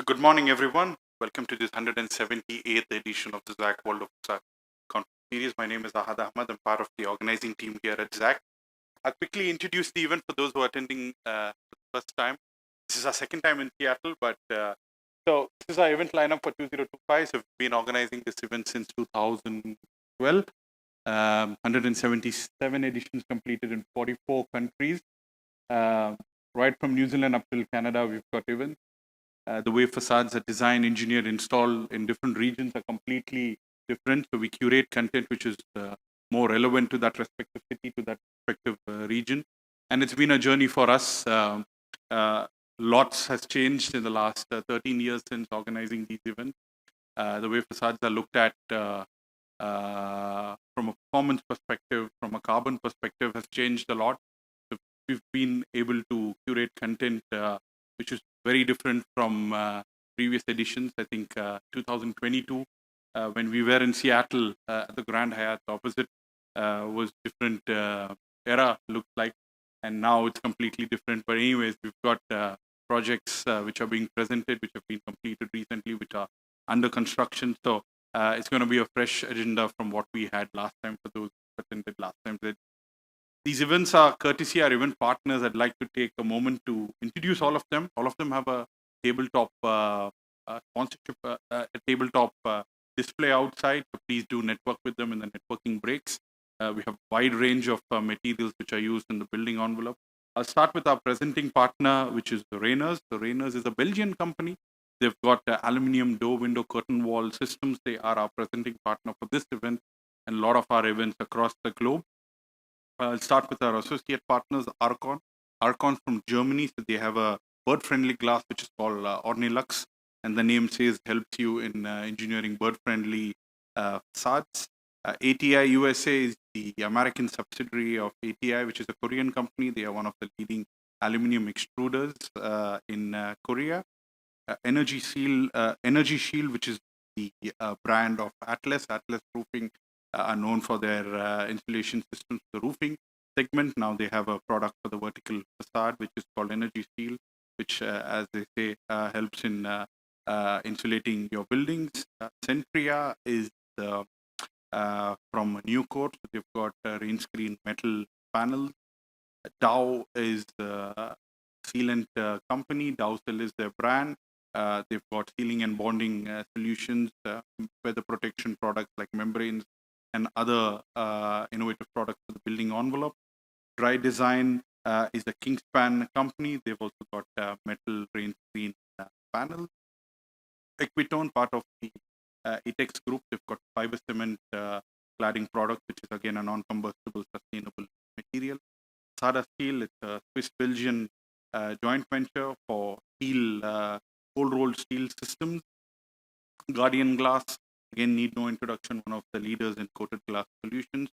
So good morning, everyone. Welcome to this 178th edition of the Zak World of Façades conference series. My name is Ahmed. I'm part of the organizing team here at Zak. I'll quickly introduce the event for those who are attending for the first time. This is our second time in Seattle, but so this is our event lineup for 2025. So we've been organizing this event since 2012. 177 editions completed in 44 countries. Right from New Zealand up till Canada, we've got events. The way facades are designed, engineered, installed in different regions are completely different. So we curate content which is more relevant to that respective city, to that respective region. And it's been a journey for us. Lots has changed in the last 13 years since organizing these events. The way facades are looked at from a performance perspective, from a carbon perspective, has changed a lot. So we've been able to curate content which is very different from previous editions. I think 2022, when we were in Seattle at the Grand Hyatt opposite, was different era looked like, and now it's completely different. But anyways, we've got projects which are being presented, which have been completed recently, which are under construction. So it's going to be a fresh agenda from what we had last time for those who attended last time. These events are courtesy our event partners. I'd like to take a moment to introduce all of them. All of them have a tabletop sponsorship, a tabletop display outside. So please do network with them in the networking breaks. We have a wide range of materials which are used in the building envelope. I'll start with our presenting partner, which is Rainscreen. So Rainscreen is a Belgian company. They've got aluminium door, window, curtain wall systems. They are our presenting partner for this event and a lot of our events across the globe. I'll start with our associate partners, Archon. Archon's from Germany, so they have a bird-friendly glass which is called Ornilux, and the name says helps you in engineering bird-friendly facades. ATI USA is the American subsidiary of ATI, which is a Korean company. They are one of the leading aluminum extruders in Korea. Energy Shield, which is the brand of Atlas Roofing, are known for their insulation systems for the roofing segment. Now they have a product for the vertical facade, which is called Energy Shield, which, as they say, helps in insulating your buildings. Centria is from Newcoat. So they've got Rainscreen metal panels. Dow is the sealant company. Dowcell is their brand. They've got sealing and bonding solutions, weather protection products like membranes, and other innovative products for the building envelope. Dry Design is a Kingspan company. They've also got metal Rainscreen panels. Equitone, part of the ETEX group, they've got fiber cement cladding product, which is again a non-combustible sustainable material. Sada Steel, it's a Swiss-Belgian joint venture for steel, cold-rolled steel systems. Guardian Glass, again, need no introduction, one of the leaders in coated glass solutions.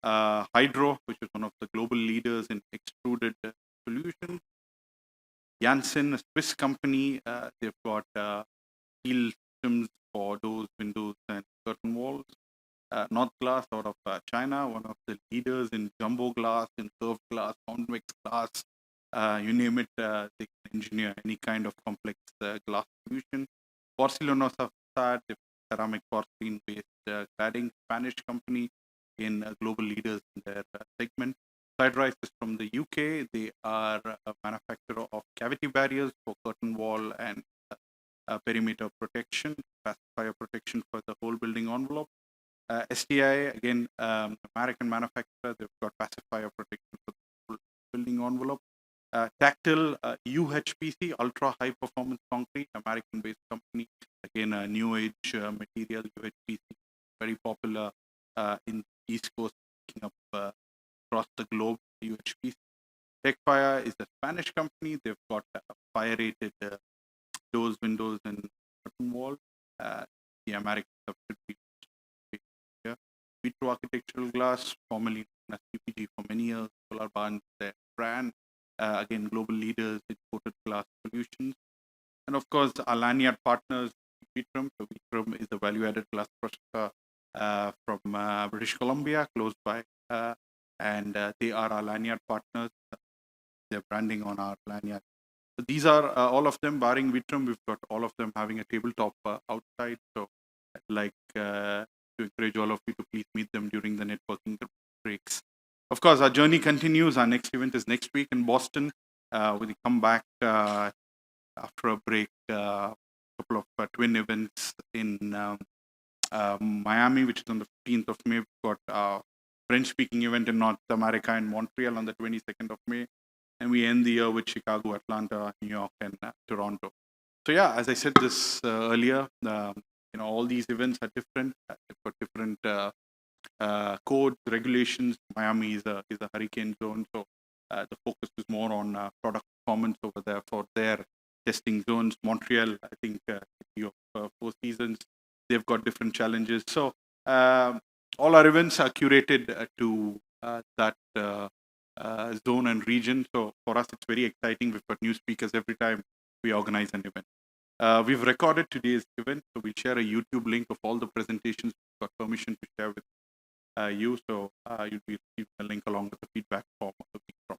Hydro, which is one of the global leaders in extruded solutions. Janssen, a Swiss company, they've got steel systems for doors, windows, and curtain walls. North Glass out of China, one of the leaders in jumbo glass, in curved glass, convex glass, you name it, they can engineer any kind of complex glass solution. Porcelanosa Facade, ceramic porcelain-based cladding, Spanish company, in global leaders in their segment. Siderise is from the UK. They are a manufacturer of cavity barriers for curtain wall and perimeter protection, pacifier protection for the whole building envelope. STI, again, American manufacturer. They've got pacifier protection for the whole building envelope. Tactile, UHPC, ultra high performance concrete, American based company. Again, a new age material, UHPC, very popular in the East Coast, picking up across the globe. UHPC. Techfire is a Spanish company. They've got fire rated doors, windows, and curtain walls. The American subsidiary. Vitro Architectural Glass, formerly known as CPG for many years. Solar Barnes, their brand. Again, global leaders in coated glass solutions. And of course, our lanyard partners, Vitrum. So Vitrum is a value-added glass processor from British Columbia, close by. And they are our lanyard partners. They're branding on our lanyard These are all of them, barring Vitrum. We've got all of them having a tabletop outside. So I'd like to encourage all of you to please meet them during the networking breaks. Of course, our journey continues. Our next event is next week in Boston. We'll come back after a break, a couple of twin events in Miami, which is on the 15th of May. We've got a French-speaking event in North America in Montreal on the 22nd of May. And we end the year with Chicago, Atlanta, New York, and Toronto. So yeah, as I said this earlier, all these events are different. They've got different codes, regulations. Miami is a hurricane zone, so the focus is more on product performance over there for their testing zones. Montreal, I think, city of Four Seasons, they've got different challenges. So all our events are curated to that zone and region. So for us, it's very exciting. We've got new speakers every time we organize an event. We've recorded today's event, so we'll share a YouTube link of all the presentations. We've got permission to share with you, so you'll be receiving a link along with the feedback form of the week from.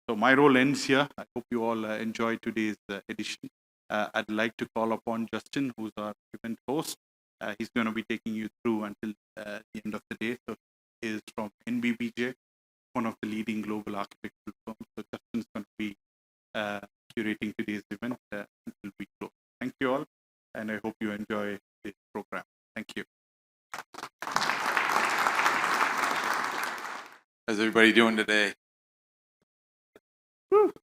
So my role ends here. I hope you all enjoyed today's edition. I'd like to call upon Justin, who's our event host. He's going to be taking you through until the end of the day. So he is from NBBJ, one of the leading global architectural firms. So Justin's going to be curating today's event until we close. Thank you all, and I hope you enjoy this program. Thank you. How's everybody doing today?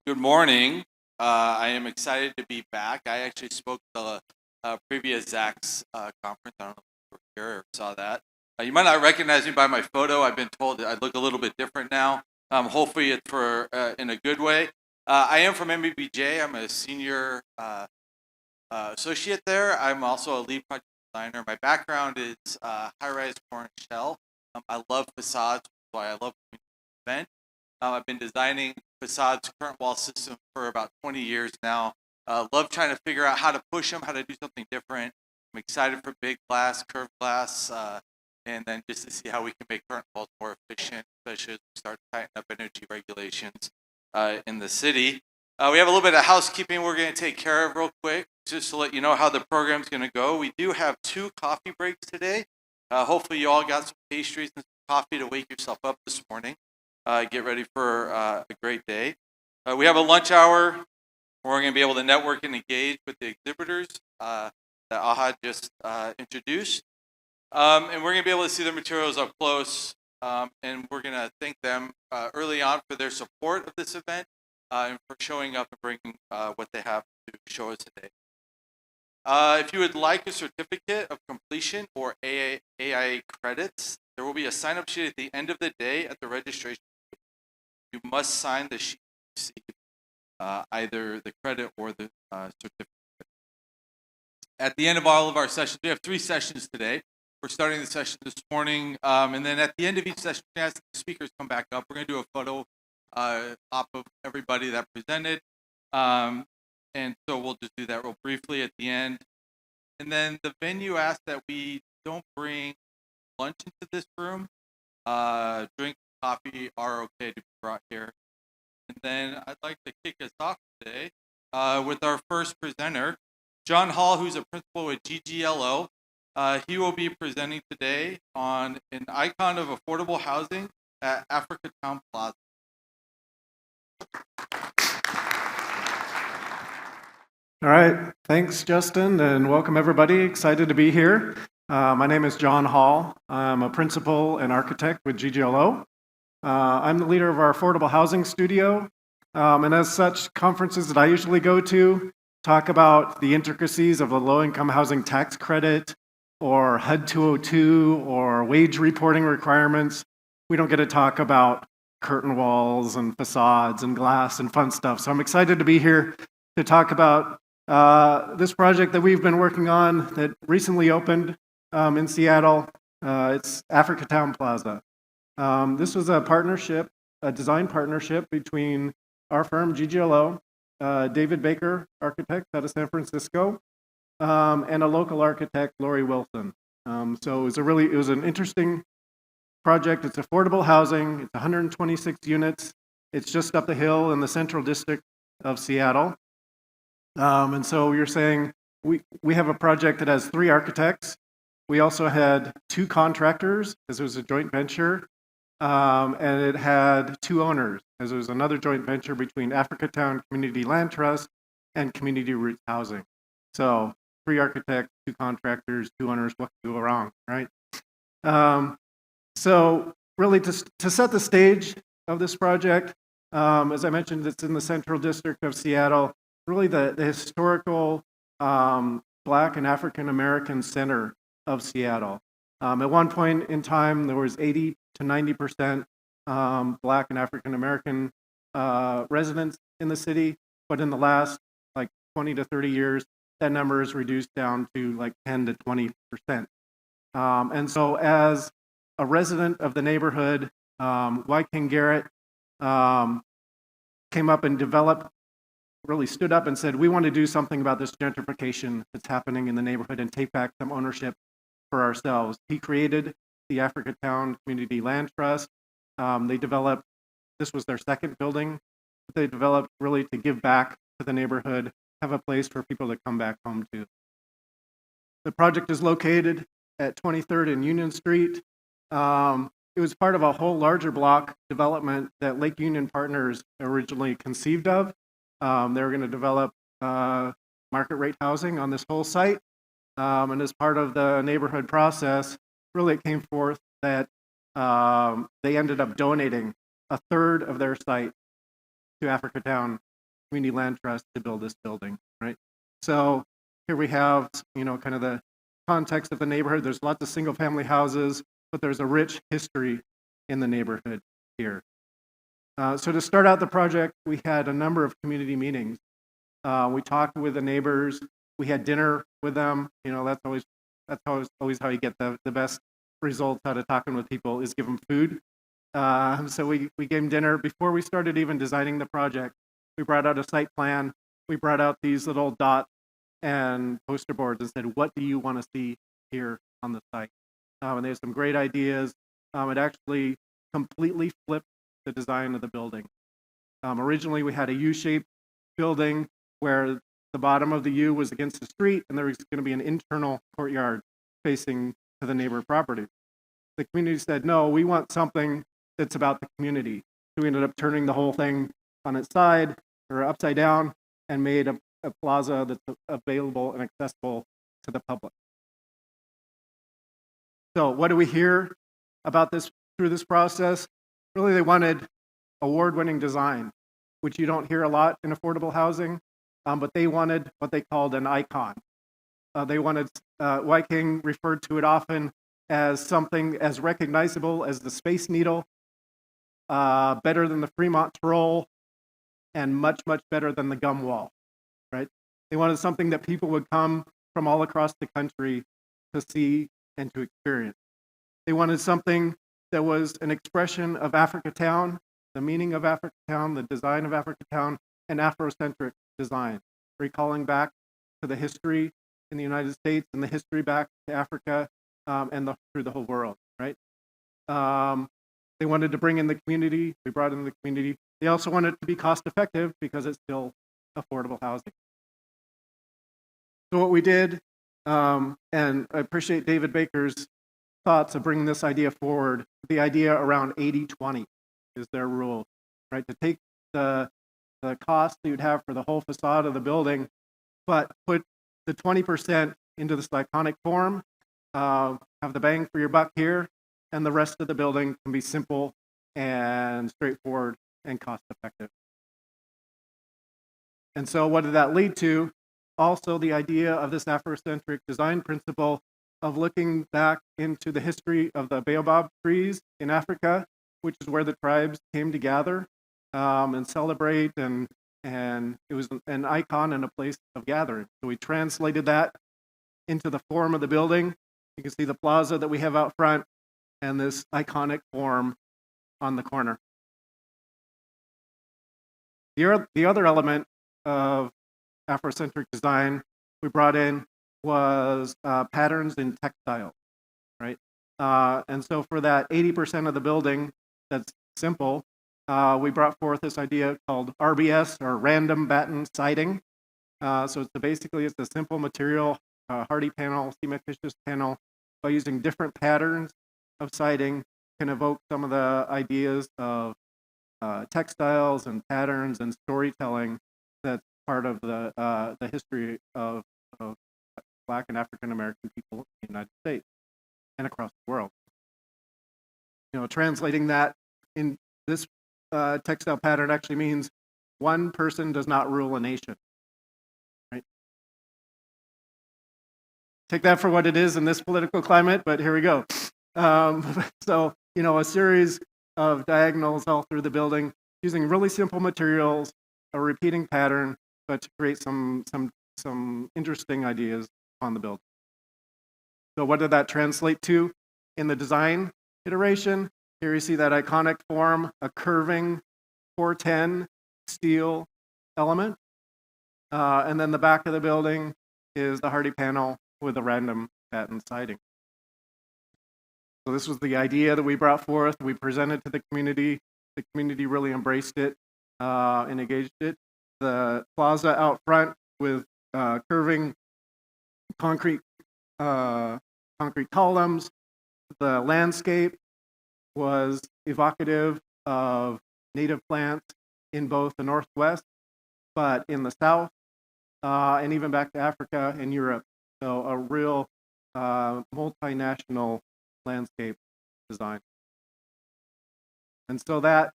Good morning. I am excited to be back. I actually spoke to the previous Zak's conference. I don't know if you were here or saw that. You might not recognize me by my photo. I've been told that I look a little bit different now. Hopefully it's for in a good way. I am from MBBJ. I'm a senior associate there. I'm also a lead project designer. My background is high-rise core and shell. I love facades, which is why I love the event. I've been designing facades, current wall system for about 20 years now. Love trying to figure out how to push them, how to do something different. I'm excited for big glass, curved glass, and then just to see how we can make current walls more efficient, especially as we start to tighten up energy regulations in the city. We have a little bit of housekeeping we're going to take care of real quick, just to let you know how the program's going to go. We do have 2 coffee breaks today. Hopefully you all got some pastries and some coffee to wake yourself up this morning. Get ready for a great day. We have a lunch hour where we're going to be able to network and engage with the exhibitors that Ahmed just introduced. And we're going to be able to see their materials up close. And we're going to thank them early on for their support of this event and for showing up and bringing what they have to show us today. If you would like a certificate of completion or AIA credits, there will be a sign-up sheet at the end of the day at the registration. You must sign the sheet to receive either the credit or the certificate. At the end of all of our sessions, we have 3 sessions today. We're starting the session this morning, and then at the end of each session, we ask the speakers come back up. We're going to do a photo op of everybody that presented, and so we'll just do that real briefly at the end. And then the venue asked that we don't bring lunch into this room. Drink, coffee are okay to be brought here. And then I'd like to kick us off today with our first presenter, Jon Hall, who's a principal with GGLO. He will be presenting today on an icon of affordable housing at Africa Town Plaza. All right, thanks, Justin, and welcome everybody. Excited to be here. My name is Jon Hall. I'm a principal and architect with GGLO. I'm the leader of our affordable housing studio, and as such, conferences that I usually go to talk about the intricacies of the low-income housing tax credit, or HUD 202, or wage reporting requirements. We don't get to talk about curtain walls and facades and glass and fun stuff. So I'm excited to be here to talk about this project that we've been working on that recently opened in Seattle. It's Africa Town Plaza. This was a partnership, a design partnership between our firm, GGLO, David Baker, architect out of San Francisco, and a local architect, Lori Wilson. So it was an interesting project. It's affordable housing. It's 126 units. It's just up the hill in the central district of Seattle. And so you're saying we have a project that has 3 architects. We also had 2 contractors, as it was a joint venture, and it had 2 owners, as it was another joint venture between Africa Town Community Land Trust and Community Roots Housing. So 3 architects, 2 contractors, 2 owners, what could go wrong, right? So really to set the stage of this project, as I mentioned, it's in the Central District of Seattle, really the historical Black and African American center of Seattle. At one point in time, there was 80 to 90% Black and African American residents in the city, but in the last like 20 to 30 years, that number is reduced down to like 10 to 20%. And so as a resident of the neighborhood, King Garrett came up and really stood up and said, we want to do something about this gentrification that's happening in the neighborhood and take back some ownership for ourselves. He created the Africa Town Community Land Trust. They developed, this was their second building, that they developed really to give back to the neighborhood, have a place for people to come back home to. The project is located at 23rd and Union Street. It was part of a whole larger block development that Lake Union Partners originally conceived of. They were going to develop market rate housing on this whole site. And as part of the neighborhood process, really it came forth that they ended up donating a third of their site to Africa Town Community Land Trust to build this building, right? So here we have, kind of the context of the neighborhood. There's lots of single family houses, but there's a rich history in the neighborhood here. So to start out the project, we had a number of community meetings. We talked with the neighbors. We had dinner with them. That's always how you get the best results out of talking with people, is give them food. So we gave them dinner. Before we started even designing the project, we brought out a site plan. We brought out these little dot and poster boards and said, what do you want to see here on the site? And they had some great ideas. It actually completely flipped the design of the building. Originally, we had a U-shaped building where the bottom of the U was against the street, and there was going to be an internal courtyard facing to the neighbor property. The community said, no, we want something that's about the community. So we ended up turning the whole thing on its side or upside down and made a plaza that's available and accessible to the public. So what do we hear about this through this process? Really, they wanted award-winning design, which you don't hear a lot in affordable housing, but they wanted what they called an icon. They wanted, King referred to it often as something as recognizable as the Space Needle, better than the Fremont Troll, and much, much better than the Gum Wall, right? They wanted something that people would come from all across the country to see and to experience. They wanted something that was an expression of Africa Town, the meaning of Africa Town, the design of Africa Town, and Afrocentric design, recalling back to the history in the United States and the history back to Africa and through the whole world, right? They wanted to bring in the community. We brought in the community. They also wanted it to be cost effective because it's still affordable housing. So what we did, and I appreciate David Baker's thoughts of bringing this idea forward. The idea around 80-20 is their rule, right? To take the cost that you'd have for the whole facade of the building, but put the 20% into this iconic form, have the bang for your buck here, and the rest of the building can be simple and straightforward and cost effective. And so what did that lead to? Also the idea of this Afrocentric design principle of looking back into the history of the baobab trees in Africa, which is where the tribes came to gather and celebrate, and it was an icon and a place of gathering. So we translated that into the form of the building. You can see the plaza that we have out front and this iconic form on the corner. The other element of Afrocentric design we brought in was patterns in textiles, right? And so for that 80% of the building that's simple, we brought forth this idea called RBS, or random batten siding. So basically it's a simple material, hardy panel, cementitious panel, by using different patterns of siding can evoke some of the ideas of textiles and patterns and storytelling that's part of the history of Black and African American people in the United States and across the world. Translating that in this textile pattern actually means one person does not rule a nation. Right? Take that for what it is in this political climate, but here we go. So, a series of diagonals all through the building using really simple materials, a repeating pattern, but to create some interesting ideas on the building. So what did that translate to in the design iteration? Here you see that iconic form, a curving 410 steel element. And then the back of the building is the hardy panel with a random pattern siding. So this was the idea that we brought forth. We presented to the community. The community really embraced it and engaged it. The plaza out front with curving concrete columns. The landscape was evocative of native plants in both the Northwest, but in the South, and even back to Africa and Europe. So a real multinational landscape design. And so that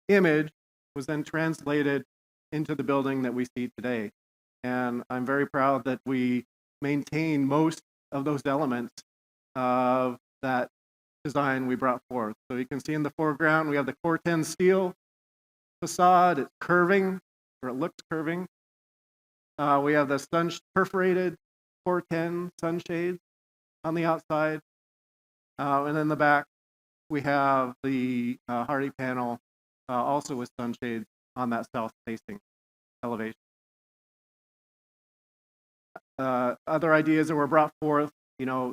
image was then translated into the building that we see today. And I'm very proud that we maintain most of those elements of that design we brought forth. So you can see in the foreground, we have the core 10 steel facade. It's curving, or it looks curving. We have the perforated core 10 sunshades on the outside. And in the back, we have the hardy panel also with sunshades on that south-facing elevation. Other ideas that were brought forth,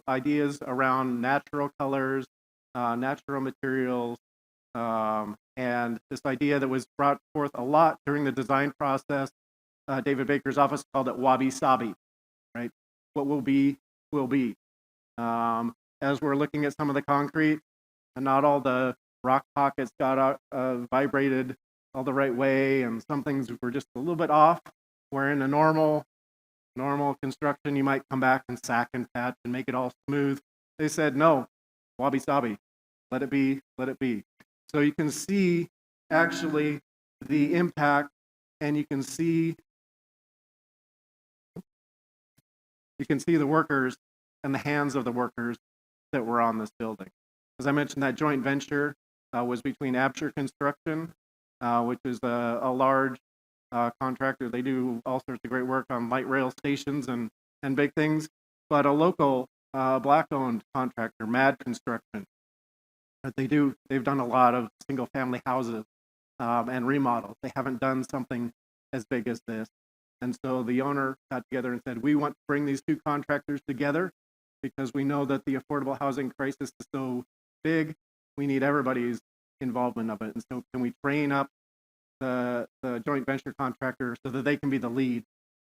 ideas around natural colors, natural materials, and this idea that was brought forth a lot during the design process. David Baker's office called it wabi-sabi, right? What will be, will be. As we're looking at some of the concrete, and not all the rock pockets got vibrated all the right way, and some things were just a little bit off, where in a normal construction, you might come back and sack and patch and make it all smooth. They said, no, wabi-sabi, let it be, let it be. So you can see actually the impact, and you can see the workers and the hands of the workers that were on this building. As I mentioned, that joint venture was between Absher Construction, which is a large contractor. They do all sorts of great work on light rail stations and big things, but a local Black-owned contractor, Mad Construction. They've done a lot of single-family houses and remodels. They haven't done something as big as this. And so the owner got together and said, we want to bring these two contractors together because we know that the affordable housing crisis is so big. We need everybody's involvement of it. And so can we train up the joint venture contractor so that they can be the lead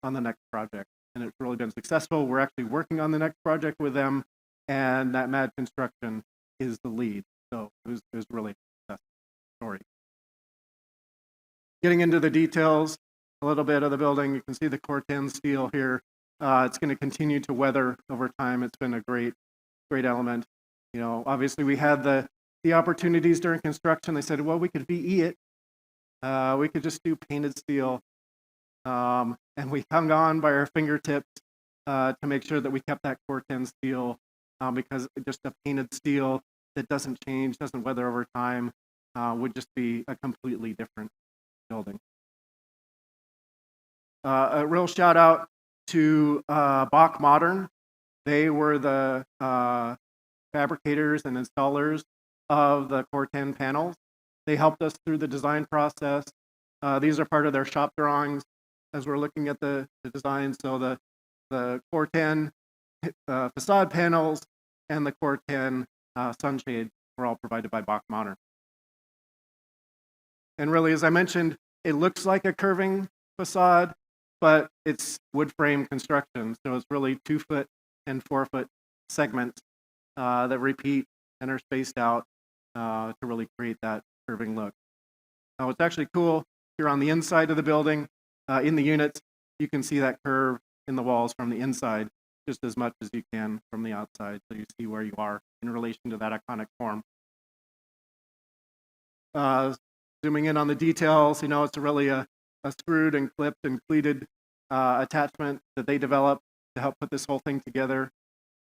on the next project? And it's really been successful. We're actually working on the next project with them, and that Mad Construction is the lead. So it was really a successful story. Getting into the details a little bit of the building, you can see the core 10 steel here. It's going to continue to weather over time. It's been a great element. Obviously we had the opportunities during construction. They said, well, we could VE it. We could just do painted steel. And we hung on by our fingertips to make sure that we kept that core 10 steel because just a painted steel that doesn't change, doesn't weather over time, would just be a completely different building. A real shout out to Bach Modern. They were the fabricators and installers of the core 10 panels. They helped us through the design process. These are part of their shop drawings as we're looking at the design. So the core 10 facade panels and the core 10 sunshade were all provided by Bach Modern. And really, as I mentioned, it looks like a curving facade, but it's wood frame construction, so it's really 2-foot and 4-foot segments that repeat and are spaced out to really create that curving look. Now, what's actually cool, if you're on the inside of the building, in the units, you can see that curve in the walls from the inside just as much as you can from the outside, so you see where you are in relation to that iconic form. Zooming in on the details, it's really a screwed and clipped and pleated attachment that they developed to help put this whole thing together.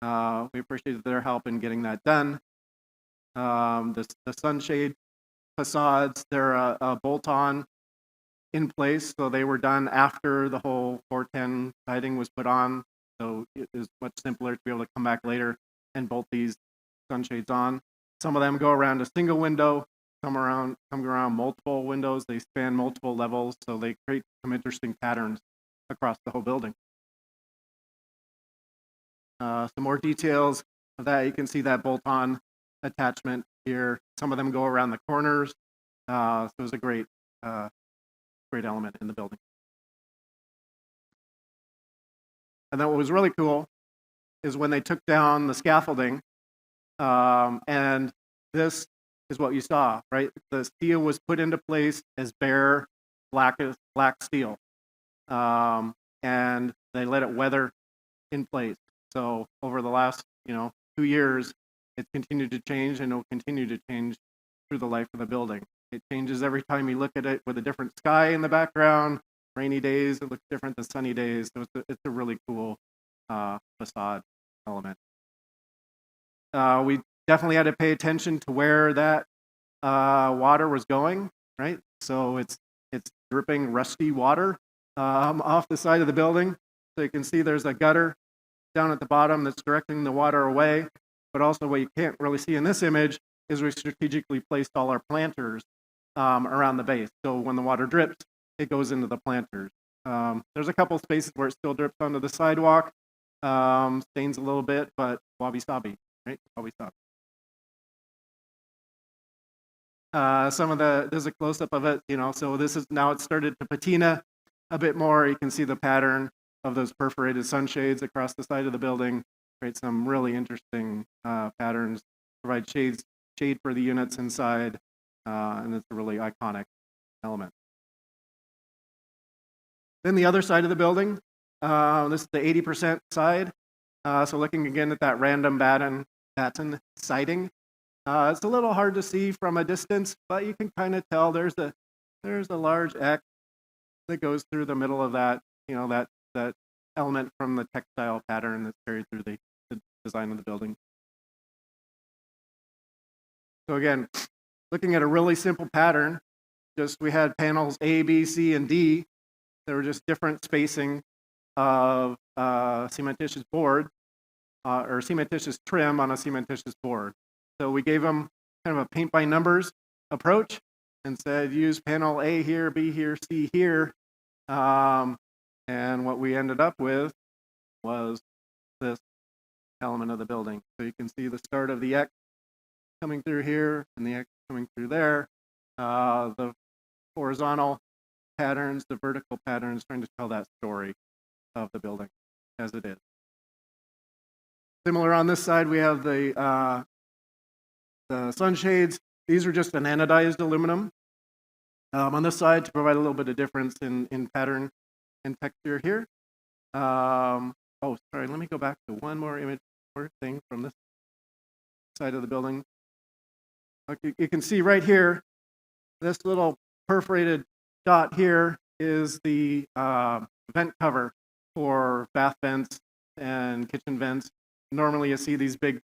We appreciated their help in getting that done. The sunshade facades, they're a bolt-on in place, so they were done after the whole 410 siding was put on, so it is much simpler to be able to come back later and bolt these sunshades on. Some of them go around a single window, come around multiple windows. They span multiple levels, so they create some interesting patterns across the whole building. Some more details of that. You can see that bolt-on attachment here. Some of them go around the corners. So it was a great element in the building. And then what was really cool is when they took down the scaffolding, and this is what you saw, right? The steel was put into place as bare black steel, and they let it weather in place. So over the last 2 years, it's continued to change, and it will continue to change through the life of the building. It changes every time you look at it with a different sky in the background. Rainy days, it looks different than sunny days. So it's a really cool facade element. We definitely had to pay attention to where that water was going, right? So it's dripping rusty water off the side of the building. So you can see there's a gutter down at the bottom that's directing the water away. But also what you can't really see in this image is we strategically placed all our planters around the base. So when the water drips, it goes into the planters. There's a couple spaces where it still drips onto the sidewalk, stains a little bit, but wabi-sabi, right? Wabi-sabi. There's a close-up of it, so this is now it's started to patina a bit more. You can see the pattern of those perforated sunshades across the side of the building, create some really interesting patterns, provide shade for the units inside, and it's a really iconic element. Then the other side of the building, this is the 80% side. So looking again at that random batten siding, it's a little hard to see from a distance, but you can kind of tell there's a large X that goes through the middle of that, that element from the textile pattern that's carried through the design of the building. So again, looking at a really simple pattern, we had panels A, B, C, and D. They were just different spacing of cementitious board or cementitious trim on a cementitious board. So we gave them kind of a paint by numbers approach and said use panel A here, B here, C here. And what we ended up with was this element of the building. So you can see the start of the X coming through here and the X coming through there. The horizontal patterns, the vertical patterns, trying to tell that story of the building as it is. Similar on this side, we have the sunshades. These are just an anodized aluminum. On this side, to provide a little bit of difference in pattern and texture here. Oh, sorry, let me go back to one more thing from this side of the building. Okay, you can see right here, this little perforated dot here is the vent cover for bath vents and kitchen vents. Normally you see these big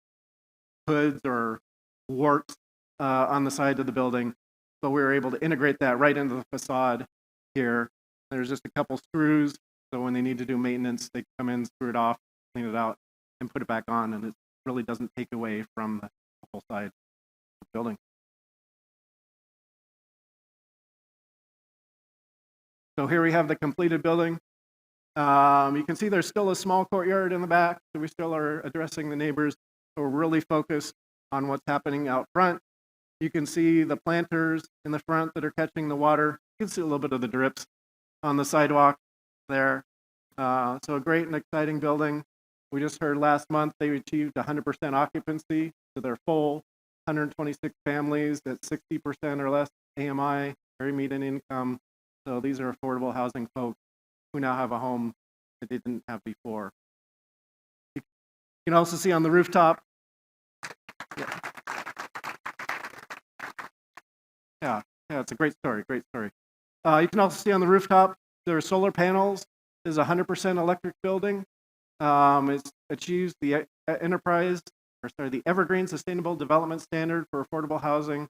hoods or warts on the side of the building, but we were able to integrate that right into the facade here. There's just a couple screws, so when they need to do maintenance, they come in, screw it off, clean it out, and put it back on, and it really doesn't take away from the whole side of the building. So here we have the completed building. You can see there's still a small courtyard in the back, so we still are addressing the neighbors. So we're really focused on what's happening out front. You can see the planters in the front that are catching the water. You can see a little bit of the drips on the sidewalk. there. So a great and exciting building. We just heard last month they achieved 100% occupancy, so they're full. 126 families at 60% or less AMI, area median income. So these are affordable housing folks who now have a home that they didn't have before. You can also see on the rooftop. Yeah, it's a great story, great story. You can also see on the rooftop, there are solar panels. This is a 100% electric building. It achieves the the Evergreen Sustainable Development Standard for affordable housing.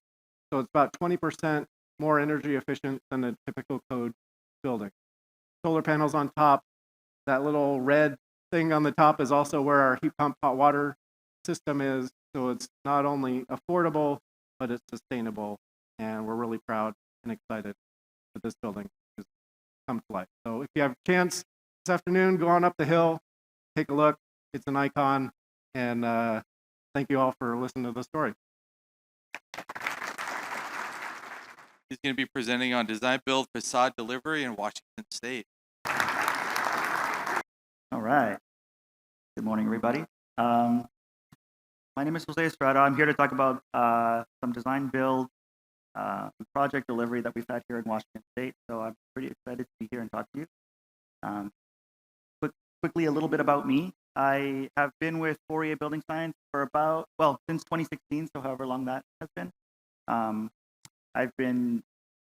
So it's about 20% more energy efficient than a typical code building. Solar panels on top. That little red thing on the top is also where our heat pump hot water system is. So it's not only affordable, but it's sustainable. And we're really proud and excited that this building has come to life. So if you have a chance this afternoon, go on up the hill, take a look. It's an icon. And thank you all for listening to the story. He's going to be presenting on design, build, facade delivery in Washington State. All right. Good morning, everybody. My name is José Estrada. I'm here to talk about some design, build, project delivery that we've had here in Washington State. So I'm pretty excited to be here and talk to you. Quickly, a little bit about me. I have been with Fourier Building Science for since 2016, so however long that has been. I've been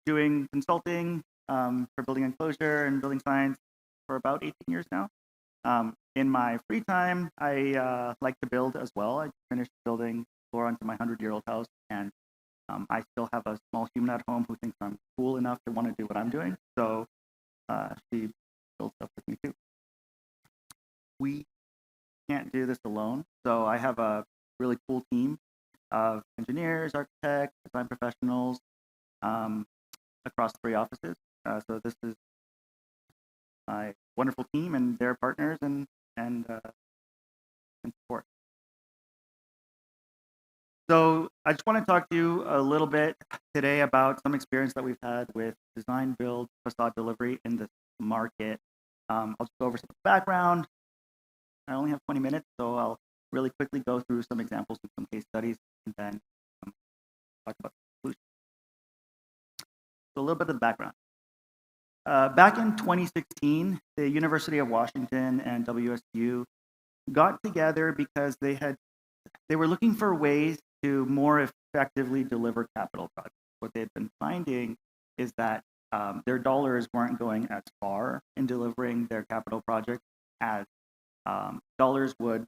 doing consulting for building enclosure and building science for about 18 years now. In my free time, I like to build as well. I finished building floor onto my 100-year-old house, and I still have a small human at home who thinks I'm cool enough to want to do what I'm doing. So she builds stuff with me too. We can't do this alone. So I have a really cool team of engineers, architects, design professionals across 3 offices. So this is my wonderful team and their partners and support. So I just want to talk to you a little bit today about some experience that we've had with design, build, facade delivery in this market. I'll just go over some background. I only have 20 minutes, so I'll really quickly go through some examples of some case studies and then talk about the solution. So a little bit of the background. Back in 2016, the University of Washington and WSU got together because they were looking for ways to more effectively deliver capital projects. What they'd been finding is that their dollars weren't going as far in delivering their capital project as dollars would,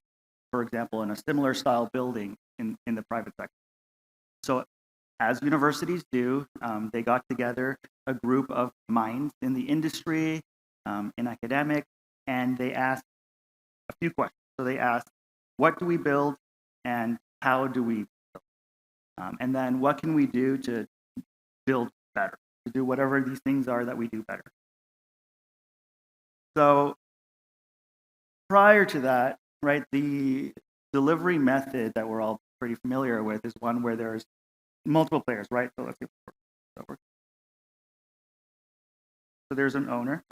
for example, in a similar style building in the private sector. So as universities do, they got together a group of minds in the industry, in academic, and they asked a few questions. So they asked, what do we build and how do we build? And then what can we do to build better, to do whatever these things are that we do better? So prior to that, right, the delivery method that we're all pretty familiar with is one where there's multiple players, right? So let's see. So there's an owner,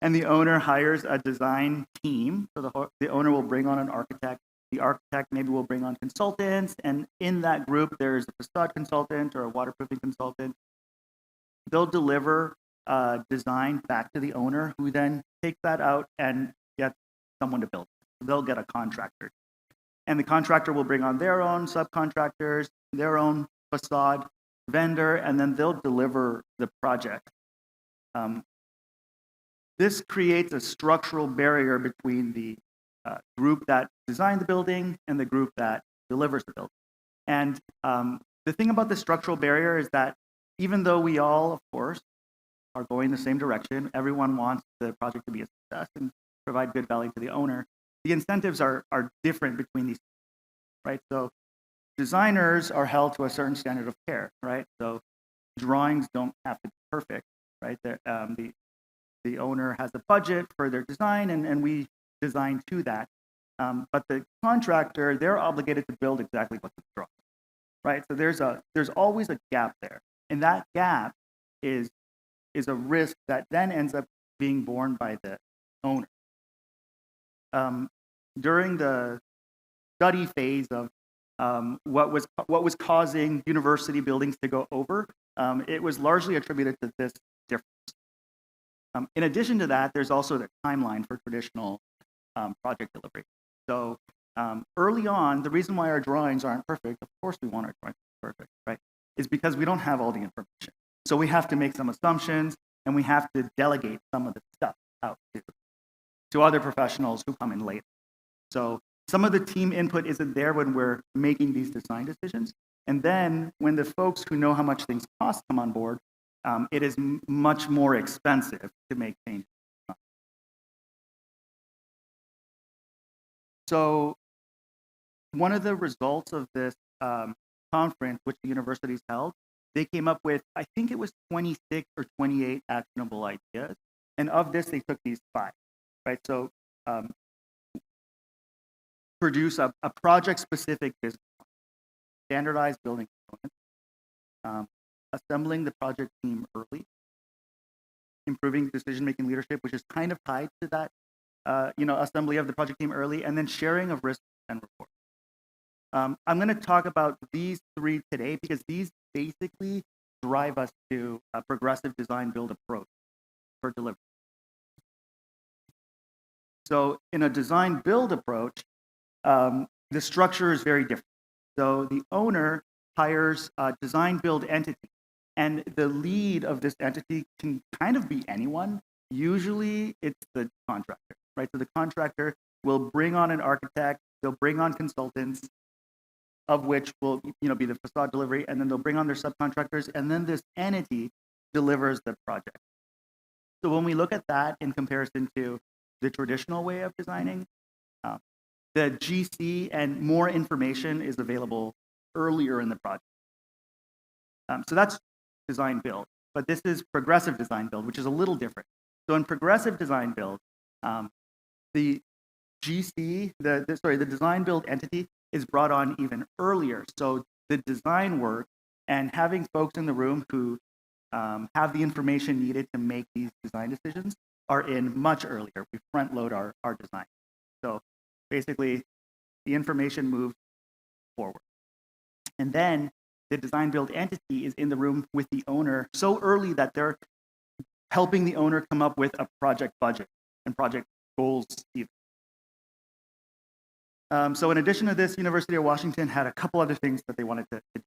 and the owner hires a design team. So the owner will bring on an architect. The architect maybe will bring on consultants, and in that group, there's a facade consultant or a waterproofing consultant. They'll deliver design back to the owner, who then takes that out and gets someone to build it. They'll get a contractor. And the contractor will bring on their own subcontractors, their own facade vendor, and then they'll deliver the project. This creates a structural barrier between the group that designed the building and the group that delivers the building. And the thing about the structural barrier is that even though we all, of course, are going the same direction, everyone wants the project to be a success and provide good value to the owner, the incentives are different between these, right? So designers are held to a certain standard of care, right? So drawings don't have to be perfect, right? The owner has a budget for their design, and we design to that. But the contractor, they're obligated to build exactly what the drawn, right? So there's always a gap there, and that gap is a risk that then ends up being borne by the owner. During the study phase of what was causing university buildings to go over, it was largely attributed to this difference. In addition to that, there's also the timeline for traditional project delivery. So early on, the reason why our drawings aren't perfect, of course we want our drawings to be perfect, right, is because we don't have all the information. So we have to make some assumptions, and we have to delegate some of the stuff out to other professionals who come in later. So some of the team input isn't there when we're making these design decisions. And then when the folks who know how much things cost come on board, it is much more expensive to make changes. So one of the results of this conference, which the universities held, they came up with, I think it was 26 or 28 actionable ideas. And of this, they took these 5, right? So produce a project-specific business plan, standardized building components, assembling the project team early, improving decision-making leadership, which is kind of tied to that, assembly of the project team early, and then sharing of risks and reports. I'm going to talk about these 3 today because these basically drive us to a progressive design build approach for delivery. So in a design build approach, the structure is very different. So the owner hires a design build entity, and the lead of this entity can kind of be anyone. Usually it's the contractor, right? So the contractor will bring on an architect, they'll bring on consultants, of which will be the facade delivery, and then they'll bring on their subcontractors, and then this entity delivers the project. So when we look at that in comparison to the traditional way of designing, the GC and more information is available earlier in the project. So that's design build, but this is progressive design build, which is a little different. So in progressive design build, the GC, the design build entity is brought on even earlier. So the design work and having folks in the room who have the information needed to make these design decisions are in much earlier. We front load our design. So basically, the information moves forward. And then the design build entity is in the room with the owner so early that they're helping the owner come up with a project budget and project goals even. So in addition to this, University of Washington had a couple other things that they wanted to do.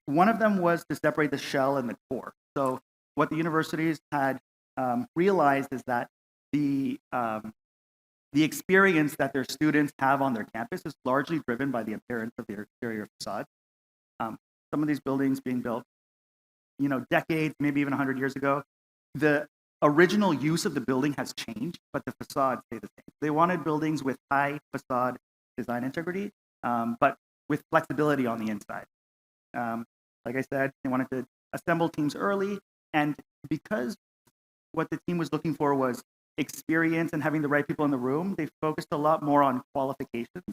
One of them was to separate the shell and the core. So what the universities had realized is that the experience that their students have on their campus is largely driven by the appearance of their exterior facade. Some of these buildings being built, decades, maybe even 100 years ago, the original use of the building has changed, but the facades stay the same. They wanted buildings with high facade design integrity, but with flexibility on the inside. Like I said, they wanted to assemble teams early, and because what the team was looking for was experience and having the right people in the room, they focused a lot more on qualifications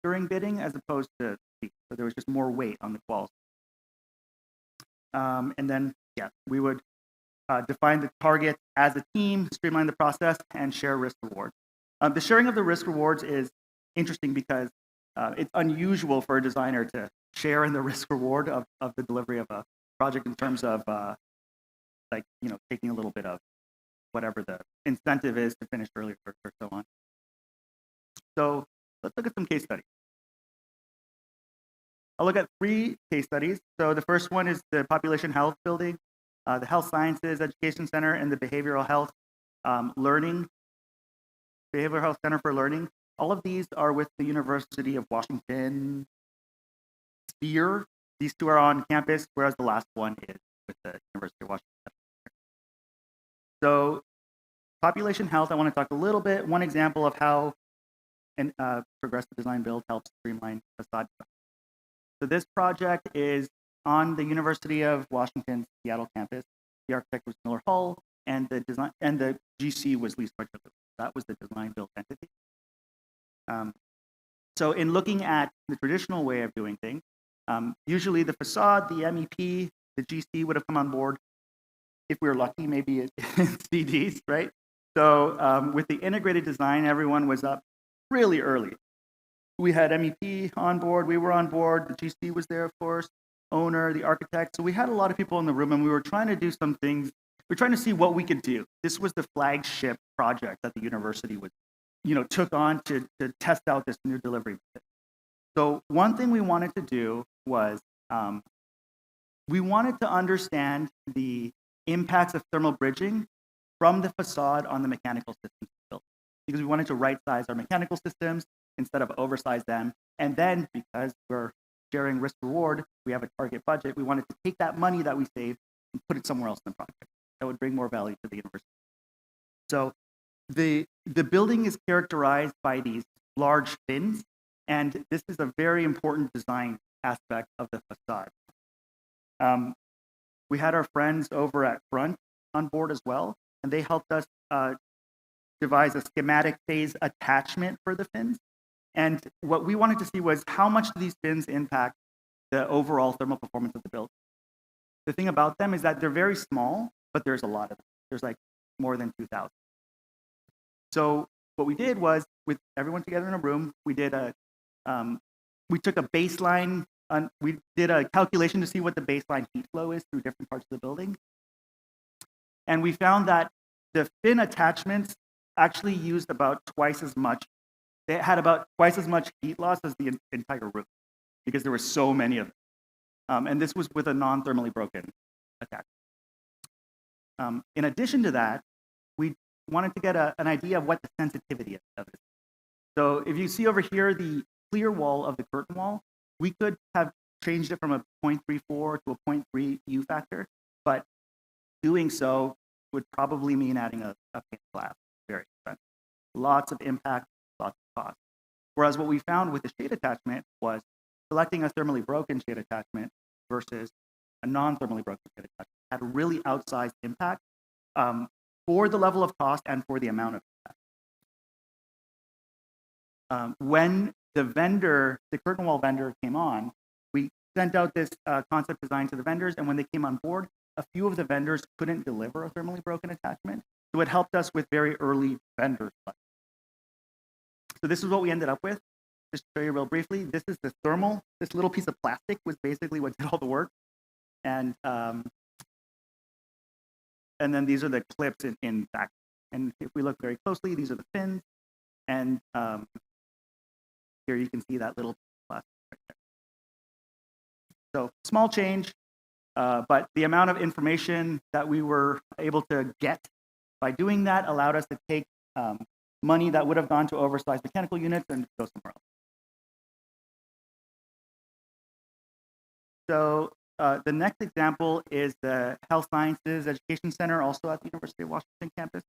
during bidding as opposed to speed. So there was just more weight on the quals. And then, we would define the target as a team, streamline the process, and share risk rewards. The sharing of the risk rewards is interesting because it's unusual for a designer to share in the risk reward of the delivery of a project in terms of taking a little bit of whatever the incentive is to finish earlier or so on. So let's look at some case studies. I'll look at 3 case studies. So the first one is the population health building, the health sciences education center, and the behavioral health behavioral health center for learning. All of these are with the University of Washington sphere. These 2 are on campus, whereas the last one is with the University of Washington. So population health, I want to talk a little bit. One example of how progressive design build helps streamline facade design. So this project is on the University of Washington Seattle campus. The architect was Miller Hull, and the GC was Lee Spencer. That was the design build entity. So in looking at the traditional way of doing things, usually the facade, the MEP, the GC would have come on board if we were lucky, maybe in CDs, right? So with the integrated design, everyone was up really early. We had MEP on board, we were on board, the GC was there, of course, owner, the architect. So we had a lot of people in the room, and we were trying to do some things. We're trying to see what we could do. This was the flagship project that the university was, took on to test out this new delivery method. So one thing we wanted to do was we wanted to understand the impacts of thermal bridging from the facade on the mechanical systems built, because we wanted to right-size our mechanical systems instead of oversize them. And then, because we're sharing risk reward, we have a target budget, we wanted to take that money that we saved and put it somewhere else in the project that would bring more value to the university. So the building is characterized by these large fins, and this is a very important design aspect of the facade. We had our friends over at Front on board as well, and they helped us devise a schematic phase attachment for the fins. And what we wanted to see was how much do these fins impact the overall thermal performance of the building. The thing about them is that they're very small, but there's a lot of them. There's like more than 2,000. So what we did was, with everyone together in a room, we took a baseline, we did a calculation to see what the baseline heat flow is through different parts of the building. And we found that the fin attachments actually used about twice as much. They had about twice as much heat loss as the entire roof, because there were so many of them. And this was with a non-thermally broken attachment. In addition to that, we wanted to get an idea of what the sensitivity of it is. So if you see over here the clear wall of the curtain wall, we could have changed it from a 0.34 to a 0.3 U factor, but doing so would probably mean adding a pane of glass. Very expensive. Lots of impact, lots of cost. Whereas what we found with the shade attachment was selecting a thermally broken shade attachment versus a non-thermally broken shade attachment had a really outsized impact for the level of cost and for the amount of impact. When the curtain wall vendor came on, we sent out this concept design to the vendors, and when they came on board, a few of the vendors couldn't deliver a thermally broken attachment, so it helped us with very early vendor selection. So this is what we ended up with. Just to show you real briefly, this is the thermal. This little piece of plastic was basically what did all the work, and then these are the clips in back. And if we look very closely, these are the fins, and here you can see that little plastic right there. So small change, but the amount of information that we were able to get by doing that allowed us to take money that would have gone to oversized mechanical units and go somewhere else. So the next example is the Health Sciences Education Center, also at the University of Washington campus.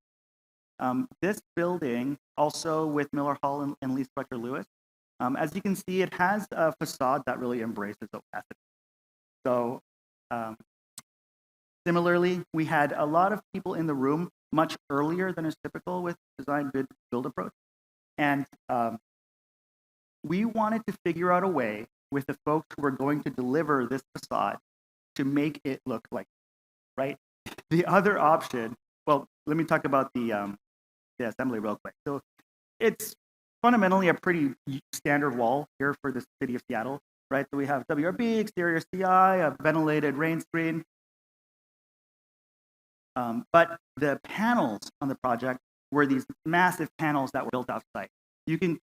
This building, also with Miller Hall and Lee Spector Lewis, as you can see, it has a facade that really embraces opacity. So similarly, we had a lot of people in the room much earlier than is typical with design bid build approach. And we wanted to figure out a way with the folks who were going to deliver this facade to make it look like, right? The other option, well, let me talk about the assembly real quick. So it's fundamentally a pretty standard wall here for the city of Seattle, right? So we have WRB, exterior CI, a ventilated Rainscreen. But the panels on the project were these massive panels that were built off-site.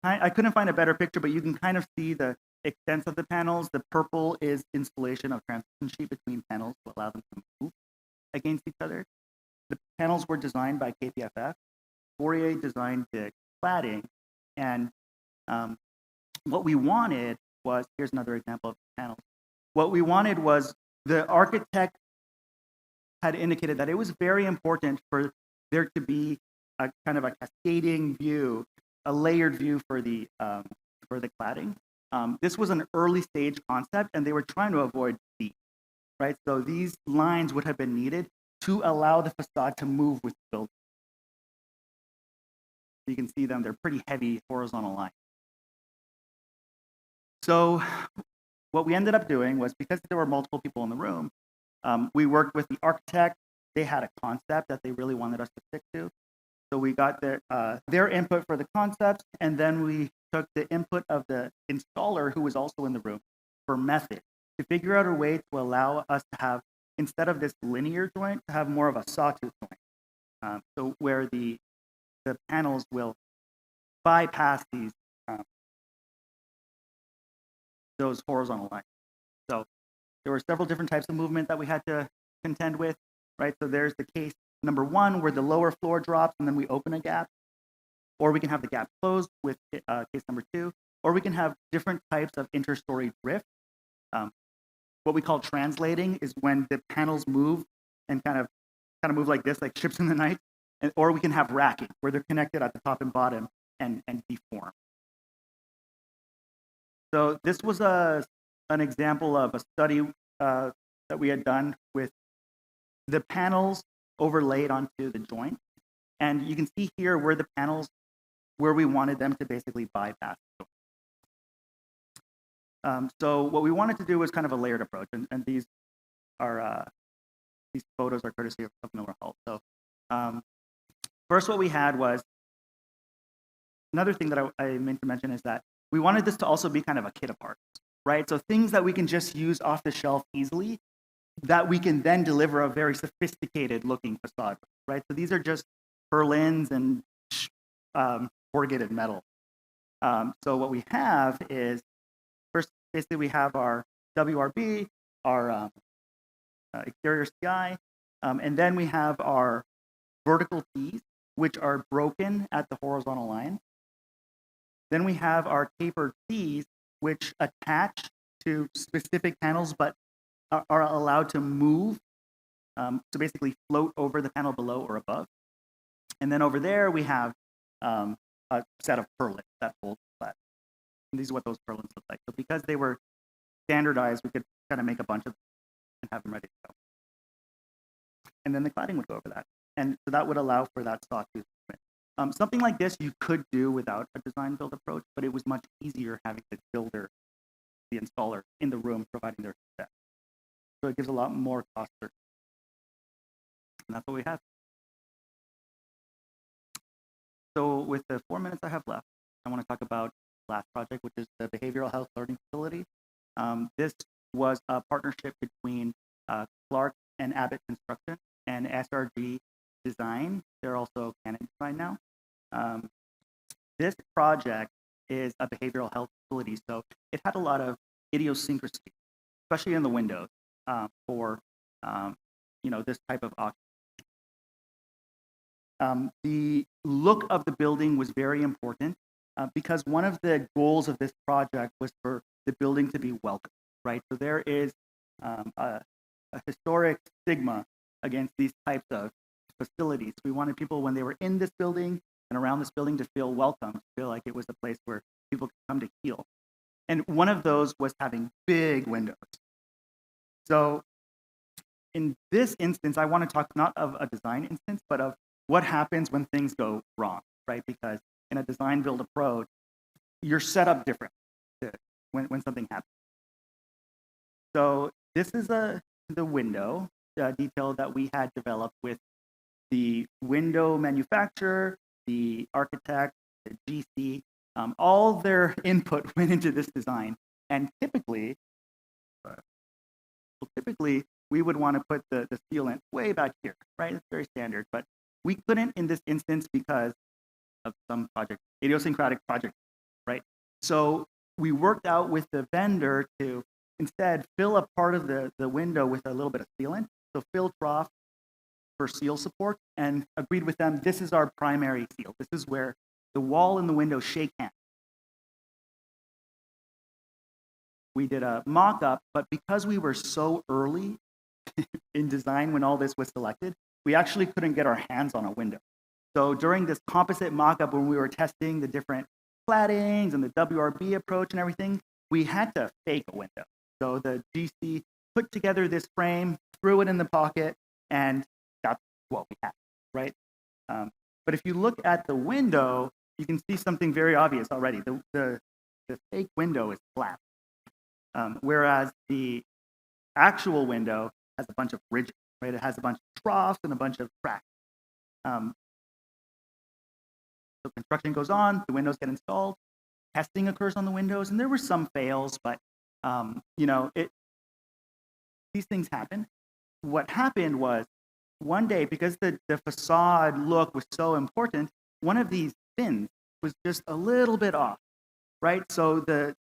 I couldn't find a better picture, but you can kind of see the extent of the panels. The purple is installation of transmission sheet between panels to allow them to move against each other. The panels were designed by KPFF. Fourier designed the cladding, and what we wanted was, here's another example of panels. What we wanted was, the architect had indicated that it was very important for there to be a kind of a cascading view, a layered view for the cladding. This was an early stage concept, and they were trying to avoid seams, right? So these lines would have been needed to allow the facade to move with the building. You can see them, they're pretty heavy horizontal lines. So what we ended up doing was, because there were multiple people in the room, we worked with the architect, they had a concept that they really wanted us to stick to. So we got their input for the concepts, and then we took the input of the installer who was also in the room for method to figure out a way to allow us to have, instead of this linear joint, to have more of a sawtooth joint. So where the panels will bypass those horizontal lines. So there were several different types of movement that we had to contend with, right? So there's the case number one, where the lower floor drops and then we open a gap, or we can have the gap closed with case number two, or we can have different types of interstory drift. What we call translating is when the panels move and kind of move like this, like ships in the night, or we can have racking, where they're connected at the top and bottom and deform. So this was an example of a study that we had done with the panels overlaid onto the joint. And you can see here where the panels, where we wanted them to basically bypass the joint. So what we wanted to do was kind of a layered approach. And these photos are courtesy of Miller Hull. So first what we had was, another thing that I meant to mention is that we wanted this to also be kind of a kit of parts, right? So things that we can just use off the shelf easily, that we can then deliver a very sophisticated looking facade, right? So these are just purlins and corrugated metal. So what we have is, first, basically we have our WRB, our exterior CI, and then we have our vertical tees, which are broken at the horizontal line. Then we have our tapered tees, which attach to specific panels, but are allowed to move, to basically float over the panel below or above. And then over there, we have a set of purlins that hold flat. And these are what those purlins look like. So because they were standardized, we could kind of make a bunch of them and have them ready to go. And then the cladding would go over that. And so that would allow for that sawtooth movement. Something like this you could do without a design build approach, but it was much easier having the builder, the installer, in the room providing their spec. So it gives a lot more cost certainty. And that's what we have. So with the 4 minutes I have left, I want to talk about the last project, which is the Behavioral Health Learning Facility. This was a partnership between Clark and Abbott Construction and SRG Design. They're also Canon Design now. This project is a behavioral health facility, so it had a lot of idiosyncrasy, especially in the windows, for this type of occupancy. The look of the building was very important because one of the goals of this project was for the building to be welcome, right? So there is a historic stigma against these types of facilities. We wanted people, when they were in this building and around this building, to feel welcome, to feel like it was a place where people could come to heal. And one of those was having big windows. So in this instance, I want to talk not of a design instance, but of what happens when things go wrong, right? Because in a design build approach, you're set up different when something happens. So this is the window detail that we had developed with the window manufacturer, the architect, the GC. All their input went into this design. And typically, we would want to put the sealant way back here, right? It's very standard, but we couldn't in this instance because of some idiosyncratic project, right? So we worked out with the vendor to instead fill a part of the window with a little bit of sealant. So fill trough for seal support, and agreed with them, this is our primary seal. This is where the wall and the window shake hands. We did a mock-up, but because we were so early in design when all this was selected, we actually couldn't get our hands on a window. So during this composite mock-up, when we were testing the different claddings and the WRB approach and everything, we had to fake a window. So the GC put together this frame, threw it in the pocket, and that's what we had, right? But if you look at the window, you can see something very obvious already. The fake window is flat, whereas the actual window has a bunch of ridges, right? It has a bunch of troughs and a bunch of cracks. So construction goes on, the windows get installed, testing occurs on the windows, and there were some fails, but these things happen. What happened was one day, because the facade look was so important, one of these fins was just a little bit off, right? So the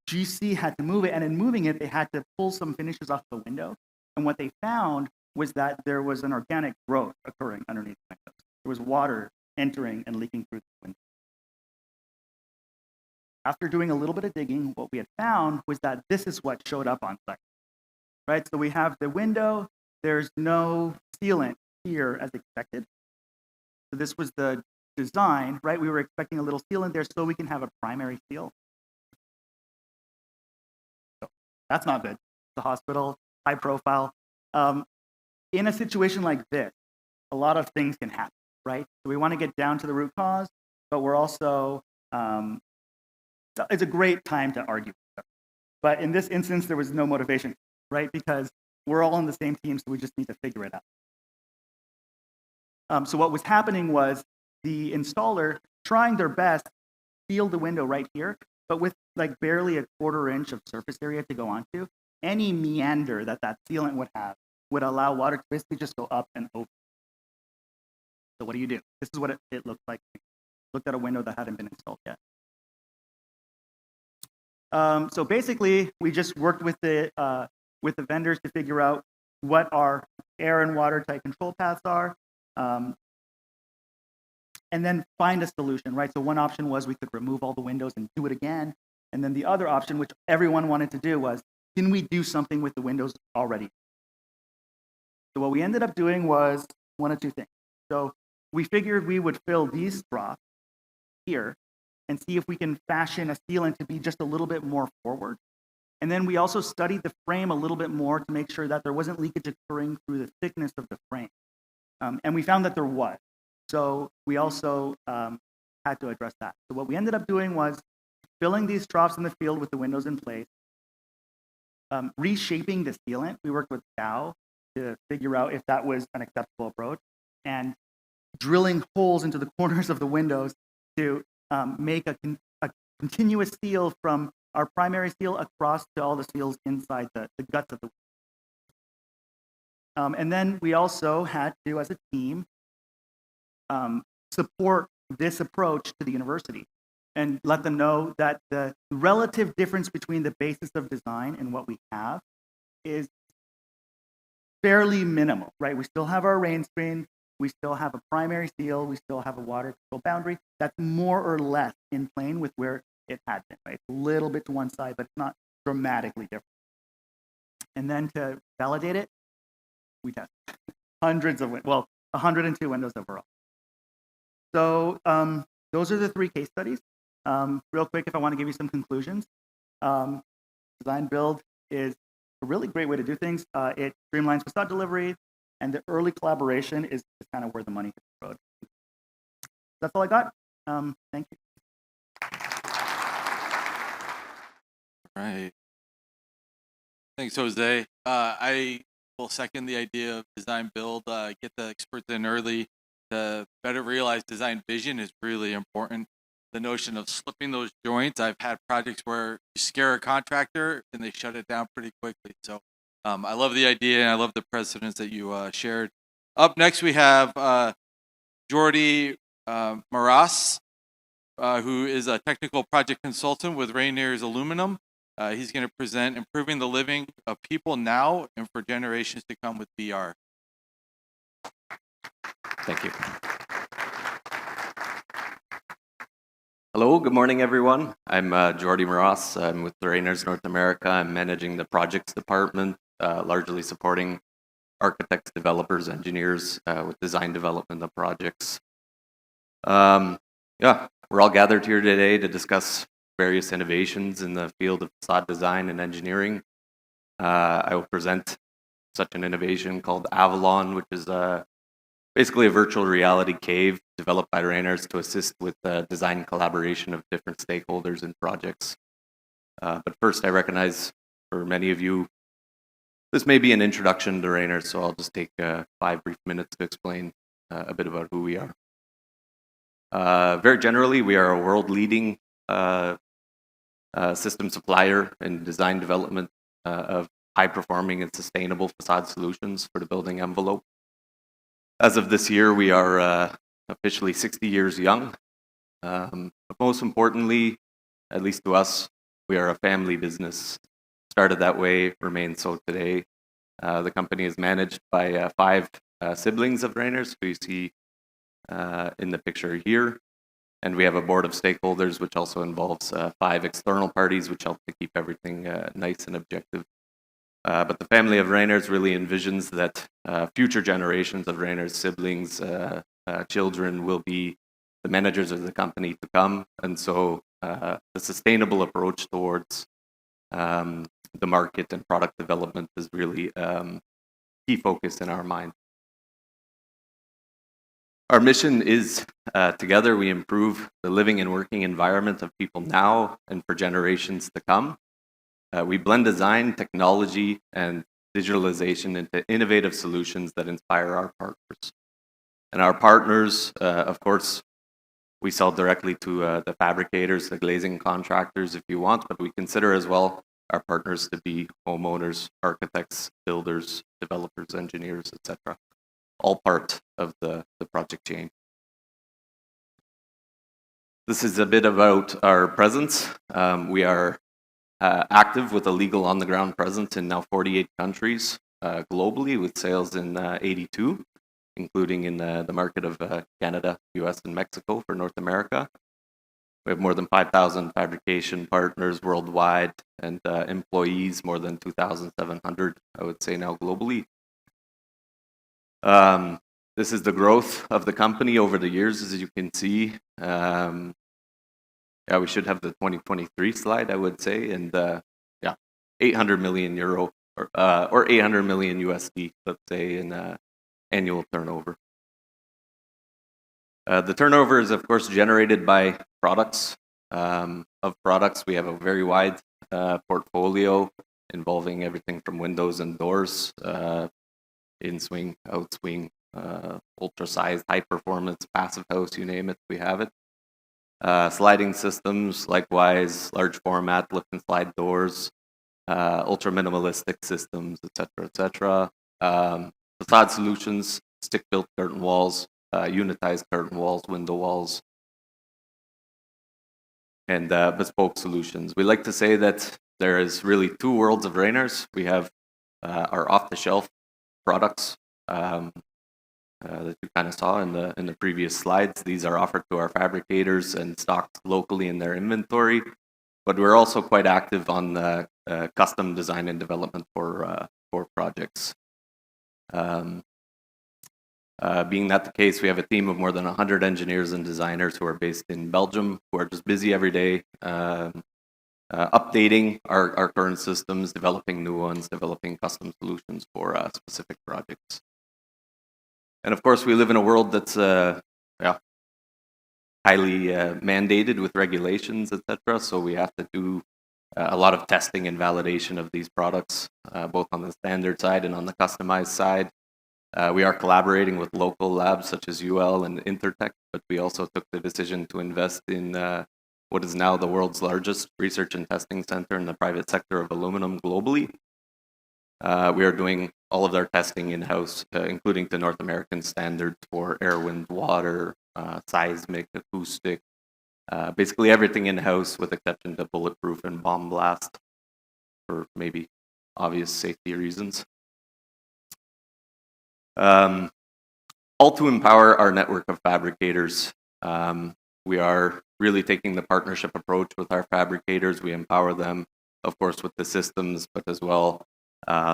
GC had to move it, and in moving it, they had to pull some finishes off the window. And what they found was that there was an organic growth occurring underneath the windows. There was water entering and leaking through the window. After doing a little bit of digging, what we had found was that this is what showed up on site, right? So we have the window, there's no sealant here as expected. So this was the design, right? We were expecting a little sealant there so we can have a primary seal. So that's not good. The hospital, high profile. In a situation like this, a lot of things can happen, right? So we want to get down to the root cause, but we're also, it's a great time to argue. But in this instance, there was no motivation, right? Because we're all on the same team, so we just need to figure it out. So what was happening was the installer trying their best to seal the window right here, but with like barely a 1/4 inch of surface area to go onto, any meander that sealant would have would allow water to basically just go up and over. So what do you do? This is what it looked like. Looked at a window that hadn't been installed yet. So basically, we just worked with the vendors to figure out what our air and water tight control paths are, and then find a solution, right? So one option was we could remove all the windows and do it again. And then the other option, which everyone wanted to do, was, can we do something with the windows already? So what we ended up doing was one of two things. So we figured we would fill these troughs here and see if we can fashion a sealant to be just a little bit more forward. And then we also studied the frame a little bit more to make sure that there wasn't leakage occurring through the thickness of the frame. And we found that there was. So we also had to address that. So what we ended up doing was filling these troughs in the field with the windows in place, reshaping the sealant. We worked with Dow to figure out if that was an acceptable approach, and drilling holes into the corners of the windows to make a continuous seal from our primary seal across to all the seals inside the guts of the window. And then we also had to, as a team, support this approach to the university and let them know that the relative difference between the basis of design and what we have is fairly minimal, right? We still have our Rainscreen, we still have a primary seal, we still have a water control boundary that's more or less in plane with where it had been, right? It's a little bit to one side, but it's not dramatically different. And then to validate it, we tested hundreds of, 102 windows overall. So those are the 3 case studies. Real quick, if I want to give you some conclusions, design build is a really great way to do things. It streamlines facade delivery, and the early collaboration is kind of where the money hits the road. That's all I got. Thank you. Right. Thanks, Jose. I will second the idea of design build. Get the experts in early to better realize design vision is really important. The notion of slipping those joints. I've had projects where you scare a contractor and they shut it down pretty quickly. So I love the idea and I love the precedents that you shared. Up next, we have Jordi Marasse, who is a technical project consultant with Rainier's Aluminum. He's going to present improving the living of people now and for generations to come with VR. Thank you. Hello, good morning, everyone. I'm Jordi Marasse. I'm with Rainier's North America. I'm managing the projects department, largely supporting architects, developers, engineers with design development of projects. Yeah, we're all gathered here today to discuss various innovations in the field of facade design and engineering. I will present such an innovation called Avalon, which is basically a virtual reality cave developed by Rainier's to assist with the design collaboration of different stakeholders in projects. But first, I recognize for many of you, This may be an introduction to Rayners, so I'll just take 5 brief minutes to explain a bit about who we are. Very generally, we are a world-leading system supplier in design development of high-performing and sustainable facade solutions for the building envelope. As of this year, we are officially 60 years young. But most importantly, at least to us, we are a family business. Started that way, remains so today. The company is managed by 5 siblings of Rayners, who you see in the picture here. And we have a board of stakeholders, which also involves 5 external parties, which help to keep everything nice and objective. But the family of Rayners really envisions that future generations of Rayners siblings, children, will be the managers of the company to come. And so the sustainable approach towards the market and product development is really key focus in our mind. Our mission is, together we improve the living and working environment of people now and for generations to come. We blend design, technology, and digitalization into innovative solutions that inspire our partners. And our partners, of course, we sell directly to the fabricators, the glazing contractors, if you want, but we consider as well our partners to be homeowners, architects, builders, developers, engineers, etc. All part of the project chain. This is a bit about our presence. We are active with a legal on-the-ground presence in now 48 countries globally, with sales in 82, including in the market of Canada, US, and Mexico for North America. We have more than 5,000 fabrication partners worldwide and employees, more than 2,700, I would say now globally. This is the growth of the company over the years, as you can see. Yeah, we should have the 2023 slide, I would say, and yeah, 800 million euro or 800 million USD, let's say, in annual turnover. The turnover is, of course, generated by products. Of products, we have a very wide portfolio involving everything from windows and doors, in-swing, out-swing, ultra-sized, high-performance, passive house, you name it, we have it. Sliding systems, likewise, large format, lift and slide doors, ultra-minimalistic systems, etc., etc. Facade solutions, stick-built curtain walls, unitized curtain walls, window walls, and bespoke solutions. We like to say that there is really 2 worlds of Rayners. We have our off-the-shelf products that you kind of saw in the previous slides. These are offered to our fabricators and stocked locally in their inventory. But we're also quite active on the custom design and development for projects. Being that the case, we have a team of more than 100 engineers and designers who are based in Belgium, who are just busy every day updating our current systems, developing new ones, developing custom solutions for specific projects. And of course, we live in a world that's highly mandated with regulations, etc. So we have to do a lot of testing and validation of these products, both on the standard side and on the customized side. We are collaborating with local labs such as UL and Intertech, but we also took the decision to invest in what is now the world's largest research and testing center in the private sector of aluminum globally. We are doing all of our testing in-house, including to North American standards for air, wind, water, seismic, acoustic, basically everything in-house with exception to bulletproof and bomb blast for maybe obvious safety reasons. All to empower our network of fabricators. We are really taking the partnership approach with our fabricators. We empower them, of course, with the systems, but as well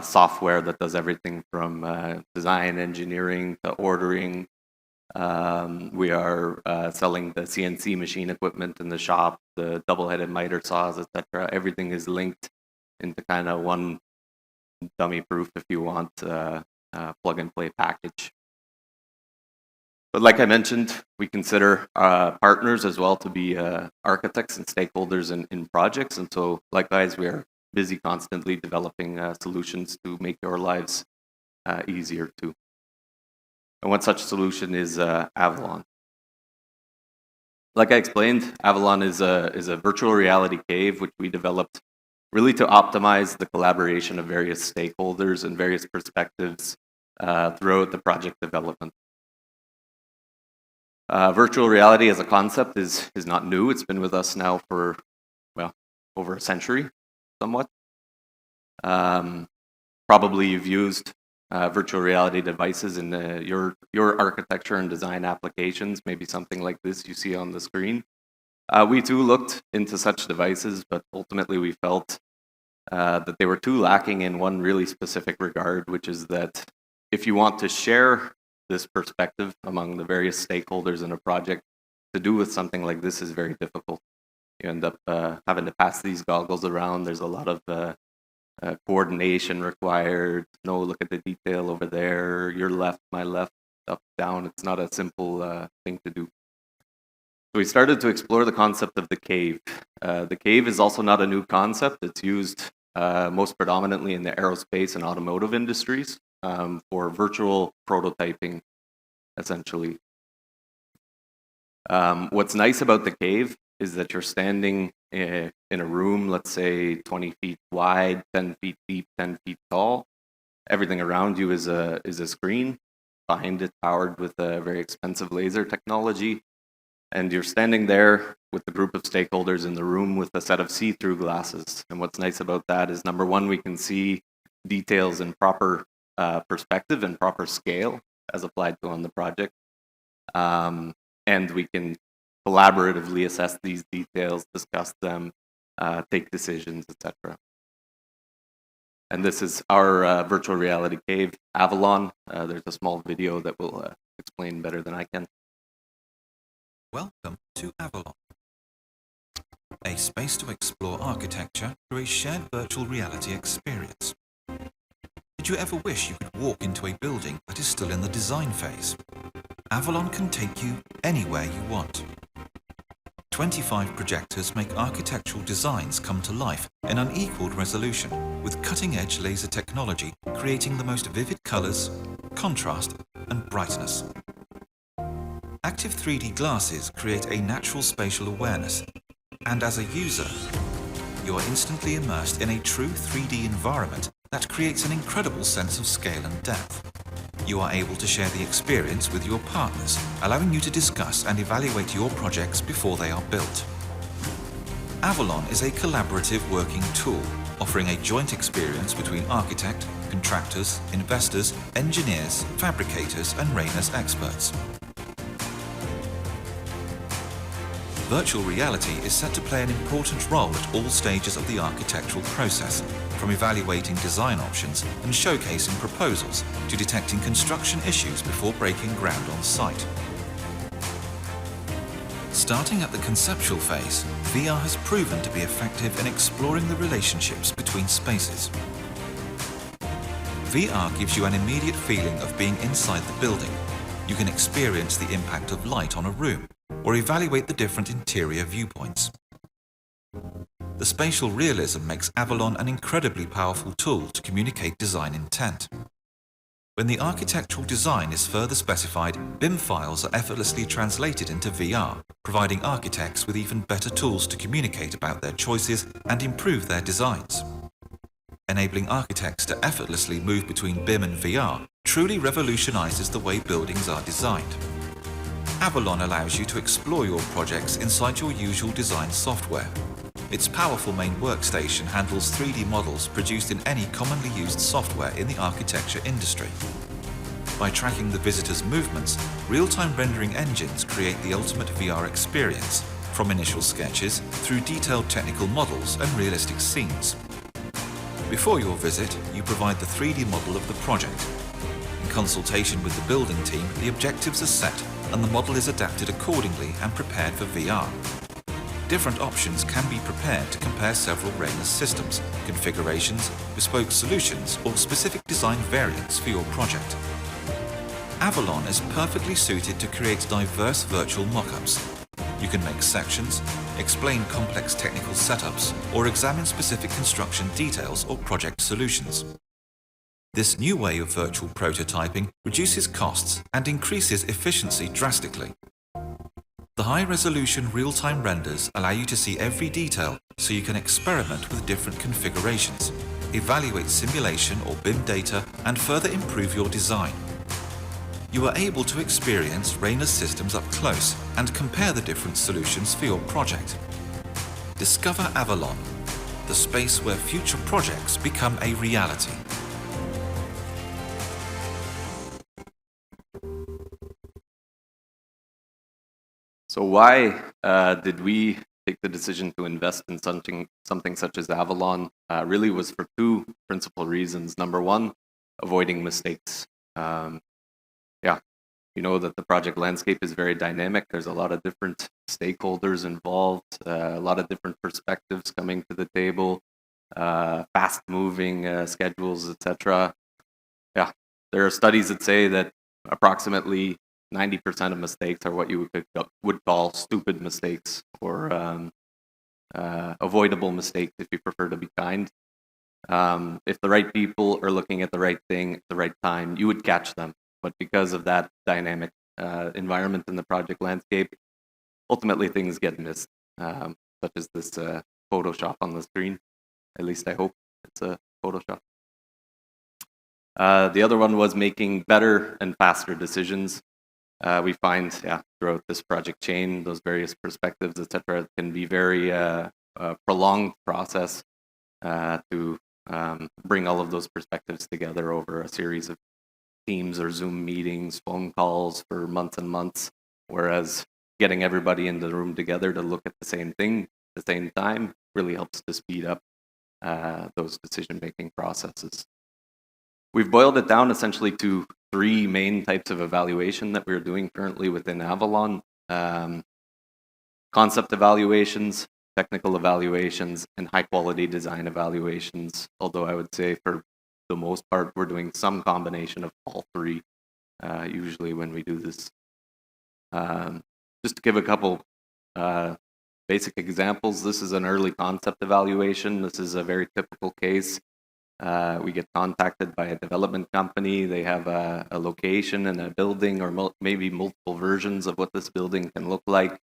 software that does everything from design, engineering to ordering. We are selling the CNC machine equipment in the shop, the double-headed miter saws, etc. Everything is linked into kind of one dummy-proof, if you want, plug-and-play package. But like I mentioned, we consider partners as well to be architects and stakeholders in projects. And so likewise, we are busy constantly developing solutions to make your lives easier too. And one such solution is Avalon. Like I explained, Avalon is a virtual reality cave which we developed really to optimize the collaboration of various stakeholders and various perspectives throughout the project development. Virtual reality as a concept is not new. It's been with us now for, well, over a century, somewhat. Probably you've used virtual reality devices in your architecture and design applications, maybe something like this you see on the screen. We too looked into such devices, but ultimately we felt that they were too lacking in one really specific regard, which is that if you want to share this perspective among the various stakeholders in a project, to do with something like this is very difficult. You end up having to pass these goggles around. There's a lot of coordination required. No, look at the detail over there. Your left, my left, up, down. It's not a simple thing to do. So we started to explore the concept of the cave. The cave is also not a new concept. It's used most predominantly in the aerospace and automotive industries for virtual prototyping, essentially. What's nice about the cave is that you're standing in a room, let's say 20 feet wide, 10 feet deep, 10 feet tall. Everything around you is a screen, behind it powered with a very expensive laser technology. And you're standing there with a group of stakeholders in the room with a set of see-through glasses. And what's nice about that is, number one, we can see details in proper perspective and proper scale as applied to on the project. And we can collaboratively assess these details, discuss them, take decisions, etc. And this is our virtual reality cave, Avalon. There's a small video that will explain better than I can. Welcome to Avalon, a space to explore architecture through a shared virtual reality experience. Did you ever wish you could walk into a building that is still in the design phase? Avalon can take you anywhere you want. 25 projectors make architectural designs come to life in unequaled resolution, with cutting-edge laser technology creating the most vivid colors, contrast, and brightness. Active 3D glasses create a natural spatial awareness, and as a user, you are instantly immersed in a true 3D environment that creates an incredible sense of scale and depth. You are able to share the experience with your partners, allowing you to discuss and evaluate your projects before they are built. Avalon is a collaborative working tool, offering a joint experience between architect, contractors, investors, engineers, fabricators, and Rainer's experts. Virtual reality is set to play an important role at all stages of the architectural process, from evaluating design options and showcasing proposals to detecting construction issues before breaking ground on site. Starting at the conceptual phase, VR has proven to be effective in exploring the relationships between spaces. VR gives you an immediate feeling of being inside the building. You can experience the impact of light on a room, or evaluate the different interior viewpoints. The spatial realism makes Avalon an incredibly powerful tool to communicate design intent. When the architectural design is further specified, BIM files are effortlessly translated into VR, providing architects with even better tools to communicate about their choices and improve their designs. Enabling architects to effortlessly move between BIM and VR truly revolutionizes the way buildings are designed. Avalon allows you to explore your projects inside your usual design software. Its powerful main workstation handles 3D models produced in any commonly used software in the architecture industry. By tracking the visitor's movements, real-time rendering engines create the ultimate VR experience, from initial sketches through detailed technical models and realistic scenes. Before your visit, you provide the 3D model of the project. In consultation with the building team, the objectives are set and the model is adapted accordingly and prepared for VR. Different options can be prepared to compare several Rainer's systems, configurations, bespoke solutions, or specific design variants for your project. Avalon is perfectly suited to create diverse virtual mock-ups. You can make sections, explain complex technical setups, or examine specific construction details or project solutions. This new way of virtual prototyping reduces costs and increases efficiency drastically. The high-resolution real-time renders allow you to see every detail so you can experiment with different configurations, evaluate simulation or BIM data, and further improve your design. You are able to experience Rainer's systems up close and compare the different solutions for your project. Discover Avalon, the space where future projects become a reality. So why did we take the decision to invest in something such as Avalon? Really was for two principal reasons. Number one, avoiding mistakes. You know that the project landscape is very dynamic. There's a lot of different stakeholders involved, a lot of different perspectives coming to the table, fast-moving schedules, etc. Yeah, there are studies that say that approximately 90% of mistakes are what you would call stupid mistakes or avoidable mistakes, if you prefer to be kind. If the right people are looking at the right thing at the right time, you would catch them. But because of that dynamic environment in the project landscape, ultimately things get missed, such as this Photoshop on the screen. At least I hope it's a Photoshop. The other one was making better and faster decisions. We find, throughout this project chain, those various perspectives, etc., can be very prolonged process to bring all of those perspectives together over a series of Teams or Zoom meetings, phone calls for months and months, whereas getting everybody in the room together to look at the same thing at the same time really helps to speed up those decision-making processes. We've boiled it down essentially to three main types of evaluation that we're doing currently within Avalon. Concept evaluations, technical evaluations, and high-quality design evaluations, although I would say for the most part, we're doing some combination of all three, usually when we do this. Just to give a couple basic examples, this is an early concept evaluation. This is a very typical case. We get contacted by a development company. They have a location and a building or maybe multiple versions of what this building can look like.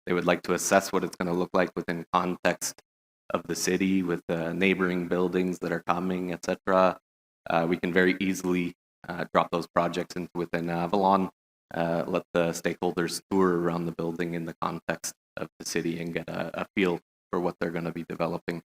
They would like to assess what it's going to look like within context of the city with neighboring buildings that are coming, etc. We can very easily drop those projects into within Avalon, let the stakeholders tour around the building in the context of the city and get a feel for what they're going to be developing.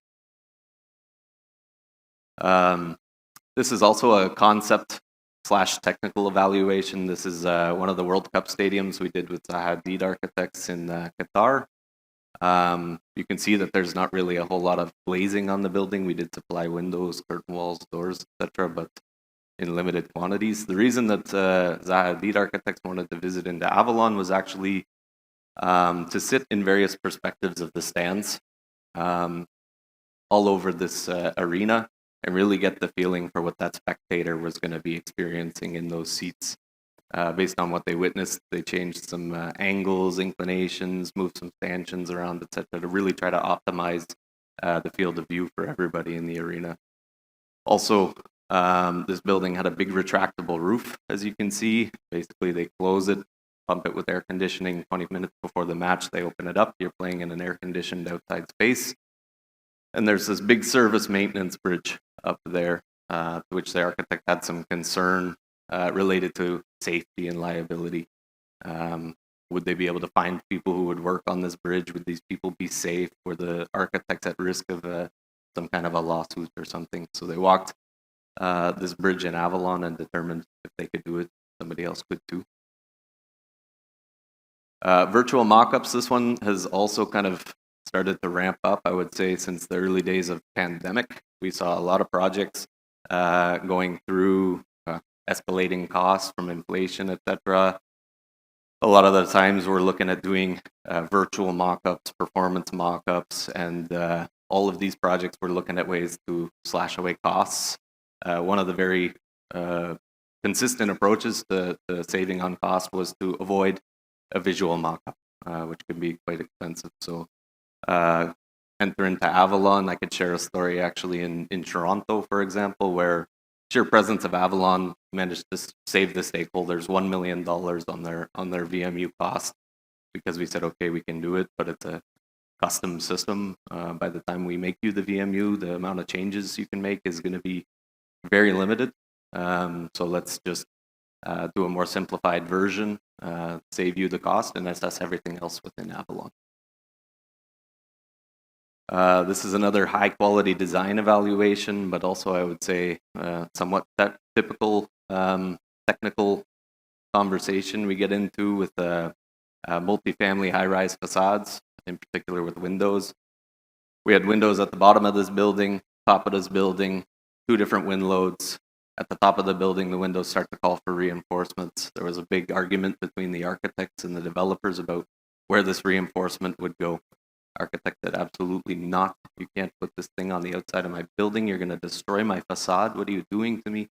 This is also a concept/technical evaluation. This is one of the World Cup stadiums we did with Zahadid Architects in Qatar. You can see that there's not really a whole lot of glazing on the building. We did supply windows, curtain walls, doors, etc., but in limited quantities. The reason that Zahadid Architects wanted to visit into Avalon was actually to sit in various perspectives of the stands all over this arena and really get the feeling for what that spectator was going to be experiencing in those seats. Based on what they witnessed, they changed some angles, inclinations, moved some stanchions around, etc., to really try to optimize the field of view for everybody in the arena. Also, this building had a big retractable roof, as you can see. Basically, they close it, pump it with air conditioning. 20 minutes before the match, they open it up. You're playing in an air-conditioned outside space. And there's this big service maintenance bridge up there, to which the architect had some concern related to safety and liability. Would they be able to find people who would work on this bridge? Would these people be safe? Were the architects at risk of some kind of a lawsuit or something? So they walked this bridge in Avalon and determined if they could do it, somebody else could too. Virtual mock-ups, this one has also kind of started to ramp up, I would say, since the early days of pandemic. We saw a lot of projects going through escalating costs from inflation, etc. A lot of the times we're looking at doing virtual mock-ups, performance mock-ups, and all of these projects we're looking at ways to slash away costs. One of the very consistent approaches to saving on cost was to avoid a visual mock-up, which can be quite expensive. So enter into Avalon. I could share a story actually in Toronto, for example, where sheer presence of Avalon managed to save the stakeholders $1 million on their VMU cost, because we said, okay, we can do it, but it's a custom system. By the time we make you the VMU, the amount of changes you can make is going to be very limited. So let's just do a more simplified version, save you the cost, and assess everything else within Avalon. This is another high-quality design evaluation, but also I would say somewhat typical technical conversation we get into with multifamily high-rise facades, in particular with windows. We had windows at the bottom of this building, top of this building, 2 different wind loads. At the top of the building, the windows start to call for reinforcements. There was a big argument between the architects and the developers about where this reinforcement would go. Architect said, absolutely not. You can't put this thing on the outside of my building. You're going to destroy my facade. What are you doing to me?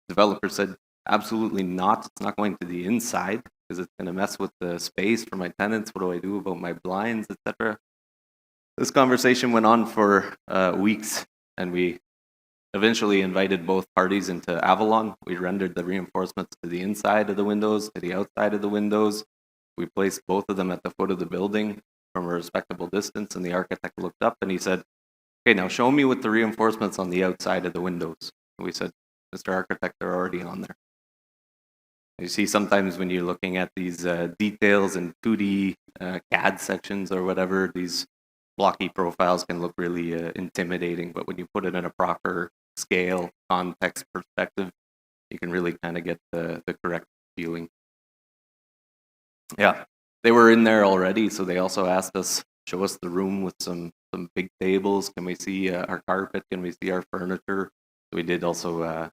Developer said, absolutely not. It's not going to the inside because it's going to mess with the space for my tenants. What do I do about my blinds, etc.? This conversation went on for weeks, and we eventually invited both parties into Avalon. We rendered the reinforcements to the inside of the windows, to the outside of the windows. We placed both of them at the foot of the building from a respectable distance, and the architect looked up and he said, okay, now show me with the reinforcements on the outside of the windows. And we said, Mr. Architect, they're already on there. You see sometimes when you're looking at these details in 2D CAD sections or whatever, these blocky profiles can look really intimidating, but when you put it in a proper scale, context perspective, you can really kind of get the correct feeling. Yeah, they were in there already, so they also asked us, show us the room with some big tables. Can we see our carpet? Can we see our furniture? So we did also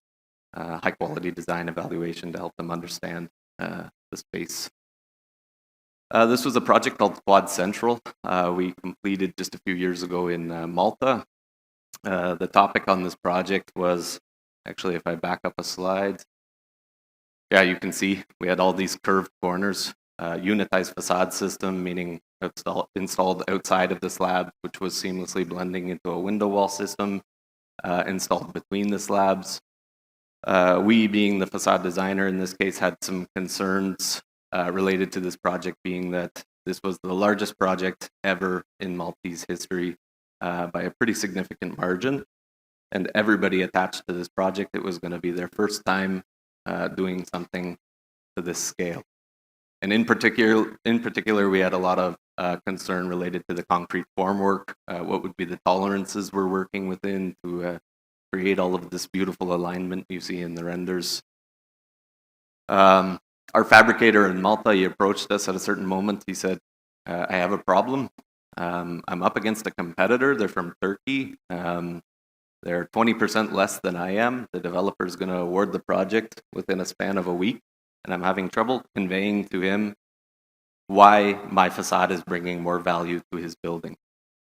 high quality design evaluation to help them understand the space. This was a project called Quad Central. We completed just a few years ago in Malta. The topic on this project was, actually, if I back up a slide, yeah, you can see we had all these curved corners, unitized facade system, meaning installed outside of the slab, which was seamlessly blending into a window wall system, installed between the slabs. We, being the facade designer in this case, had some concerns related to this project, being that this was the largest project ever in Maltese history by a pretty significant margin. And everybody attached to this project, it was going to be their first time doing something to this scale. And in particular, we had a lot of concern related to the concrete formwork. What would be the tolerances we're working within to create all of this beautiful alignment you see in the renders. Our fabricator in Malta, he approached us at a certain moment. He said, I have a problem. I'm up against a competitor. They're from Turkey. They're 20% less than I am. The developer is going to award the project within a span of a week, and I'm having trouble conveying to him why my facade is bringing more value to his building.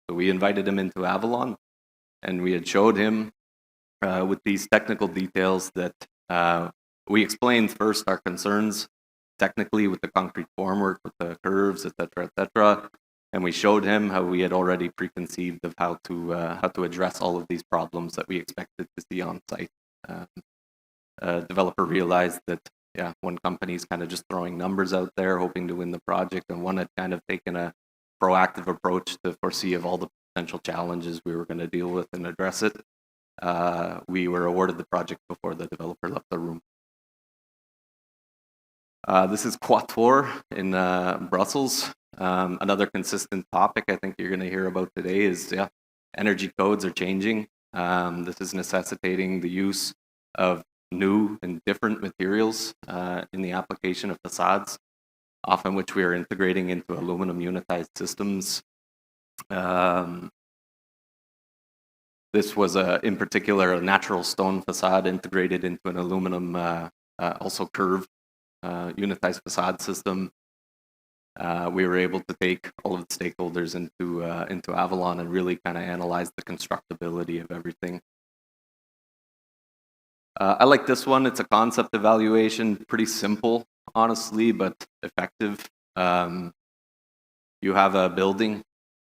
So we invited him into Avalon, and we had showed him with these technical details that we explained first our concerns technically with the concrete formwork, with the curves, etc., and we showed him how we had already preconceived of how to address all of these problems that we expected to see on site. Developer realized that one company is kind of just throwing numbers out there, hoping to win the project, and one had kind of taken a proactive approach to foresee of all the potential challenges we were going to deal with and address it. We were awarded the project before the developer left the room. This is Quator in Brussels. Another consistent topic I think you're going to hear about today is energy codes are changing. This is necessitating the use of new and different materials in the application of facades, often which we are integrating into aluminum unitized systems. This was, in particular, a natural stone facade integrated into an aluminum, also curved, unitized facade system. We were able to take all of the stakeholders into Avalon and really kind of analyze the constructability of everything. I like this one. It's a concept evaluation, pretty simple, honestly, but effective. You have a building.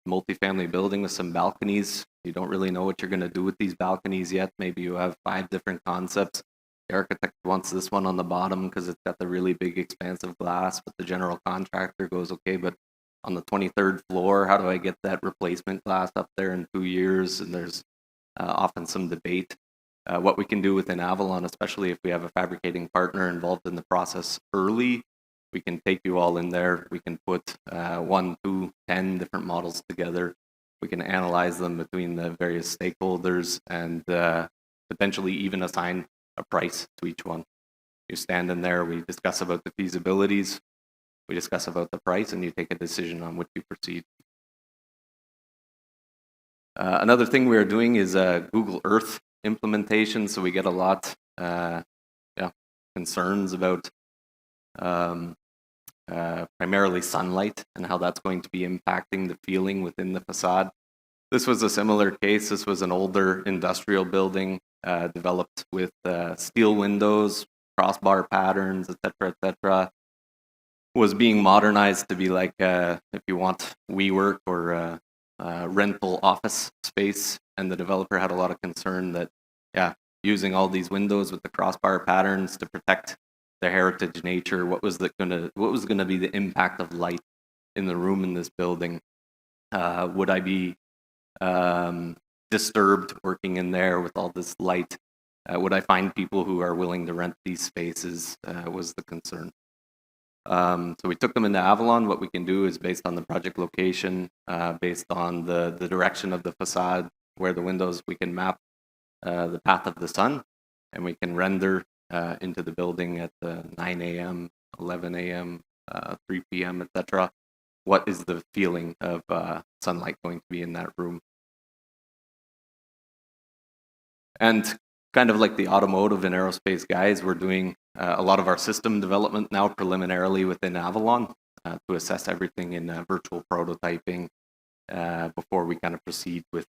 multifamily building with some balconies. You don't really know what you're going to do with these balconies yet. Maybe you have 5 different concepts. The architect wants this one on the bottom because it's got the really big expansive glass, but the general contractor goes, okay, but on the 23rd floor, how do I get that replacement glass up there in 2 years? And there's often some debate. What we can do within Avalon, especially if we have a fabricating partner involved in the process early, we can take you all in there. We can put 1, 2, 10 different models together. We can analyze them between the various stakeholders and potentially even assign a price to each one. You stand in there, we discuss about the feasibilities, we discuss about the price, and you take a decision on which you proceed. Another thing we are doing is Google Earth implementation, so we get a lot concerns about primarily sunlight and how that's going to be impacting the feeling within the facade. This was a similar case. This was an older industrial building developed with steel windows, crossbar patterns, etc., was being modernized to be like, if you want, WeWork or rental office space. And the developer had a lot of concern that, using all these windows with the crossbar patterns to protect their heritage nature, what was gonna be the impact of light in the room in this building? Would I be disturbed working in there with all this light? Would I find people who are willing to rent these spaces? Was the concern. So we took them into Avalon. What we can do is based on the project location, based on the direction of the facade, where the windows, we can map the path of the sun, and we can render into the building at 9 a.m., 11 a.m., 3 p.m., etc. What is the feeling of sunlight going to be in that room? And kind of like the automotive and aerospace guys, we're doing a lot of our system development now preliminarily within Avalon to assess everything in virtual prototyping before we kind of proceed with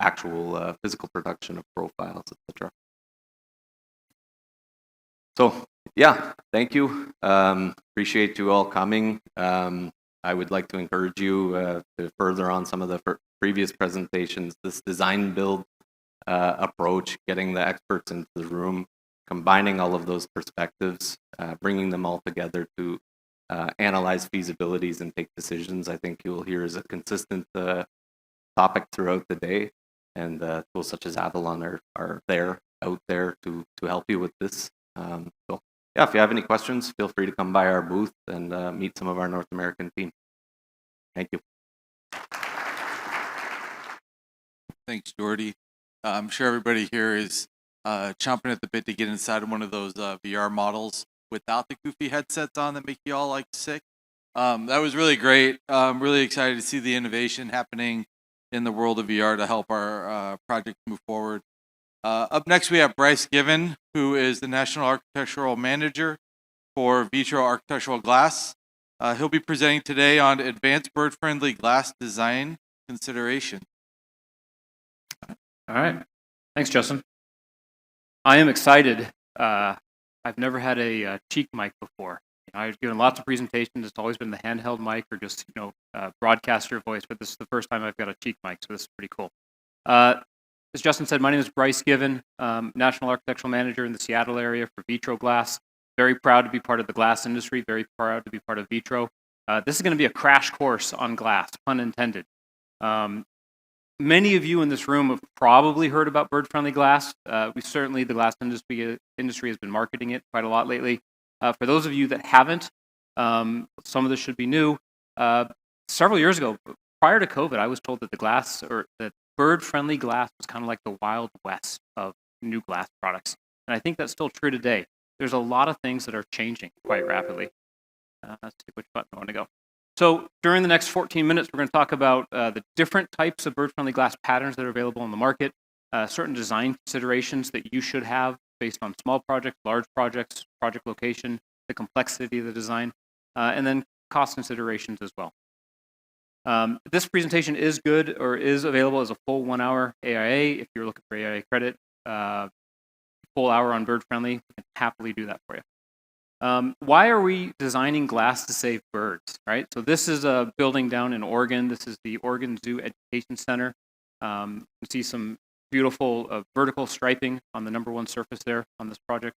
actual physical production of profiles, etc. So yeah, thank you. Appreciate you all coming. I would like to encourage you to further on some of the previous presentations, this design build approach, getting the experts into the room, combining all of those perspectives, bringing them all together to analyze feasibilities and take decisions. I think you'll hear is a consistent topic throughout the day, and tools such as Avalon are out there to help you with this. So yeah, if you have any questions, feel free to come by our booth and meet some of our North American team. Thank you. Thanks, Jordi. I'm sure everybody here is chomping at the bit to get inside of one of those VR models without the goofy headsets on that make you all like sick. That was really great. I'm really excited to see the innovation happening in the world of VR to help our project move forward. Up next, we have Bryce Given, who is the National Architectural Manager for Vitro Architectural Glass. He'll be presenting today on advanced bird-friendly glass design consideration. All right. Thanks, Justin. I am excited. I've never had a cheek mic before. I've given lots of presentations. It's always been the handheld mic or just broadcaster voice, but this is the first time I've got a cheek mic, so this is pretty cool. As Justin said, my name is Bryce Given, National Architectural Manager in the Seattle area for Vitro Glass. Very proud to be part of the glass industry, very proud to be part of Vitro. This is going to be a crash course on glass, pun intended. Many of you in this room have probably heard about bird-friendly glass. The glass industry has been marketing it quite a lot lately. For those of you that haven't, some of this should be new. Several years ago, prior to COVID, I was told that that bird-friendly glass was kind of like the Wild West of new glass products. And I think that's still true today. There's a lot of things that are changing quite rapidly. Let's see which button I want to go. So during the next 14 minutes, we're going to talk about the different types of bird-friendly glass patterns that are available on the market, certain design considerations that you should have based on small projects, large projects, project location, the complexity of the design, and then cost considerations as well. This presentation is good or is available as a full 1 hour AIA. If you're looking for AIA credit, full hour on bird-friendly, we can happily do that for you. Why are we designing glass to save birds, right? So this is a building down in Oregon. This is the Oregon Zoo Education Center. You see some beautiful vertical striping on the #1 surface there on this project.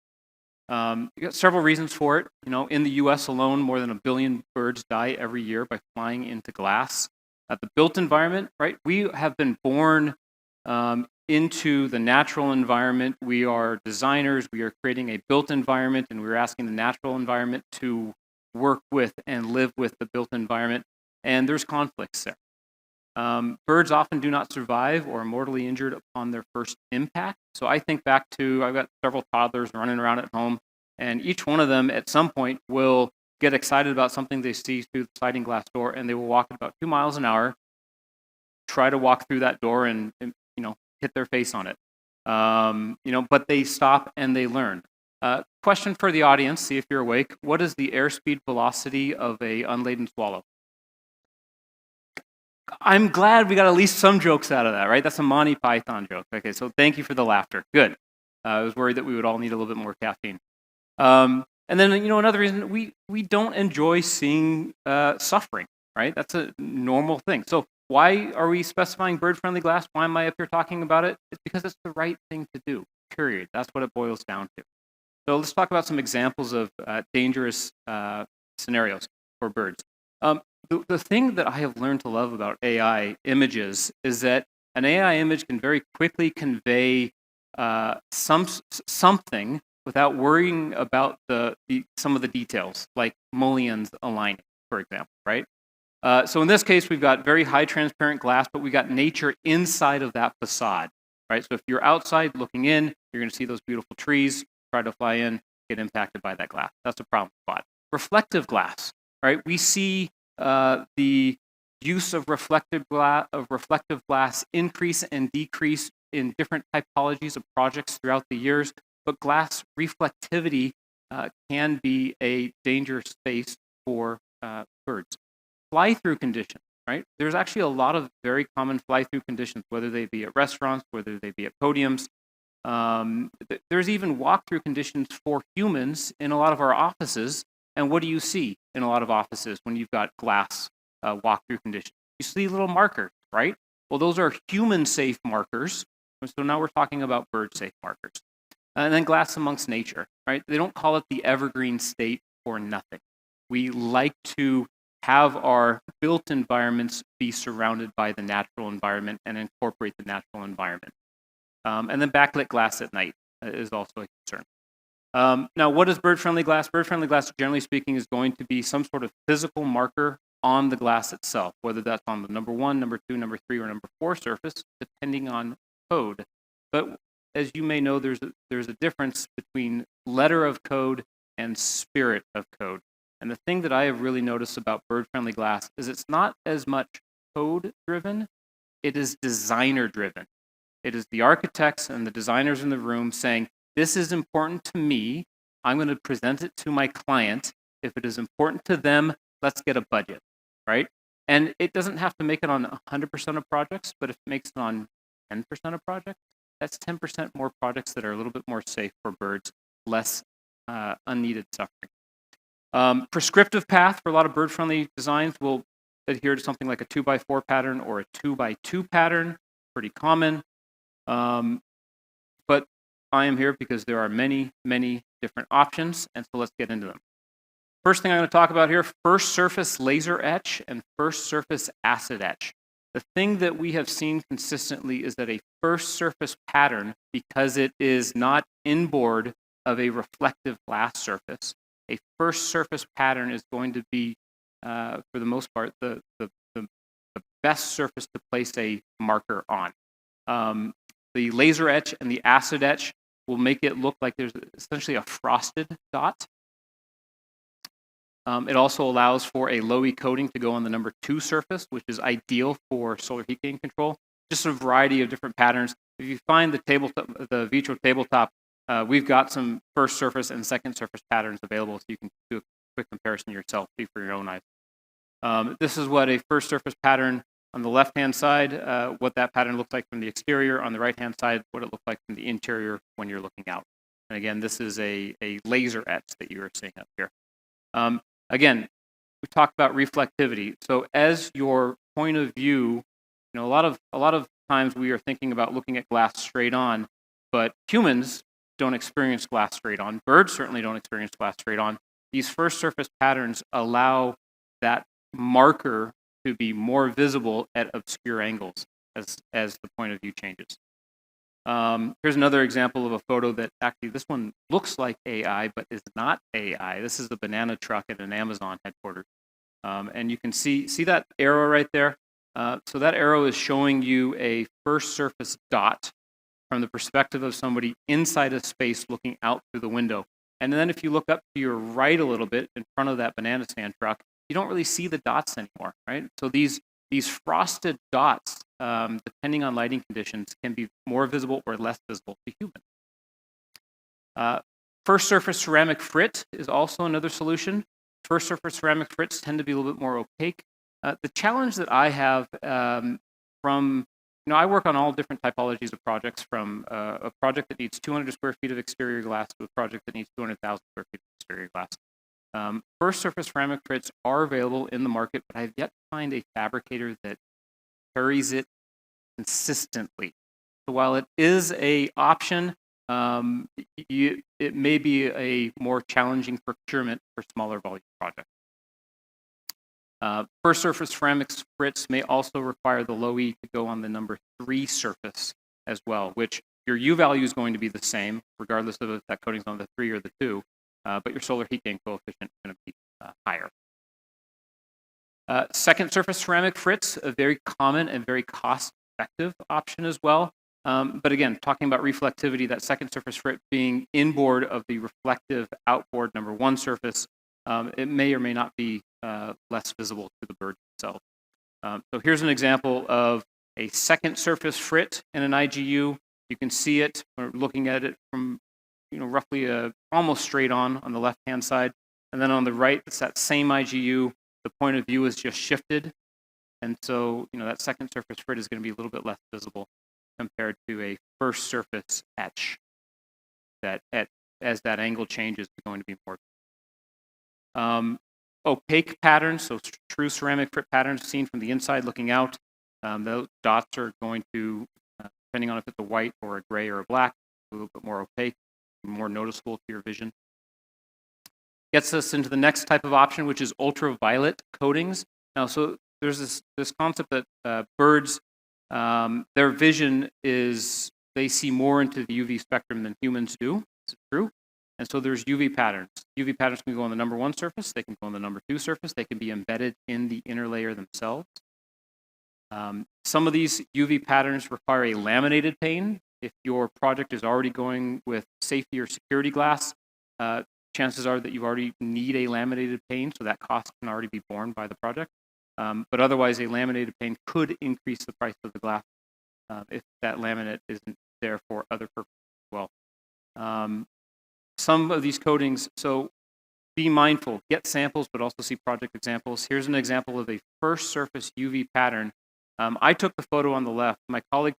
You got several reasons for it. You know, in the U.S. alone, more than 1 billion birds die every year by flying into glass. The built environment, right? We have been born into the natural environment. We are designers. We are creating a built environment, and we're asking the natural environment to work with and live with the built environment. And there's conflicts there. Birds often do not survive or are mortally injured upon their first impact. So I think back to, I've got several toddlers running around at home, and each one of them at some point will get excited about something they see through the sliding glass door, and they will walk at about 2 miles an hour, try to walk through that door and you know, hit their face on it. You know, but they stop and they learn. Question for the audience, see if you're awake. What is the airspeed velocity of a unladen swallow? I'm glad we got at least some jokes out of that, right? That's a Monty Python joke. Okay, so thank you for the laughter. Good. I was worried that we would all need a little bit more caffeine. And then, you know, another reason, we don't enjoy seeing suffering, right? That's a normal thing. So why are we specifying bird-friendly glass? Why am I up here talking about it? It's because it's the right thing to do, period. That's what it boils down to. So let's talk about some examples of dangerous scenarios for birds. The thing that I have learned to love about AI images is that an AI image can very quickly convey something without worrying about some of the details, like mullions aligning, for example, right? So in this case, we've got very high transparent glass, but we got nature inside of that facade, right? So if you're outside looking in, you're going to see those beautiful trees, try to fly in, get impacted by that glass. That's a problem spot. Reflective glass, right? We see the use of reflective glass increase and decrease in different typologies of projects throughout the years, but glass reflectivity can be a dangerous space for birds. Fly-through conditions, right? There's actually a lot of very common fly-through conditions, whether they be at restaurants, whether they be at podiums. There's even walk-through conditions for humans in a lot of our offices. And what do you see in a lot of offices when you've got glass walk-through conditions? You see little markers, right? Well, those are human-safe markers. So now we're talking about bird-safe markers. And then glass amongst nature, right? They don't call it the evergreen state for nothing. We like to have our built environments be surrounded by the natural environment and incorporate the natural environment. And then backlit glass at night is also a concern. Now, what is bird-friendly glass? Bird-friendly glass, generally speaking, is going to be some sort of physical marker on the glass itself, whether that's on the #1, #2, #3, or #4 surface, depending on code. But as you may know, there's a difference between letter of code and spirit of code. And the thing that I have really noticed about bird-friendly glass is it's not as much code-driven, it is designer-driven. It is the architects and the designers in the room saying, this is important to me, I'm going to present it to my client. If it is important to them, let's get a budget, right? And it doesn't have to make it on 100% of projects, but if it makes it on 10% of projects, that's 10% more projects that are a little bit more safe for birds, less unneeded suffering. Prescriptive path for a lot of bird-friendly designs will adhere to something like a 2x4 pattern or a 2x2 pattern, pretty common. But I am here because there are many, many different options, and so let's get into them. First thing I'm going to talk about here, first surface laser etch and first surface acid etch. The thing that we have seen consistently is that a first surface pattern, because it is not inboard of a reflective glass surface, a first surface pattern is going to be, for the most part, the best surface to place a marker on. The laser etch and the acid etch will make it look like there's essentially a frosted dot. It also allows for a low-E coating to go on the #2 surface, which is ideal for solar heat gain control. Just a variety of different patterns. If you find the Vitro tabletop, we've got some first surface and second surface patterns available, so you can do a quick comparison yourself, see for your own eyes. This is what a first surface pattern on the left-hand side, what that pattern looks like from the exterior. On the right-hand side, what it looks like from the interior when you're looking out. And again, this is a laser etch that you are seeing up here. Again, we talked about reflectivity. So as your point of view, a lot of times we are thinking about looking at glass straight on, but humans don't experience glass straight on. Birds certainly don't experience glass straight on. These first surface patterns allow that marker to be more visible at obscure angles as the point of view changes. Here's another example of a photo that actually, this one looks like AI, but is not AI. This is the banana truck at an Amazon headquarters. And you can see that arrow right there. So that arrow is showing you a first surface dot from the perspective of somebody inside a space looking out through the window. And then if you look up to your right a little bit in front of that banana stand truck, you don't really see the dots anymore, right? So these frosted dots, depending on lighting conditions, can be more visible or less visible to humans. First surface ceramic frit is also another solution. First surface ceramic frits tend to be a little bit more opaque. The challenge that I have from, I work on all different typologies of projects, from a project that needs 200 square feet of exterior glass to a project that needs 200,000 square feet of exterior glass. First surface ceramic frits are available in the market, but I've yet to find a fabricator that carries it consistently. So while it is an option, it may be a more challenging procurement for smaller volume projects. First surface ceramic frits may also require the low E to go on the number 3 surface as well, which your U value is going to be the same, regardless of if that coating's on the 3 or the 2, but your solar heat gain coefficient is going to be higher. Second surface ceramic frits, a very common and very cost-effective option as well. But again, talking about reflectivity, that second surface frit being inboard of the reflective outboard number 1 surface, it may or may not be less visible to the bird itself. So here's an example of a second surface frit in an IGU. You can see it, we're looking at it from roughly almost straight on the left-hand side. And then on the right, it's that same IGU. The point of view is just shifted. And so, that second surface frit is going to be a little bit less visible compared to a first surface etch that as that angle changes is going to be more. Opaque patterns, so true ceramic frit patterns seen from the inside looking out. Those dots are going to, depending on if it's a white or a gray or a black, a little bit more opaque, more noticeable to your vision. Gets us into the next type of option, which is ultraviolet coatings. Now, so there's this concept that birds, their vision is, they see more into the UV spectrum than humans do. Is it true? And so there's UV patterns. UV patterns can go on the number 1 surface, they can go on the number 2 surface, they can be embedded in the inner layer themselves. Some of these UV patterns require a laminated pane. If your project is already going with safety or security glass, chances are that you already need a laminated pane, so that cost can already be borne by the project. But otherwise, a laminated pane could increase the price of the glass if that laminate isn't there for other purposes as well. Some of these coatings, so be mindful, get samples, but also see project examples. Here's an example of a first surface UV pattern. I took the photo on the left. My colleague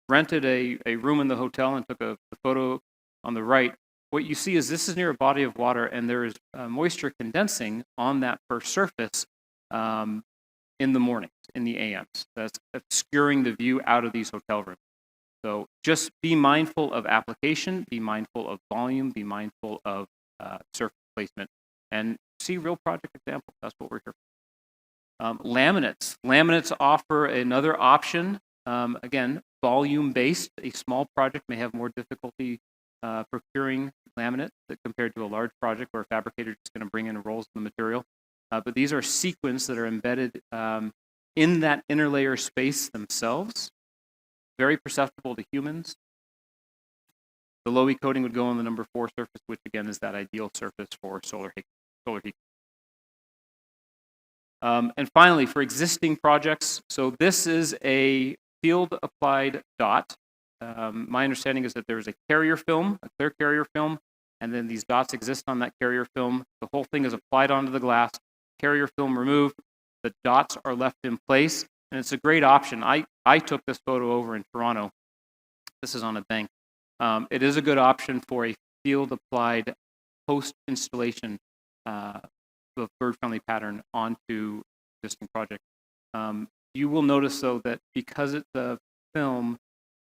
rented a room in the hotel and took the photo on the right. What you see is this is near a body of water, and there is moisture condensing on that first surface in the mornings, in the AMs. That's obscuring the view out of these hotel rooms. So just be mindful of application, be mindful of volume, be mindful of surface placement, and see real project examples. That's what we're here for. Laminates. Laminates offer another option. Again, volume-based. A small project may have more difficulty procuring laminate compared to a large project where a fabricator is going to bring in rolls of the material. But these are sequins that are embedded in that inner layer space themselves. Very perceptible to humans. The low E coating would go on the number 4 surface, which again is that ideal surface for solar heat. And finally, for existing projects, so this is a field applied dot. My understanding is that there's a carrier film, a clear carrier film, and then these dots exist on that carrier film. The whole thing is applied onto the glass, carrier film removed, the dots are left in place, and it's a great option. I took this photo over in Toronto. This is on a bank. It is a good option for a field-applied post-installation of bird-friendly pattern onto existing project. You will notice, though, that because it's a film,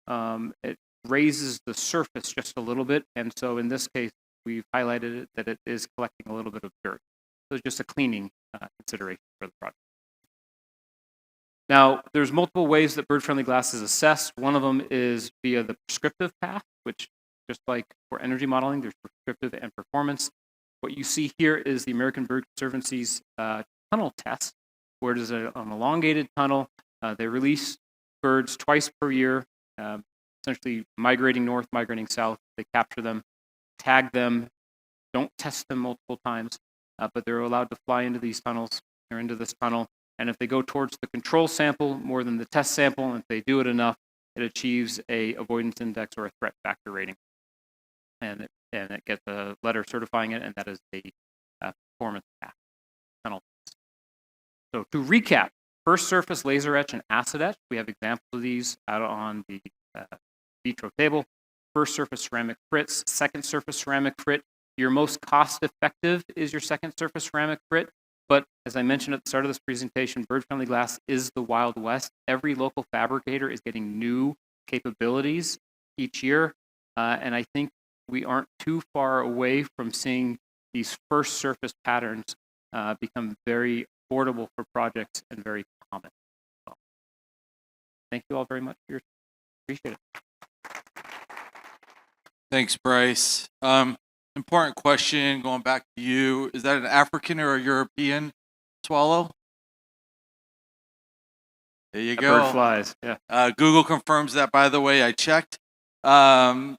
it raises the surface just a little bit, and so in this case, we've highlighted it that it is collecting a little bit of dirt. So it's just a cleaning consideration for the project. Now, there's multiple ways that bird-friendly glass is assessed. One of them is via the prescriptive path, which, just like for energy modeling, there's prescriptive and performance. What you see here is the American Bird Conservancy's tunnel test, where it is an elongated tunnel. They release birds twice per year, essentially migrating north, migrating south. They capture them, tag them, don't test them multiple times, but they're allowed to fly into these tunnels or into this tunnel. And if they go towards the control sample more than the test sample, and if they do it enough, it achieves a avoidance index or a threat factor rating. And it gets a letter certifying it, and that is the performance path tunnel. So to recap, first surface laser etch and acid etch. We have examples of these out on the vitro table. First surface ceramic frits, second surface ceramic frit. Your most cost effective is your second surface ceramic frit. But as I mentioned at the start of this presentation, bird-friendly glass is the Wild West. Every local fabricator is getting new capabilities each year. And I think we aren't too far away from seeing these first surface patterns become very affordable for projects and very common. So, thank you all very much for your appreciate it. Thanks, Bryce. Important question, going back to you. Is that an African or a European swallow? There you go. Bird flies, yeah. Google confirms that, by the way. I checked. That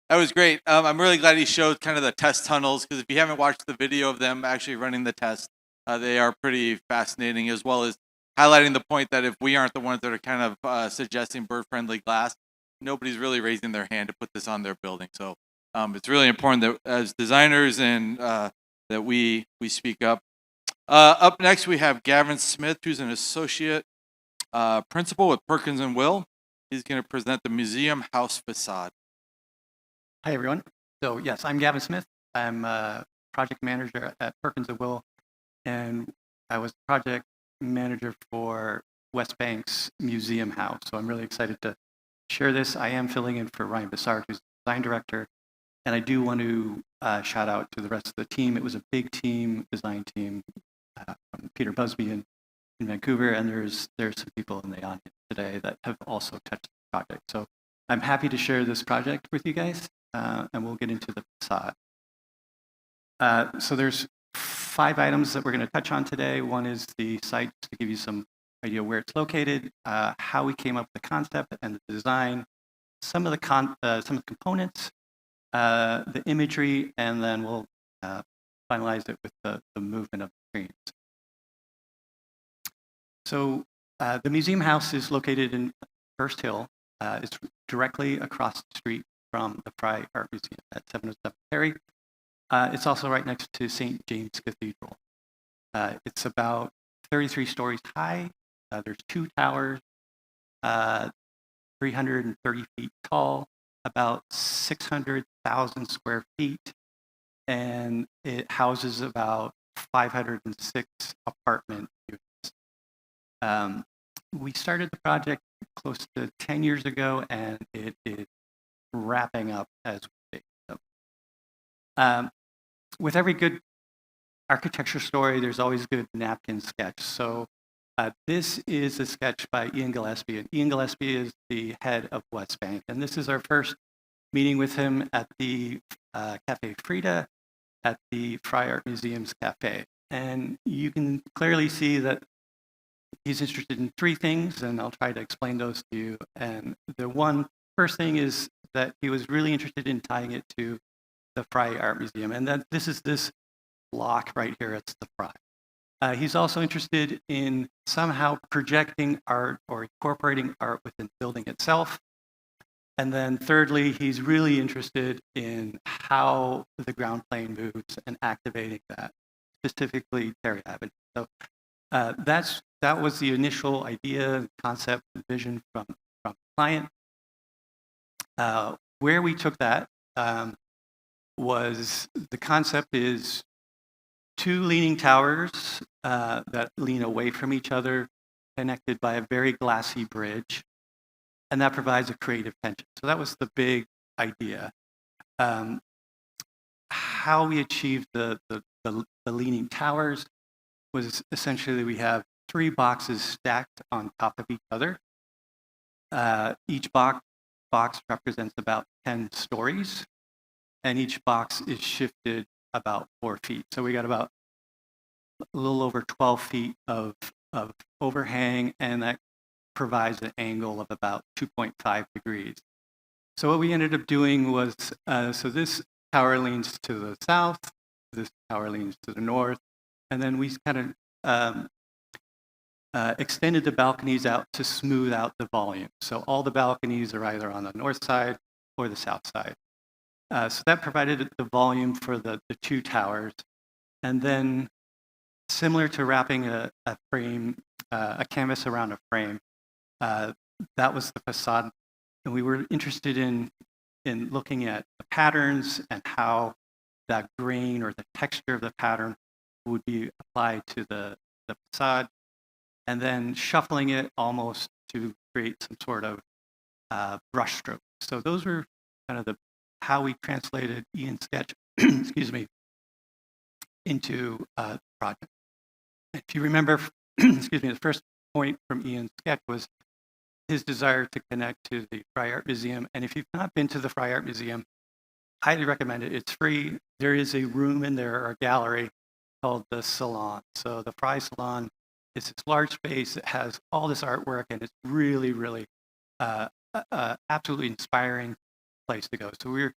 was great. I'm really glad he showed kind of the test tunnels, because if you haven't watched the video of them actually running the test, they are pretty fascinating, as well as highlighting the point that if we aren't the ones that are kind of suggesting bird-friendly glass, nobody's really raising their hand to put this on their building. So it's really important that as designers and that we speak up. Up next, we have Gavin Smith, who's an associate principal with Perkins & Will. He's going to present the museum house facade. Hi, everyone. So yes, I'm Gavin Smith. I'm a project manager at Perkins & Will, and I was project manager for West Bank's museum house. So I'm really excited to share this. I am filling in for Ryan Bessart, who's the design director, and I do want to shout out to the rest of the team. It was a big team, design team, from Peter Busby in Vancouver, and there's some people in the audience today that have also touched the project. So I'm happy to share this project with you guys. And we'll get into the facade. So there's 5 items that we're going to touch on today. One is the site, just to give you some idea where it's located, how we came up with the concept and the design, some of the components, the imagery, and then we'll finalize it with the movement of the screens. So the museum house is located in First Hill. It's directly across the street from the Fry Art Museum at 707 Perry. It's also right next to St. James Cathedral. It's about 33 stories high. There's 2 towers, 330 feet tall, about 600,000 square feet, and it houses about 506 apartment units. We started the project close to 10 years ago, and it is wrapping up as we speak. So, with every good architecture story, there's always a good napkin sketch. So this is a sketch by Ian Gillespie, and Ian Gillespie is the head of West Bank. And this is our first meeting with him at the Cafe Frida at the Fry Art Museum's Cafe. And you can clearly see that he's interested in 3 things, and I'll try to explain those to you. And the first thing is that he was really interested in tying it to the Fry Art Museum, and that this is this block right here. It's the Fry. He's also interested in somehow projecting art or incorporating art within the building itself. And then thirdly, he's really interested in how the ground plane moves and activating that, specifically Terry Avenue. So that was the initial idea, concept, and vision from the client. Where we took that, was the concept is two leaning towers that lean away from each other, connected by a very glassy bridge, and that provides a creative tension. So that was the big idea. How we achieved the leaning towers was essentially we have 3 boxes stacked on top of each other. Each box represents about 10 stories, and each box is shifted about 4 feet. So we got about a little over 12 feet of overhang, and that provides an angle of about 2.5 degrees. So what we ended up doing was, so this tower leans to the south, this tower leans to the north, and then we kind of extended the balconies out to smooth out the volume. So all the balconies are either on the north side or the south side. So that provided the volume for the 2 towers. And then similar to wrapping a frame, a canvas around a frame, that was the facade. And we were interested in looking at the patterns and how that grain or the texture of the pattern would be applied to the facade, and then shuffling it almost to create some sort of brush stroke. So those were kind of how we translated Ian's sketch, excuse me, into the project. If you remember, excuse me, the first point from Ian's sketch was his desire to connect to the Fry Art Museum. And if you've not been to the Fry Art Museum, highly recommend it. It's free. There is a room in there, or a gallery, called the Salon. So the Fry Salon is this large space. It has all this artwork, and it's really, really absolutely inspiring place to go. So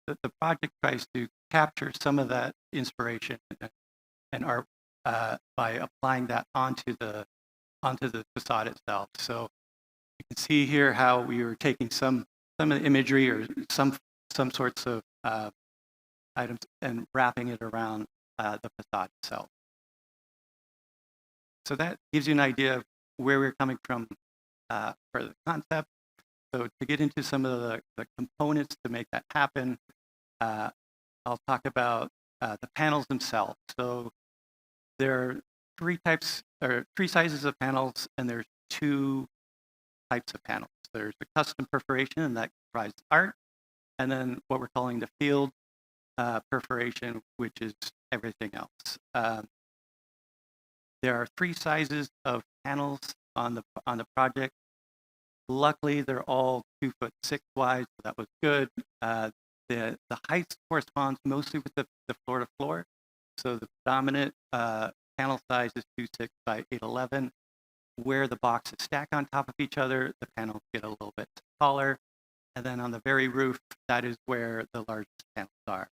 the project tries to capture some of that inspiration and art by applying that onto the facade itself. So you can see here how we were taking some of the imagery or some sorts of items and wrapping it around the facade itself. So that gives you an idea of where we're coming from for the concept. So to get into some of the components to make that happen, I'll talk about the panels themselves. So there are 3 sizes of panels, and there's 2 types of panels. There's the custom perforation, and that provides art, and then what we're calling the field perforation, which is everything else. There are 3 sizes of panels on the project. Luckily, they're all 2'6" wide, so that was good. The height corresponds mostly with the floor to floor. So the dominant panel size is 2'6" by 8'11". Where the boxes stack on top of each other, the panels get a little bit taller. And then on the very roof, that is where the largest panels are.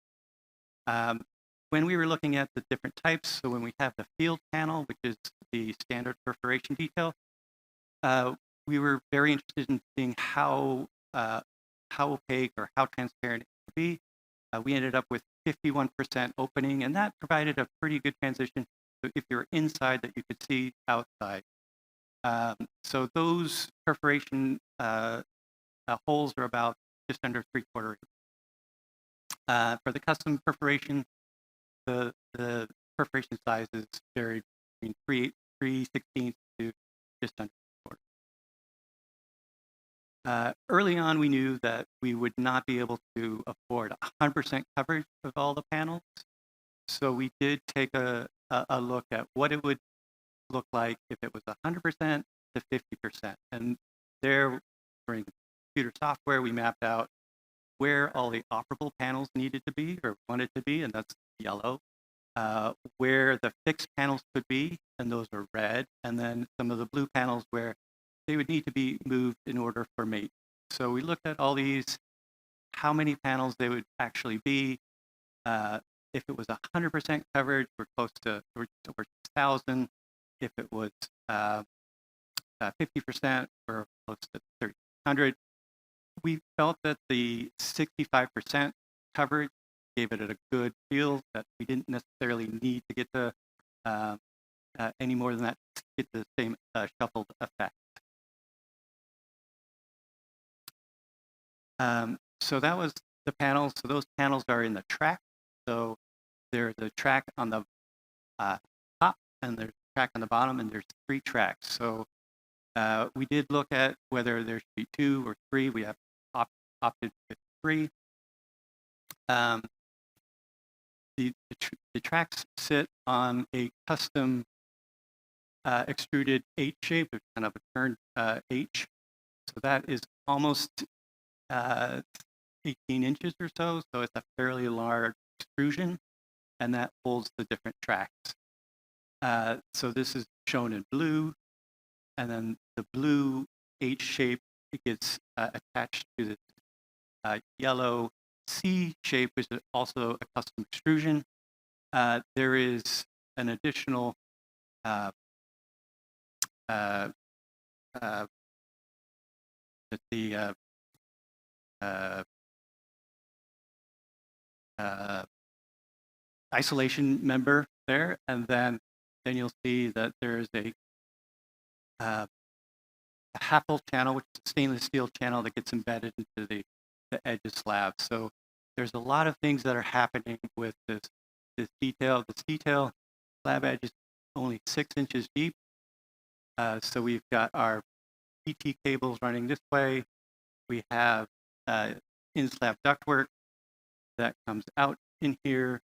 When we were looking at the different types, so when we have the field panel, which is the standard perforation detail, we were very interested in seeing how opaque or how transparent it could be. We ended up with 51% opening, and that provided a pretty good transition. So if you're inside, that you could see outside. So those perforation holes are about just under 3/4 inch. For the custom perforation, the perforation sizes vary between 3/16 to just under 3/4. Early on, we knew that we would not be able to afford 100% coverage of all the panels. So we did take a look at what it would look like if it was 100% to 50%. And there, during computer software, we mapped out where all the operable panels needed to be or wanted to be, and that's yellow. Where the fixed panels could be, and those are red. And then some of the blue panels where they would need to be moved in order for mate. So we looked at all these, how many panels they would actually be. If it was 100% coverage, we're close to over 6,000. If it was 50%, we're close to 1,300. We felt that the 65% coverage gave it a good feel, that we didn't necessarily need to get to any more than that to get the same shuffled effect. So that was the panels. So those panels are in the track. So there's a track on the top, and there's a track on the bottom, and there's 3 tracks. So we did look at whether there should be 2 or 3. We have opted for 3. The tracks sit on a custom extruded H shape, it's kind of a turned H. So that is almost 18 inches or so. So it's a fairly large extrusion, and that holds the different tracks. So this is shown in blue, and then the blue H shape, it gets attached to this yellow C shape, which is also a custom extrusion. There is an additional isolation member there, and then you'll see that there's a half-full channel, which is a stainless steel channel that gets embedded into the edge of slab. So there's a lot of things that are happening with this detail. This detail slab edge is only 6 inches deep. So we've got our PT cables running this way. We have in-slab ductwork that comes out in here.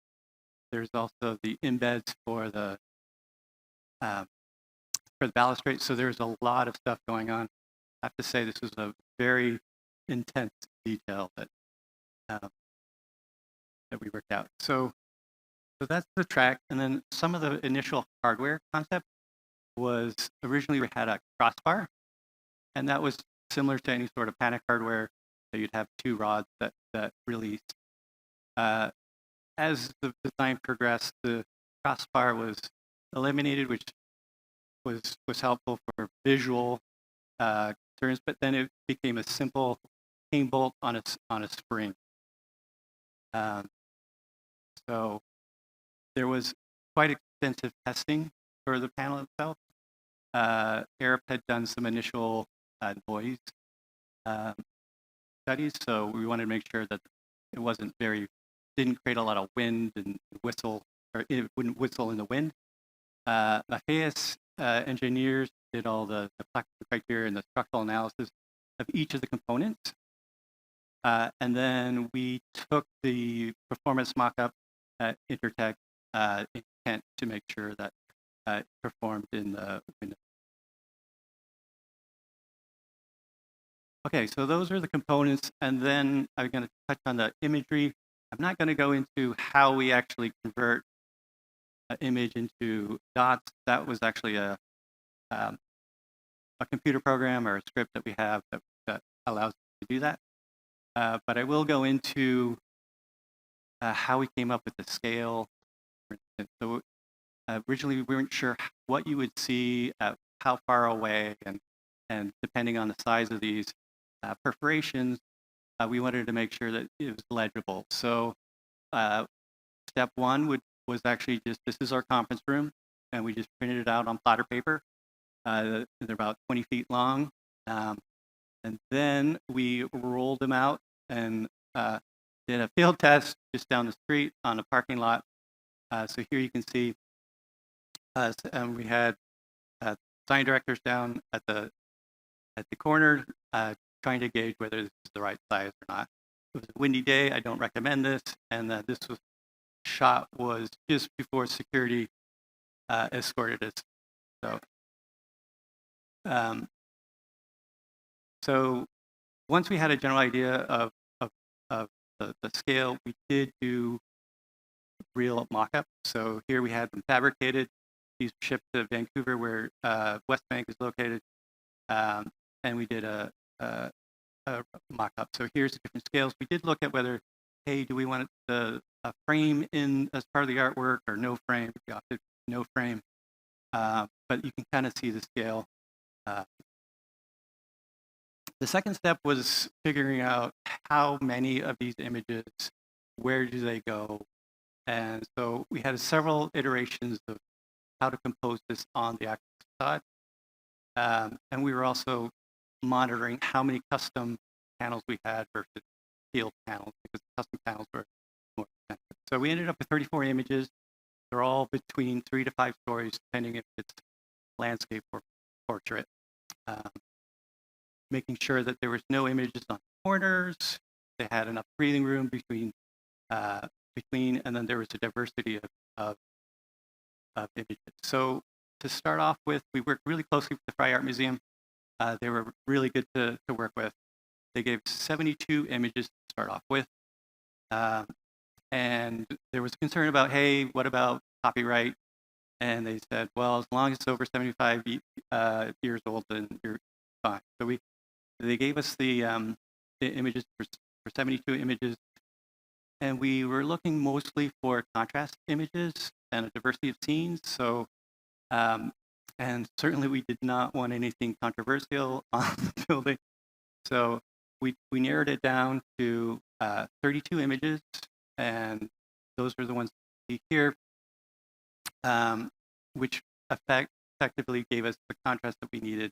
There's also the embeds for the balustrade. So there's a lot of stuff going on. I have to say this is a very intense detail that we worked out. So that's the track. And then some of the initial hardware concept was originally we had a crossbar, and that was similar to any sort of panic hardware. So you'd have 2 rods that released. As the design progressed, the crossbar was eliminated, which was helpful for visual concerns, but then it became a simple cane bolt on a spring. So there was quite extensive testing for the panel itself. Arup had done some initial noise studies, so we wanted to make sure that it didn't create a lot of wind and whistle, or it wouldn't whistle in the wind. Matthias engineers did all the criteria and the structural analysis of each of the components. And then we took the performance mock-up at Intertech in Kent to make sure that it performed in the window. Okay, so those are the components, and then I'm going to touch on the imagery. I'm not going to go into how we actually convert an image into dots. That was actually a computer program or a script that we have that allows us to do that. But I will go into how we came up with the scale. So originally we weren't sure what you would see, how far away, and depending on the size of these perforations, we wanted to make sure that it was legible. So step 1 was actually just, this is our conference room, and we just printed it out on platter paper. They're about 20 feet long. And then we rolled them out and did a field test just down the street on a parking lot. So here you can see we had design directors down at the corner trying to gauge whether this is the right size or not. It was a windy day. I don't recommend this. And this shot was just before security escorted us. So once we had a general idea of the scale, we did do real mock-up. So here we had them fabricated. These were shipped to Vancouver, where West Bank is located, and we did a mock-up. So here's the different scales. We did look at whether, hey, do we want a frame in as part of the artwork or no frame? We opted no frame, but you can kind of see the scale. The second step was figuring out how many of these images, where do they go? And so we had several iterations of how to compose this on the actual facade. And we were also monitoring how many custom panels we had versus field panels because custom panels were more expensive. So we ended up with 34 images. They're all between 3 to 5 stories, depending if it's landscape or portrait. Making sure that there was no images on corners. They had enough breathing room between, and then there was a diversity of images. So to start off with, we worked really closely with the Fry Art Museum. They were really good to work with. They gave 72 images to start off with. And there was concern about, hey, what about copyright? And they said, well, as long as it's over 75 years old, then you're fine. So they gave us the images for 72 images. And we were looking mostly for contrast images and a diversity of scenes. So, and certainly we did not want anything controversial on the building. So we narrowed it down to 32 images, and those are the ones you see here, which effectively gave us the contrast that we needed.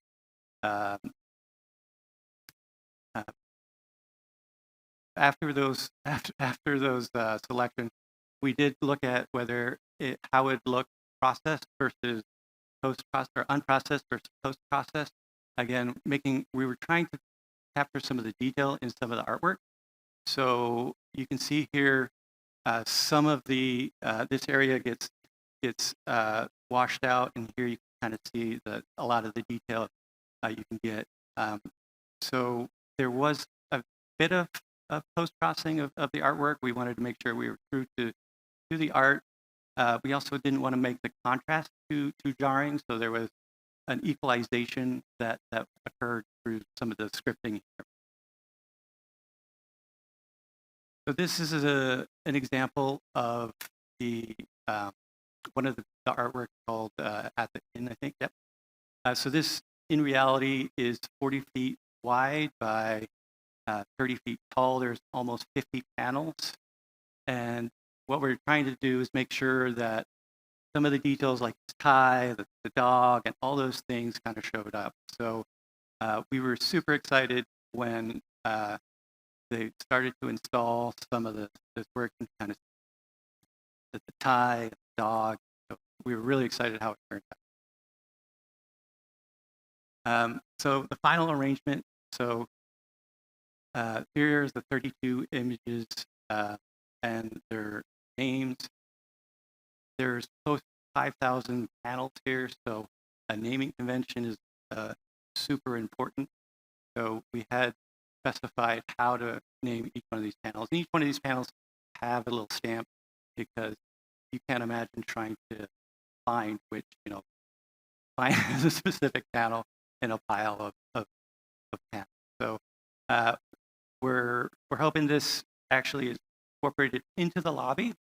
After those selections, we did look at how it looked processed versus post-processed, or unprocessed versus post-processed. Again, we were trying to capture some of the detail in some of the artwork. So you can see here, some of the this area gets washed out, and here you can kind of see a lot of the detail you can get. So there was a bit of post-processing of the artwork. We wanted to make sure we were true to the art. We also didn't want to make the contrast too jarring, so there was an equalization that occurred through some of the scripting here. So this is an example of the one of the artwork called At the Inn, I think. Yep. So this, in reality, is 40 feet wide by 30 feet tall. There's almost 50 panels. And what we're trying to do is make sure that some of the details like the tie, the dog, and all those things kind of showed up. So we were super excited when they started to install some of this work and kind of the tie, the dog. So we were really excited how it turned out. So the final arrangement. So here's the 32 images and their names. There's close to 5,000 panels here, so a naming convention is super important. So we had specified how to name each one of these panels. And each one of these panels have a little stamp because you can't imagine trying to find which, find a specific panel in a pile of panels. So we're hoping this actually is incorporated into the lobby,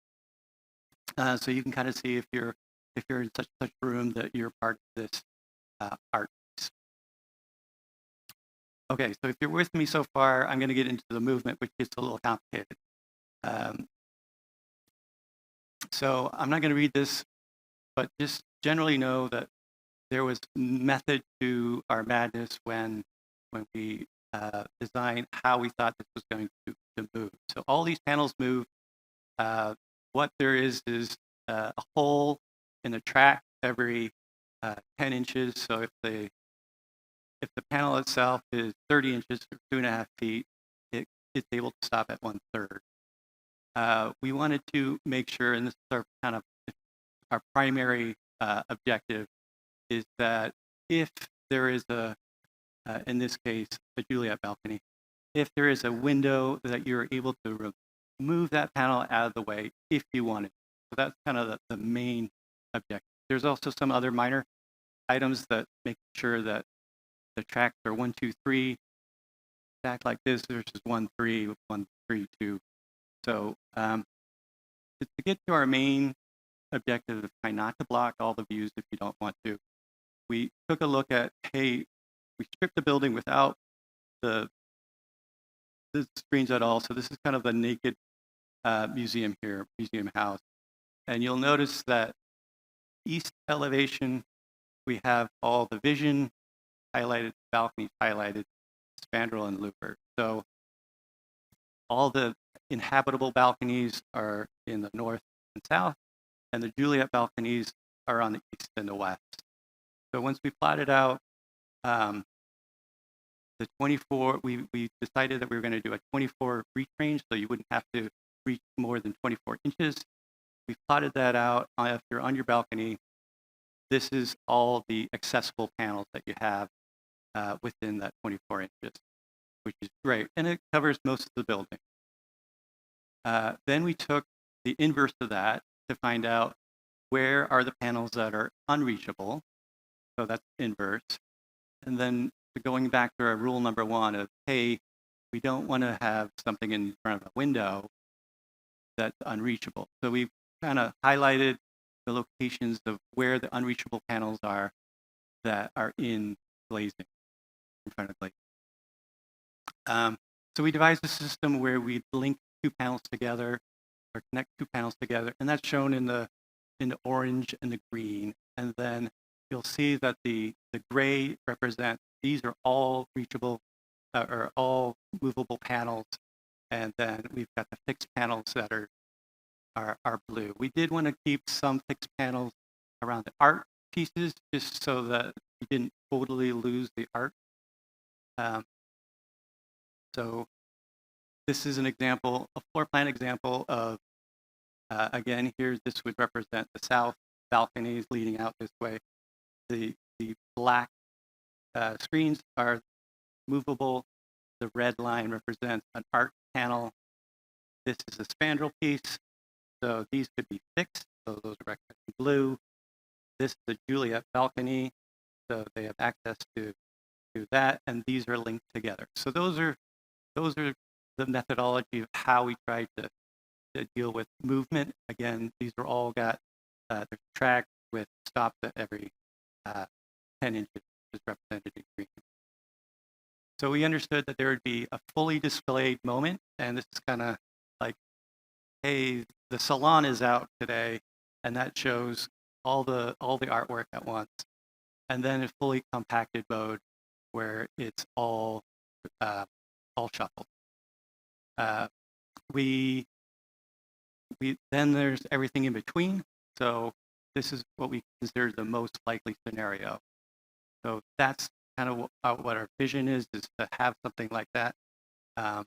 so you can kind of see if you're in such a room that you're part of this art piece. Okay, so if you're with me so far, I'm going to get into the movement, which gets a little complicated. So I'm not going to read this, but just generally know that there was method to our madness when we designed how we thought this was going to move. So all these panels move. What there is a hole in the track every 10 inches. So if the panel itself is 30 inches or 2.5 feet, it's able to stop at 1/3. We wanted to make sure, and this is our primary objective, is that if there is in this case, a Juliet balcony, if there is a window that you're able to remove that panel out of the way if you want it. So that's kind of the main objective. There's also some other minor items that make sure that the tracks are 1, 2, 3 stacked like this versus 1, 3, 1, 3, 2. So to get to our main objective of trying not to block all the views if you don't want to, we took a look at, hey, we stripped the building without the screens at all. So this is kind of the naked museum here, museum house. And you'll notice that east elevation, we have all the vision highlighted, balconies highlighted, spandrel and louver. So all the inhabitable balconies are in the north and south, and the Juliet balconies are on the east and the west. So once we plotted out the 24, we decided that we were going to do a 24 reach range, so you wouldn't have to reach more than 24 inches. We plotted that out. If you're on your balcony, this is all the accessible panels that you have within that 24 inches, which is great, and it covers most of the building. Then we took the inverse of that to find out where are the panels that are unreachable, so that's inverse. And then going back to our rule number one of, hey, we don't want to have something in front of a window that's unreachable. So we've kind of highlighted the locations of where the unreachable panels are that are in glazing, in front of glazing. So we devised a system where we link two panels together, or connect two panels together, and that's shown in the orange and the green. And then you'll see that the gray represents, these are all reachable or all movable panels. And then we've got the fixed panels that are blue. We did want to keep some fixed panels around the art pieces just so that we didn't totally lose the art. So this is an example, a floor plan example of, again, here, this would represent the south balconies leading out this way. The black screens are movable. The red line represents an art panel. This is a spandrel piece. So these could be fixed. So those are represented in blue. This is the Juliet balcony. So they have access to that, and these are linked together. So those are the methodology of how we try to deal with movement. Again, these are all got there's a track with stops at every 10 inches, is represented in green. So we understood that there would be a fully displayed moment, and this is kind of like, hey, the salon is out today, and that shows all the artwork at once, and then a fully compacted mode where it's all shuffled. Then there's everything in between. So this is what we consider the most likely scenario. So that's kind of what our vision is to have something like that. And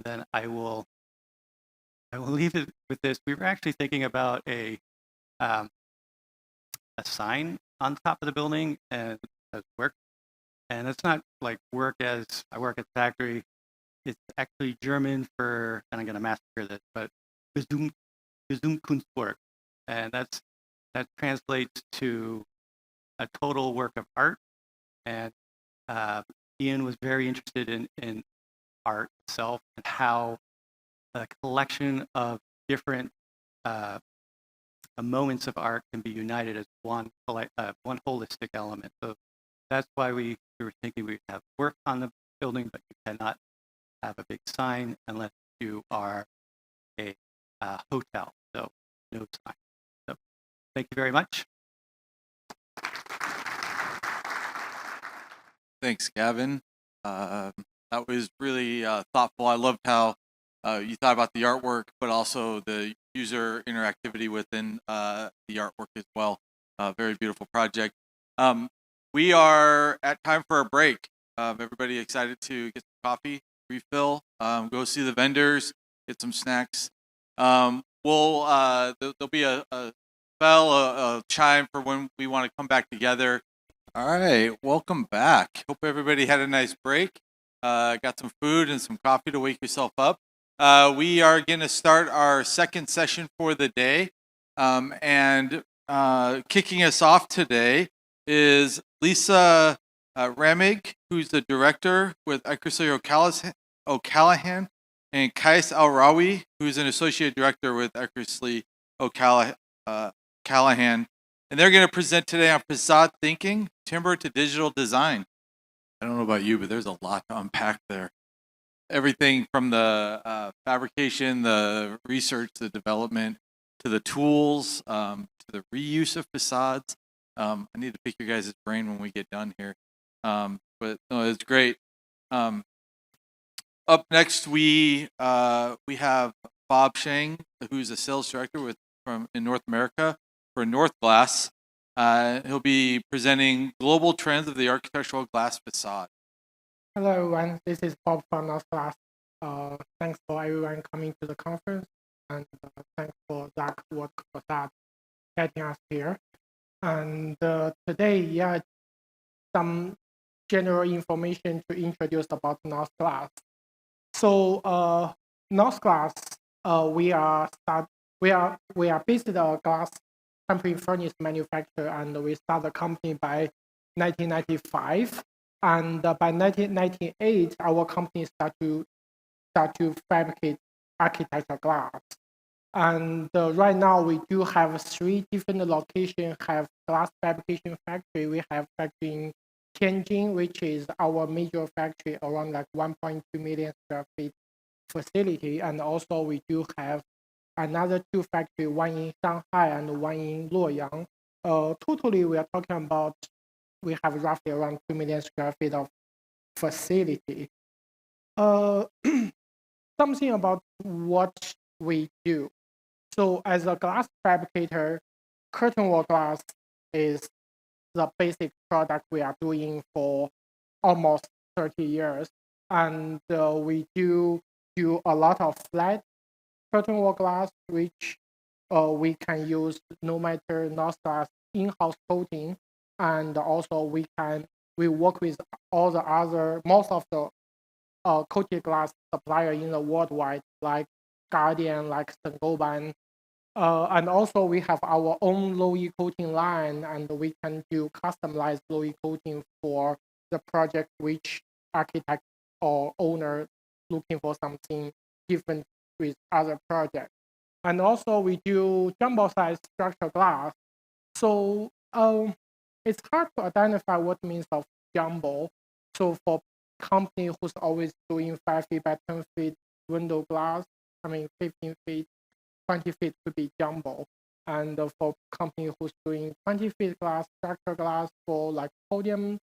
then I will leave it with this. We were actually thinking about a sign on top of the building and as work. And it's not like work as I work at the factory. It's actually German for, and I'm going to massacre this, but Gesamtkunstwerk. And that translates to a total work of art. And Ian was very interested in art itself and how a collection of different moments of art can be united as one holistic element. So that's why we were thinking we'd have work on the building, but you cannot have a big sign unless you are a hotel. So no sign. So thank you very much. Thanks, Gavin. That was really thoughtful. I loved how you thought about the artwork, but also the user interactivity within the artwork as well. Very beautiful project. We are at time for a break. Everybody excited to get some coffee, refill, go see the vendors, get some snacks. There'll be a bell, a chime for when we want to come back together. All right, welcome back. Hope everybody had a nice break. Got some food and some coffee to wake yourself up. We are going to start our second session for the day. And kicking us off today is Lisa Rammig, who's the director with Eckersley O'Callaghan, and Claeys Al-Rawi, who's an associate director with Eckersley O'Callaghan. And they're going to present today on facade thinking, timber to digital design. I don't know about you, but there's a lot to unpack there. Everything from the fabrication, the research, the development, to the tools, to the reuse of facades. I need to pick your guys' brain when we get done here. But no, it's great. Up next, we have Bob Shang, who's a sales director in North America for North Glass. He'll be presenting global trends of the architectural glass facade. Hello, everyone. This is Bob from North Glass. Thanks for everyone coming to the conference, and thanks for Zak World of Façades getting us here. And today, some general information to introduce about North Glass. So, North Glass, we are basically a glass temporary furnace manufacturer, and we started the company by 1995. And by 1998, our company start to fabricate architectural glass. And right now, we do have 3 different locations have glass fabrication factory. We have factory in Tianjin, which is our major factory, around like 1.2 million square feet facility. And also, we do have another 2 factories, one in Shanghai and one in Luoyang. Totally, we are talking about we have roughly around 2 million square feet of facility. Something about what we do. So as a glass fabricator, curtain wall glass is the basic product we are doing for almost 30 years. And we do a lot of flat curtain wall glass, which we can use no matter North Glass in-house coating. And also we work with all the other, most of the coated glass supplier in the worldwide, like Guardian, like Saint-Gobain. And also we have our own low-E coating line, and we can do customized low-E coating for the project which architect or owner looking for something different with other projects. And also we do jumbo size structural glass. So it's hard to identify what means of jumbo. So for company who's always doing 5 feet by 10 feet window glass, 15 feet, 20 feet could be jumbo. And for company who's doing 20 feet glass, structural glass for like podium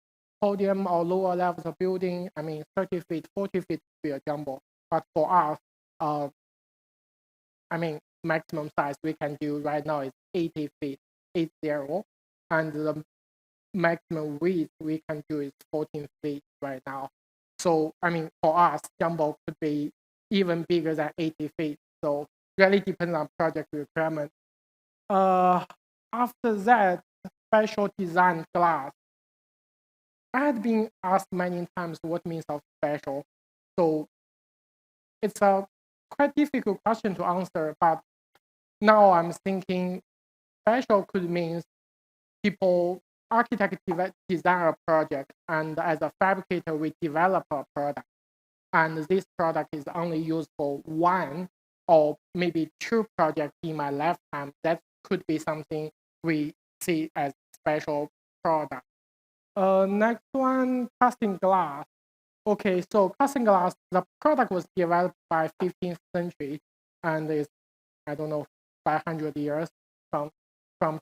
or lower levels of building, 30 feet, 40 feet could be a jumbo. But for us, maximum size we can do right now is 80 feet, 80. And the maximum width we can do is 14 feet right now. So, for us, jumbo could be even bigger than 80 feet. So, really depends on project requirement. After that, special design glass. I had been asked many times what means of special. So, it's a quite difficult question to answer, but now I'm thinking special could mean architect design a project, and as a fabricator, we develop a product. And this product is only used for 1 or maybe 2 projects in my lifetime. That could be something we see as special product. Next one, casting glass. Okay, so casting glass, the product was developed by 15th century, and is, 500 years from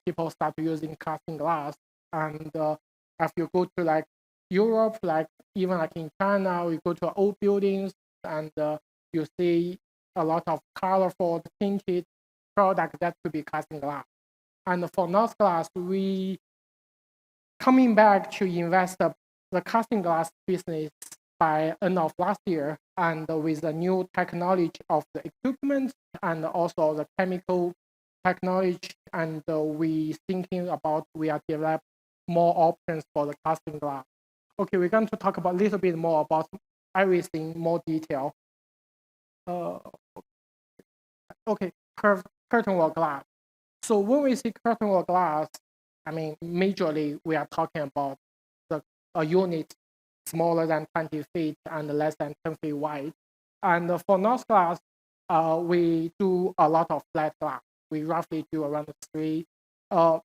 people start using casting glass. And if you go to like Europe, like even like in China, we go to old buildings and you see a lot of colorful tinted product that could be casting glass. And for North Glass, we coming back to invest the casting glass business by end of last year, and with the new technology of the equipment and also the chemical technology, and we thinking about we are develop more options for the casting glass. Okay, we're going to talk about a little bit more about everything more detail. Okay, curtain wall glass. So when we see curtain wall glass, majorly we are talking about a unit smaller than 20 feet and less than 10 feet wide. And for North Glass, we do a lot of flat glass. We roughly do around 3 to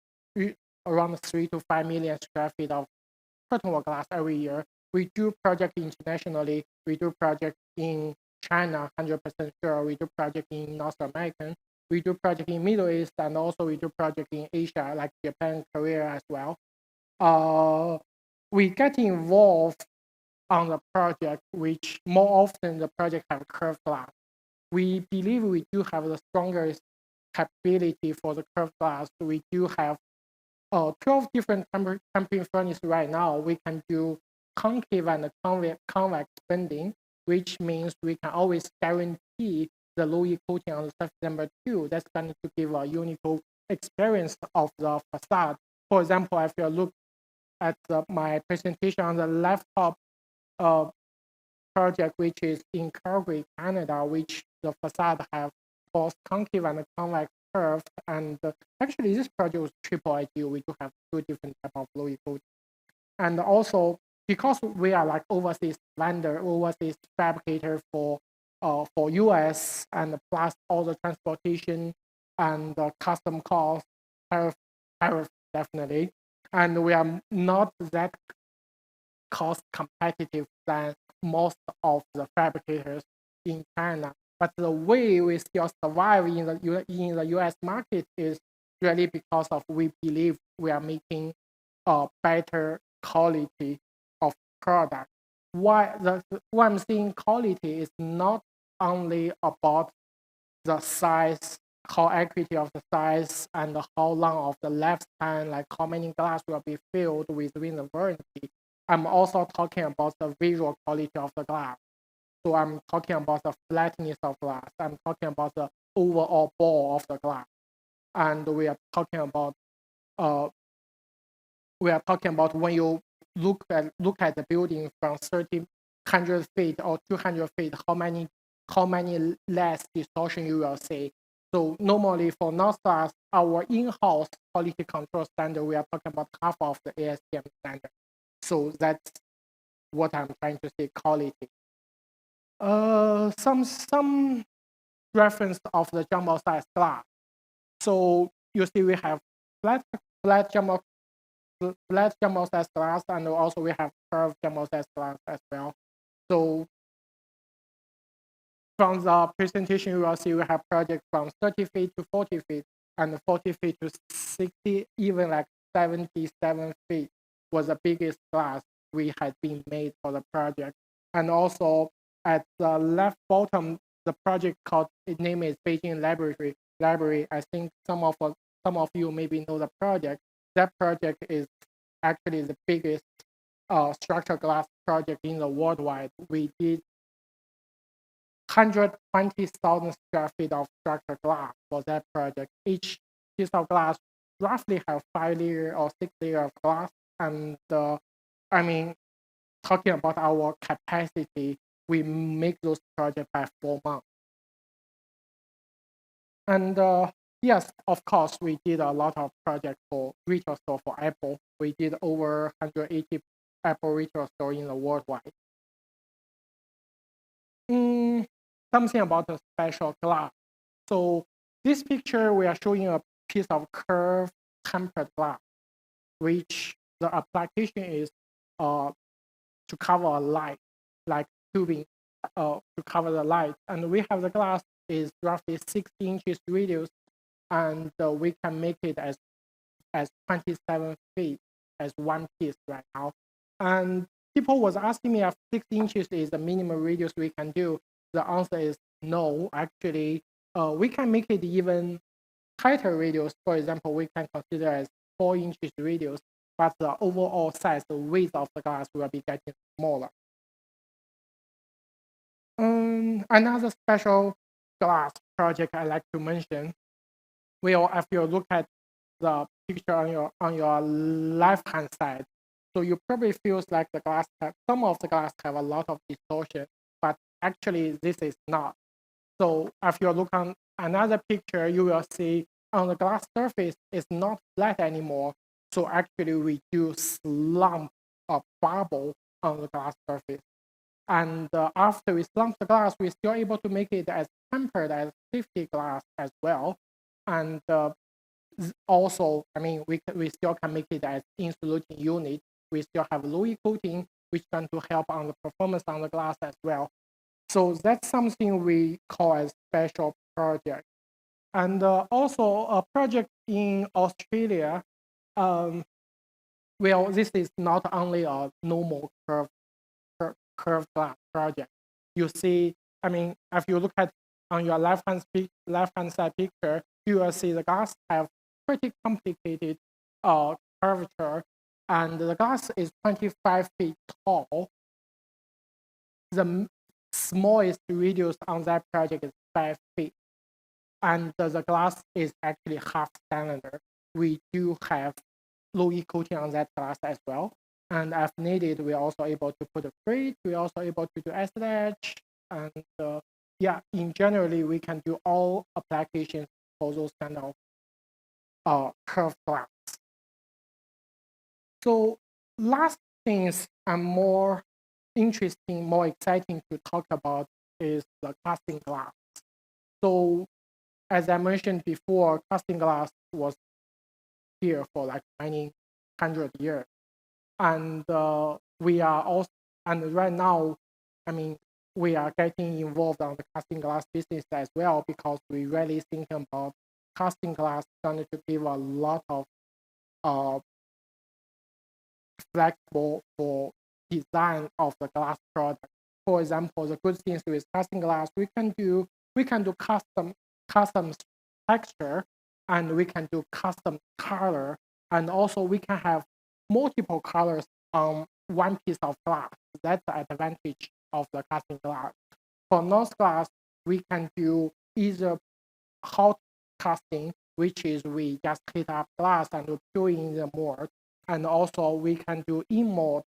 5 million square feet of curtain wall glass every year. We do project internationally. We do project in China, 100% sure. We do project in North America. We do project in Middle East, and also we do project in Asia, like Japan, Korea as well. We get involved on the project, which more often the project have curved glass. We believe we do have the strongest capability for the curved glass. We do have 12 different tempering furnaces right now. We can do concave and convex bending, which means we can always guarantee the low E coating on the surface number 2. That's going to give a unique experience of the facade. For example, if you look at my presentation on the left top project, which is in Calgary, Canada, which the facade have both concave and convex curves. And actually, this project was triple ideal. We do have 2 different types of low E coating. And also, because we are like overseas vendor, overseas fabricator for US, and plus all the transportation and the custom cost, tariff definitely, and we are not that cost competitive than most of the fabricators in China. But the way we still survive in the US market is really because of we believe we are making a better quality of product. Why I'm saying quality is not only about the size, how accurate of the size, and how long of the lifespan, like how many glass will be filled within the warranty. I'm also talking about the visual quality of the glass. So I'm talking about the flatness of glass. I'm talking about the overall ball of the glass. And we are talking about when you look at the building from 100 feet or 200 feet, how many less distortion you will see. So normally for North Stars, our in-house quality control standard, we are talking about half of the ASTM standard. So that's what I'm trying to say, quality. Some reference of the jumbo size glass. So you see we have flat jumbo size glass, and also we have curved jumbo size glass as well. So from the presentation, you will see we have projects from 30 feet to 40 feet, and 40 feet to 60, even like 77 feet was the biggest glass we had been made for the project. And also at the left bottom, the project called, its name is Beijing Library. I think some of you maybe know the project. That project is actually the biggest structural glass project in the worldwide. We did 120,000 square feet of structural glass for that project. Each piece of glass roughly have 5 layers or 6 layers of glass. And I mean, talking about our capacity, we make those projects by 4 months. And yes, of course, we did a lot of projects for retail store for Apple. We did over 180 Apple retail store in the worldwide. Something about the special glass. So this picture, we are showing a piece of curved tempered glass, which the application is to cover a light, like tubing to cover the light. And we have the glass is roughly 6 inches radius, and we can make it as 27 feet as one piece right now. And people was asking me if 6 inches is the minimum radius we can do. The answer is no. Actually, we can make it even tighter radius. For example, we can consider as 4 inches radius, but the overall size, the width of the glass will be getting smaller. Another special glass project I like to mention. Well, if you look at the picture on your left-hand side, so you probably feels like the glass some of the glass have a lot of distortion, but actually this is not. So if you look on another picture, you will see on the glass surface it's not flat anymore. So actually we do slump a bubble on the glass surface. And after we slump the glass, we're still able to make it as tempered as safety glass as well. And also, I mean, we still can make it as insulating unit. We still have low E coating, which can to help on the performance on the glass as well. So that's something we call a special project. And also a project in Australia. Well, this is not only a normal curved glass project. You see, I mean, if you look at on your left-hand side picture, you will see the glass have pretty complicated curvature, and the glass is 25 feet tall. The smallest radius on that project is 5 feet, and the glass is actually half cylinder. We do have low E coating on that glass as well, and if needed, we're also able to put a freight. We're also able to do acid etch, and yeah, in generally, we can do all applications for those kind of curved glass. So last things I'm more interesting, more exciting to talk about is the casting glass. So as I mentioned before, casting glass was here for like many 100 years. And we are also, and right now, I mean, we are getting involved on the casting glass business as well, because we really think about casting glass going to give a lot of flexible for design of the glass product. For example, the good things with casting glass, we can do custom texture, and we can do custom color, and also we can have multiple colors on one piece of glass. That's the advantage of the casting glass. For nose glass, we can do either hot casting, which is we just heat up glass and pour in the mold, and also we can do in-mold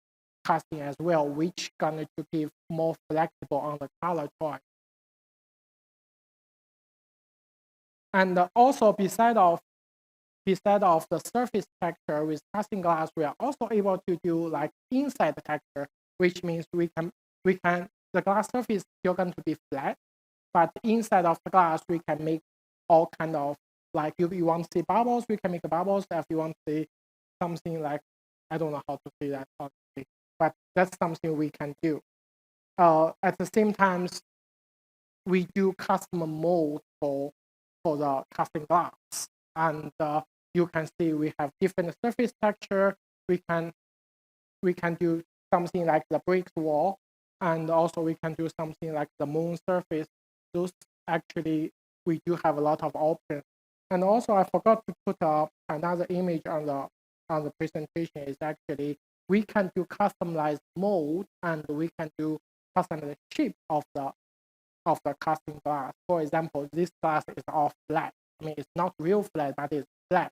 casting as well, which going to give more flexible on the color choice. And also beside of the surface texture with casting glass, we are also able to do like inside texture, which means the glass surface is still going to be flat, but inside of the glass we can make all kind of, like if you want to see bubbles, we can make bubbles. If you want to see something like, I don't know how to say that honestly, but that's something we can do. At the same time, we do custom mold for the casting glass, and you can see we have different surface texture. We can do something like the brick wall, and also we can do something like the moon surface. Those actually we do have a lot of options. And also I forgot to put up another image on the presentation. Is actually we can do customized mold, and we can do customized shape of the casting glass. For example, this glass is all flat. I mean, it's not real flat, but it's flat.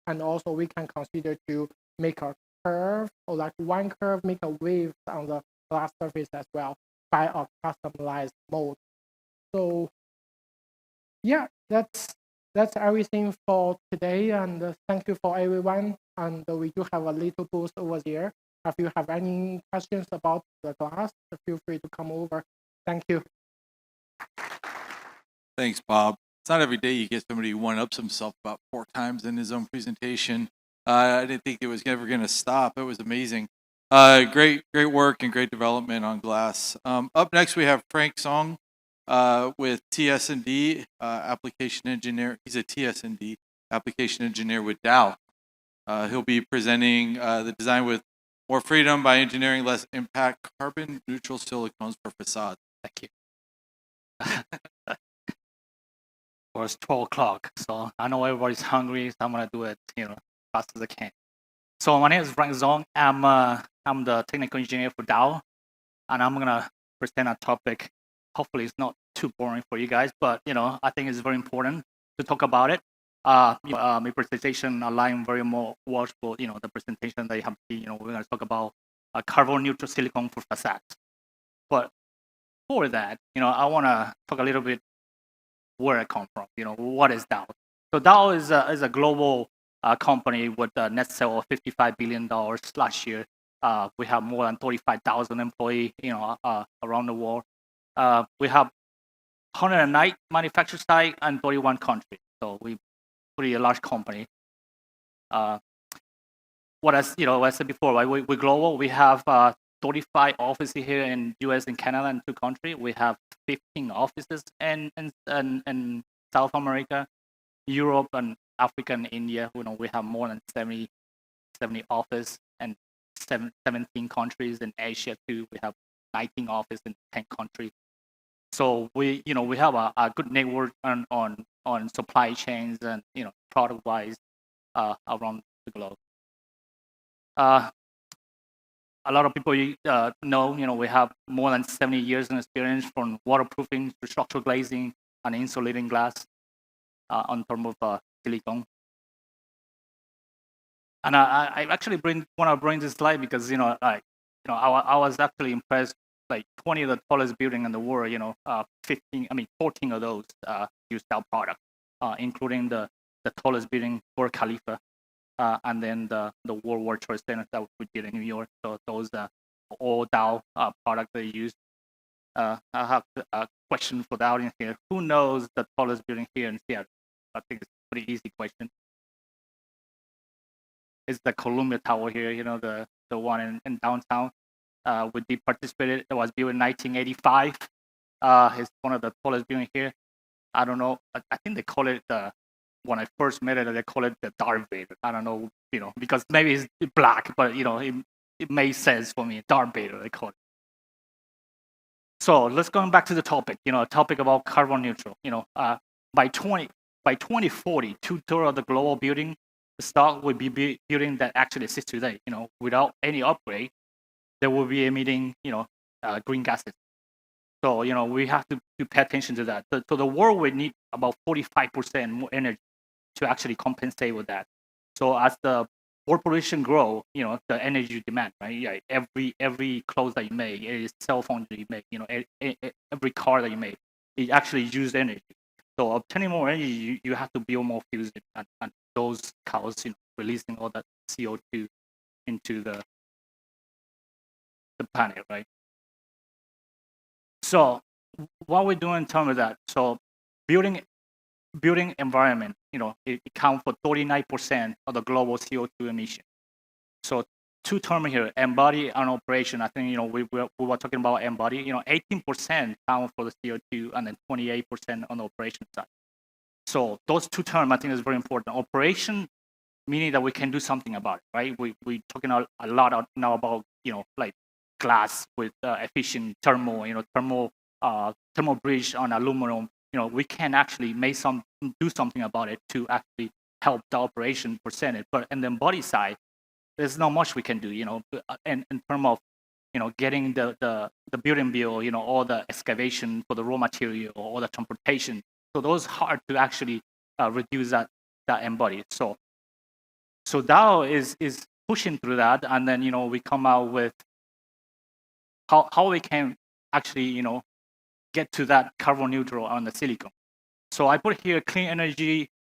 And also we can consider to make a curve, or like one curve, make a wave on the glass surface as well by a customized mold. So yeah, that's everything for today, and thank you for everyone. And we do have a little booth over there. If you have any questions about the glass, feel free to come over. Thank you. Thanks, Bob. It's not every day you get somebody who one-ups himself about 4 times in his own presentation. I didn't think it was ever going to stop. It was amazing. Great work and great development on glass. Up next, we have Frank Zhong with TS&D application engineer. He's a TS&D application engineer with Dow. He'll be presenting the design with more freedom by engineering less impact, carbon neutral silicones for facades. Thank you. Well, it's 12 o'clock, so I know everybody's hungry, so I'm gonna do it, fast as I can. So my name is Frank Zhong. I'm the technical engineer for Dow, and I'm gonna present a topic. Hopefully, it's not too boring for you guys, but I think it's very important to talk about it. My presentation align very more well for the presentation that you have seen. We're gonna talk about carbon neutral silicone for facades. But for that, I wanna talk a little bit where I come from. What is Dow? So Dow is a global company with a net sale of $55 billion last year. We have more than 35,000 employees, around the world. We have 109 manufacturing sites and 31 countries. So we pretty large company. What I said before, right? We're global. We have 35 offices here in US and Canada and 2 countries. We have 15 offices in South America, Europe, and Africa and India. We have more than 70 offices and 17 countries in Asia too. We have 19 offices in 10 countries. So we have a good network on supply chains and product wise around the globe. A lot of people know we have more than 70 years in experience from waterproofing to structural glazing and insulating glass on terms of silicone. And I actually want to bring this slide because I was actually impressed. Like 20 of the tallest building in the world, 14 of those use our product, including the tallest building, Burj Khalifa, and then the World War Trade Center that we did in New York. So those all Dow product they use. I have a question for the audience here. Who knows the tallest building here in Seattle? I think it's a pretty easy question. It's the Columbia Tower here, the one in downtown. We did participate. It was built in 1985. It's one of the tallest buildings here. I don't know. I think they call it when I first met it, they call it the Darth Vader. I don't know, because maybe it's black, but it makes sense for me. Darth Vader, they call it. So let's go back to the topic. Topic about carbon neutral. By 2040, 2/3 of the global building stock will be building that actually exists today. Without any upgrade, they will be emitting, green gases. So, we have to pay attention to that. So the world will need about 45% more energy to actually compensate with that. So as the world population grow, the energy demand, right? Yeah, every clothes that you make, every cell phone that you make, every car that you make, it actually uses energy. So obtaining more energy, you have to build more fuels, and those cars, releasing all that CO2 into the planet, right? So what we're doing in terms of that, so building environment, it accounts for 39% of the global CO2 emission. So two terms here, embody and operation. I think we were talking about embody. 18% count for the CO2, and then 28% on the operation side. So those two terms I think is very important. Operation, meaning that we can do something about it, right? We're talking a lot now about like glass with efficient thermal bridge on aluminum. We can actually do something about it to actually help the operation percentage. But in the embody side, there's not much we can do. In terms of getting the building bill, all the excavation for the raw material, all the transportation. So those hard to actually reduce that embody. So Dow is pushing through that, and then we come out with how we can actually get to that carbon neutral on the silicon. So I put here clean energy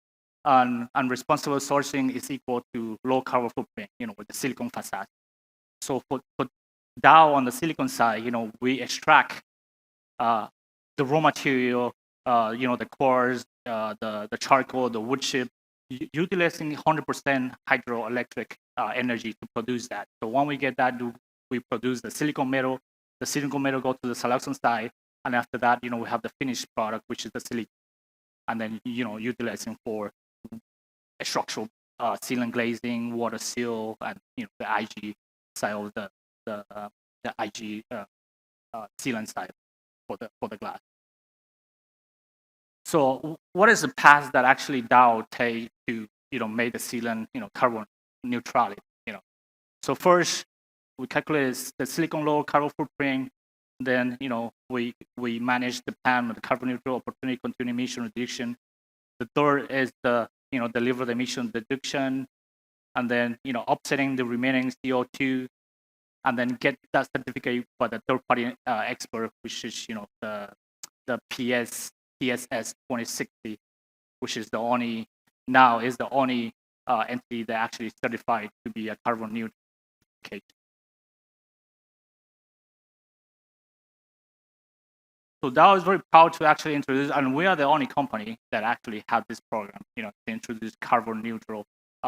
and responsible sourcing is equal to low carbon footprint, with the silicon facade. So for Dow on the silicon side, we extract the raw material, the quartz, the charcoal, the wood chip, utilizing 100% hydroelectric energy to produce that. So when we get that, we produce the silicon metal. The silicon metal goes to the selection side, and after that, we have the finished product, which is the silicon, and then utilizing for a structural sealant glazing, water seal, and the IG side of the IG sealant side for the glass. So what is the path that actually Dow take to make the sealant carbon neutrality? So first we calculate the silicon low carbon footprint. Then we manage the plan with the carbon neutral opportunity continuing emission reduction. The third is the deliver the emission deduction, and then offsetting the remaining CO2, and then get that certificate by the third party expert, which is the PSS 2060, which is the only entity that actually certified to be a carbon neutral. So Dow is very proud to actually introduce, and we are the only company that actually have this program, to introduce carbon neutral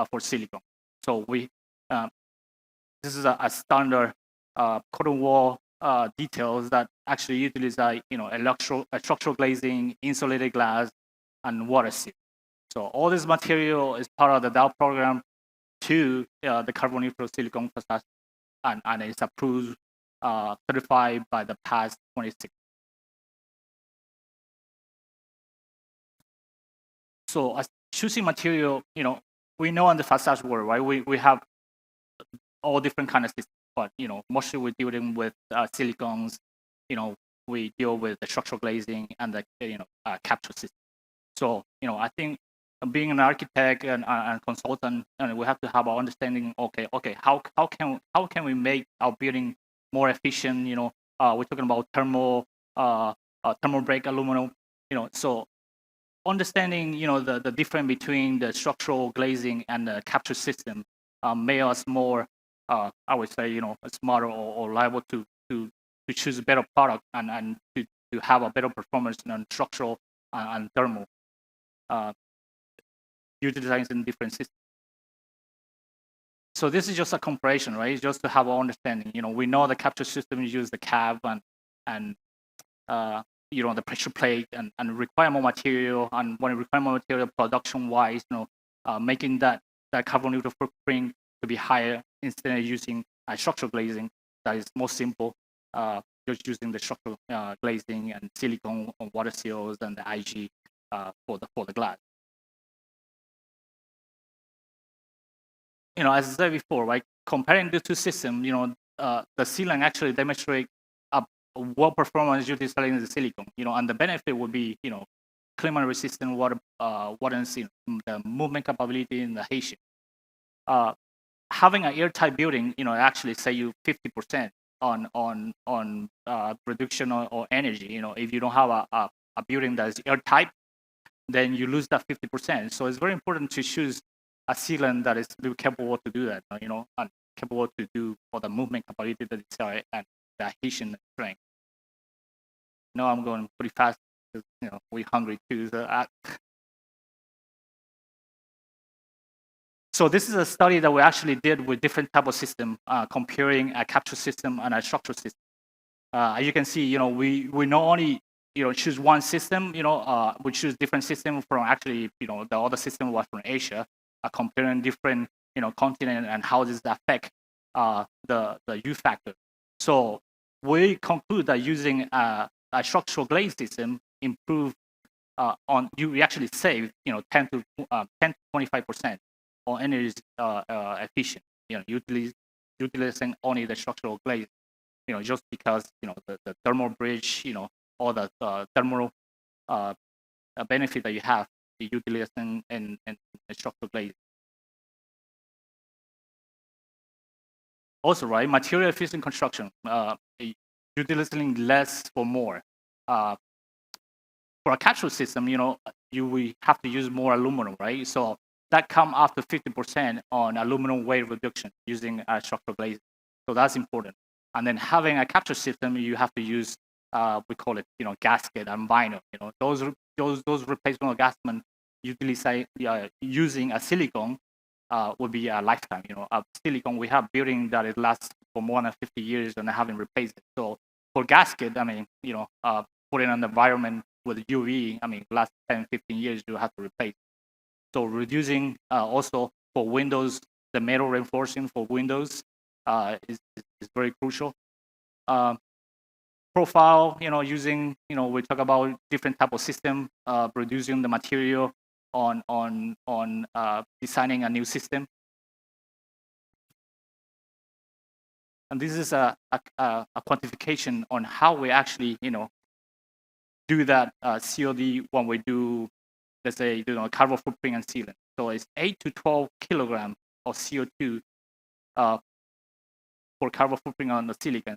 for silicon. So this is a standard cotton wool details that actually utilize structural glazing, insulated glass, and water seal. So all this material is part of the Dow program to the carbon neutral silicon facade, and it's approved certified by the past 26. So as choosing material, we know in the facade world, right? We have all different kind of systems, but mostly we're dealing with silicones. We deal with the structural glazing and the capture system. So I think being an architect and consultant, we have to have our understanding. Okay, how can we make our building more efficient? We're talking about thermal break aluminum. So understanding the difference between the structural glazing and the capture system made us more, I would say, smarter or liable to choose a better product and to have a better performance on structural and thermal, utilizing different systems. So this is just a comparison, right? It's just to have our understanding. We know the capture system use the cab and the pressure plate and require more material, and when it require more material production-wise, making that carbon neutral footprint to be higher instead of using structural glazing that is more simple, just using the structural glazing and silicone on water seals and the IG for the glass. As I said before, right, comparing the two systems, the sealant actually demonstrate what performance utilizing the silicone, and the benefit would be, climate resistant water and the movement capability in the adhesion. Having an airtight building, actually save you 50% on reduction or energy. If you don't have a building that is airtight, then you lose that 50%. So it's very important to choose a sealant that is capable to do that, and capable to do for the movement capability that it's and the adhesion strength. No, I'm going pretty fast because we're hungry too. So this is a study that we actually did with different type of system, comparing a capture system and a structural system. As you can see, we not only choose one system, we choose different system from actually the other system was from Asia, comparing different continent and how does that affect the U factor. So we conclude that using a structural glaze system improve you actually save 10 to 25% on energy efficient, utilizing only the structural glaze, just because the thermal bridge, all the thermal benefit that you have utilizing in structural glaze. Also, right, material efficient construction, utilizing less for more. For a capsule system, we have to use more aluminum, right? So that come after 50% on aluminum weight reduction using structural glazing. So that's important. And then having a capture system, you have to use we call it gasket and vinyl. Those replacement gasket using a silicone would be a lifetime. A silicone we have building that it lasts for more than 50 years and haven't replaced it. So for gasket, I mean, put it in an environment with UV, I mean, last 10, 15 years you have to replace. So reducing also for windows, the metal reinforcing for windows is very crucial. Profile, using, we talk about different type of system, producing the material on designing a new system. And this is a quantification on how we actually, do that COD when we do, let's say, carbon footprint and sealant. So it's 8 to 12 kilograms of CO2 for carbon footprint on the silicon.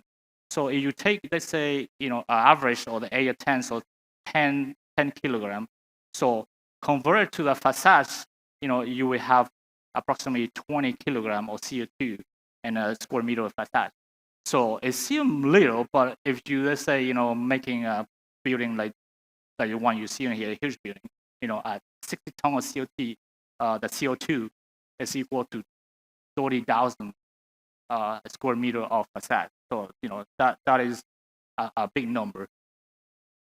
So if you take, let's say, average or the A10, so 10 kilograms. So convert to the facades, you will have approximately 20 kilograms of CO2 in a square meter of facade. So it seems little, but if you, let's say, making a building like the one you see in here, a huge building, at 60 tons of CO2, the CO2 is equal to 30,000 square meter of facade. So, that is a big number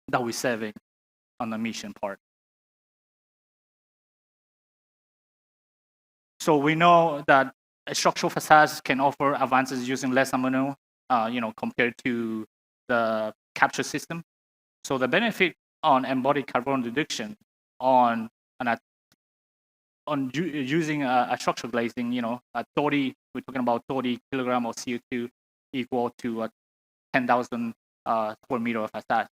that we're saving on the emission part. So we know that structural facades can offer advances using less aluminum, compared to the capture system. So the benefit on embodied carbon reduction on using a structural glazing, at 30, we're talking about 30 kilogram of CO2 equal to 10,000 square meter of facade.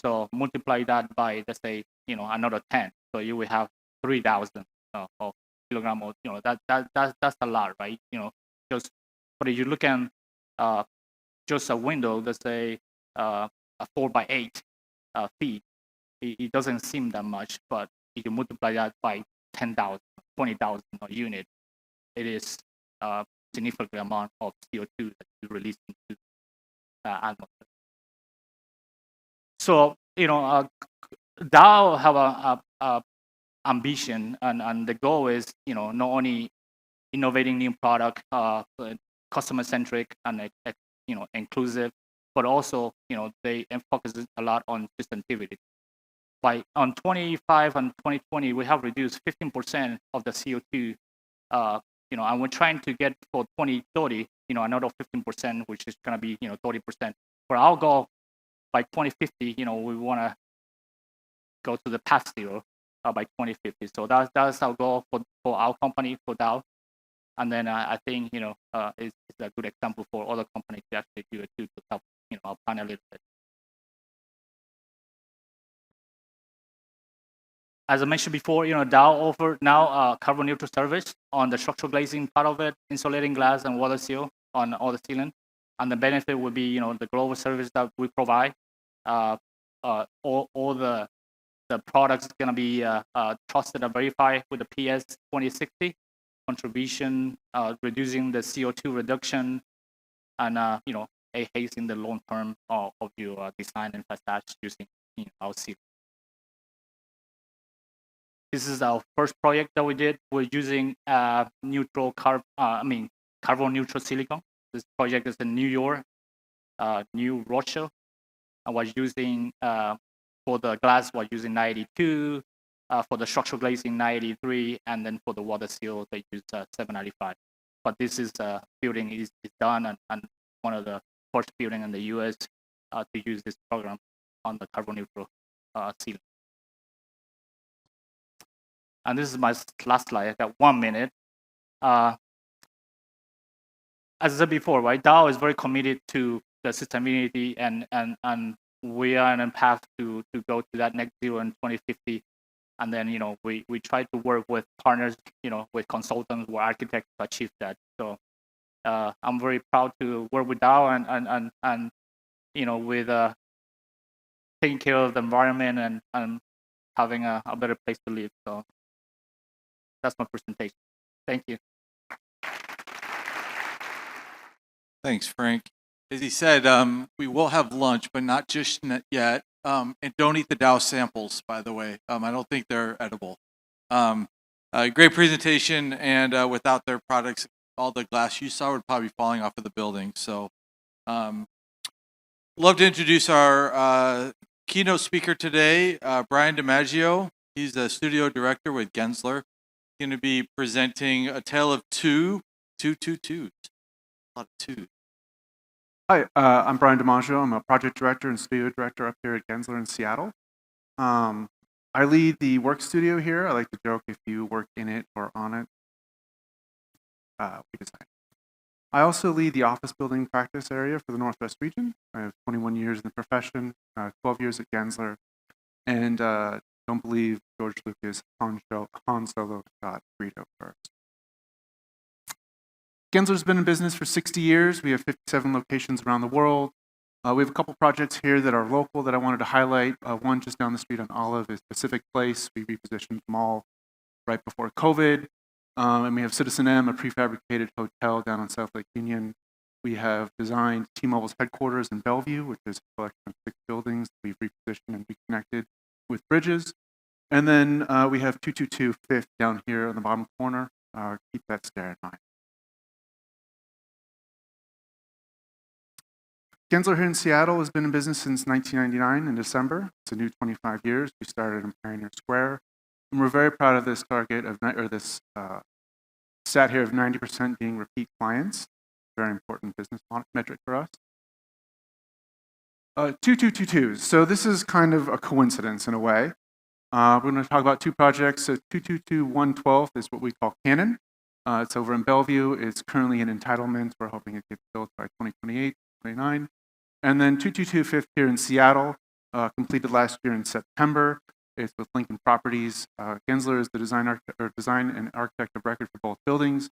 So multiply that by, let's say, another 10. So you will have 3,000 of kilogram of, that's a lot, right? Just, but if you look at just a window, let's say a 4x8 feet, it doesn't seem that much, but if you multiply that by 10,000, 20,000 a unit, it is a significant amount of CO2 that you release into atmosphere. So, DAO have a ambition, and the goal is, not only innovating new product, customer centric and inclusive, but also, they focus a lot on sustainability. On 25 and 2020, we have reduced 15% of the CO2, and we're trying to get for 2030, another 15%, which is going to be, 30%. For our goal, by 2050, we want to go to the path zero by 2050. So that's our goal for our company, for DAO. And then I think, it's a good example for other companies to actually do it too, to help, our planet a little bit. As I mentioned before, DAO offer now carbon neutral service on the structural glazing part of it, insulating glass and water seal on all the ceiling. And the benefit would be, the global service that we provide. All the products going to be trusted and verified with the PS 2060 contribution, reducing the CO2 reduction, and enhancing the long term of your design and facades using our seal. This is our first project that we did. We're using carbon neutral silicone. This project is in New York, New Rochelle. I was using, for the glass, we're using 92, for the structural glazing 93, and then for the water seal, they use 795. But this is building is done, and one of the first building in the US to use this program on the carbon neutral seal. And this is my last slide. I got 1 minute. As I said before, right, DAO is very committed to the sustainability, and we are on a path to go to that net zero in 2050. And then, we try to work with partners, with consultants or architects to achieve that. So I'm very proud to work with DAO and with taking care of the environment and having a better place to live. So that's my presentation. Thank you. Thanks, Frank. As he said, we will have lunch, but not just yet. And don't eat the Dow samples, by the way. I don't think they're edible. Great presentation, and without their products, all the glass you saw would probably be falling off of the building. So, love to introduce our keynote speaker today, Brian DiMaggio. He's the studio director with Gensler. He's going to be presenting A Tale of Two. A lot of twos. Hi, I'm Brian DiMaggio. I'm a project director and studio director up here at Gensler in Seattle. I lead the work studio here. I like to joke, if you work in it or on it, we design. I also lead the office building practice area for the Northwest region. I have 21 years in the profession, 12 years at Gensler, and don't believe George Lucas, Han Solo shot Greedo first. Gensler's been in business for 60 years. We have 57 locations around the world. We have a couple projects here that are local that I wanted to highlight. One just down the street on Olive is Pacific Place. We repositioned the mall right before COVID. And we have Citizen M, a prefabricated hotel down on South Lake Union. We have designed T-Mobile's headquarters in Bellevue, which is a collection of 6 buildings we've repositioned and reconnected with bridges. And then we have 222 Fifth down here on the bottom corner. Keep that stare in mind. Gensler here in Seattle has been in business since 1999 in December. It's a new 25 years. We started in Pioneer Square. And we're very proud of this target of, or this stat here of 90% being repeat clients. very important business metric for us. 2222s. So this is kind of a coincidence in a way. We're going to talk about two projects. So 222112 is what we call Cannon. It's over in Bellevue. It's currently in entitlement. We're hoping it gets built by 2028, 29. And then 2225 here in Seattle, completed last year in September. It's with Lincoln Properties. Gensler is the design and architect of record for both buildings.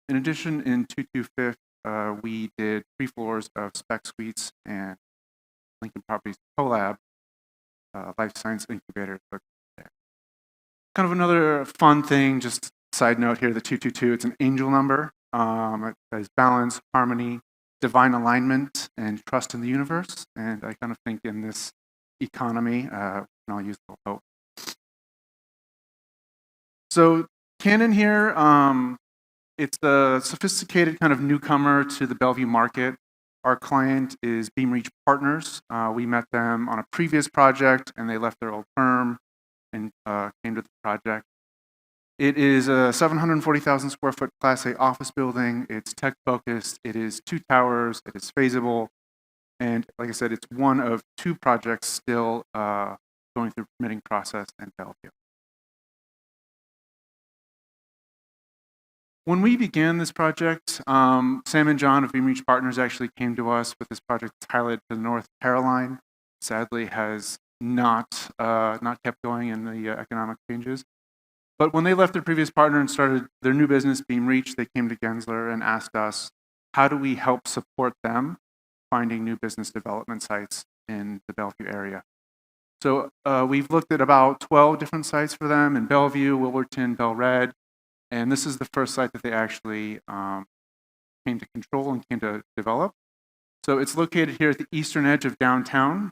In addition, in 225, we did 3 floors of spec suites and Lincoln Properties Collab life science incubator. Kind of another fun thing, just side note here, the 222, it's an angel number. It has balance, harmony, divine alignment, and trust in the universe. And I kind of think in this economy, we can all use a little hope. So Cannon here, it's the sophisticated kind of newcomer to the Bellevue market. Our client is Beamreach Partners. We met them on a previous project, and they left their old firm and came to the project. It is a 740,000 square foot Class A office building. It's tech focused. It is 2 towers. It is phasable. And like I said, it's one of 2 projects still going through permitting process in Bellevue. When we began this project, Sam and John of Beamreach Partners actually came to us with this project highlighted to the North Caroline. Sadly, has not kept going in the economic changes. But when they left their previous partner and started their new business, Beamreach, they came to Gensler and asked us, how do we help support them finding new business development sites in the Bellevue area? So we've looked at about 12 different sites for them in Bellevue, Wilburton, Bell Red, and this is the first site that they actually came to control and came to develop. So it's located here at the eastern edge of downtown.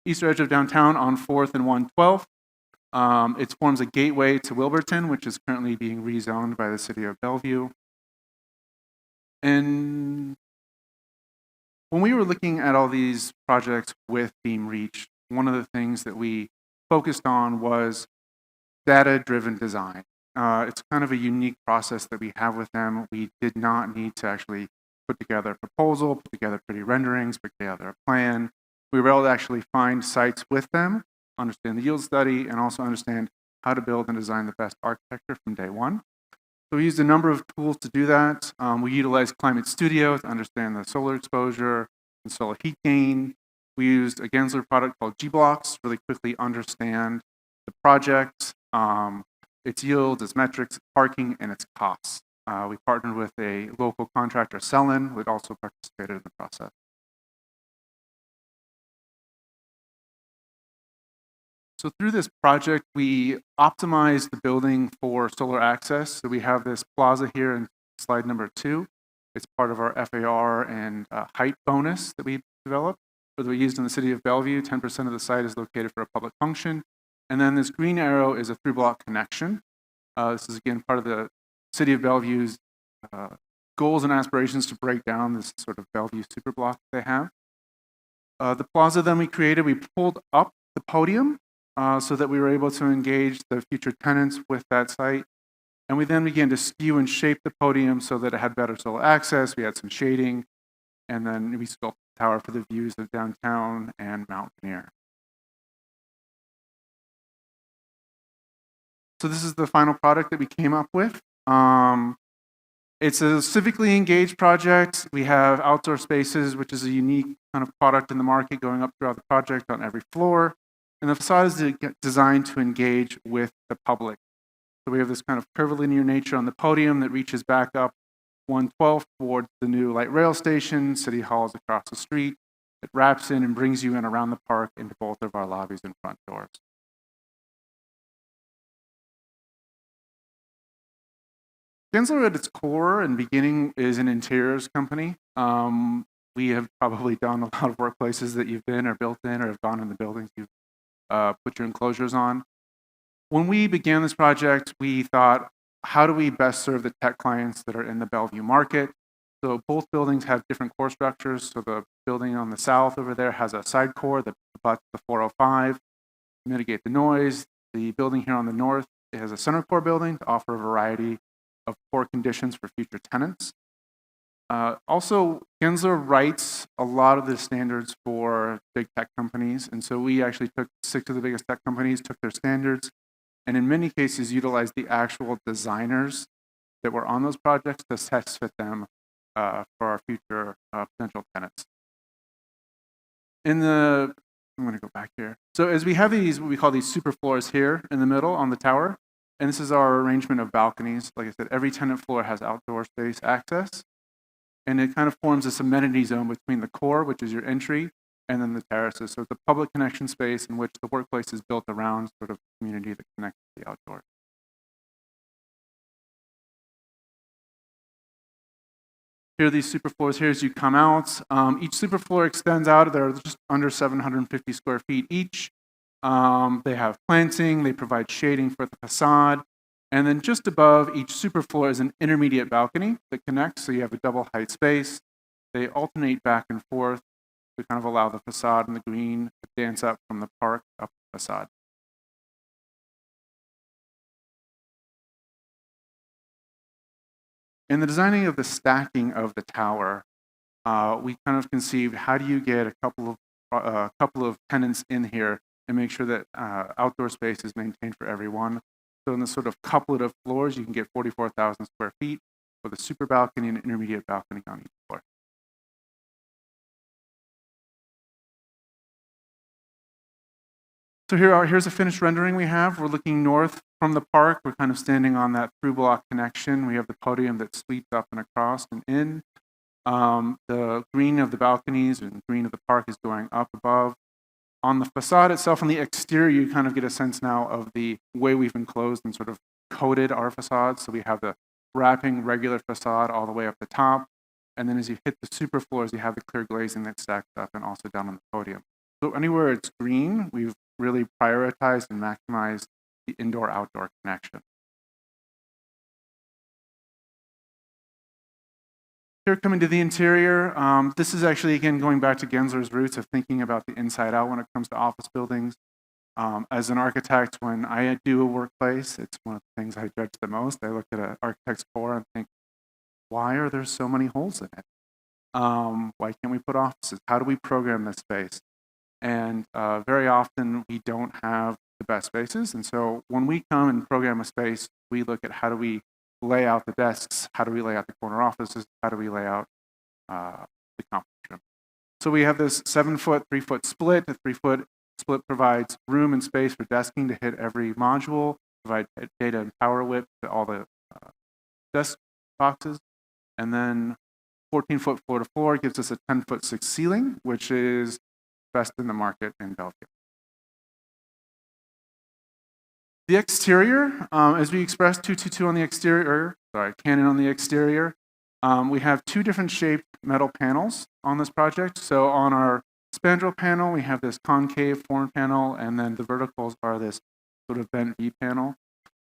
Eastern edge of downtown on 4th and 112th. It forms a gateway to Wilburton, which is currently being rezoned by the city of Bellevue. And when we were looking at all these projects with Beamreach, one of the things that we focused on was data-driven design. It's kind of a unique process that we have with them. We did not need to actually put together a proposal, put together pretty renderings, put together a plan. We were able to actually find sites with them, understand the yield study, and also understand how to build and design the best architecture from day one. So we used a number of tools to do that. We utilized Climate Studio to understand the solar exposure and solar heat gain. We used a Gensler product called G-Blocks to really quickly understand the project, its yield, its metrics, parking, and its costs. We partnered with a local contractor, Selin, who had also participated in the process. So through this project, we optimized the building for solar access. So we have this plaza here in slide number 2. It's part of our FAR and height bonus that we developed, or that we used in the city of Bellevue. 10% of the site is located for a public function. And then this green arrow is a 3-block connection. This is, again, part of the city of Bellevue's goals and aspirations to break down this sort of Bellevue super block they have. The plaza then we created, we pulled up the podium so that we were able to engage the future tenants with that site. And we then began to skew and shape the podium so that it had better solar access. We had some shading, and then we sculpted the tower for the views of downtown and Mount Rainier. So this is the final product that we came up with. It's a civically engaged project. We have outdoor spaces, which is a unique kind of product in the market going up throughout the project on every floor. And the facade is designed to engage with the public. So we have this kind of curvilinear nature on the podium that reaches back up 112 towards the new light rail station. City Hall is across the street. It wraps in and brings you in around the park into both of our lobbies and front doors. Gensler at its core and beginning is an interiors company. We have probably done a lot of workplaces that you've been or built in or have gone in the buildings you've put your enclosures on. When we began this project, we thought, how do we best serve the tech clients that are in the Bellevue market? So both buildings have different core structures. So the building on the south over there has a side core that abuts the 405 to mitigate the noise. The building here on the north has a center core building to offer a variety of poor conditions for future tenants. Also, Gensler writes a lot of the standards for big tech companies, and so we actually took 6 of the biggest tech companies, took their standards, and in many cases utilized the actual designers that were on those projects to test fit them for our future potential tenants. I'm going to go back here. So as we have these, what we call these super floors here in the middle on the tower, and this is our arrangement of balconies. Like I said, every tenant floor has outdoor space access, and it kind of forms this amenity zone between the core, which is your entry, and then the terraces. So it's a public connection space in which the workplace is built around sort of community that connects to the outdoors. Here are these super floors here as you come out. Each super floor extends out. They're just under 750 square feet each. They have planting. They provide shading for the facade. And then just above each super floor is an intermediate balcony that connects, so you have a double height space. They alternate back and forth to kind of allow the facade and the green to dance up from the park up the facade. In the designing of the stacking of the tower, we kind of conceived, how do you get a couple of tenants in here and make sure that outdoor space is maintained for everyone. So in the sort of couplet of floors, you can get 44,000 square feet with a super balcony and an intermediate balcony on each floor. So here's a finished rendering we have. We're looking north from the park. We're kind of standing on that through block connection. We have the podium that sweeps up and across and in. The green of the balconies and green of the park is going up above. On the facade itself, on the exterior, you kind of get a sense now of the way we've enclosed and sort of coated our facades. So we have the wrapping regular facade all the way up the top. And then as you hit the super floors, you have the clear glazing that stacks up and also down on the podium. So anywhere it's green, we've really prioritized and maximized the indoor-outdoor connection. Here, coming to the interior, this is actually, again, going back to Gensler's roots of thinking about the inside out when it comes to office buildings. As an architect, when I do a workplace, it's one of the things I judge the most. I look at an architect's core and think, why are there so many holes in it? Why can't we put offices? How do we program this space? And very often, we don't have the best spaces. And so when we come and program a space, we look at how do we lay out the desks, how do we lay out the corner offices, how do we lay out the conference room. So we have this 7-foot, 3-foot split. The 3-foot split provides room and space for desking to hit every module, provide data and power whip to all the desk boxes. And then 14-foot floor to floor gives us a 10-foot 6 ceiling, which is best in the market in Bellevue. The exterior, as we expressed 222 on the exterior, Canon on the exterior, we have 2 different shaped metal panels on this project. So on our spandrel panel, we have this concave form panel, and then the verticals are this sort of bent V panel.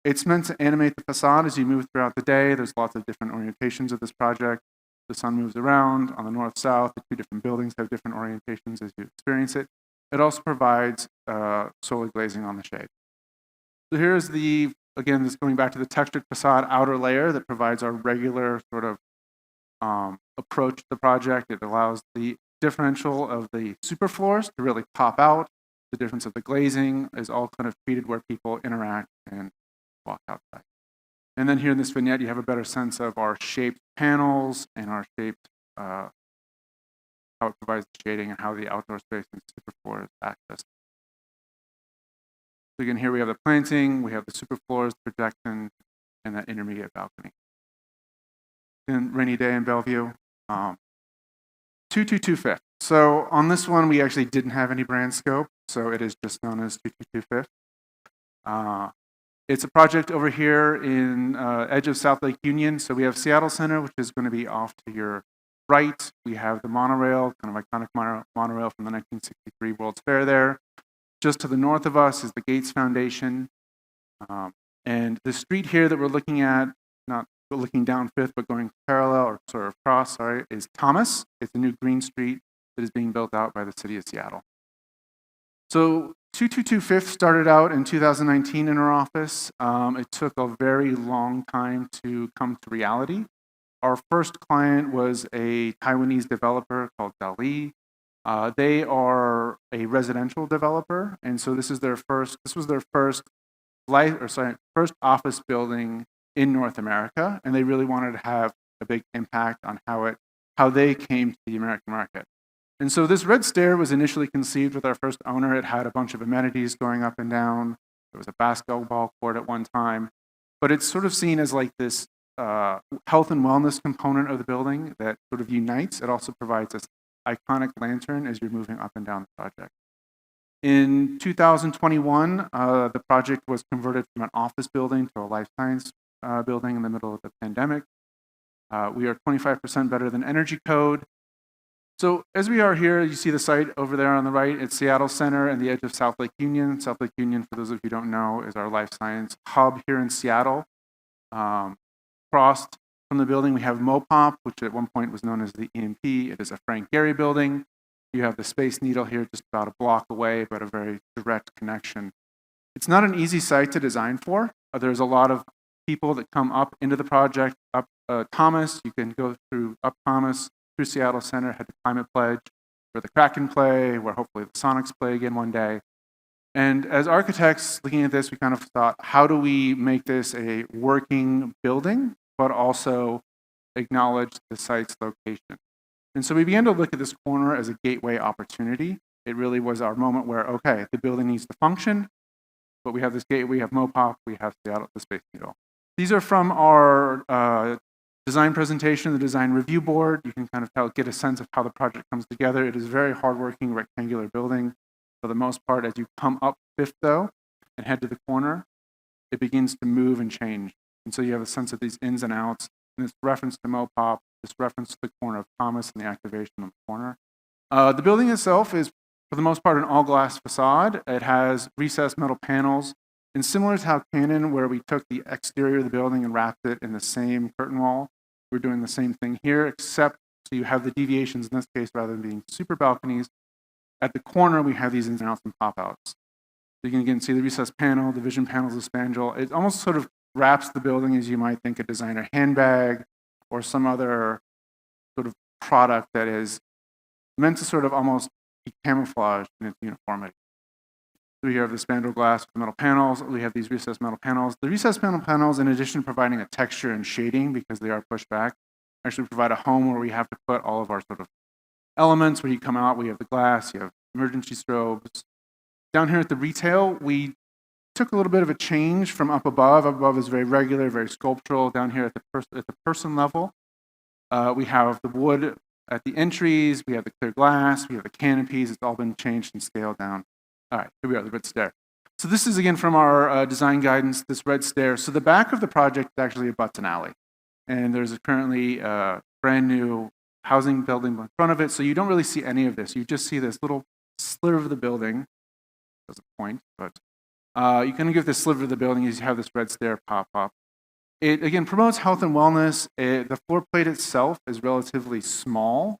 It's meant to animate the facade as you move throughout the day. There's lots of different orientations of this project. The sun moves around on the north-south. The 2 different buildings have different orientations as you experience it. It also provides solar glazing on the shade. So here's again, this going back to the textured facade outer layer that provides our regular sort of approach to the project. It allows the differential of the super floors to really pop out. The difference of the glazing is all kind of treated where people interact and walk outside. And then here in this vignette, you have a better sense of our shaped panels and our shaped, how it provides the shading and how the outdoor space and super floor is accessed. So again, here we have the planting, we have the super floors, projection, and that intermediate balcony. In rainy day in Bellevue, 222 Fifth. So on this one, we actually didn't have any brand scope, so it is just known as 222 Fifth. It's a project over here in edge of South Lake Union. So we have Seattle Center, which is going to be off to your right. We have the monorail, kind of iconic monorail from the 1963 World's Fair there. Just to the north of us is the Gates Foundation. And the street here that we're looking at, not looking down Fifth, but going parallel or sort of across, is Thomas. It's a new green street that is being built out by the city of Seattle. So 222 Fifth started out in 2019 in our office. It took a very long time to come to reality. Our first client was a Taiwanese developer called Darbi. They are a residential developer, and so this was their first first office building in North America, and they really wanted to have a big impact on how they came to the American market. And so this red stair was initially conceived with our first owner. It had a bunch of amenities going up and down. There was a basketball court at one time, but it's sort of seen as like this health and wellness component of the building that sort of unites. It also provides this iconic lantern as you're moving up and down the project. In 2021, the project was converted from an office building to a life science building in the middle of the pandemic. We are 25% better than energy code. So as we are here, you see the site over there on the right. It's Seattle Center and the edge of South Lake Union. South Lake Union, for those of you who don't know, is our life science hub here in Seattle. Across from the building, we have Mopop, which at one point was known as the EMP. It is a Frank Gehry building. You have the Space Needle here just about a block away, but a very direct connection. It's not an easy site to design for. There's a lot of people that come up into the project, up Thomas. You can go through up Thomas, through Seattle Center, head to Climate Pledge, where the Kraken play, where hopefully the Sonics play again one day. And as architects looking at this, we kind of thought, how do we make this a working building, but also acknowledge the site's location? And so we began to look at this corner as a gateway opportunity. It really was our moment where, okay, the building needs to function, but we have this gateway, we have Mopop, we have Seattle, the Space Needle. These are from our design presentation, the design review board. You can kind of get a sense of how the project comes together. It is a very hardworking rectangular building. For the most part, as you come up Fifth, though, and head to the corner, it begins to move and change. And so you have a sense of these ins and outs, and this reference to Mopop, this reference to the corner of Thomas and the activation on the corner. The building itself is, for the most part, an all-glass facade. It has recessed metal panels. And similar to how Canon, where we took the exterior of the building and wrapped it in the same curtain wall, we're doing the same thing here, except so you have the deviations in this case, rather than being super balconies. At the corner, we have these ins and outs and pop-outs. So you can again see the recessed panel, the vision panels of spandrel. It almost sort of wraps the building as you might think a designer handbag or some other sort of product that is meant to sort of almost be camouflaged in its uniformity. So we have the spandrel glass with the metal panels. We have these recessed metal panels. The recessed metal panels, in addition to providing a texture and shading because they are pushed back, actually provide a home where we have to put all of our sort of elements. When you come out, we have the glass, you have emergency strobes. Down here at the retail, we took a little bit of a change from up above. Up above is very regular, very sculptural. Down here at the person level, we have the wood at the entries, we have the clear glass, we have the canopies. It's all been changed and scaled down. All right, here we are, the red stair. So this is, again, from our design guidance, this red stair. So the back of the project is actually a button alley. And there's currently a brand new housing building in front of it. So you don't really see any of this. You just see this little sliver of the building. Doesn't point, but you kind of get this sliver of the building as you have this red stair pop up. It, again, promotes health and wellness. The floor plate itself is relatively small.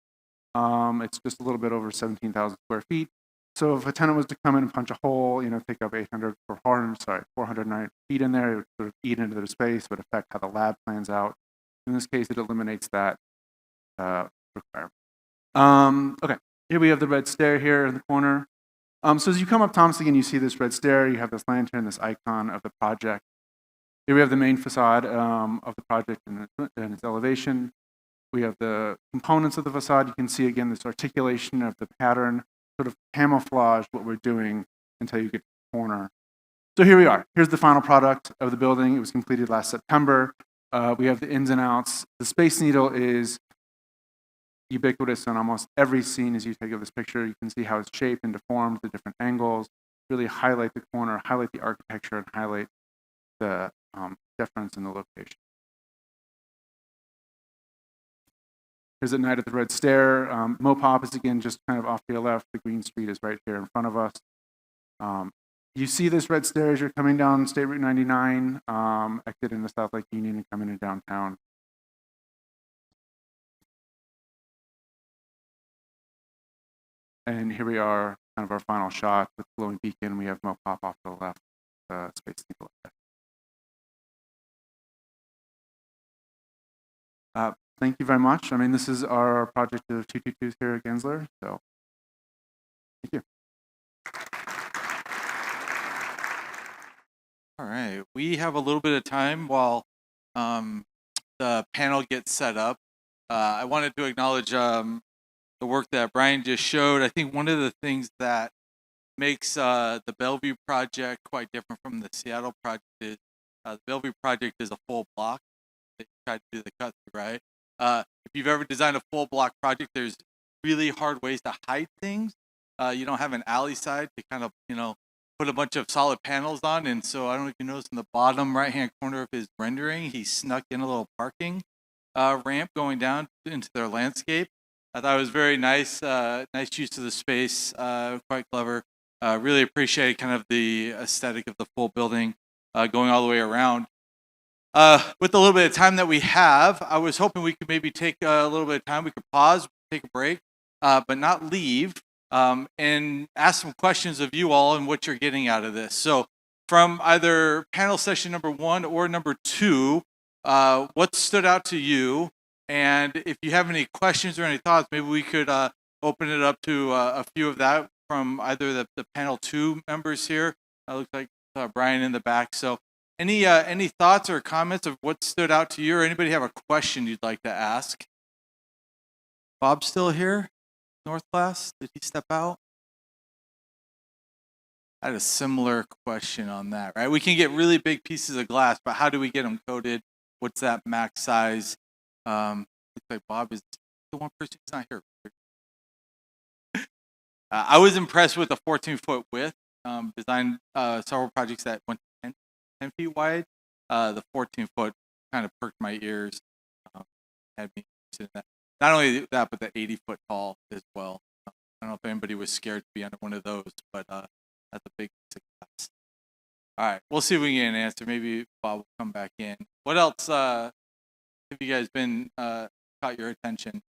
It's just a little bit over 17,000 square feet. So if a tenant was to come in and punch a hole, take up 409 feet in there, it would sort of eat into their space, would affect how the lab plans out. In this case, it eliminates that requirement. Okay, here we have the red stair here in the corner. So as you come up Thomas again, you see this red stair, you have this lantern, this icon of the project. Here we have the main facade of the project and its elevation. We have the components of the facade. You can see again this articulation of the pattern, sort of camouflage what we're doing until you get to the corner. So here we are. Here's the final product of the building. It was completed last September. We have the ins and outs. The Space Needle is ubiquitous on almost every scene as you take of this picture. You can see how it's shaped and deformed, the different angles, really highlight the corner, highlight the architecture, and highlight the difference in the location. Here's at night at the red stair. Mopop is again just kind of off to your left. The green street is right here in front of us. You see this red stair as you're coming down State Route 99, exit into South Lake Union and coming into downtown. And here we are kind of our final shot with glowing beacon. We have Mo pop off to the left, space to the left. Thank you very much. I mean, this is our project of 222s here at Gensler, so thank you. All right, we have a little bit of time while the panel gets set up. I wanted to acknowledge the work that Brian just showed. I think one of the things that makes the Bellevue project quite different from the Seattle project is the Bellevue project is a full block. They tried to do the cut through, right? If you've ever designed a full block project, there's really hard ways to hide things. You don't have an alley side to kind of, put a bunch of solid panels on. And so I don't know if you noticed in the bottom right-hand corner of his rendering, he snuck in a little parking ramp going down into their landscape. I thought it was very nice, nice use of the space, quite clever. Really appreciate kind of the aesthetic of the full building going all the way around. With a little bit of time that we have, I was hoping we could maybe take a little bit of time. We could pause, take a break, but not leave, and ask some questions of you all and what you're getting out of this. So from either panel session number 1 or number 2, what stood out to you? And if you have any questions or any thoughts, maybe we could open it up to a few of that from either the panel 2 members here. It looks like Brian in the back. So any thoughts or comments of what stood out to you, or anybody have a question you'd like to ask? Bob's still here? North class? Did he step out? I had a similar question on that, right? We can get really big pieces of glass, but how do we get them coated? What's that max size? Looks like Bob is the one person who's not here. I was impressed with the 14-foot width. Designed several projects that went 10 feet wide. The 14-foot kind of perked my ears. Had me interested in that. Not only that, but the 80-foot tall as well. I don't know if anybody was scared to be under one of those, but that's a big success. All right, we'll see if we can get an answer. Maybe Bob will come back in. What else have you guys been caught your attention?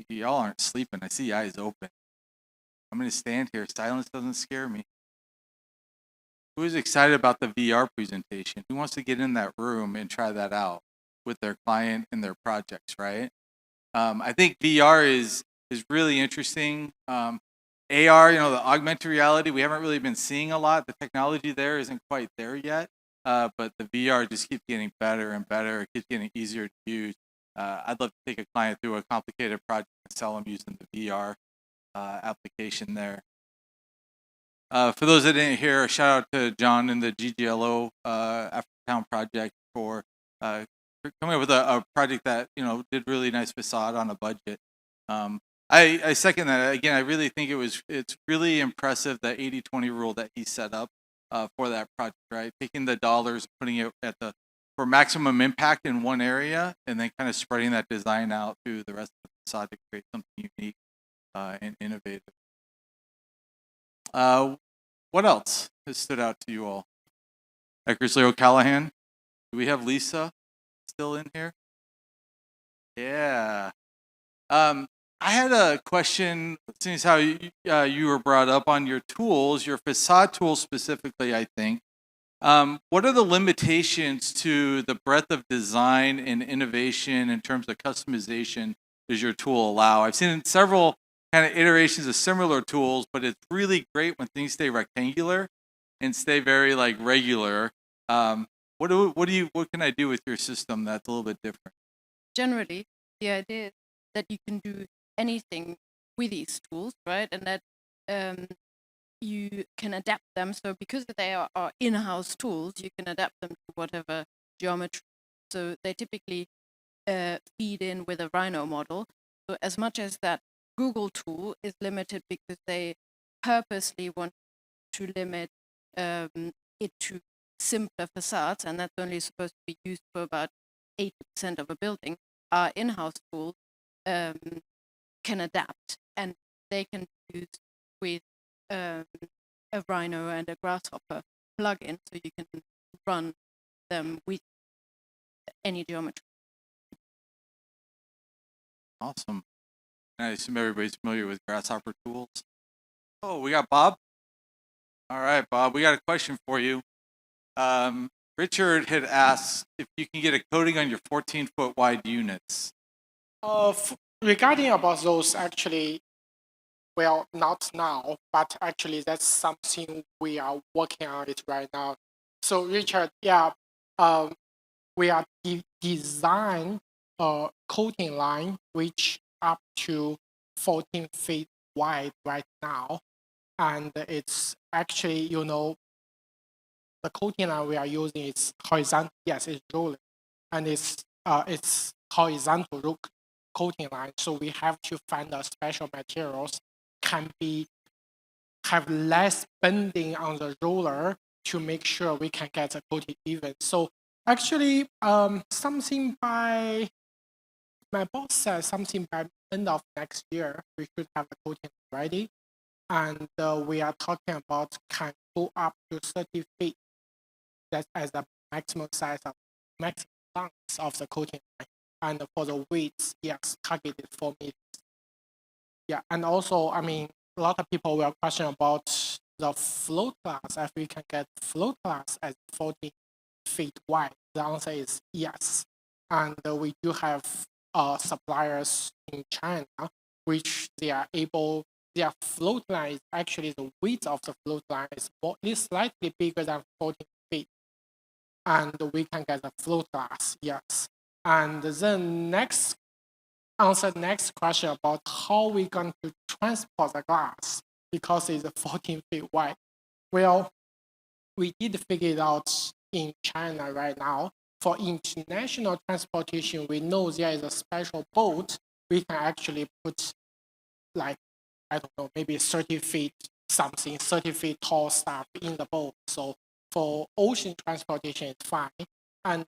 Y'all aren't sleeping. I see eyes open. I'm going to stand here. Silence doesn't scare me. Who is excited about the VR presentation? Who wants to get in that room and try that out with their client and their projects, right? I think VR is really interesting. AR, the augmented reality, we haven't really been seeing a lot. The technology there isn't quite there yet, but the VR just keeps getting better and better. It keeps getting easier to use. I'd love to take a client through a complicated project and sell them using the VR application there. For those that didn't hear, a shout out to John and the GGLO African project for coming up with a project that did really nice facade on a budget. I second that. Again, I really think it's really impressive the 80-20 rule that he set up for that project, right? Taking the dollars, putting it for maximum impact in one area, and then kind of spreading that design out through the rest of the facade to create something unique and innovative. What else has stood out to you all? Eckersley O'Callahan. Do we have Lisa still in here? Yeah. I had a question, since how you were brought up on your tools, your facade tools specifically, I think. What are the limitations to the breadth of design and innovation in terms of customization does your tool allow? I've seen several kind of iterations of similar tools, but it's really great when things stay rectangular and stay very regular. What can I do with your system that's a little bit different? Generally, the idea is that you can do anything with these tools, right? And that you can adapt them. So because they are in-house tools, you can adapt them to whatever geometry. So they typically feed in with a Rhino model. So as much as that Google tool is limited because they purposely want to limit it to simpler facades, and that's only supposed to be used for about 80% of a building, our in-house tools can adapt, and they can be used with a Rhino and a Grasshopper plugin, so you can run them with any geometry. Awesome. I assume everybody's familiar with Grasshopper tools. Oh, we got Bob. All right, Bob, we got a question for you. Richard had asked if you can get a coating on your 14-foot wide units. Regarding about those, actually, well, not now, but actually that's something we are working on it right now. So Richard, yeah, we are design a coating line which up to 14 feet wide right now, and it's actually, you know, the coating line we are using is horizontal. Yes, it's rolling, and it's horizontal coating line. So we have to find a special materials can have less bending on the roller to make sure we can get the coating even. So actually, something by my boss said something by end of next year we should have the coating ready, and we are talking about can go up to 30 feet. That's as a maximum size of maximum length of the coating line. And for the weights, yes, targeted 4 meters. Yeah, and also, I mean, a lot of people will question about the float class, if we can get float class at 40 feet wide. The answer is yes. And we do have suppliers in China, which their float line is actually the width of the float line is slightly bigger than 40 feet. And we can get the float glass, yes. And then next question about how we going to transport the glass because it's 14 feet wide. Well, we did figure it out in China right now. For international transportation, we know there is a special boat we can actually put, like, I don't know, maybe 30 feet something, 30 feet tall stuff in the boat. So for ocean transportation, it's fine. And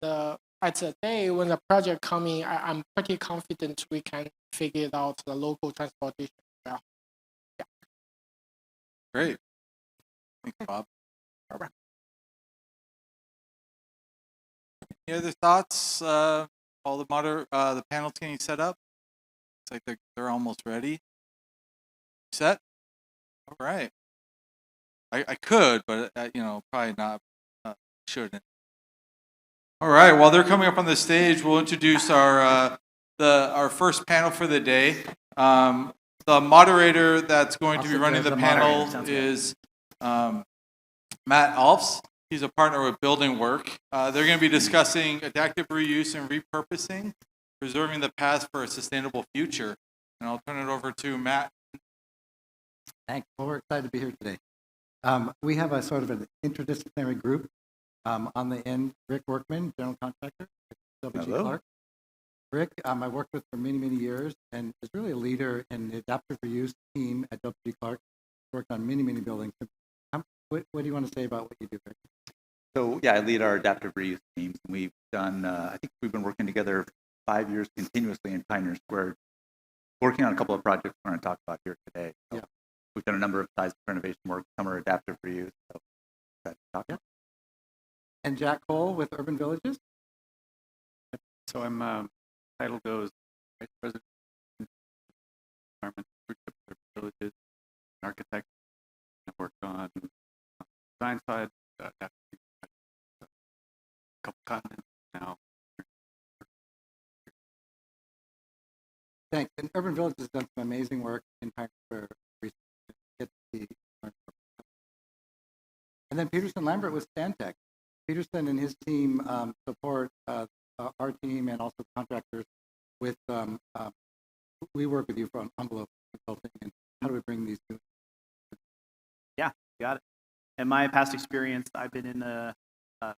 at the day when the project coming, I'm pretty confident we can figure it out the local transportation well. Yeah. Great. Thanks, Bob. All right. Any other thoughts? All the panels getting set up. It's like they're almost ready. Set. All right. I could, but probably not. Shouldn't. All right. While they're coming up on the stage, we'll introduce our first panel for the day. The moderator that's going to be running the panel is Matt Alfs. He's a partner with Building Work. They're going to be discussing adaptive reuse and repurposing, preserving the past for a sustainable future. And I'll turn it over to Matt. Thanks. Well, we're excited to be here today. We have a sort of an interdisciplinary group. On the end, Rick Workman, general contractor at WG Clark. Rick, I worked with for many, many years and is really a leader in the adaptive reuse team at WG Clark. Worked on many, many buildings. What do you want to say about what you do, Rick? So yeah, I lead our adaptive reuse teams. We've done, I think we've been working together 5 years continuously in Pioneer Square, working on a couple of projects we're going to talk about here today. So yeah. We've done a number of size renovation work, some are adaptive reuse. So that's talking. And Zak Cole with Urban Villages. So I'm title goes Vice President of Environmental Stewardship of Urban Villages, an architect. I've worked on design side, a couple continents now. Thanks. And Urban Villages has done some amazing work in Pioneer Square recently. And then Peterson Lambert with Stantec. Peterson and his team support our team and also contractors with, we work with you from envelope consulting and how do we bring these to? Yeah, got it. In my past experience, I've been in the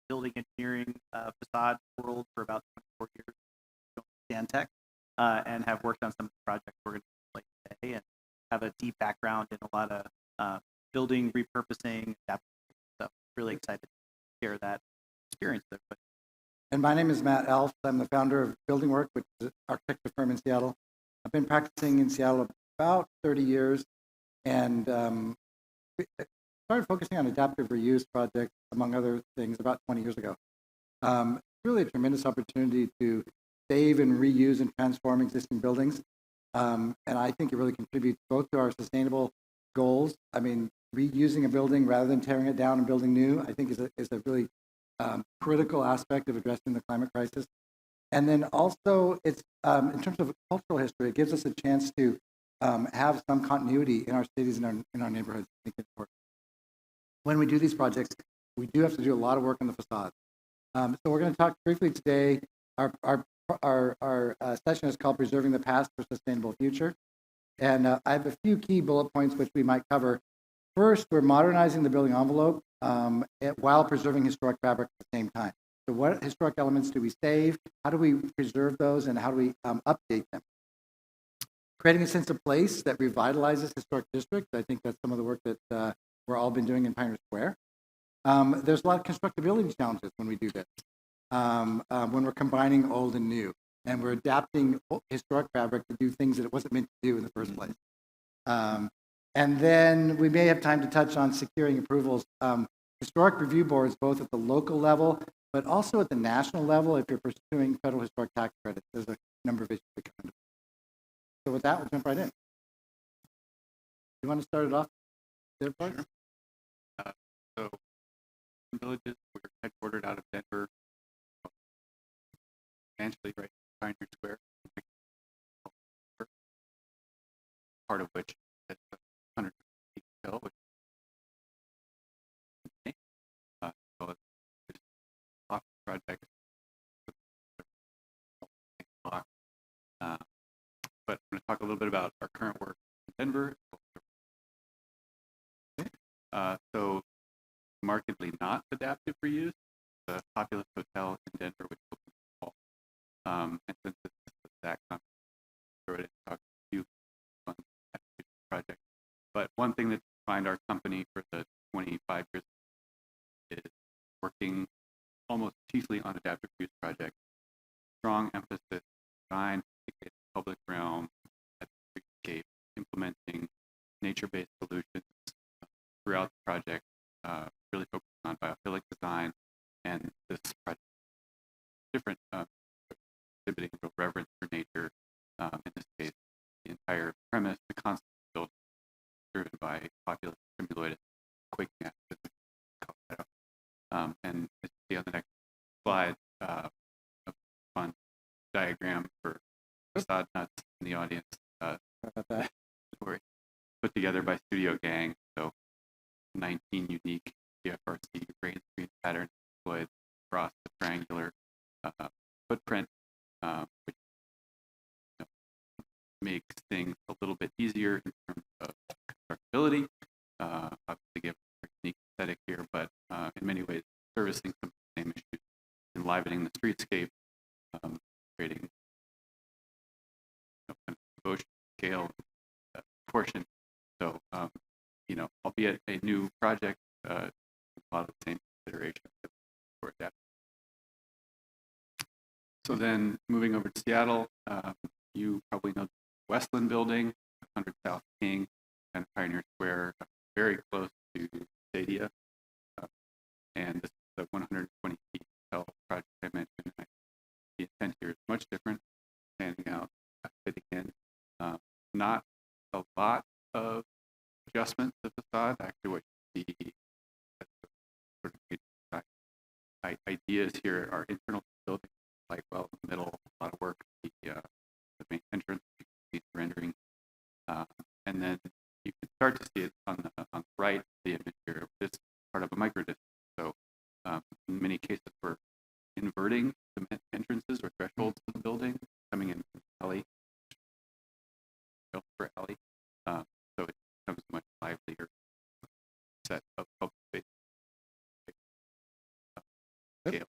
building engineering facade world for about 24 years, Stantec, and have worked on some projects we're going to play today and have a deep background in a lot of building, repurposing, adaptive stuff. Really excited to share that experience there. And my name is Matt Alfs. I'm the founder of Building Work, which is an architecture firm in Seattle. I've been practicing in Seattle about 30 years and started focusing on adaptive reuse projects, among other things, about 20 years ago. Really a tremendous opportunity to save and reuse and transform existing buildings. And I think it really contributes both to our sustainable goals. I mean, reusing a building rather than tearing it down and building new, I think is a really critical aspect of addressing the climate crisis. And then also, it's in terms of cultural history, it gives us a chance to have some continuity in our cities and in our neighborhoods. I think it's important. When we do these projects, we do have to do a lot of work on the facade. So we're going to talk briefly today. Our session is called Preserving the Past for Sustainable Future. And I have a few key bullet points which we might cover. First, we're modernizing the building envelope while preserving historic fabric at the same time. So what historic elements do we save? How do we preserve those? And how do we update them? Creating a sense of place that revitalizes historic districts. I think that's some of the work that we're all been doing in Pioneer Square. There's a lot of constructability challenges when we do this. When we're combining old and new, and we're adapting historic fabric to do things that it wasn't meant to do in the first place. And then we may have time to touch on securing approvals. Historic review boards, both at the local level, but also at the national level, if you're pursuing federal historic tax credits. There's a number of issues that come into play. So with that, we'll jump right in. You want to start it off? Sure. So, villages, we're headquartered out of Denver, substantially right in Pioneer Square, part of which is 100 feet hill, which so it's off project. But I'm going to talk a little bit about our current work in Denver. So markedly not adaptive reuse. The Populous Hotel in Denver, which opened in the fall. And since this is the Zak conference, I talk a few on the project. But one thing that defined our company for the 25 years is working almost chiefly on adaptive reuse projects. Strong emphasis, design, public realm, at the streetscape, implementing nature-based solutions throughout the project, really focusing on biophilic design, and this project different, exhibiting real reverence for nature. In this case, the entire premise, the concept of building, driven by populous stimulated quaking activity in Colorado. And as you see on the next slide, a fun diagram for facade nuts in the audience. Put together by Studio Gang. So 19 unique GFRC Rainscreen patterns deployed across the triangular footprint, which makes things a little bit easier in terms of constructability. Obviously, give a unique aesthetic here, but in many ways, servicing some of the same issues, enlivening the streetscape, creating kind of devotion, scale, proportion. So, albeit a new project, a lot of the same considerations for adaptation. So then, moving over to Seattle, you probably know the Westland Building, 100 South King, and Pioneer Square, very close to Stadia. And this is the 120 feet hotel project I mentioned. The intent here is much different, standing out, fitting in. Not a lot of adjustment to the facade. Actually, what you see as the sort of ideas here are internal to the building, like well in the middle, a lot of work. The main entrance, you can see the rendering, and then you can start to see it on the right. The image here. This is part of a microdisc. So in many cases, we're inverting the entrances or thresholds of the building, coming in from the alley, for alley. So it becomes a much livelier set of public space. Scale.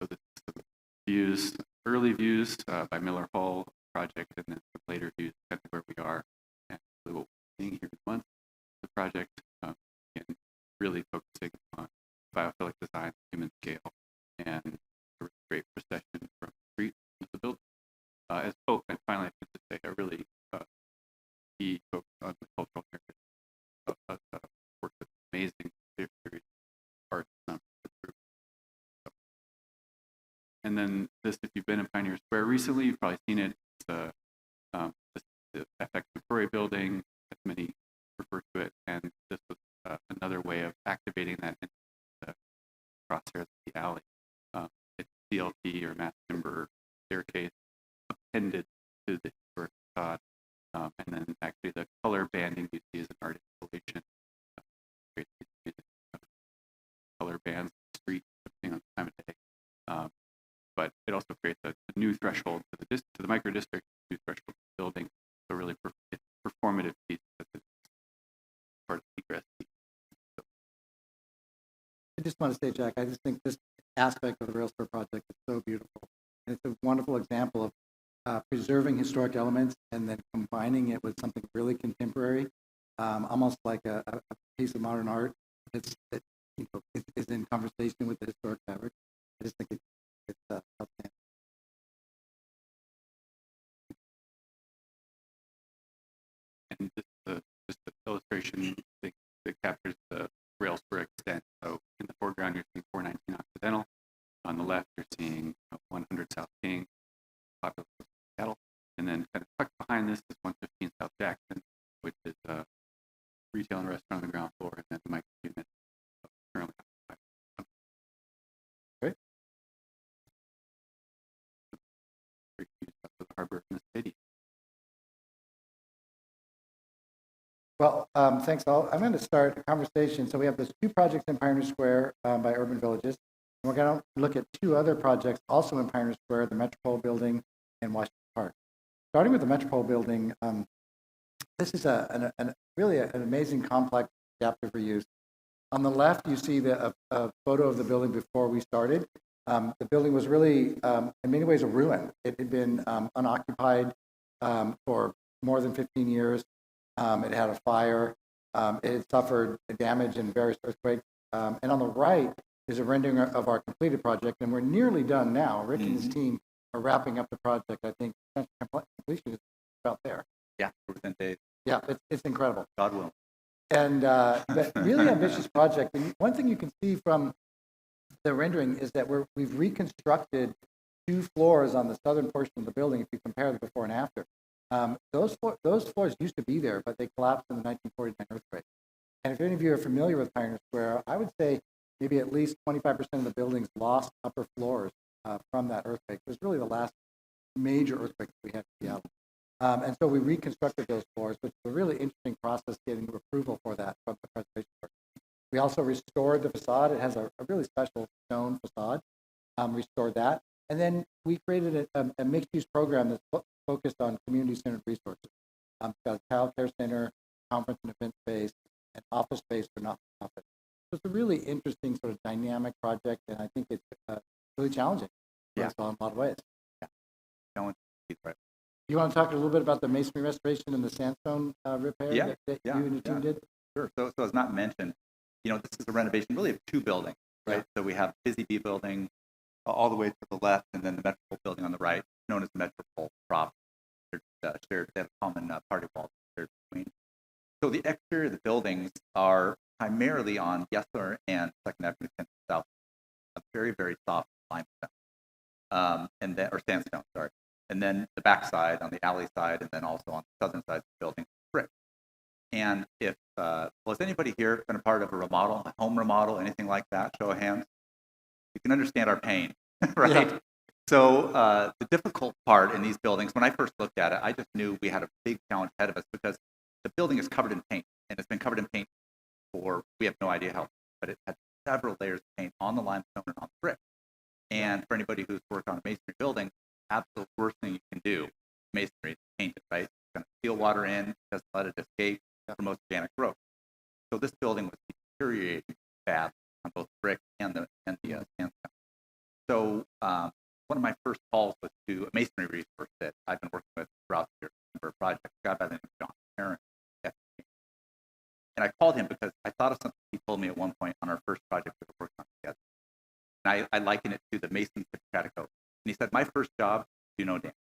So this is the views, early views by Miller Hall project, and then the later views, kind of where we are, and what we're seeing here in the month. The project, again, really focusing on biophilic design, human scale, and a great procession from the street to the building. And finally, I should just say a really key focus on the cultural heritage of work that's amazing series art. And then this, if you've been in Pioneer Square recently, you've probably seen it. It's this the FX Victoria building, as many refer to it, and this was another way of activating that into the crosshairs of the alley. It's CLT or mass timber staircase appended to the historic facade, and then actually the color banding you see is an art installation. Color bands, street, depending on the time of day. But it also creates a new threshold to the micro district, new threshold to the building. So really, it's a performative piece that's part of the egress. I just want to say, Jack, I just think this aspect of the Rails Per project is so beautiful. And it's a wonderful example of preserving historic elements and then combining it with something really contemporary, almost like a piece of modern art that is in conversation with the historic fabric. I just think it's outstanding. And just the illustration that captures the Rails Per extent. So in the foreground, you're seeing 419 Occidental. On the left, you're seeing 100 South King, popular Seattle. And then kind of tucked behind this is 115 South Jackson, which is retail and restaurant on the ground floor, and then the micro unit currently occupied. Great. Great use of the harbor in the city. Well, thanks all. I'm going to start a conversation. So we have those two projects in Pioneer Square by Urban Villages. And we're going to look at two other projects also in Pioneer Square, the Metropole Building and Washington Park. Starting with the Metropole Building, this is really an amazing complex adaptive reuse. On the left, you see a photo of the building before we started. The building was really, in many ways, a ruin. It had been unoccupied for more than 15 years. It had a fire. It had suffered damage in various earthquakes. And on the right is a rendering of our completed project, and we're nearly done now. Rick and his team are wrapping up the project. I think completion is about there. Yeah, within days. Yeah, it's incredible. God will. And but really ambitious project. And one thing you can see from the rendering is that we've reconstructed 2 floors on the southern portion of the building. If you compare the before and after, those floors used to be there, but they collapsed in the 1949 earthquake. And if any of you are familiar with Pioneer Square, I would say maybe at least 25% of the buildings lost upper floors from that earthquake. It was really the last major earthquake we had in Seattle. And so we reconstructed those floors, which was a really interesting process getting approval for that from the preservation board. We also restored the facade. It has a really special stone facade. Restored that. And then we created a mixed-use program that's focused on community-centered resources. It's got a child care center, conference and event space, and office space for not-for-profit. So it's a really interesting sort of dynamic project, and I think it's really challenging for us all in a lot of ways. Yeah. Right. You want to talk a little bit about the masonry restoration and the sandstone repair that you and your team did? Sure. So as not mentioned, this is a renovation really of 2 buildings, right? Yeah. So we have Busy Bee building all the way to the left, and then the Metropole building on the right, known as the Metropole prop. They're shared, they have a common party wall shared between. So the exterior of the buildings are primarily on Yesler and Second Avenue South, a very, very soft limestone, or sandstone, sorry. And then the back side on the alley side, and then also on the southern side of the building, brick. And if, has anybody here been a part of a remodel, a home remodel, anything like that? Show of hands. You can understand our pain, right? Yeah. So the difficult part in these buildings, when I first looked at it, I just knew we had a big challenge ahead of us because the building is covered in paint, and it's been covered in paint for, we have no idea how, but it had several layers of paint on the limestone and on the brick. And for anybody who's worked on a masonry building, absolute worst thing you can do, masonry, is paint it, right? It's going to seal water in, doesn't let it escape, promotes organic growth. So this building was deteriorating bad on both brick and the sandstone. So one of my first calls was to a masonry resource that I've been working with throughout the year, project, a guy by the name of Jon. And I called him because I thought of something he told me at one point on our first project we were working on together. And I liken it to the Mason's Hippocratic Oath. And he said, my first job, do no damage.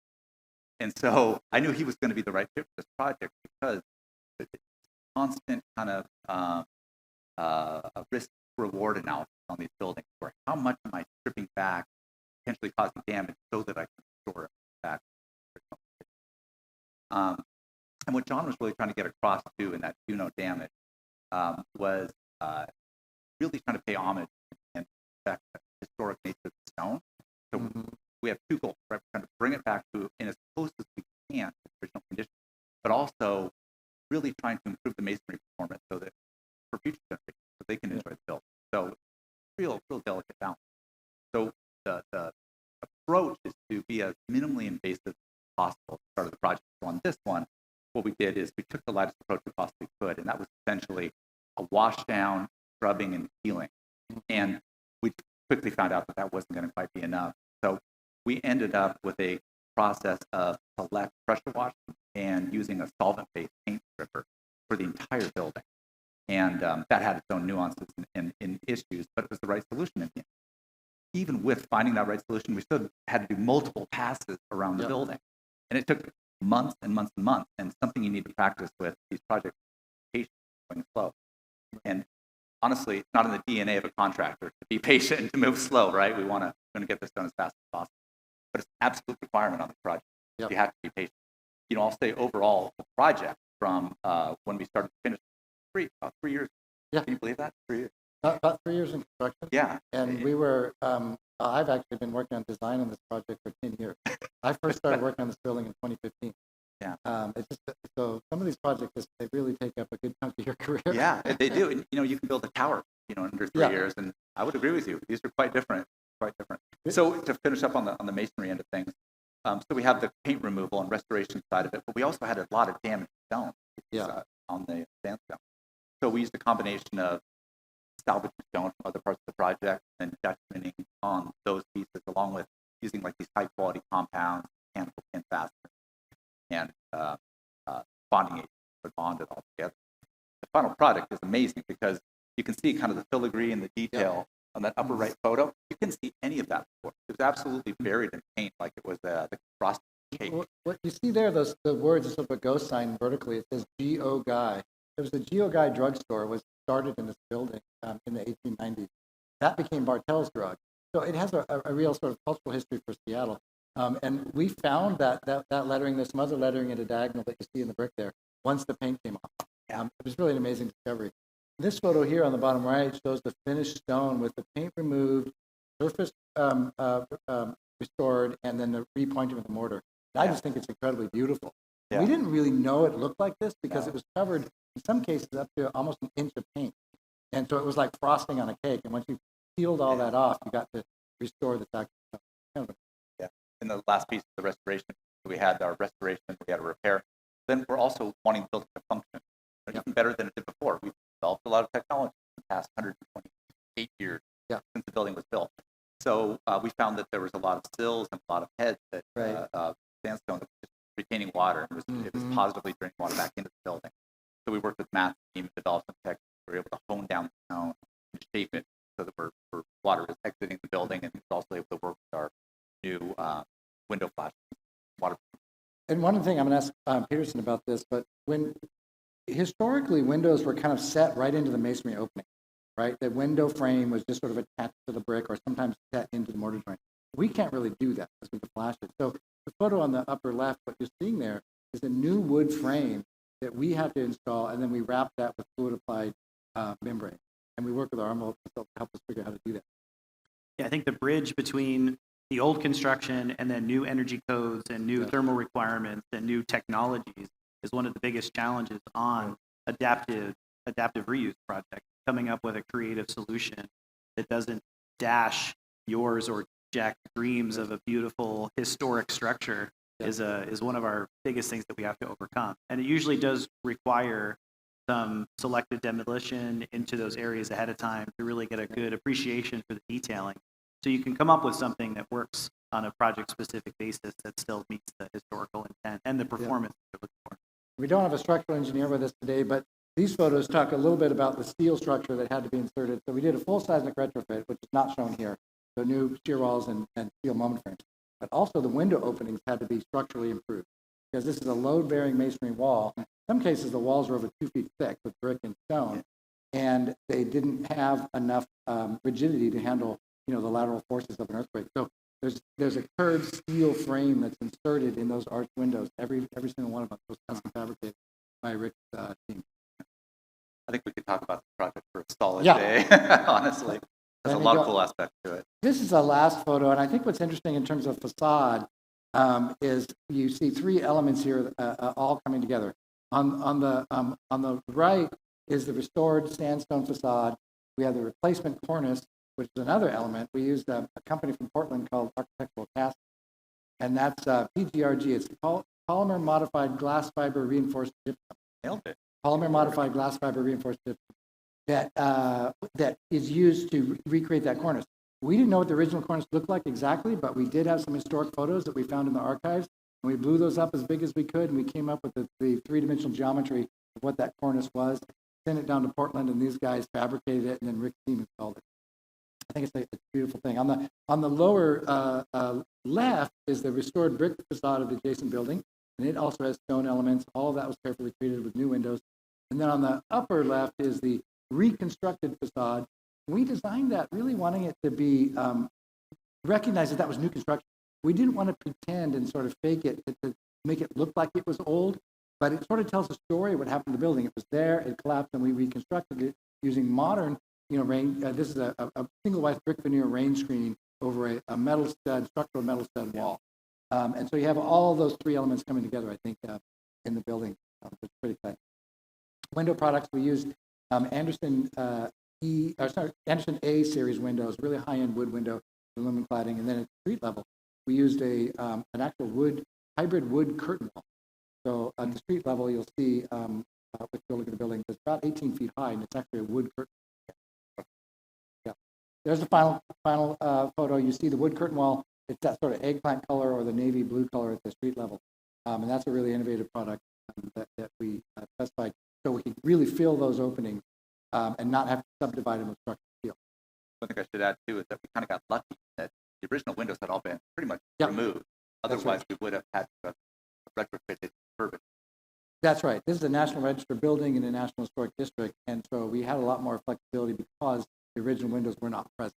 And so I knew he was going to be the right fit for this project because the constant kind of a risk-reward analysis on these buildings, where how much am I stripping back, potentially causing damage, so that I can restore it back. And what John was really trying to get across to in that do no damage was really trying to pay homage and respect the historic nature of the stone. So we have two goals, right? We're trying to bring it back to in as close as we can to the original condition, but also really trying to improve the masonry performance so that for future generations, so they can enjoy the building. So real delicate balance. So the approach is to be as minimally invasive as possible at the start of the project. So on this one, what we did is we took the lightest approach we possibly could, and that was essentially a wash down, scrubbing, and peeling. And we quickly found out that that wasn't going to quite be enough. So we ended up with a process of select pressure wash and using a solvent-based paint stripper for the entire building. And that had its own nuances and issues, but it was the right solution in the end. Even with finding that right solution, we still had to do multiple passes around the building. And it took months and months and months, and something you need to practice with these projects, patience, going slow. And honestly, it's not in the DNA of a contractor to be patient and to move slow, right? We want to get this done as fast as possible. But it's an absolute requirement on the project. You have to be patient. You know, I'll say overall, the project from when we started to finish, about 3 years. Yeah. Can you believe that? 3 years. About 3 years in construction. Yeah. And we were, I've actually been working on design on this project for 10 years. I first started working on this building in 2015. Yeah. It's just, so some of these projects, they really take up a good chunk of your career. Yeah, they do. And, you know, you can build a tower, you know, in under 3 years. And I would agree with you. These are quite different, So to finish up on the masonry end of things, so we have the paint removal and restoration side of it, but we also had a lot of damaged stone on the sandstone. So we used a combination of salvage stone from other parts of the project and detrimenting on those pieces, along with using like these high quality compounds, mechanical pin fasteners, and bonding agents to bond it all together. The final product is amazing because you can see kind of the filigree and the detail on that upper right photo. You couldn't see any of that before. It was absolutely buried in paint, like it was the frosted cake. What you see there, the words, it's sort of a ghost sign vertically. It says G.O. Guy. There was the G.O. Guy drugstore was started in this building in the 1890s. That became Bartell's Drug. So it has a real sort of cultural history for Seattle. And we found that lettering, there's some other lettering in a diagonal that you see in the brick there, once the paint came off. It was really an amazing discovery. This photo here on the bottom right shows the finished stone with the paint removed, surface restored, and then the repointing with the mortar. I just think it's incredibly beautiful. We didn't really know it looked like this because it was covered, in some cases, up to almost an inch of paint. And so it was like frosting on a cake. And once you peeled all that off, you got to restore the fact. Yeah. And the last piece of the restoration, we had our restoration, we had a repair. Then we're also wanting the building to function even better than it did before. We've developed a lot of technology in the past 128 years since the building was built. So we found that there was a lot of sills and a lot of heads that sandstone that was just retaining water, and it was positively draining water back into the building. So we worked with Matt's team and developed some tech. We were able to hone down the stone and shape it so that water is exiting the building, and we were also able to work with our new window flash water. And one thing I'm going to ask Peterson about this, but when historically windows were kind of set right into the masonry opening, right? The window frame was just sort of attached to the brick or sometimes set into the mortar joint. We can't really do that because we can flash it. So the photo on the upper left, what you're seeing there is a new wood frame that we have to install, and then we wrap that with fluid applied membrane. And we work with our envelope to help us figure out how to do that. Yeah, I think the bridge between the old construction and then new energy codes and new thermal requirements and new technologies is one of the biggest challenges on adaptive reuse projects. Coming up with a creative solution that doesn't dash yours or Jack's dreams of a beautiful historic structure is one of our biggest things that we have to overcome. And it usually does require some selective demolition into those areas ahead of time to really get a good appreciation for the detailing. So you can come up with something that works on a project-specific basis that still meets the historical intent and the performance that you're looking for. We don't have a structural engineer with us today, but these photos talk a little bit about the steel structure that had to be inserted. So we did a full seismic retrofit, which is not shown here. So new shear walls and steel moment frames. But also the window openings had to be structurally improved because this is a load-bearing masonry wall. In some cases, the walls were over 2 feet thick with brick and stone, and they didn't have enough rigidity to handle, the lateral forces of an earthquake. So there's a curved steel frame that's inserted in those arched windows. Every single one of them was custom fabricated by Rick's team. I think we could talk about the project for a solid Yeah. day, honestly. There's a Let me lot go. of cool aspects to it. This is the last photo, and I think what's interesting in terms of facade is you see three elements here all coming together. On the right is the restored sandstone facade. We have the replacement cornice, which is another element. We used a company from Portland called Architectural Cast, and that's PGRG. It's polymer modified glass fiber reinforced gypsum. Nailed it. Polymer modified glass fiber reinforced gypsum that is used to recreate that cornice. We didn't know what the original cornice looked like exactly, but we did have some historic photos that we found in the archives, and we blew those up as big as we could, and we came up with the three-dimensional geometry of what that cornice was, sent it down to Portland, and these guys fabricated it, and then Rick's team installed it. I think it's a beautiful thing. On the lower left is the restored brick facade of the adjacent building, and it also has stone elements. All of that was carefully treated with new windows. And then on the upper left is the reconstructed facade. We designed that really wanting it to be recognized that was new construction. We didn't want to pretend and sort of fake it to make it look like it was old, but it sort of tells a story of what happened to the building. It was there, it collapsed, and we reconstructed it using modern, this is a single wide brick veneer rain screening over a metal stud, structural metal stud wall. And so you have all those three elements coming together, I think, in the building. It's pretty exciting. Window products, we used Anderson Anderson A series windows, really high-end wood window, aluminum cladding, and then at street level, we used an actual hybrid wood curtain wall. So at the street level, you'll see, if you go look at the building, it's about 18 feet high, and it's actually a wood curtain. Yeah. There's the final photo. You see the wood curtain wall. It's that sort of eggplant color or the navy blue color at the street level. And that's a really innovative product that we specified. So we can really fill those openings and not have to subdivide them with structural steel. One thing I should add too is that we kind of got lucky that the original windows had all been pretty much removed. Otherwise, right. we would have had to retrofitted turbine. That's right. This is a National Register building in a National Historic District, and so we had a lot more flexibility because the original windows were not present.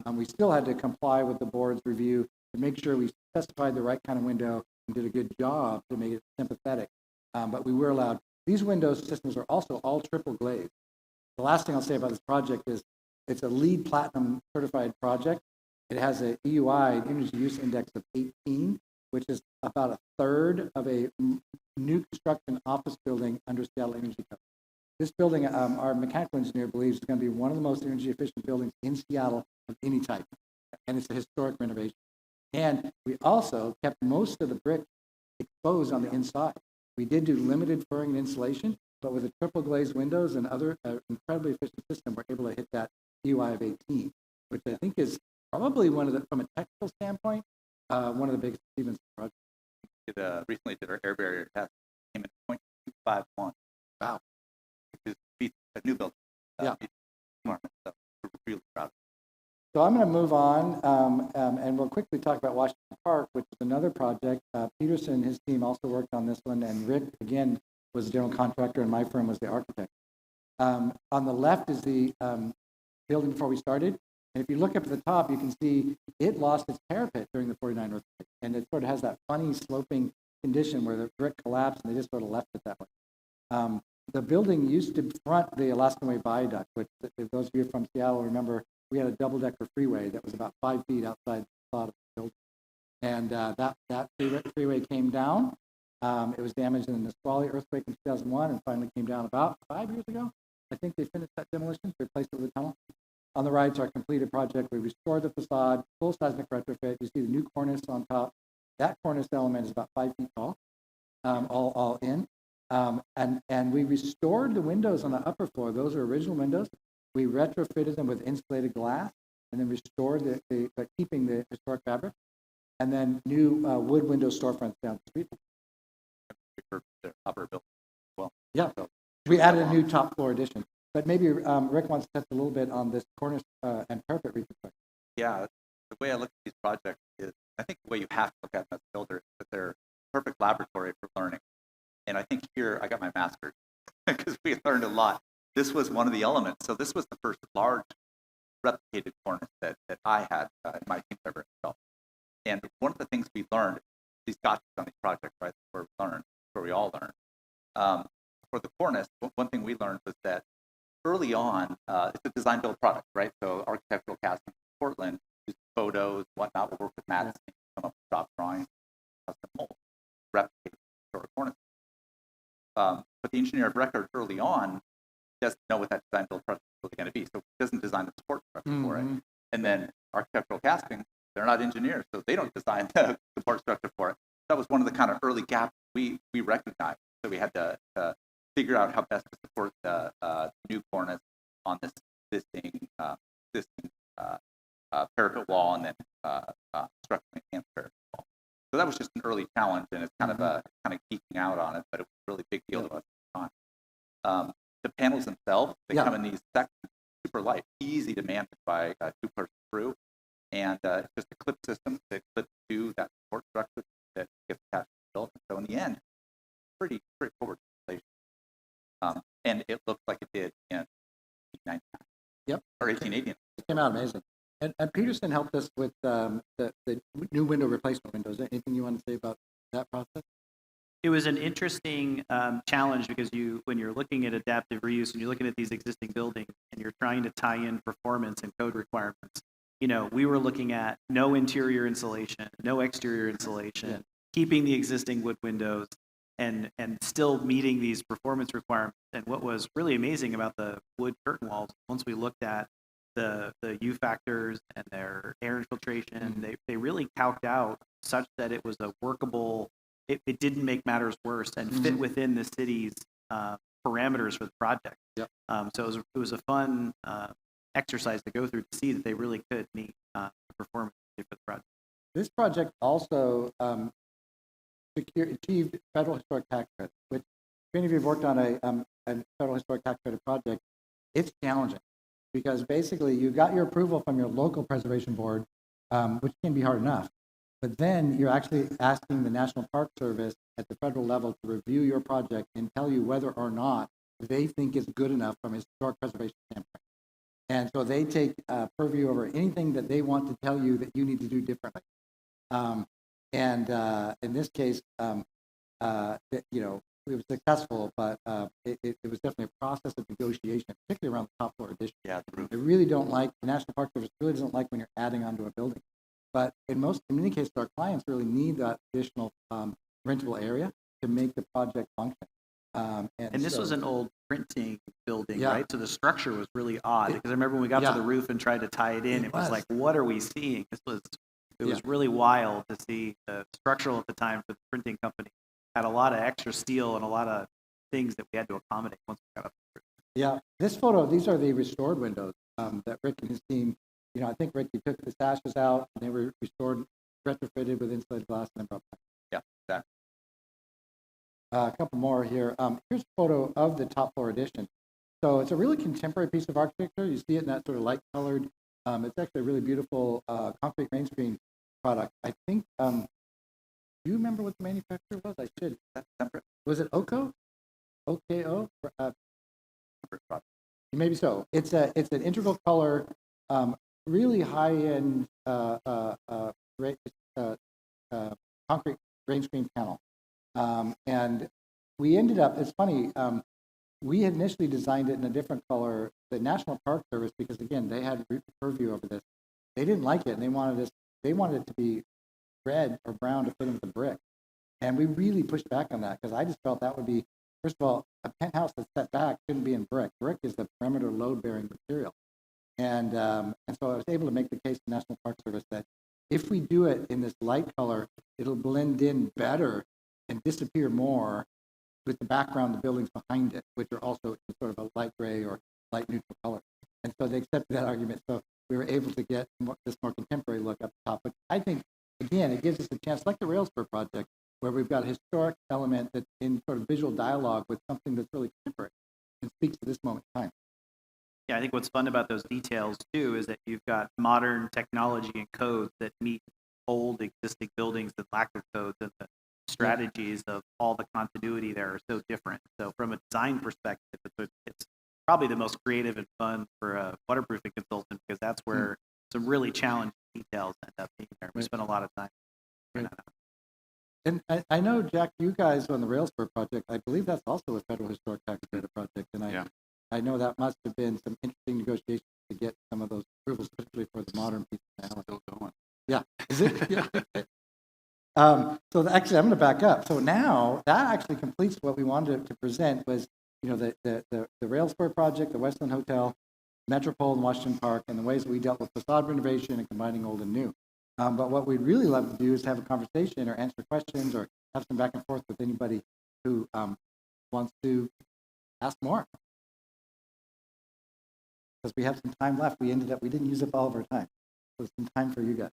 We still had to comply with the board's review to make sure we specified the right kind of window and did a good job to make it sympathetic. But we were allowed. These window systems are also all triple glazed. The last thing I'll say about this project is it's a LEED Platinum certified project. It has a EUI, Energy Use Index, of 18, which is about a third of a new construction office building under Seattle Energy Code. This building, our mechanical engineer believes, is going to be one of the most energy efficient buildings in Seattle of any type, and it's a historic renovation. And we also kept most of the brick exposed on the inside. We did do limited furring and insulation, but with the triple glazed windows and other incredibly efficient system, we're able to hit that EUI of 18, which I think is probably one of the, from a technical standpoint, one of the biggest achievements of the project. Recently did our air barrier test, came in 0.251. Wow. Which is a new building. Yeah. So we're really proud of it. So I'm going to move on, and we'll quickly talk about Washington Park, which is another project. Peterson and his team also worked on this one, and Rick, again, was the general contractor, and my firm was the architect. On the left is the building before we started, and if you look up at the top, you can see it lost its parapet during the 49 earthquake, and it sort of has that funny sloping condition where the brick collapsed, and they just sort of left it that way. The building used to front the Alaskan Way Viaduct, which, if those of you from Seattle remember, we had a double-decker freeway that was about 5 feet outside the facade of the building. And that freeway came down. It was damaged in the Nisqually earthquake in 2001 and finally came down about 5 years ago. I think they finished that demolition, replaced it with a tunnel. On the right is our completed project. We restored the facade, full seismic retrofit. You see the new cornice on top. That cornice element is about 5 feet tall, all in. And we restored the windows on the upper floor. Those are original windows. We retrofitted them with insulated glass and then restored but keeping the historic fabric. And then new wood window storefronts down the street. For the upper building as well. Yeah, so we added a new top floor addition. But maybe Rick wants to touch a little bit on this cornice and parapet reconstruction. Yeah, the way I look at these projects is, I think the way you have to look at them as a builder is that they're a perfect laboratory for learning. And I think here I got my master's because we learned a lot. This was one of the elements. So this was the first large replicated cornice that I had in my team ever installed. And one of the things we learned, these gotchas on these projects, right, where we learned, where we all learned. For the cornice, one thing we learned was that early on, it's a design build product, right? So architectural casting in Portland, use photos, whatnot, we'll work with Matt, come up with shop drawings, custom mold, replicate historic cornice. But the engineer of record early on doesn't know what that design build project is really going to be, so he doesn't design the support structure for it. And then architectural casting, they're not engineers, so they don't design the support structure for it. That was one of the kind of early gaps we recognized. So we had to figure out how best to support the new cornice on this existing parapet wall and then structurally enhanced parapet wall. So that was just an early challenge, and it's kind of geeking out on it, but it was a really big deal to us at the time. The panels themselves, they come in these sections, super light, easy to manage by a two-person crew, and it's just a clip system that clips to that support structure that gets attached to the building. So in the end, pretty straightforward installation. And it looks like it did in 1899. Or 1880. It came out amazing. And Peterson helped us with the new window replacement windows. Anything you want to say about that process? It was an interesting challenge because when you're looking at adaptive reuse and you're looking at these existing buildings and you're trying to tie in performance and code requirements, we were looking at no interior insulation, no exterior insulation, keeping the existing wood windows, and still meeting these performance requirements. And what was really amazing about the wood curtain walls, once we looked at the U factors and their air infiltration, they really calced out such that it was a workable. It didn't make matters worse and fit within the city's parameters for the project. So it was a fun exercise to go through to see that they really could meet the performance for the project. This project also achieved federal historic tax credit, which if any of you have worked on a federal historic tax credit project, it's challenging because basically you got your approval from your local preservation board, which can be hard enough. But then you're actually asking the National Park Service at the federal level to review your project and tell you whether or not they think it's good enough from a historic preservation standpoint. And so they take purview over anything that they want to tell you that you need to do differently. In this case, it was successful, but it was definitely a process of negotiation, particularly around the top floor addition. They really don't like, the National Park Service really doesn't like when you're adding onto a building. But in many cases, our clients really need that additional rentable area to make the project function. And this was an old printing building, right? So the structure was really odd because I remember when we got to the roof and tried to tie it in, it was like, what are we seeing? It was really wild to see the structural at the time for the printing company had a lot of extra steel and a lot of things that we had to accommodate once we got up. Yeah, this photo, these are the restored windows that Rick and his team. I think Rick, you took the sashes out, and they were restored, retrofitted with insulated glass, and then brought back. Yeah, exactly. A couple more here. Here's a photo of the top floor addition. So it's a really contemporary piece of architecture. You see it in that sort of light-colored. It's actually a really beautiful concrete Rainscreen product. I think. Do you remember what the manufacturer was? I should. That's separate. Was it OCO? OKO? Maybe so. It's an integral color. Really high-end concrete Rainscreen panel. And we ended up, it's funny, we had initially designed it in a different color. The National Park Service, because again, they had purview over this, they didn't like it, and they wanted it to be red or brown to fit in with the brick. And we really pushed back on that, because I just felt that would be, first of all, a penthouse that's set back shouldn't be in brick. Brick is the perimeter load-bearing material. And so I was able to make the case to the National Park Service that if we do it in this light color, it'll blend in better and disappear more with the background, the buildings behind it, which are also in sort of a light gray or light neutral color. And so they accepted that argument. So we were able to get this more contemporary look up top. But I think, again, it gives us a chance, like the Railspur project, where we've got a historic element that's in sort of visual dialogue with something that's really contemporary and speaks to this moment in time. Yeah, I think what's fun about those details too is that you've got modern technology and codes that meet old existing buildings that lack of codes, and the strategies of all the continuity there are so different. So from a design perspective, it's probably the most creative and fun for a waterproofing consultant, because that's where some really challenging details end up being there. We spent a lot of time. And I know, Jack, you guys on the Railspur project, I believe that's also a federal historic tax credit project. And I know that must have been some interesting negotiations to get some of those approvals, particularly for the modern piece of Still going. Yeah. Is it? Yeah. So actually, I'm going to back up. So now that actually completes what we wanted to present was, the Railspur project, the Westland Hotel, Metropole and Washington Park, and the ways we dealt with facade renovation and combining old and new. But what we'd really love to do is have a conversation or answer questions or have some back and forth with anybody who wants to ask more. Because we have some time left. We didn't use up all of our time. So some time for you guys.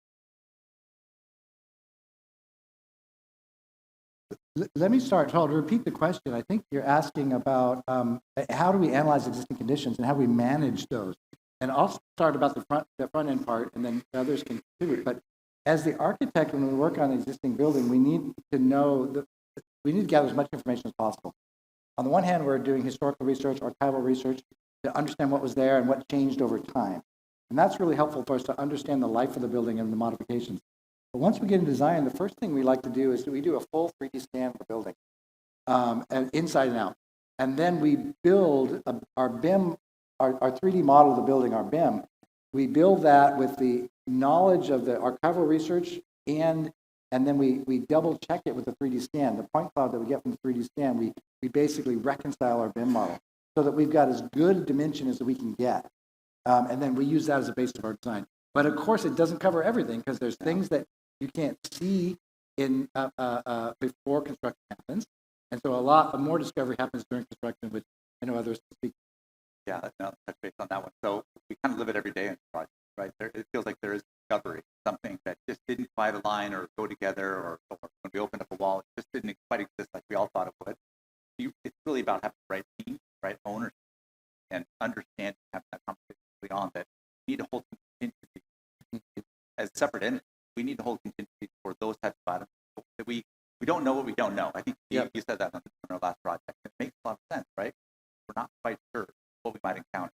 Let me start. So I'll repeat the question. I think you're asking about how do we analyze existing conditions and how we manage those. And I'll start about the front end part, and then others can contribute. But as the architect, when we work on an existing building, we need to gather as much information as possible. On the one hand, we're doing historical research, archival research, to understand what was there and what changed over time. And that's really helpful for us to understand the life of the building and the modifications. But once we get in design, the first thing we like to do is we do a full 3D scan of the building, and inside and out. And then we build our BIM, our 3D model of the building, our BIM. We build that with the knowledge of the archival research, and then we double check it with the 3D scan. The point cloud that we get from the 3D scan, we basically reconcile our BIM model so that we've got as good a dimension as we can get. And then we use that as a base of our design. But of course, it doesn't cover everything because there's things that you can't see in before construction happens. And so a lot more discovery happens during construction, which I know others speak. Yeah, no, touch base on that one. So we kind of live it every day in the project, right? It feels like there is discovery, something that just didn't quite align or go together, or when we opened up a wall, it just didn't quite exist like we all thought it would. It's really about having the right team, right ownership, and understanding, having that conversation early on that we need to hold contingency as separate entities. We need to hold contingency for those types of items. That we don't know what we don't know. I think you said that on our last project. It makes a lot of sense, right? We're not quite sure what we might encounter.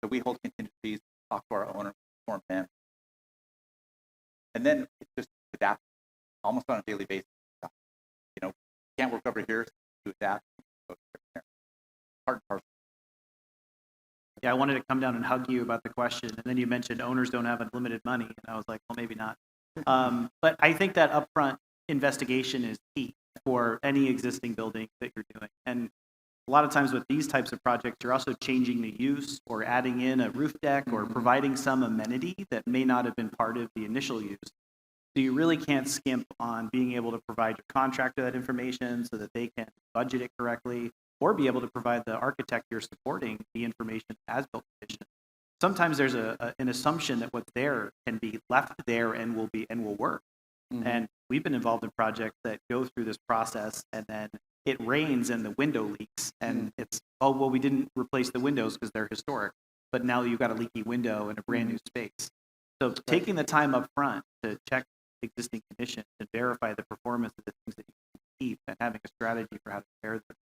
So we hold contingencies, talk to our owner, form them. And then it's just adapt almost on a daily basis. Can't work over here, so to adapt. Hard and parcel. Yeah, I wanted to come down and hug you about the question, and then you mentioned owners don't have unlimited money, and I was like, well, maybe not. But I think that upfront investigation is key for any existing building that you're doing. And a lot of times with these types of projects, you're also changing the use or adding in a roof deck or providing some amenity that may not have been part of the initial use. So you really can't skimp on being able to provide your contractor that information so that they can budget it correctly, or be able to provide the architect you're supporting the information as built condition. Sometimes there's an assumption that what's there can be left there and will work. And we've been involved in projects that go through this process, and then it rains and the window leaks, and it's, oh, well, we didn't replace the windows because they're historic, but now you've got a leaky window in a brand new space. So taking the time up front to check existing conditions and verify the performance of the things that you can keep, and having a strategy for how to repair them,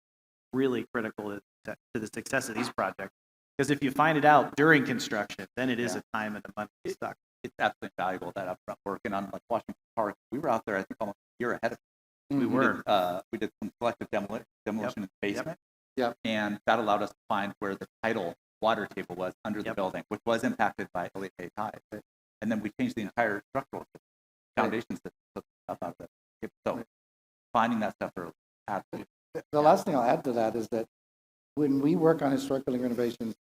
really critical to the success of these projects. Because if you find it out during construction, then it is a time and the money stuck. It's absolutely valuable, that upfront work. And on like Washington Park, we were out there, I think, almost a year ahead of it. We did some selective demolition in the basement. And that allowed us to find where the tidal water table was under the building, which was impacted by late tide. And then we changed the entire structural foundations that took up out of it. So finding that stuff early, absolutely. The last thing I'll add to that is that when we work on historic building renovations,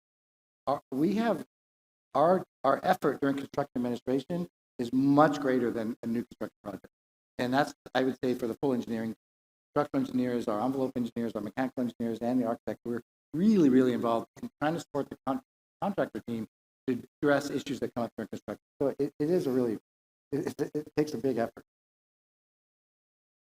we have our effort during construction administration is much greater than a new construction project. And that's, I would say, for the full engineering, structural engineers, our envelope engineers, our mechanical engineers, and the architect, we're really, really involved in trying to support the contractor team to address issues that come up during construction. So it is a really, it takes a big effort.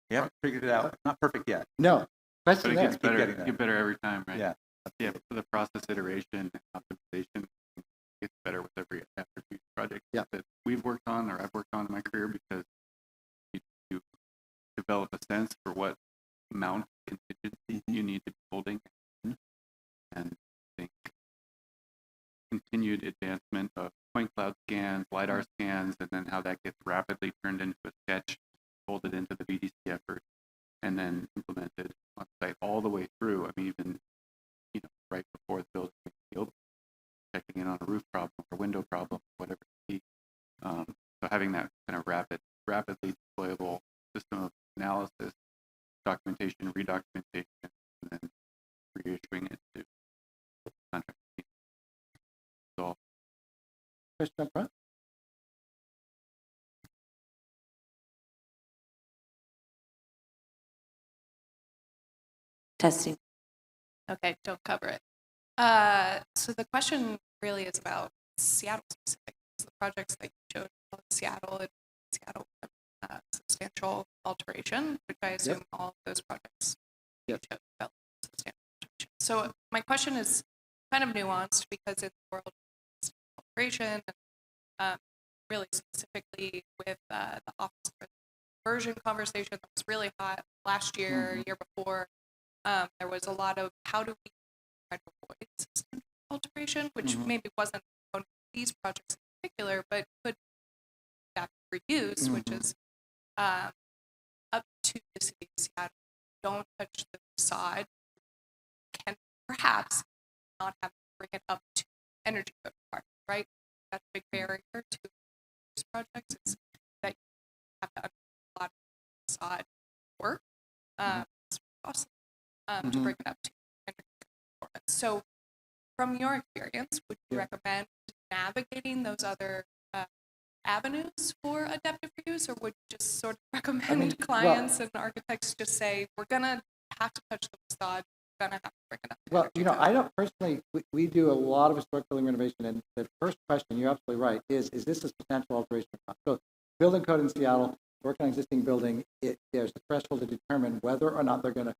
You haven't figured it out. Not perfect yet. No. But it gets better. Get better every time, right? Yeah. Yeah. For the process iteration and optimization, it gets better with every after each project that we've worked on, or I've worked on in my career, because you develop a sense for what amount of contingency you need to be holding, and I think continued advancement of point cloud scans, LiDAR scans, and then how that gets rapidly turned into a sketch, folded into the VDC effort, and then implemented on site all the way through. I mean, even right before the building was open, checking in on a roof problem or window problem, whatever it be. So having that kind of rapidly deployable system of analysis, documentation, redocumentation, and then reissuing it to contract team. So, Question up front. Testing. Okay, don't cover it. So the question really is about Seattle specific. So the projects that you showed in Seattle, substantial alteration, which I assume all of those projects you showed felt substantial alteration. So my question is kind of nuanced because in the world of alteration, and really specifically with the office conversion conversation that was really hot last year, year before, there was a lot of how do we try to avoid substantial alteration, which maybe wasn't on these projects in particular, but could adapt reuse, which is up to the city of Seattle. Don't touch the facade. Can perhaps not have to bring it up to energy code requirements, right? That's a big barrier to these projects is that you have to undergo a lot of facade work. It's costly to bring it up to energy code requirements. So from your experience, would you recommend navigating those other avenues for adaptive reuse, or would you just sort of recommend clients and architects just say, we're going to have to touch the facade, we're going to have to bring it up? Well, I don't personally, we do a lot of historic building renovation, and the first question, you're absolutely right, is this a substantial alteration or not? So building code in Seattle, work on existing building, there's a threshold to determine whether or not they're going to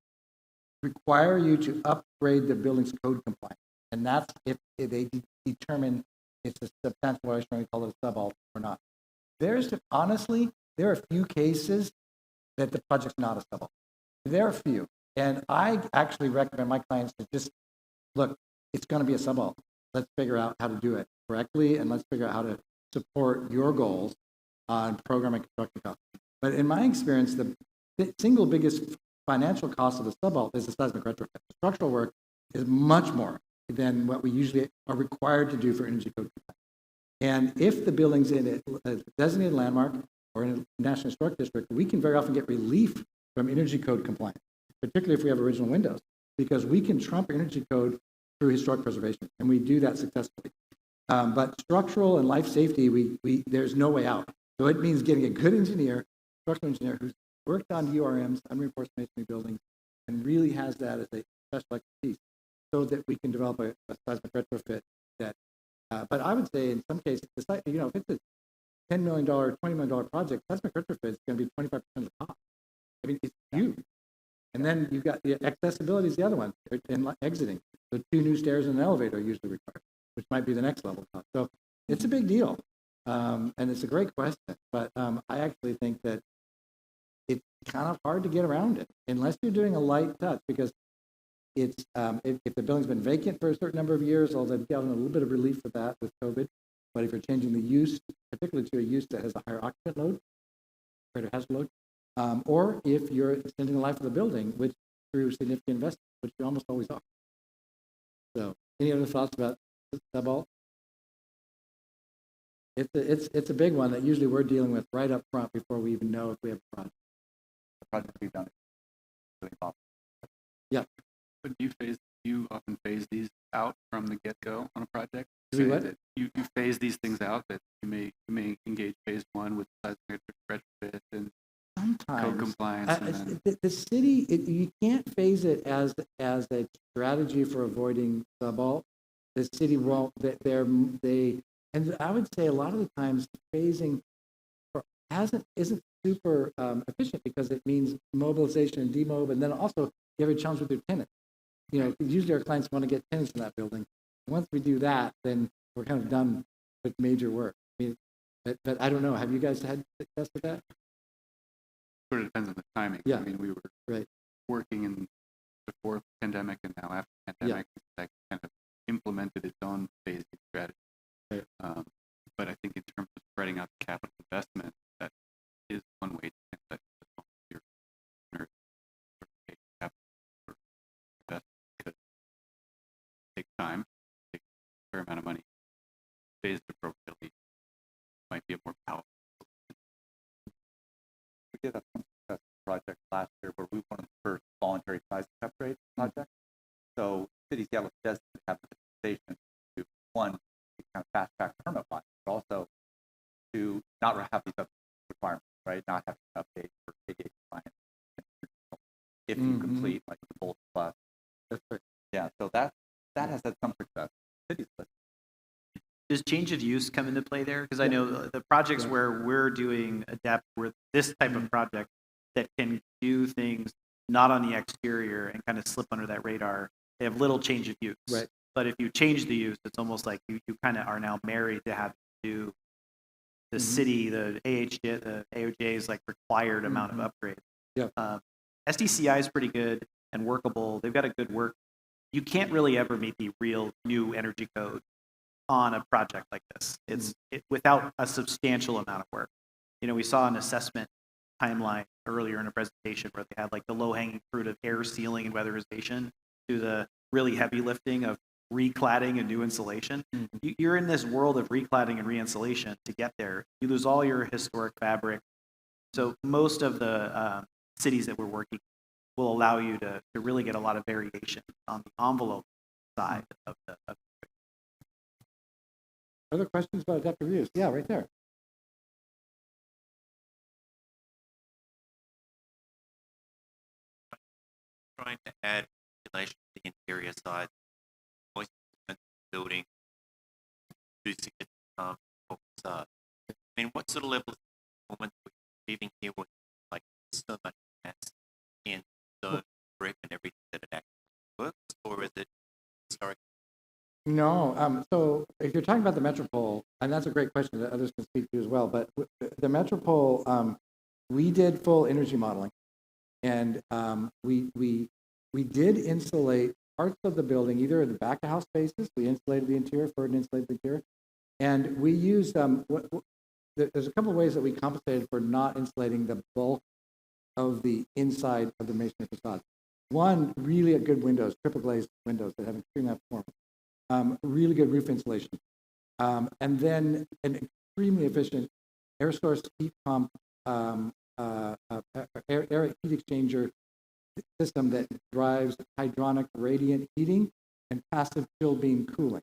require you to upgrade the building's code compliance. And that's if they determine it's a substantial violation, we call it a subalt or not. Honestly, there are a few cases that the project's not a subalt. There are a few. And I actually recommend my clients to just, look, it's going to be a subalt. Let's figure out how to do it correctly, and let's figure out how to support your goals on program and construction costs. But in my experience, the single biggest financial cost of the subalt is the seismic retrofit. The structural work is much more than what we usually are required to do for energy code compliance. And if the building's in a designated landmark or in a national historic district, we can very often get relief from energy code compliance, particularly if we have original windows, because we can trump energy code through historic preservation, and we do that successfully. But structural and life safety, there's no way out. So it means getting a good engineer, structural engineer, who's worked on URMs, unreinforced masonry buildings, and really has that as a special expertise, so that we can develop a seismic retrofit that, but I would say in some cases, if it's a $10 million, $20 million project, seismic retrofit is going to be 25% of the cost. I mean, it's huge. And then you've got the accessibility is the other one, and exiting. So 2 new stairs and an elevator are usually required, which might be the next level cost. So it's a big deal. And it's a great question, but I actually think that it's kind of hard to get around it unless you're doing a light touch, because it's if the building's been vacant for a certain number of years, although they've gotten a little bit of relief with that with COVID, but if you're changing the use, particularly to a use that has a higher occupant load, greater hazard load, or if you're extending the life of the building, which through significant investment, which you almost always are. So, any other thoughts about subalt? It's a big one that usually we're dealing with right up front before we even know if we have a project. The project we've done is really possible. Yeah. But you often phase these out from the get-go on a project? Do we what? You phase these things out, that you may engage phase 1 with seismic retrofit and code compliance. The city, you can't phase it as a strategy for avoiding subalt. The city won't. And I would say a lot of the times phasing isn't super efficient, because it means mobilization and demob, and then also you have a challenge with your tenants. Usually our clients want to get tenants in that building. Once we do that, then we're kind of done with major work. But I don't know. Have you guys had success with that? Sort of depends on the timing. Yeah. I mean, we were working in before the pandemic and now after the pandemic, that kind of implemented its own phasing strategy. fair amount of money. Phased appropriately might be a more powerful. We did have some success project last year where we were one of the first voluntary size upgrade projects. So City of Seattle does have the dispensation to, one, kind of fast track permit process, but also to not have these requirements, right? Not having to update for ADA compliance if you complete like the full plus. That's right. Yeah, so that has had some success. Cities list. Does change of use come into play there? Because I know the projects where we're doing adapt, where this type of project that can do things not on the exterior and kind of slip under that radar, they have little change of use. Right. But if you change the use, it's almost like you kind of are now married to have to do the city, the AOJ's like required amount of upgrades. Yeah. SDCI is pretty good and workable. They've got a good work. You can't really ever meet the real new energy code on a project like this. It's without a substantial amount of work. You know, we saw an assessment timeline earlier in a presentation where they had like the low-hanging fruit of air sealing and weatherization to the really heavy lifting of recladding and new insulation. You're in this world of recladding and re-insulation to get there. You lose all your historic fabric. So most of the cities that we're working will allow you to really get a lot of variation on the envelope side of the. Other questions about adaptive reuse? Yeah, right there. Trying to add regulation to the interior side, voice building, acoustic facade. I mean, what sort of level of performance are we achieving here with like so much mass in stone, brick, and everything that it actually works, or is it historic? No, so if you're talking about the Metropole, and that's a great question that others can speak to as well, but the Metropole, we did full energy modeling, and we did insulate parts of the building, either in the back of house spaces, we insulated the interior, Ferdinand insulated the interior, and we used, there's a couple of ways that we compensated for not insulating the bulk of the inside of the masonry facade. One, really good windows, triple glazed windows that have extreme performance. Really good roof insulation, and then an extremely efficient air source heat pump, air heat exchanger system that drives hydronic radiant heating and passive chill beam cooling.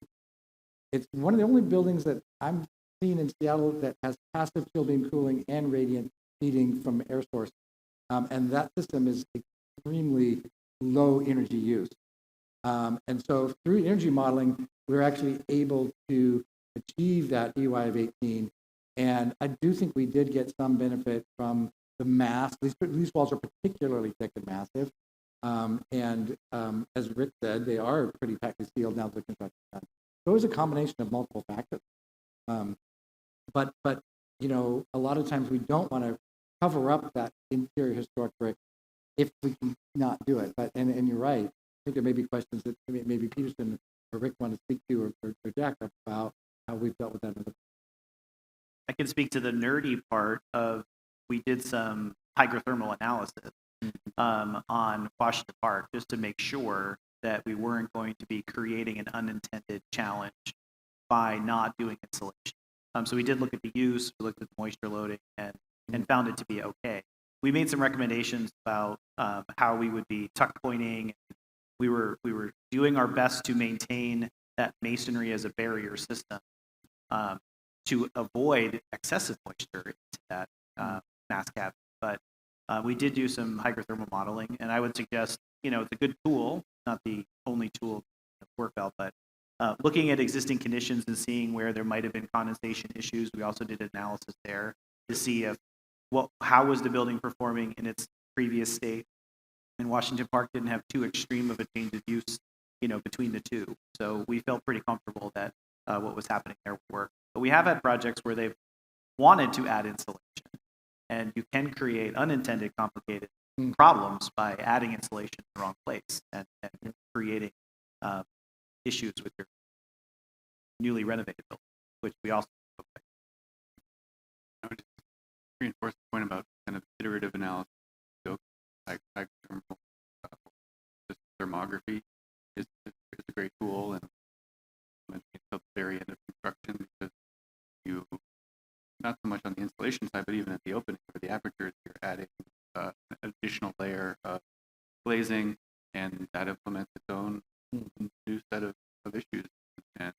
It's one of the only buildings that I'm seeing in Seattle that has passive chill beam cooling and radiant heating from air source, and that system is extremely low energy use. And so through energy modeling, we're actually able to achieve that EY of 18. And I do think we did get some benefit from the mass. These walls are particularly thick and massive. And as Rick said, they are pretty tightly sealed now that the construction is done. So it was a combination of multiple factors. But you know, a lot of times we don't want to cover up that interior historic brick if we can not do it. But and you're right. I think there may be questions that maybe Peterson or Rick want to speak to, or Jack, about how we've dealt with that. I can speak to the nerdy part of, we did some hydrothermal analysis on Washington Park just to make sure that we weren't going to be creating an unintended challenge by not doing insulation. So we did look at the use, we looked at the moisture loading, and found it to be okay. We made some recommendations about how we would be tuck pointing. We were doing our best to maintain that masonry as a barrier system to avoid excessive moisture into that mass cavity. But we did do some hydrothermal modeling, and I would suggest, you know, it's a good tool, not the only tool to work out, but looking at existing conditions and seeing where there might have been condensation issues. We also did analysis there to see if how was the building performing in its previous state. And Washington Park didn't have too extreme of a change of use, you know, between the two. So we felt pretty comfortable that what was happening there would work. But we have had projects where they've wanted to add insulation, and you can create unintended complicated problems by adding insulation in the wrong place and creating issues with your newly renovated building, which we also I would just reinforce the point about kind of iterative analysis. Hydrothermal thermography is a great tool, and till the very end of construction, because you, not so much on the installation side, but even at the opening for the apertures, you're adding an additional layer of glazing, and that implements its own new set of issues, and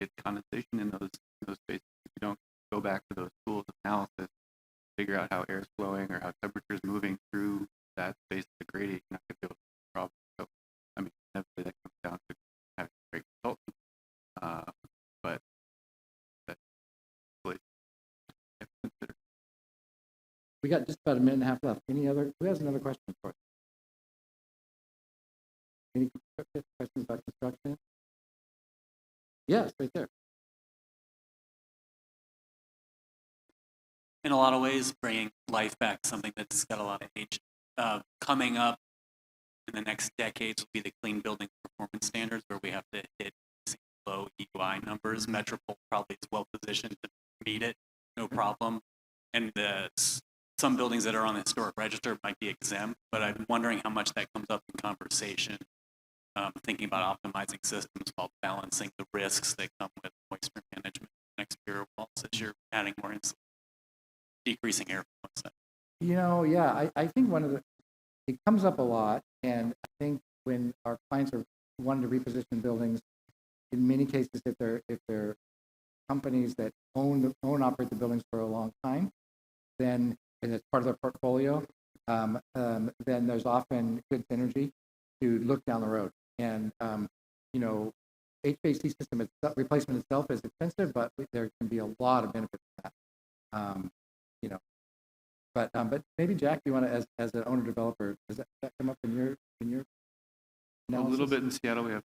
get condensation in those spaces. If you don't go back to those tools of analysis, figure out how air is flowing or how temperature is moving through that space of the gradient, you're not going to be able to solve the problem. So, I mean, inevitably that comes down to having a great consultant, but that's really considered. We got just about a minute and a half left. Who has another question for us? Any questions about construction? Yes, right there. In a lot of ways, bringing life back, something that's got a lot of age. Coming up in the next decades will be the clean building performance standards, where we have to hit low EUI numbers. Metropole probably is well positioned to meet it, no problem. And some buildings that are on the historic register might be exempt, but I'm wondering how much that comes up in conversation. Thinking about optimizing systems while balancing the risks that come with moisture management and exterior walls as you're adding more insulation, decreasing air flow. Yeah, I think it comes up a lot, and I think when our clients are wanting to reposition buildings, in many cases, if they're companies that own and operate the buildings for a long time, then and it's part of their portfolio, then there's often good synergy to look down the road. And HVAC system replacement itself is expensive, but there can be a lot of benefits to that. But maybe Jack, you want to, as an owner developer, does that come up in your analysis? A little bit in Seattle. We have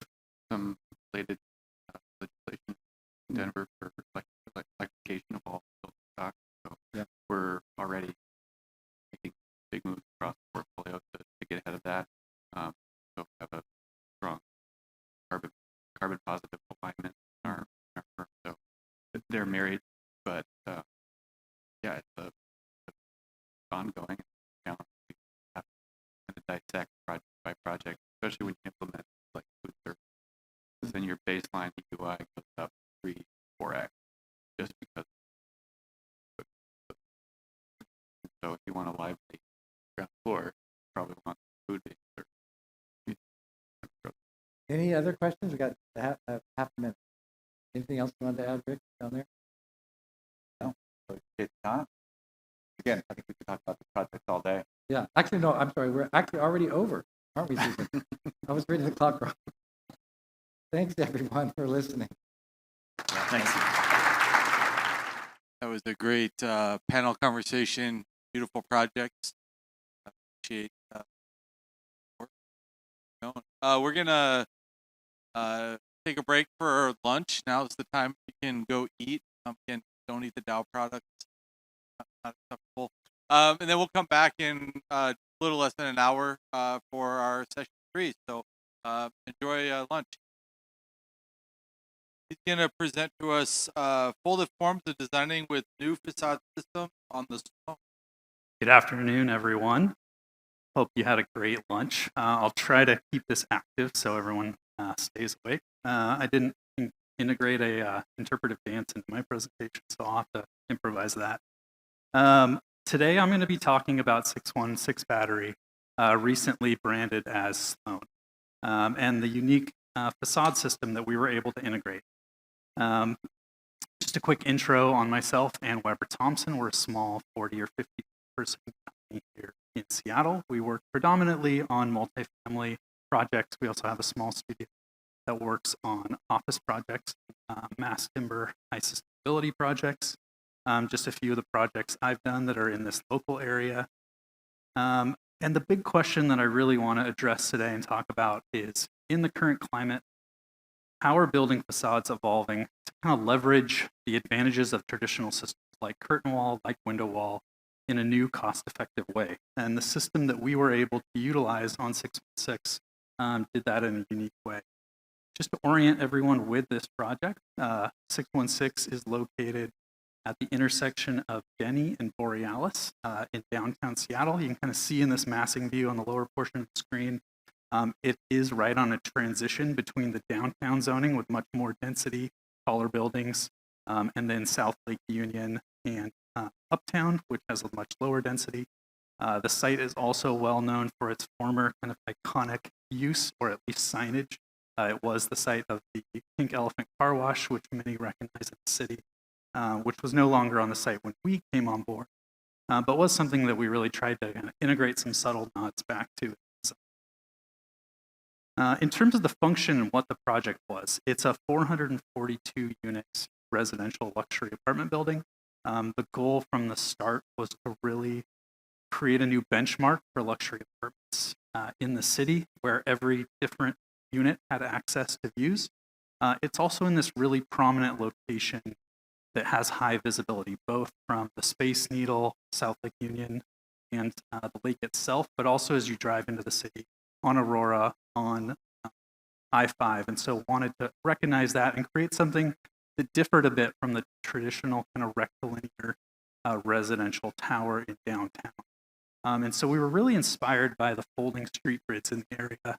some related legislation in Denver for electrification of all building stock. So we're already making big moves across the portfolio to get ahead of that. So we have a strong carbon positive alignment in our firm. So they're married, but it's ongoing. We have to dissect project by project, especially when you implement like food service. Because then your baseline UI goes up 3-4x just because. So if you want a lively ground floor, you probably want food being served. Any other questions? We got half a minute. Anything else you wanted to add, Rick, down there? No. It's time. Again, I think we could talk about the project all day. Yeah. Actually, no, I'm sorry. We're actually already over, aren't we, Susan? I was reading the clock wrong. Thanks, everyone, for listening. Thanks. That was a great panel conversation. Beautiful projects. Appreciate work. We're gonna take a break for lunch. Now's the time you can go eat. Again, don't eat the Dow products. Not acceptable. And then we'll come back in a little less than an hour for our session 3. So enjoy lunch. He's going to present to us folded forms of designing with new facade system on the stone. Good afternoon, everyone. Hope you had a great lunch. I'll try to keep this active so everyone stays awake. I didn't integrate a interpretive dance into my presentation, so I'll have to improvise that. Today, I'm going to be talking about 616 battery, recently branded as Sloan, and the unique facade system that we were able to integrate. Just a quick intro on myself and Weber Thompson. We're a small 40 or 50 person company here in Seattle. We work predominantly on multifamily projects. We also have a small studio that works on office projects, mass timber, high sustainability projects. Just a few of the projects I've done that are in this local area. And the big question that I really want to address today and talk about is, in the current climate, how are building facades evolving to kind of leverage the advantages of traditional systems like curtain wall, like window wall, in a new cost-effective way? And the system that we were able to utilize on 616 did that in a unique way. Just to orient everyone with this project, 616 is located at the intersection of Denny and Borealis in downtown Seattle. You can kind of see in this massing view on the lower portion of the screen, it is right on a transition between the downtown zoning with much more density taller buildings, and then South Lake Union and Uptown, which has a much lower density. The site is also well known for its former kind of iconic use, or at least signage. It was the site of the Pink Elephant Car Wash, which many recognize in the city, which was no longer on the site when we came on board, but was something that we really tried to kind of integrate some subtle nods back to. In terms of the function and what the project was, it's a 442 units residential luxury apartment building. The goal from the start was to really create a new benchmark for luxury apartments in the city, where every different unit had access to views. It's also in this really prominent location that has high visibility, both from the Space Needle, South Lake Union, and the lake itself, but also as you drive into the city on Aurora, on I-5. And so wanted to recognize that and create something that differed a bit from the traditional kind of rectilinear residential tower in downtown. And so we were really inspired by the folding street grids in the area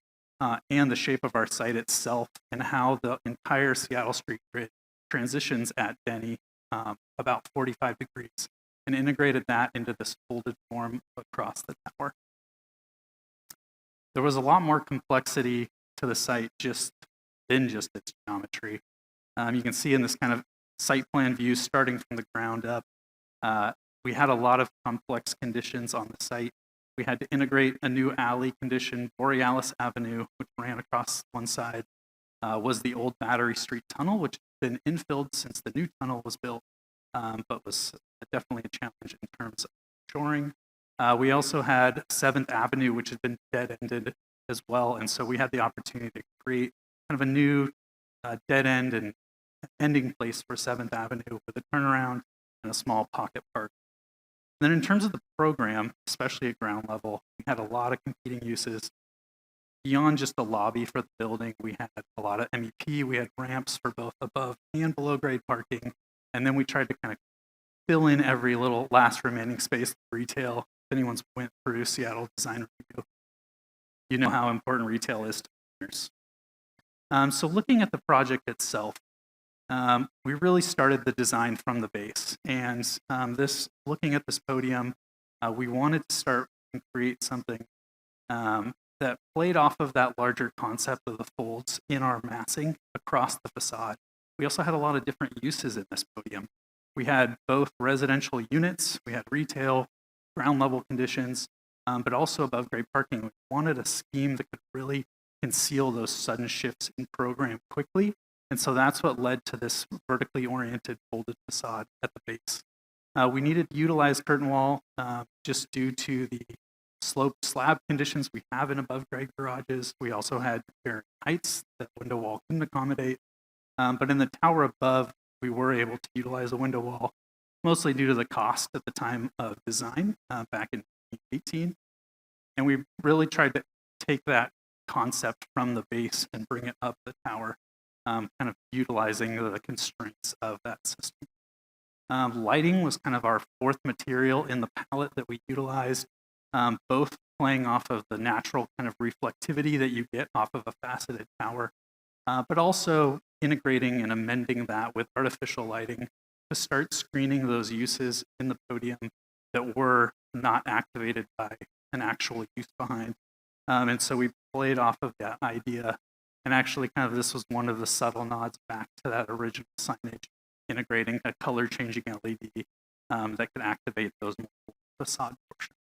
and the shape of our site itself, and how the entire Seattle street grid transitions at Denny about 45 degrees, and integrated that into this folded form across the tower. There was a lot more complexity to the site than just its geometry. You can see in this kind of site plan view starting from the ground up, we had a lot of complex conditions on the site. We had to integrate a new alley condition. Borealis Avenue, which ran across one side, was the old Battery Street tunnel, which had been infilled since the new tunnel was built, but was definitely a challenge in terms of shoring. We also had 7th Avenue, which had been dead-ended as well, and so we had the opportunity to create kind of a new dead end and ending place for 7th Avenue with a turnaround and a small pocket park. And then in terms of the program, especially at ground level, we had a lot of competing uses. Beyond just the lobby for the building, we had a lot of MEP, we had ramps for both above and below grade parking, and then we tried to kind of fill in every little last remaining space with retail. If anyone's went through Seattle Design Review, you know how important retail is to owners. So looking at the project itself, we really started the design from the base. And looking at this podium, we wanted to start and create something that played off of that larger concept of the folds in our massing across the facade. We also had a lot of different uses in this podium. We had both residential units, we had retail, ground level conditions, but also above grade parking. We wanted a scheme that could really conceal those sudden shifts in program quickly. And so that's what led to this vertically oriented folded facade at the base. We needed to utilize curtain wall just due to the sloped slab conditions we have in above grade garages. We also had varying heights that window wall couldn't accommodate. But in the tower above, we were able to utilize a window wall, mostly due to the cost at the time of design back in 2018. And we really tried to take that concept from the base and bring it up the tower, kind of utilizing the constraints of that system. Lighting was kind of our fourth material in the palette that we utilized, both playing off of the natural kind of reflectivity that you get off of a faceted tower, but also integrating and amending that with artificial lighting to start screening those uses in the podium that were not activated by an actual use behind. And so we played off of that idea, and actually kind of this was one of the subtle nods back to that original signage, integrating a color changing LED that could activate those facade portions.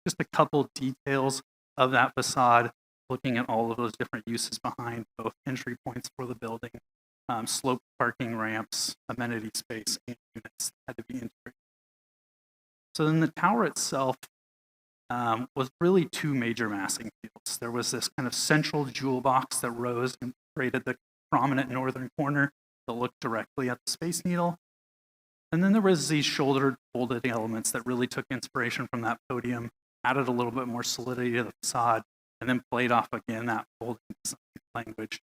Just a couple details of that facade, looking at all of those different uses behind, both entry points for the building, sloped parking ramps, amenity space, and units that had to be integrated. So then the tower itself was really two major massing fields. There was this kind of central jewel box that rose and created the prominent northern corner that looked directly at the Space Needle. And then there was these shouldered folded elements that really took inspiration from that podium, added a little bit more solidity to the facade, and then played off again that folding design language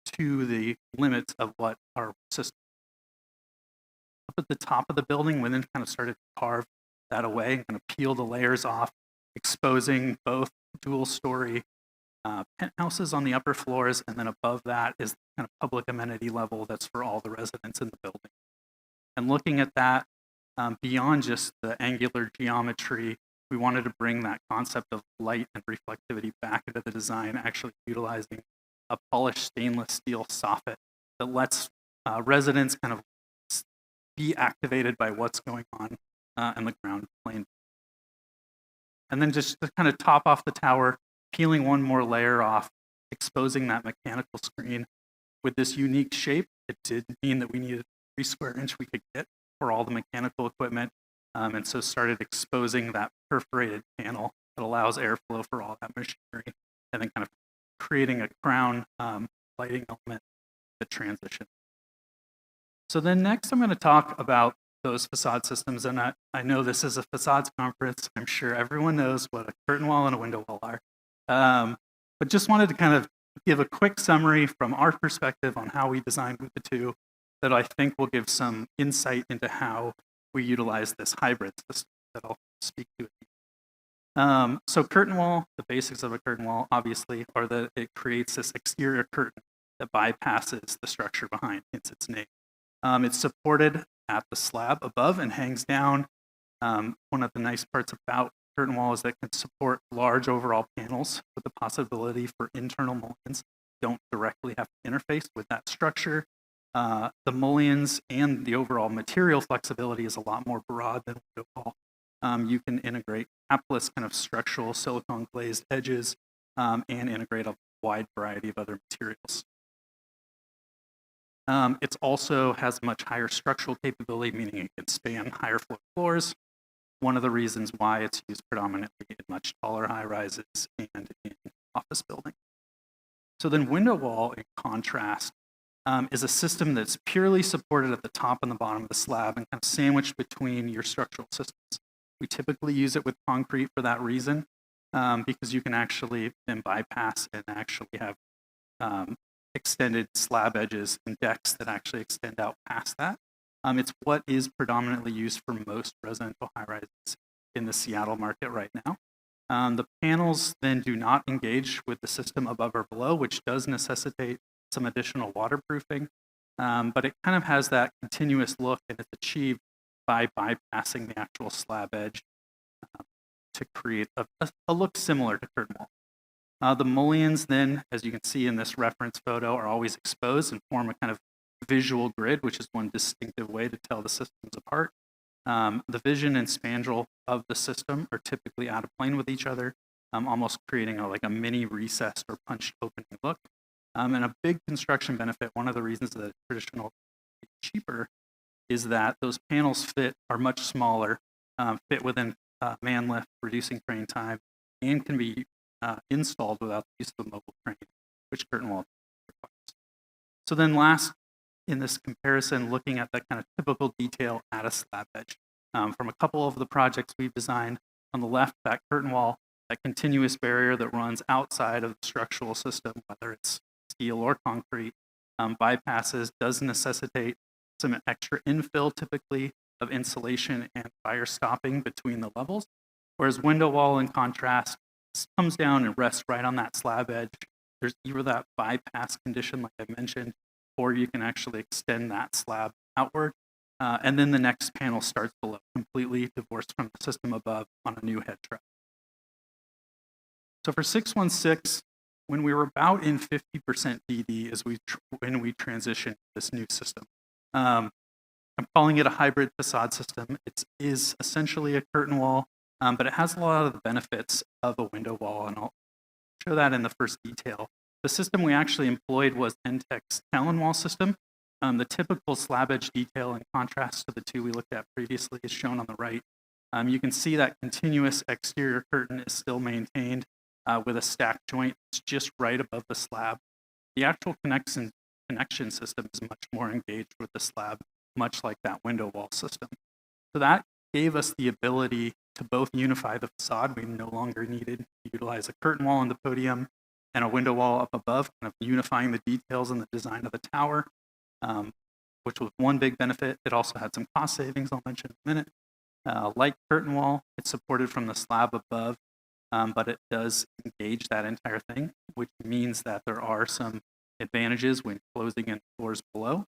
to the limits of what our system. Up at the top of the building, we then kind of started to carve that away and kind of peel the layers off, exposing both dual story penthouses on the upper floors, and then above that is kind of public amenity level that's for all the residents in the building. And looking at that, beyond just the angular geometry, we wanted to bring that concept of light and reflectivity back into the design, actually utilizing a polished stainless steel soffit that lets residents kind of be activated by what's going on in the ground plane. And then just to kind of top off the tower, peeling one more layer off, exposing that mechanical screen with this unique shape. It did mean that we needed every square inch we could get for all the mechanical equipment, and so started exposing that perforated panel that allows airflow for all that machinery, and then kind of creating a crown lighting element that transition. So then next I'm going to talk about those facade systems, and I know this is a facades conference. I'm sure everyone knows what a curtain wall and a window wall are, but just wanted to kind of give a quick summary from our perspective on how we designed with the two that I think will give some insight into how we utilize this hybrid system that I'll speak to. So curtain wall, the basics of a curtain wall, obviously, are that it creates this exterior curtain that bypasses the structure behind, hence its name. It's supported at the slab above and hangs down. One of the nice parts about curtain wall is that it can support large overall panels with the possibility for internal mullions. Don't directly have to interface with that structure. The mullions and the overall material flexibility is a lot more broad than window wall. You can integrate capless kind of structural silicone glazed edges and integrate a wide variety of other materials. It also has much higher structural capability, meaning it can span higher floors. One of the reasons why it's used predominantly in much taller high rises and in office buildings. So then window wall, in contrast, is a system that's purely supported at the top and the bottom of the slab and kind of sandwiched between your structural systems. We typically use it with concrete for that reason, because you can actually then bypass and actually have extended slab edges and decks that actually extend out past that. It's what is predominantly used for most residential high-rises in the Seattle market right now. The panels then do not engage with the system above or below, which does necessitate some additional waterproofing, but it kind of has that continuous look, and it's achieved by bypassing the actual slab edge to create a look similar to curtain wall. The mullions then, as you can see in this reference photo, are always exposed and form a kind of visual grid, which is one distinctive way to tell the systems apart. The vision and spandrel of the system are typically out of plane with each other, almost creating like a mini recessed or punched opening look. And a big construction benefit, one of the reasons that traditional is cheaper, is that those panels are much smaller, fit within man lift, reducing crane time, and can be installed without the use of a mobile crane, which curtain wall requires. So then last in this comparison, looking at that kind of typical detail at a slab edge. From a couple of the projects we've designed, on the left, that curtain wall, that continuous barrier that runs outside of the structural system, whether it's steel or concrete, bypasses, does necessitate some extra infill typically of insulation and fire stopping between the levels, whereas window wall in contrast comes down and rests right on that slab edge. There's either that bypass condition like I mentioned, or you can actually extend that slab outward, and then the next panel starts below, completely divorced from the system above on a new head trap. So for 616, when we were about in 50% DD is when we transitioned to this new system. I'm calling it a hybrid facade system. It is essentially a curtain wall, but it has a lot of the benefits of a window wall, and I'll show that in the first detail. The system we actually employed was Entech's Talon wall system. The typical slab edge detail, in contrast to the two we looked at previously, is shown on the right. You can see that continuous exterior curtain is still maintained with a stack joint that's just right above the slab. The actual connection system is much more engaged with the slab, much like that window wall system. So that gave us the ability to both unify the facade. We no longer needed to utilize a curtain wall on the podium and a window wall up above, kind of unifying the details and the design of the tower, which was one big benefit. It also had some cost savings I'll mention in a minute. Like curtain wall, it's supported from the slab above but it does engage that entire thing, which means that there are some advantages when closing in floors below.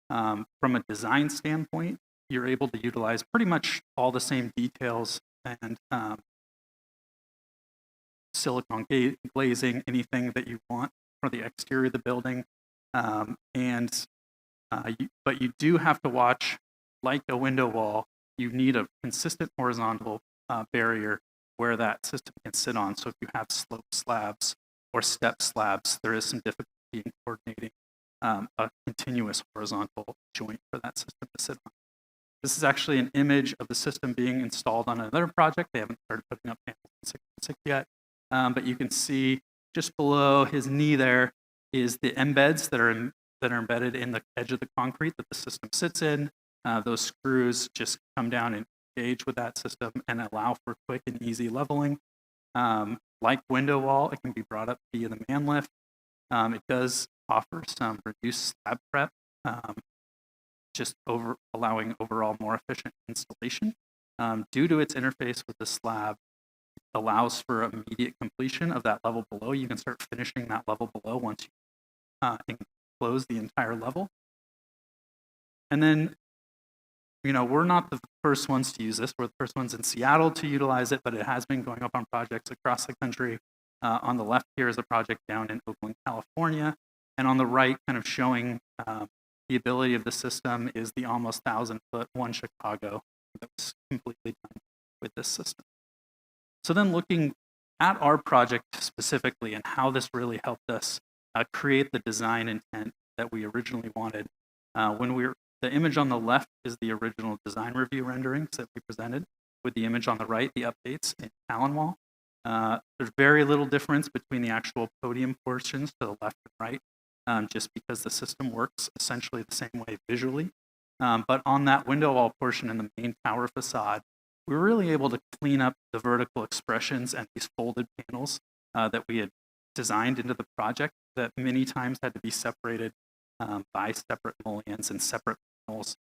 From a design standpoint, you're able to utilize pretty much all the same details and silicone glazing, anything that you want for the exterior of the building. But you do have to watch, like a window wall, you need a consistent horizontal barrier where that system can sit on. So if you have slope slabs or step slabs, there is some difficulty in coordinating a continuous horizontal joint for that system to sit on. This is actually an image of the system being installed on another project. They haven't started putting up panels in 6 yet, but you can see just below his knee there is the embeds that are embedded in the edge of the concrete that the system sits in. Those screws just come down and engage with that system and allow for quick and easy leveling. Like window wall, it can be brought up via the man lift. It does offer some reduced slab prep, just allowing overall more efficient installation. Due to its interface with the slab, it allows for immediate completion of that level below. You can start finishing that level below once you enclose the entire level. And then, we're not the first ones to use this. We're the first ones in Seattle to utilize it, but it has been going up on projects across the country. On the left here is a project down in Oakland, California. And on the right, kind of showing the ability of the system, is the almost 1,000-foot one Chicago that was completely done with this system. So then looking at our project specifically and how this really helped us create the design intent that we originally wanted. The image on the left is the original design review renderings that we presented, with the image on the right, the updates in Talon Wall. There's very little difference between the actual podium portions to the left and right, just because the system works essentially the same way visually. But on that window wall portion in the main tower facade, we were really able to clean up the vertical expressions and these folded panels that we had designed into the project that many times had to be separated by separate mullions and separate panels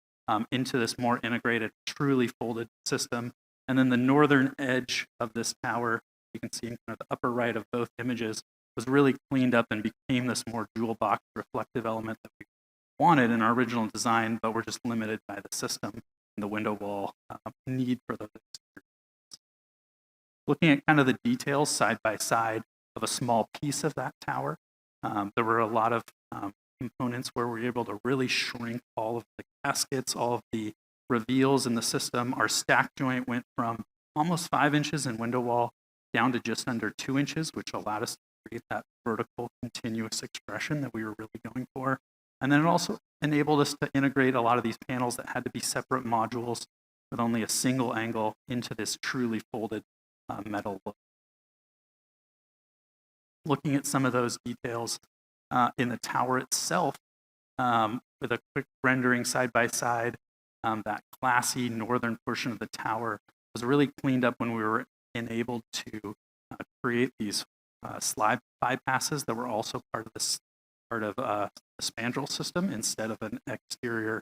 into this more integrated, truly folded system. And then the northern edge of this tower, you can see in kind of the upper right of both images, was really cleaned up and became this more jewel box reflective element that we wanted in our original design, but we're just limited by the system and the window wall need for those exteriors. Looking at kind of the details side by side of a small piece of that tower, there were a lot of components where we were able to really shrink all of the gaskets, all of the reveals in the system. Our stack joint went from almost 5 inches in window wall down to just under 2 inches, which allowed us to create that vertical continuous expression that we were really going for. And then it also enabled us to integrate a lot of these panels that had to be separate modules with only a single angle into this truly folded metal look. Looking at some of those details in the tower itself, with a quick rendering side by side, that classy northern portion of the tower was really cleaned up when we were enabled to create these slab bypasses that were also part of the spandrel system instead of an exterior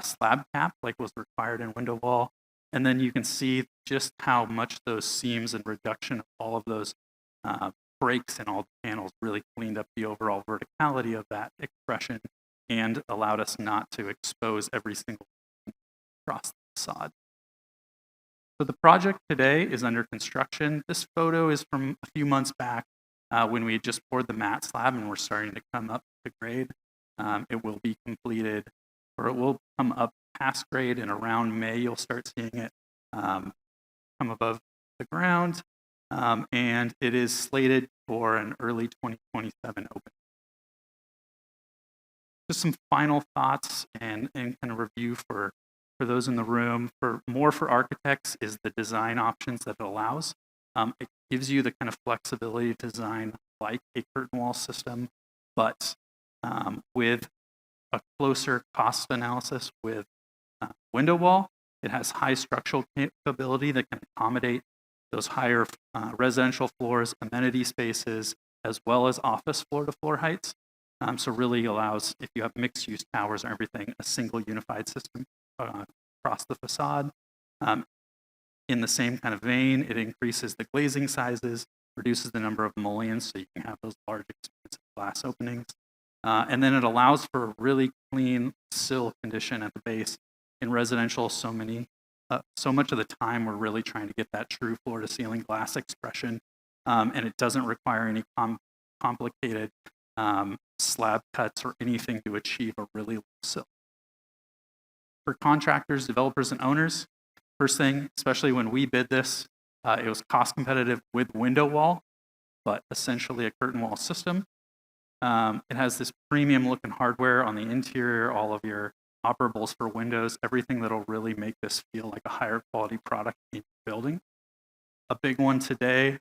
slab cap like was required in window wall. And then you can see just how much those seams and reduction of all of those breaks in all the panels really cleaned up the overall verticality of that expression and allowed us not to expose every single thing across the facade. So the project today is under construction. This photo is from a few months back when we just poured the mat slab and we're starting to come up to grade. It will be completed, or it will come up past grade, and around May you'll start seeing it come above the ground. And it is slated for an early 2027 open. Just some final thoughts and kind of review for those in the room. For architects is the design options that it allows. It gives you the kind of flexibility to design like a curtain wall system, but with a closer cost analysis with window wall. It has high structural capability that can accommodate those higher residential floors, amenity spaces, as well as office floor-to-floor heights. So really allows, if you have mixed-use towers and everything, a single unified system across the facade. in the same kind of vein, it increases the glazing sizes, reduces the number of mullions, so you can have those large, expansive glass openings. And then it allows for a really clean sill condition at the base. In residential, so much of the time, we're really trying to get that true floor-to-ceiling glass expression, and it doesn't require any complicated slab cuts or anything to achieve a really low sill. For contractors, developers, and owners, first thing, especially when we bid this, it was cost competitive with window wall, but essentially a curtain wall system. It has this premium looking hardware on the interior, all of your operables for windows, everything that'll really make this feel like a higher quality product in your building. A big one today,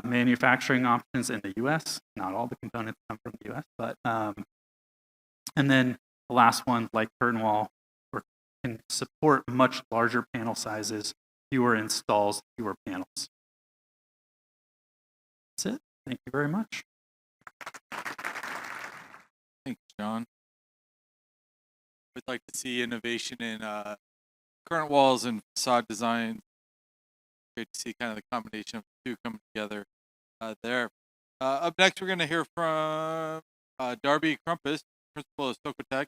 manufacturing options in the US. Not all the components come from the US, but, and then the last one, like curtain wall, can support much larger panel sizes, fewer installs, fewer panels. That's it. Thank you very much. Thanks, John. We'd like to see innovation in current walls and facade design. Great to see kind of the combination of the two coming together there. Up next, we're going to hear from Darbi Krumpos, principal of Socotec,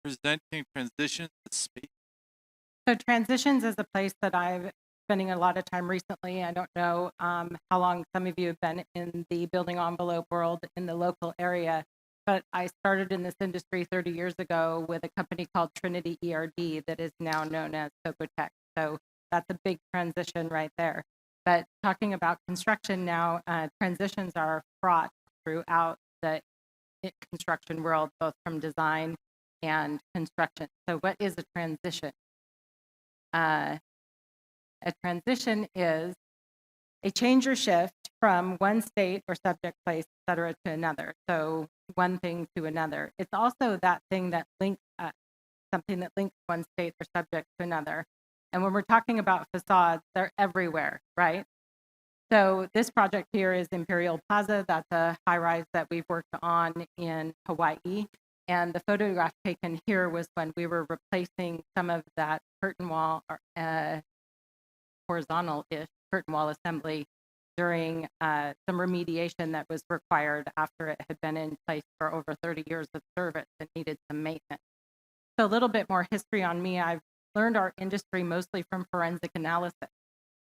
presenting transitions to space. So transitions is a place that I've spending a lot of time recently. I don't know how long some of you have been in the building envelope world in the local area, but I started in this industry 30 years ago with a company called Trinity ERD that is now known as Socotec. So that's a big transition right there. But talking about construction now, transitions are fraught throughout the construction world, both from design and construction. So what is a transition? A transition is a change or shift from one state or subject, place, et cetera, to another. So one thing to another. It's also that thing that links us, something that links one state or subject to another. And when we're talking about facades, they're everywhere, right? So this project here is Imperial Plaza. That's a high-rise that we've worked on in Hawaii. And the photograph taken here was when we were replacing some of that curtain wall, horizontal-ish curtain wall assembly during some remediation that was required after it had been in place for over 30 years of service and needed some maintenance. So a little bit more history on me. I've learned our industry mostly from forensic analysis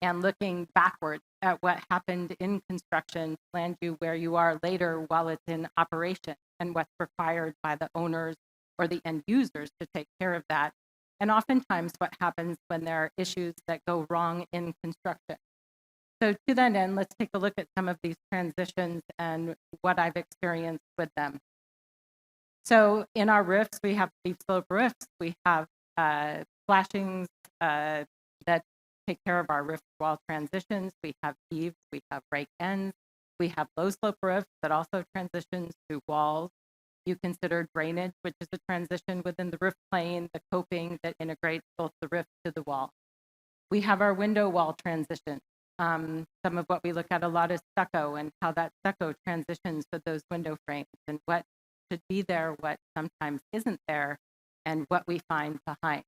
and looking backwards at what happened in construction to land you where you are later while it's in operation and what's required by the owners or the end users to take care of that. And oftentimes what happens when there are issues that go wrong in construction. So to that end, let's take a look at some of these transitions and what I've experienced with them. So in our roofs, we have steep slope roofs. We have flashings that take care of our roof wall transitions. We have eaves, we have rake ends. We have low slope roofs that also transitions to walls. You consider drainage, which is a transition within the roof plane, the coping that integrates both the roof to the wall. We have our window wall transition. Some of what we look at a lot is stucco and how that stucco transitions to those window frames and what should be there, what sometimes isn't there, and what we find behind.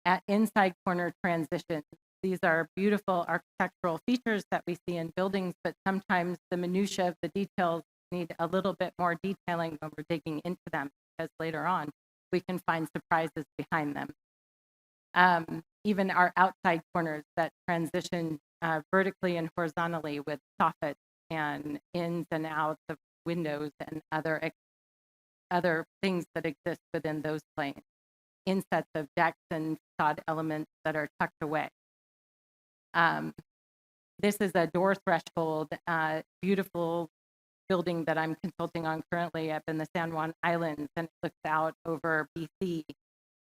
At inside corner transitions, these are beautiful architectural features that we see in buildings, but sometimes the minutia of the details need a little bit more detailing when we're digging into them, because later on we can find surprises behind them. Even our outside corners that transition vertically and horizontally with soffits and ins and outs of windows and other things that exist within those planes. Insets of decks and facade elements that are tucked away. This is a door threshold, beautiful building that I'm consulting on currently up in the San Juan Islands, and it looks out over BC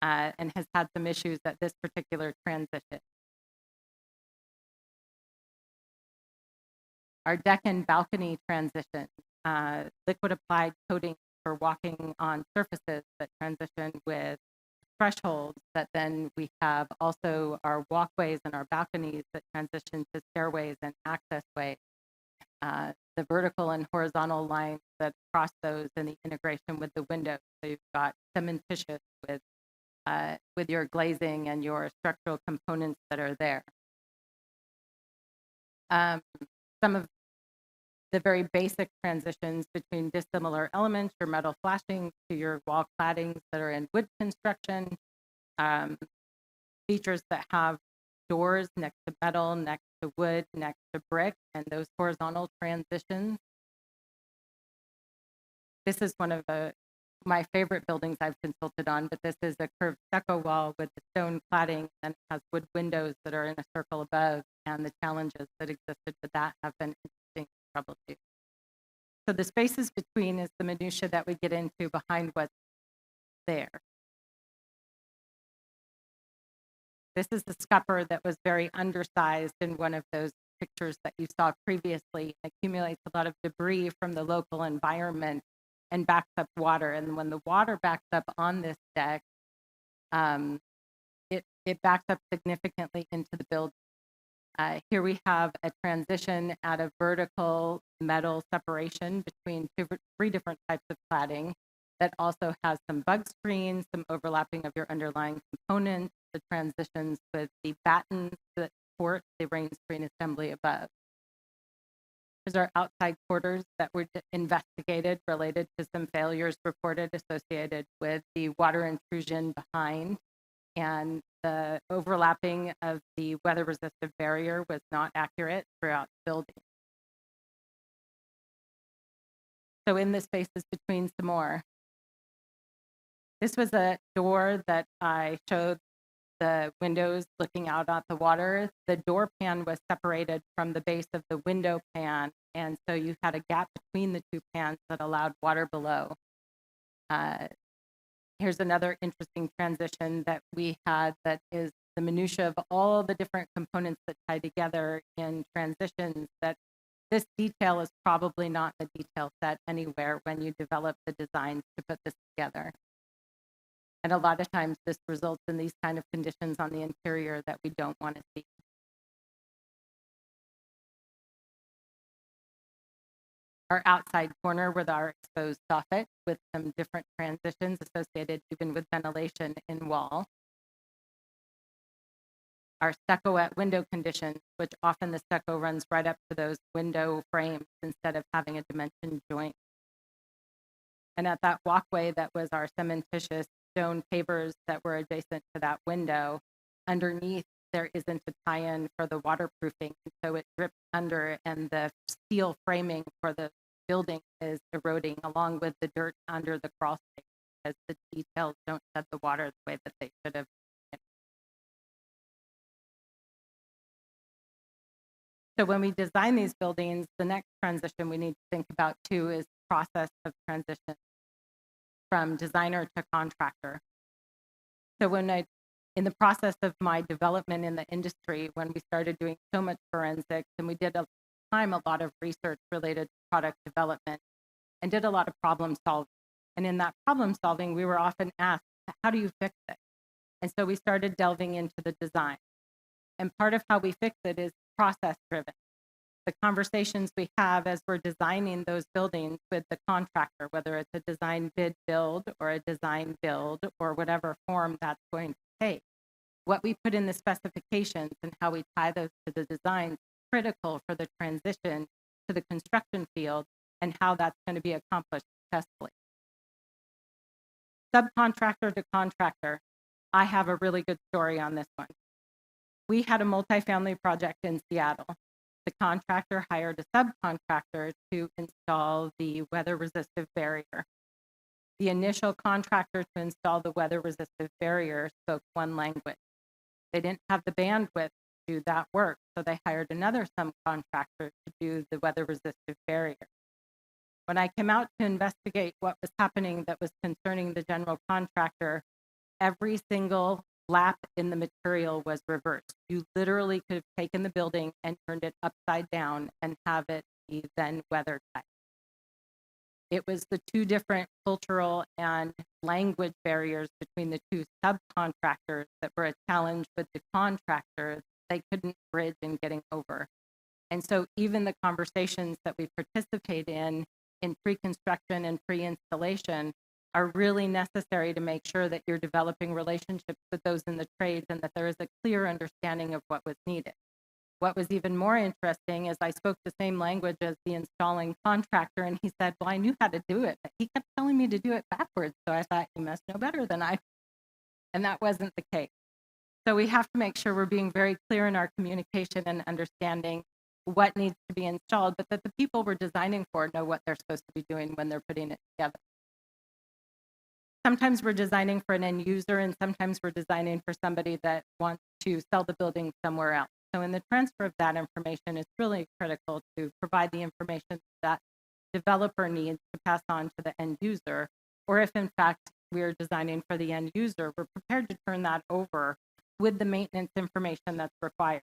and has had some issues at this particular transition. Our deck and balcony transition, liquid applied coating for walking on surfaces that transition with thresholds that then we have also our walkways and our balconies that transition to stairways and access ways. The vertical and horizontal lines that cross those and the integration with the windows. So you've got cementitious with with your glazing and your structural components that are there. Some of the very basic transitions between dissimilar elements, your metal flashing to your wall claddings that are in wood construction, features that have doors next to metal, next to wood, next to brick, and those horizontal transitions. This is one of my favorite buildings I've consulted on, but this is a curved stucco wall with the stone cladding, and it has wood windows that are in a circle above, and the challenges that existed with that have been interesting and troubleshoot. So the spaces between is the minutia that we get into behind what's there. This is the scupper that was very undersized in one of those pictures that you saw previously. It accumulates a lot of debris from the local environment and backs up water. And when the water backs up on this deck, it backs up significantly into the building. Here we have a transition at a vertical metal separation between three different types of cladding that also has some bug screens, some overlapping of your underlying components, the transitions with the battens that support the Rainscreen assembly above. Here's our outside quarters that were investigated related to some failures reported associated with the water intrusion behind, and the overlapping of the weather-resistive barrier was not accurate throughout the building. So in the spaces between some more. This was a door that I showed the windows looking out at the water. The door pan was separated from the base of the window pan, and so you had a gap between the two pans that allowed water below. Here's another interesting transition that we had that is the minutia of all the different components that tie together in transitions, that this detail is probably not the detail set anywhere when you develop the designs to put this together. And a lot of times this results in these kind of conditions on the interior that we don't want to see. Our outside corner with our exposed soffit with some different transitions associated even with ventilation in wall. Our stucco at window conditions, which often the stucco runs right up to those window frames instead of having a dimension joint. And at that walkway that was our cementitious stone pavers that were adjacent to that window, underneath there isn't a tie-in for the waterproofing, so it drips under, and the steel framing for the building is eroding along with the dirt under the crawl space because the details don't shed the water the way that they should have. So when we design these buildings, the next transition we need to think about too is the process of transition from designer to contractor. So in the process of my development in the industry, when we started doing so much forensics, and we did a lot of research related to product development and did a lot of problem solving. And in that problem solving, we were often asked, how do you fix it? And so we started delving into the design. And part of how we fix it is process driven. The conversations we have as we're designing those buildings with the contractor, whether it's a design bid build or a design build or whatever form that's going to take. What we put in the specifications and how we tie those to the design is critical for the transition to the construction field and how that's going to be accomplished successfully. Subcontractor to contractor, I have a really good story on this one. We had a multifamily project in Seattle. The contractor hired a subcontractor to install the weather-resistive barrier. The initial contractor to install the weather-resistive barrier spoke one language. They didn't have the bandwidth to do that work, so they hired another subcontractor to do the weather-resistive barrier. When I came out to investigate what was happening that was concerning the general contractor, every single lap in the material was reversed. You literally could have taken the building and turned it upside down and have it be then weather tight. It was the two different cultural and language barriers between the two subcontractors that were a challenge with the contractor they couldn't bridge in getting over. And so even the conversations that we participate in pre-construction and pre-installation are really necessary to make sure that you're developing relationships with those in the trades and that there is a clear understanding of what was needed. What was even more interesting is I spoke the same language as the installing contractor, and he said, well, I knew how to do it, but he kept telling me to do it backwards. So I thought, you must know better than I. And that wasn't the case. So we have to make sure we're being very clear in our communication and understanding what needs to be installed, but that the people we're designing for know what they're supposed to be doing when they're putting it together. Sometimes we're designing for an end user, and sometimes we're designing for somebody that wants to sell the building somewhere else. So in the transfer of that information, it's really critical to provide the information that developer needs to pass on to the end user, or if in fact we're designing for the end user, we're prepared to turn that over with the maintenance information that's required.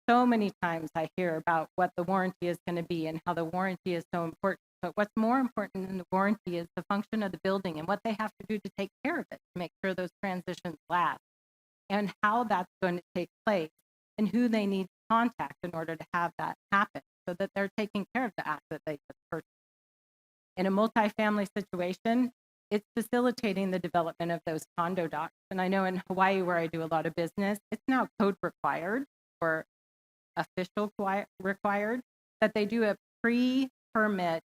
So many times I hear about what the warranty is going to be and how the warranty is so important. But what's more important than the warranty is the function of the building and what they have to do to take care of it, to make sure those transitions last, and how that's going to take place, and who they need to contact in order to have that happen so that they're taking care of the asset they just purchased. In a multifamily situation, it's facilitating the development of those condo docs. And I know in Hawaii, where I do a lot of business, it's now code required or official required that they do a pre-permit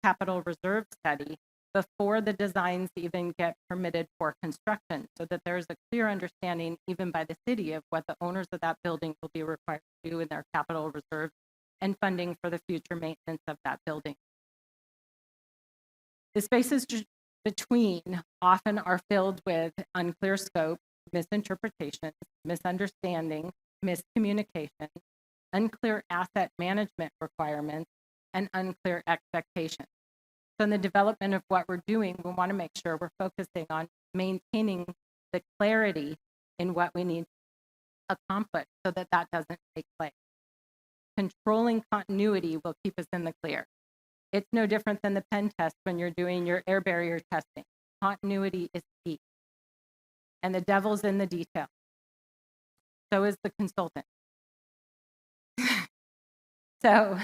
capital reserve study before the designs even get permitted for construction, so that there's a clear understanding even by the city of what the owners of that building will be required to do in their capital reserve and funding for the future maintenance of that building. The spaces between often are filled with unclear scope, misinterpretations, misunderstanding, miscommunication, unclear asset management requirements, and unclear expectations. So in the development of what we're doing, we want to make sure we're focusing on maintaining the clarity in what we need to accomplish so that that doesn't take place. Controlling continuity will keep us in the clear. It's no different than the pen test when you're doing your air barrier testing. Continuity is key. And the devil's in the detail. So is the consultant. So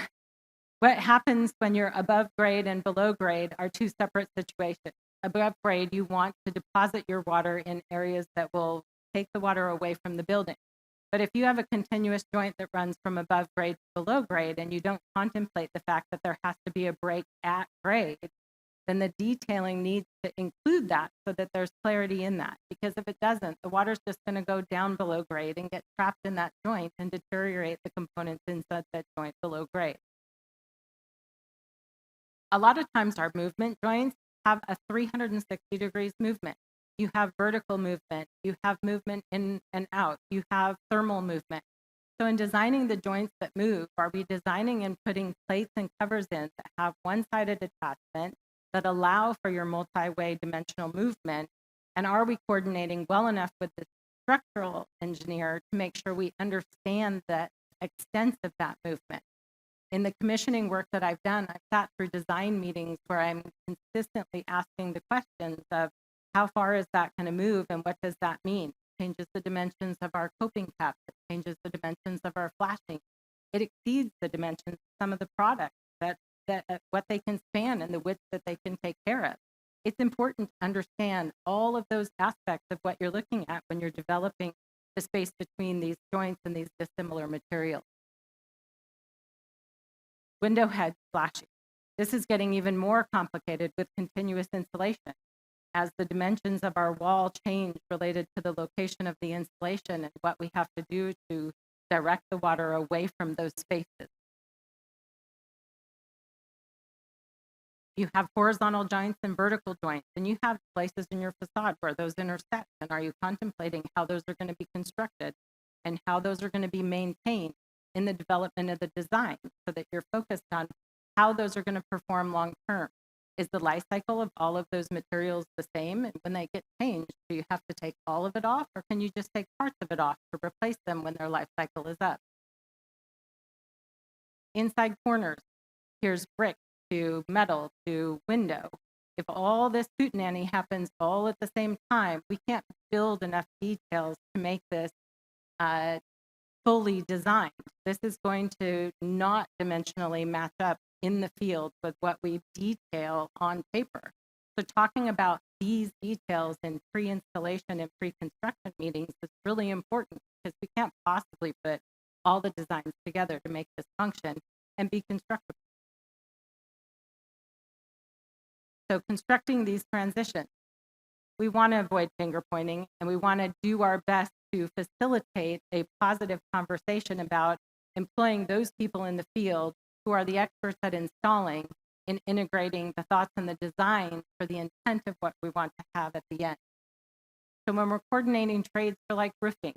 what happens when you're above grade and below grade are two separate situations. Above grade, you want to deposit your water in areas that will take the water away from the building. But if you have a continuous joint that runs from above grade to below grade and you don't contemplate the fact that there has to be a break at grade, then the detailing needs to include that so that there's clarity in that. Because if it doesn't, the water's just going to go down below grade and get trapped in that joint and deteriorate the components inside that joint below grade. A lot of times our movement joints have a 360 degrees movement. You have vertical movement, you have movement in and out, you have thermal movement. So in designing the joints that move, are we designing and putting plates and covers in that have one-sided attachment that allow for your multi-way dimensional movement? And are we coordinating well enough with the structural engineer to make sure we understand the extent of that movement? In the commissioning work that I've done, I've sat through design meetings where I'm consistently asking the questions of how far is that going to move and what does that mean? It changes the dimensions of our coping caps, it changes the dimensions of our flashing. It exceeds the dimensions of some of the products that what they can span and the width that they can take care of. It's important to understand all of those aspects of what you're looking at when you're developing the space between these joints and these dissimilar materials. Window head flashing. This is getting even more complicated with continuous insulation. As the dimensions of our wall change related to the location of the installation and what we have to do to direct the water away from those spaces. You have horizontal joints and vertical joints, and you have places in your facade where those intersect. And are you contemplating how those are going to be constructed and how those are going to be maintained in the development of the design so that you're focused on how those are going to perform long term? Is the life cycle of all of those materials the same? And when they get changed, do you have to take all of it off, or can you just take parts of it off to replace them when their life cycle is up? Inside corners, here's brick to metal to window. If all this hootenanny happens all at the same time, we can't build enough details to make this fully designed. This is going to not dimensionally match up in the field with what we detail on paper. So talking about these details in pre-installation and pre-construction meetings is really important because we can't possibly put all the designs together to make this function and be constructible. So constructing these transitions, we want to avoid finger pointing, and we want to do our best to facilitate a positive conversation about employing those people in the field who are the experts at installing and integrating the thoughts and the design for the intent of what we want to have at the end. So when we're coordinating trades for like roofing,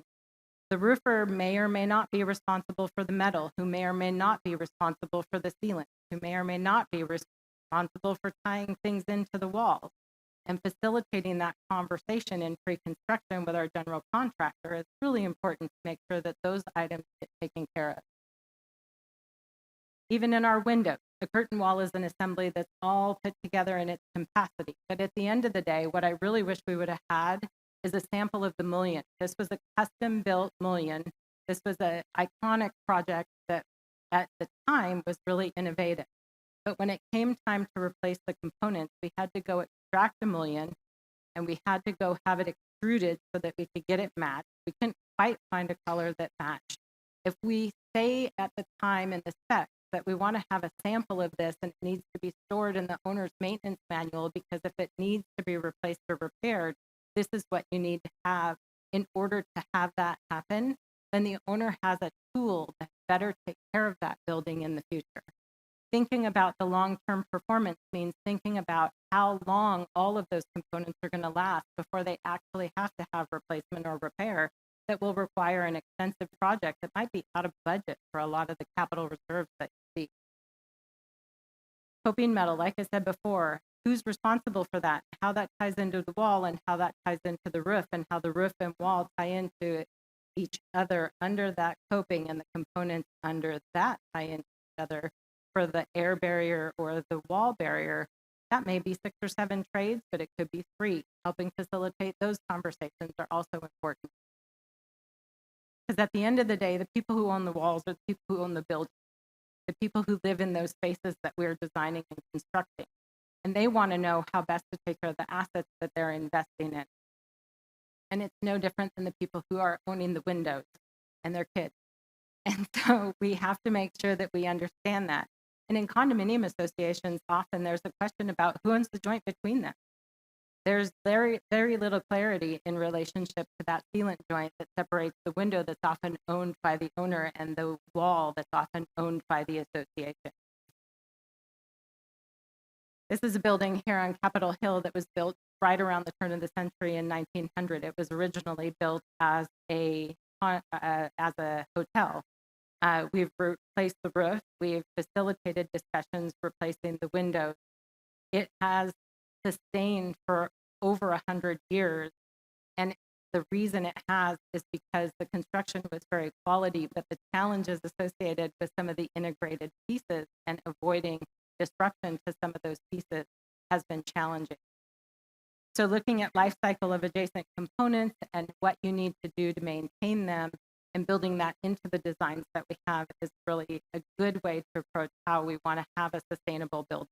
the roofer may or may not be responsible for the metal, who may or may not be responsible for the sealant, who may or may not be responsible for tying things into the walls. And facilitating that conversation in pre-construction with our general contractor is really important to make sure that those items get taken care of. Even in our windows, a curtain wall is an assembly that's all put together in its capacity. But at the end of the day, what I really wish we would have had is a sample of the mullion. This was a custom-built mullion. This was an iconic project that at the time was really innovative. But when it came time to replace the components, we had to go extract the mullion, and we had to go have it extruded so that we could get it matched. We couldn't quite find a color that matched. If we say at the time in the spec that we want to have a sample of this and it needs to be stored in the owner's maintenance manual, because if it needs to be replaced or repaired, this is what you need to have in order to have that happen, then the owner has a tool to better take care of that building in the future. Thinking about the long-term performance means thinking about how long all of those components are going to last before they actually have to have replacement or repair that will require an extensive project that might be out of budget for a lot of the capital reserves that you see. Coping metal, like I said before, who's responsible for that, how that ties into the wall and how that ties into the roof and how the roof and wall tie into each other under that coping and the components under that tie into each other. For the air barrier or the wall barrier, that may be 6 or 7 trades, but it could be 3. Helping facilitate those conversations are also important. Because at the end of the day, the people who own the walls are the people who own the building, the people who live in those spaces that we're designing and constructing. And they want to know how best to take care of the assets that they're investing in. And it's no different than the people who are owning the windows and their kids. And so we have to make sure that we understand that. And in condominium associations, often there's a question about who owns the joint between them. There's very, very little clarity in relationship to that sealant joint that separates the window that's often owned by the owner and the wall that's often owned by the association. This is a building here on Capitol Hill that was built right around the turn of the century in 1900. It was originally built as a hotel. We've replaced the roof. We've facilitated discussions replacing the windows. It has sustained for over 100 years. And the reason it has is because the construction was very quality, but the challenges associated with some of the integrated pieces and avoiding disruption to some of those pieces has been challenging. So looking at life cycle of adjacent components and what you need to do to maintain them and building that into the designs that we have is really a good way to approach how we want to have a sustainable building.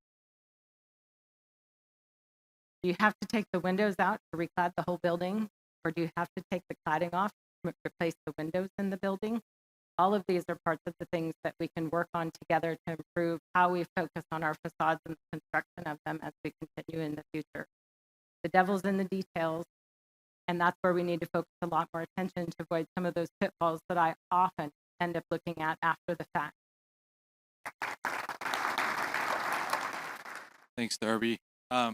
Do you have to take the windows out to reclad the whole building? Or do you have to take the cladding off to replace the windows in the building? All of these are parts of the things that we can work on together to improve how we focus on our facades and the construction of them as we continue in the future. The devil's in the details, and that's where we need to focus a lot more attention to avoid some of those pitfalls that I often end up looking at after the fact. Thanks, Darbi. I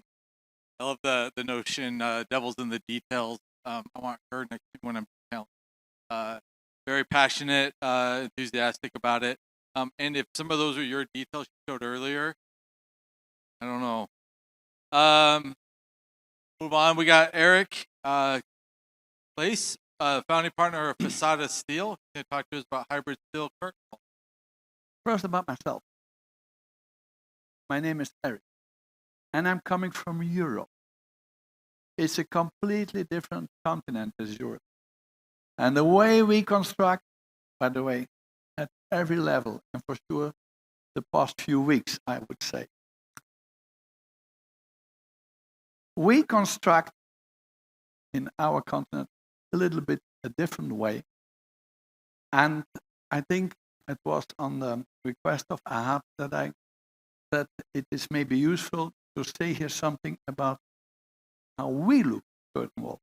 love the notion, devil's in the details. I want her next to when I'm telling. Very passionate, enthusiastic about it. And if some of those are your details you showed earlier, I don't know. Move on. We got Eric Claeys, founding partner of Façades Steel. He's going to talk to us about hybrid steel curtain. First, about myself. My name is Eric, and I'm coming from Europe. It's a completely different continent as Europe. And the way we construct, by the way, at every level, and for sure, the past few weeks, I would say. we construct in our continent a little bit a different way. And I think it was on the request of Ahmed that it is maybe useful to say here something about how we look at curtain wall.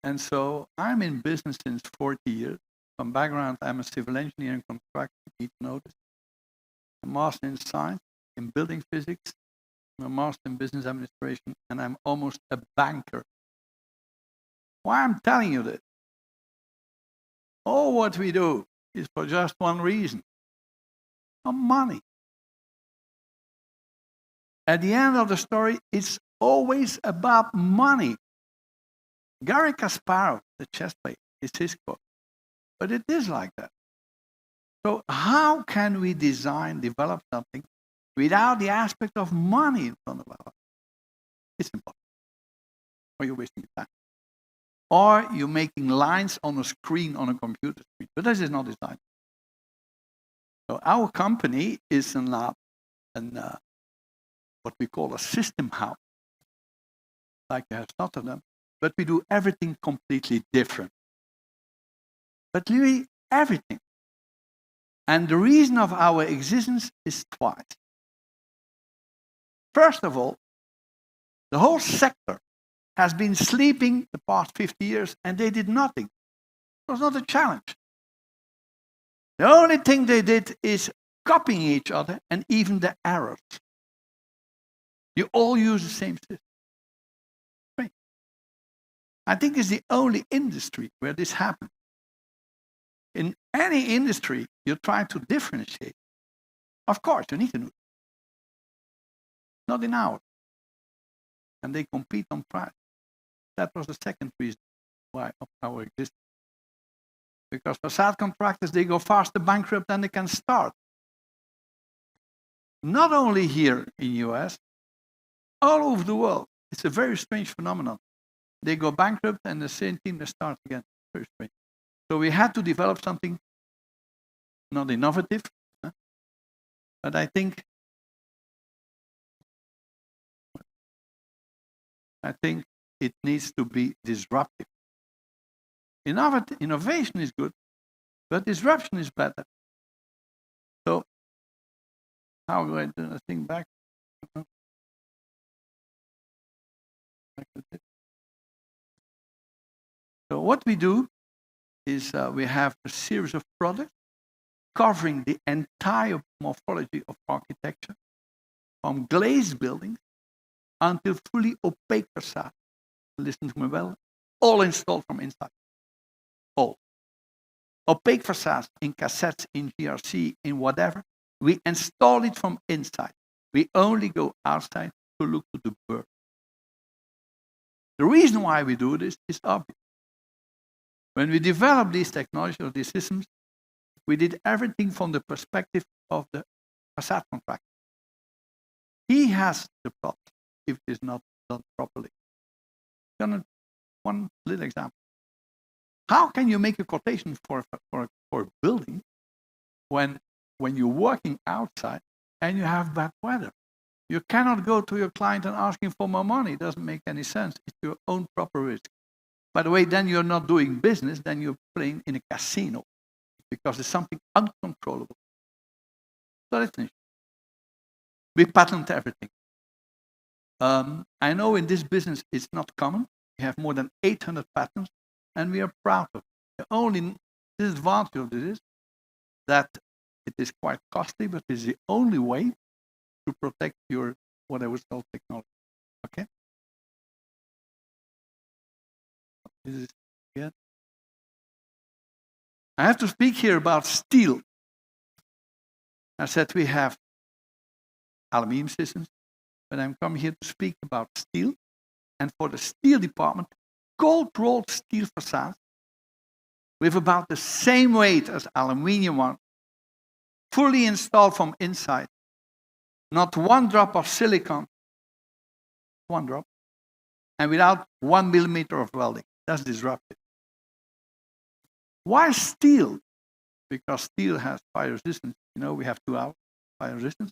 And so I'm in business since 40 years. From background, I'm a civil engineer and constructor, you need to notice. A master in science, in building physics, I'm a master in business administration, and I'm almost a banker. Why I'm telling you this? All what we do is for just one reason, for money. At the end of the story, it's always about money. Garry Kasparov, the chess player, is his quote. But it is like that. So how can we design, develop something without the aspect of money in front of us? It's impossible. Or you're wasting your time. Or you're making lines on a screen, on a computer screen. But this is not design. So our company is what we call a system house, like you have started them, but we do everything completely different. But really, everything. And the reason of our existence is twice. First of all, the whole sector has been sleeping the past 50 years and they did nothing. It was not a challenge. The only thing they did is copying each other and even the errors. You all use the same system. Right. I think it's the only industry where this happens. In any industry, you try to differentiate. Of course, you need to do it. Not in ours. And they compete on price. That was the second reason why of our existence. Because facade contractors, they go faster bankrupt than they can start. Not only here in the US, all over the world. It's a very strange phenomenon. They go bankrupt and the same team, they start again. Very strange. So we had to develop something not innovative, but I think it needs to be disruptive. Innovation is good, but disruption is better. So how do I do the thing back? So what we do is we have a series of products covering the entire morphology of architecture, from glazed buildings until fully opaque facades. Listen to me well, all installed from inside. All. Opaque facades in cassettes, in GRC, in whatever, we install it from inside. We only go outside to look to the bird. The reason why we do this is obvious. When we developed these technologies or these systems, we did everything from the perspective of the facade contractor. He has the problem if it is not done properly. One little example. How can you make a quotation for a building when you're working outside and you have bad weather? You cannot go to your client and ask him for more money. It doesn't make any sense. It's your own proper risk. By the way, then you're not doing business, then you're playing in a casino because it's something uncontrollable. So that's an issue. We patent everything. I know in this business it's not common. We have more than 800 patents, and we are proud of it. The only disadvantage of this is that it is quite costly, but it's the only way to protect your, what I would call, technology. Okay? This is good. I have to speak here about steel. I said we have aluminum systems, but I'm coming here to speak about steel. And for the steel department, cold-rolled steel facades with about the same weight as aluminium one, fully installed from inside. Not one drop of silicon, one drop, and without 1 millimeter of welding. That's disruptive. Why steel? Because steel has fire resistance. You know, we have 2 hours fire resistance.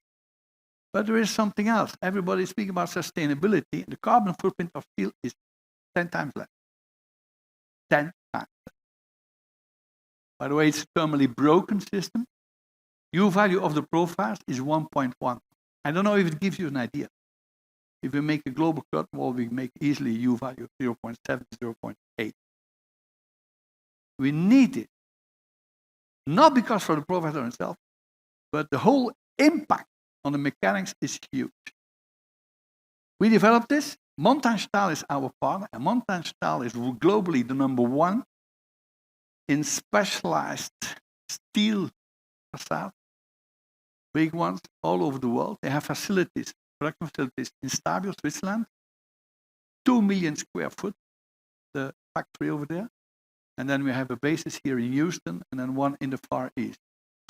But there is something else. Everybody speaks about sustainability. The carbon footprint of steel is 10 times less. 10 times less. By the way, it's a thermally broken system. U value of the profiles is 1.1. I don't know if it gives you an idea. If we make a global curtain wall, we make easily a U value of 0.7, 0.8. We need it. Not because for the profile itself, but the whole impact on the mechanics is huge. We developed this. Montage is our partner, and Montage is globally the #1 in specialized steel facades, big ones all over the world. They have facilities, production facilities in Stabio, Switzerland, 2 million square foot, the factory over there. And then we have a basis here in Houston and then one in the Far East.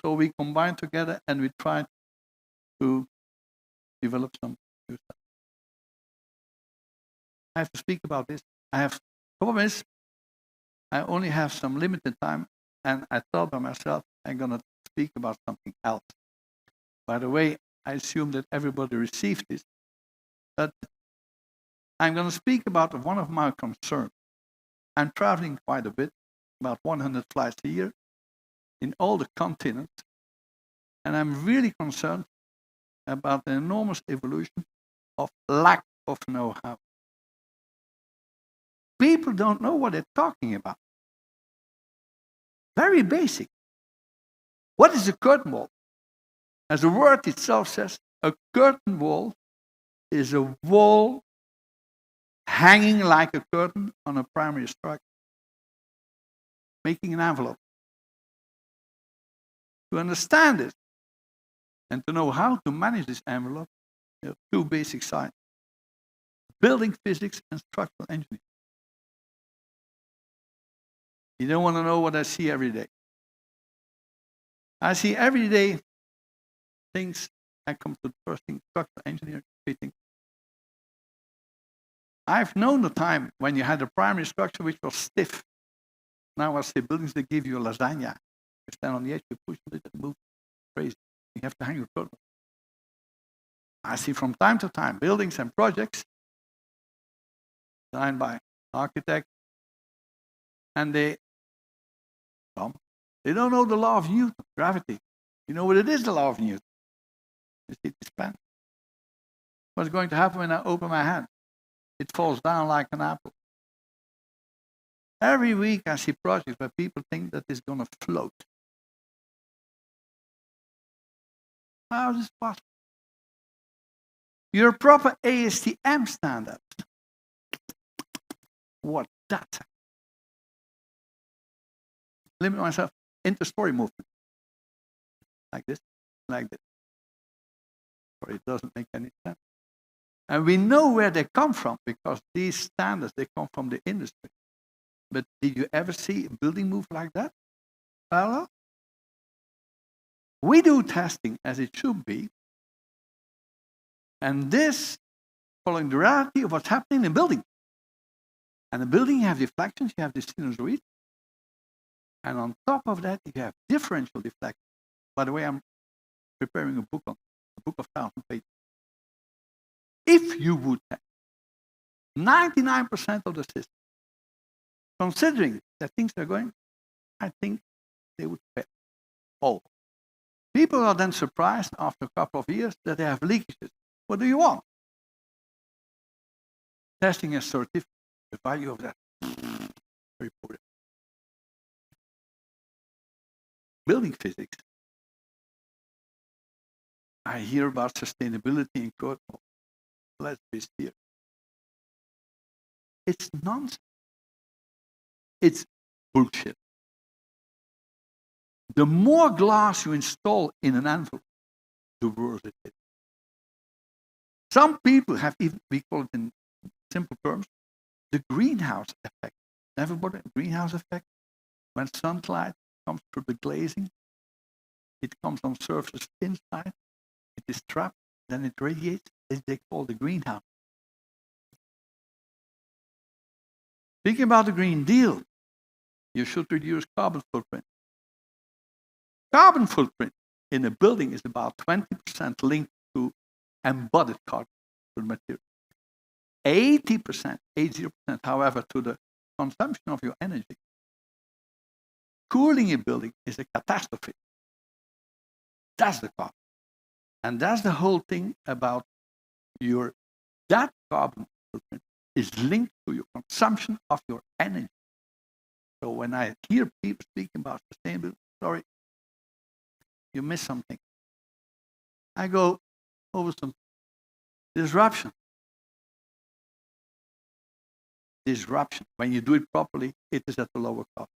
So we combine together and we try to develop some new stuff. I have to speak about this. I have promised I only have some limited time, and I thought by myself I'm going to speak about something else. By the way, I assume that everybody received this, but I'm going to speak about one of my concerns. I'm traveling quite a bit, about 100 flights a year, in all the continents, and I'm really concerned about the enormous evolution of lack of know-how. People don't know what they're talking about. Very basic. What is a curtain wall? As the word itself says, a curtain wall is a wall hanging like a curtain on a primary structure, making an envelope. To understand this and to know how to manage this envelope, there are two basic sciences: building physics and structural engineering. You don't want to know what I see every day. I see every day things. I come to the first thing, structural engineering, fitting. I've known the time when you had a primary structure which was stiff. Now I see buildings that give you a lasagna. You stand on the edge, you push a little, move, crazy. You have to hang your curtain. I see from time to time buildings and projects designed by architects, and they don't know the law of Newton, gravity. You know what it is, the law of Newton? You see this pen. What's going to happen when I open my hand? It falls down like an apple. Every week I see projects where people think that it's going to float. How is this possible? Your proper ASTM standards. What that? Limit myself into story movement. Like this, like this. Sorry, it doesn't make any sense. And we know where they come from because these standards, they come from the industry. But did you ever see a building move like that? Parallel? We do testing as it should be. And this, following the reality of what's happening in a building. And a building, you have deflections, you have the sinusoid. And on top of that, you have differential deflection. By the way, I'm preparing a book on a book of 1,000 pages. If you would have 99% of the system, considering that things are going, I think they would fail. All. People are then surprised after a couple of years that they have leakages. What do you want? Testing assertive, the value of that. Very poor. Building physics. I hear about sustainability in curtain walls. Let's be clear. It's nonsense. It's bullshit. The more glass you install in an envelope, the worse it is. Some people have even, we call it in simple terms, the greenhouse effect. Everybody, greenhouse effect. When sunlight comes through the glazing, it comes on surface inside, it is trapped, then it radiates, as they call the greenhouse. Speaking about the Green Deal, you should reduce carbon footprint. Carbon footprint in a building is about 20% linked to embodied carbon to the material. 80%, 80%, however, to the consumption of your energy. Cooling your building is a catastrophe. That's the carbon. And that's the whole thing about that carbon footprint is linked to your consumption of your energy. So when I hear people speaking about sustainability, sorry, you miss something. I go over some disruption. Disruption. When you do it properly, it is at a lower cost.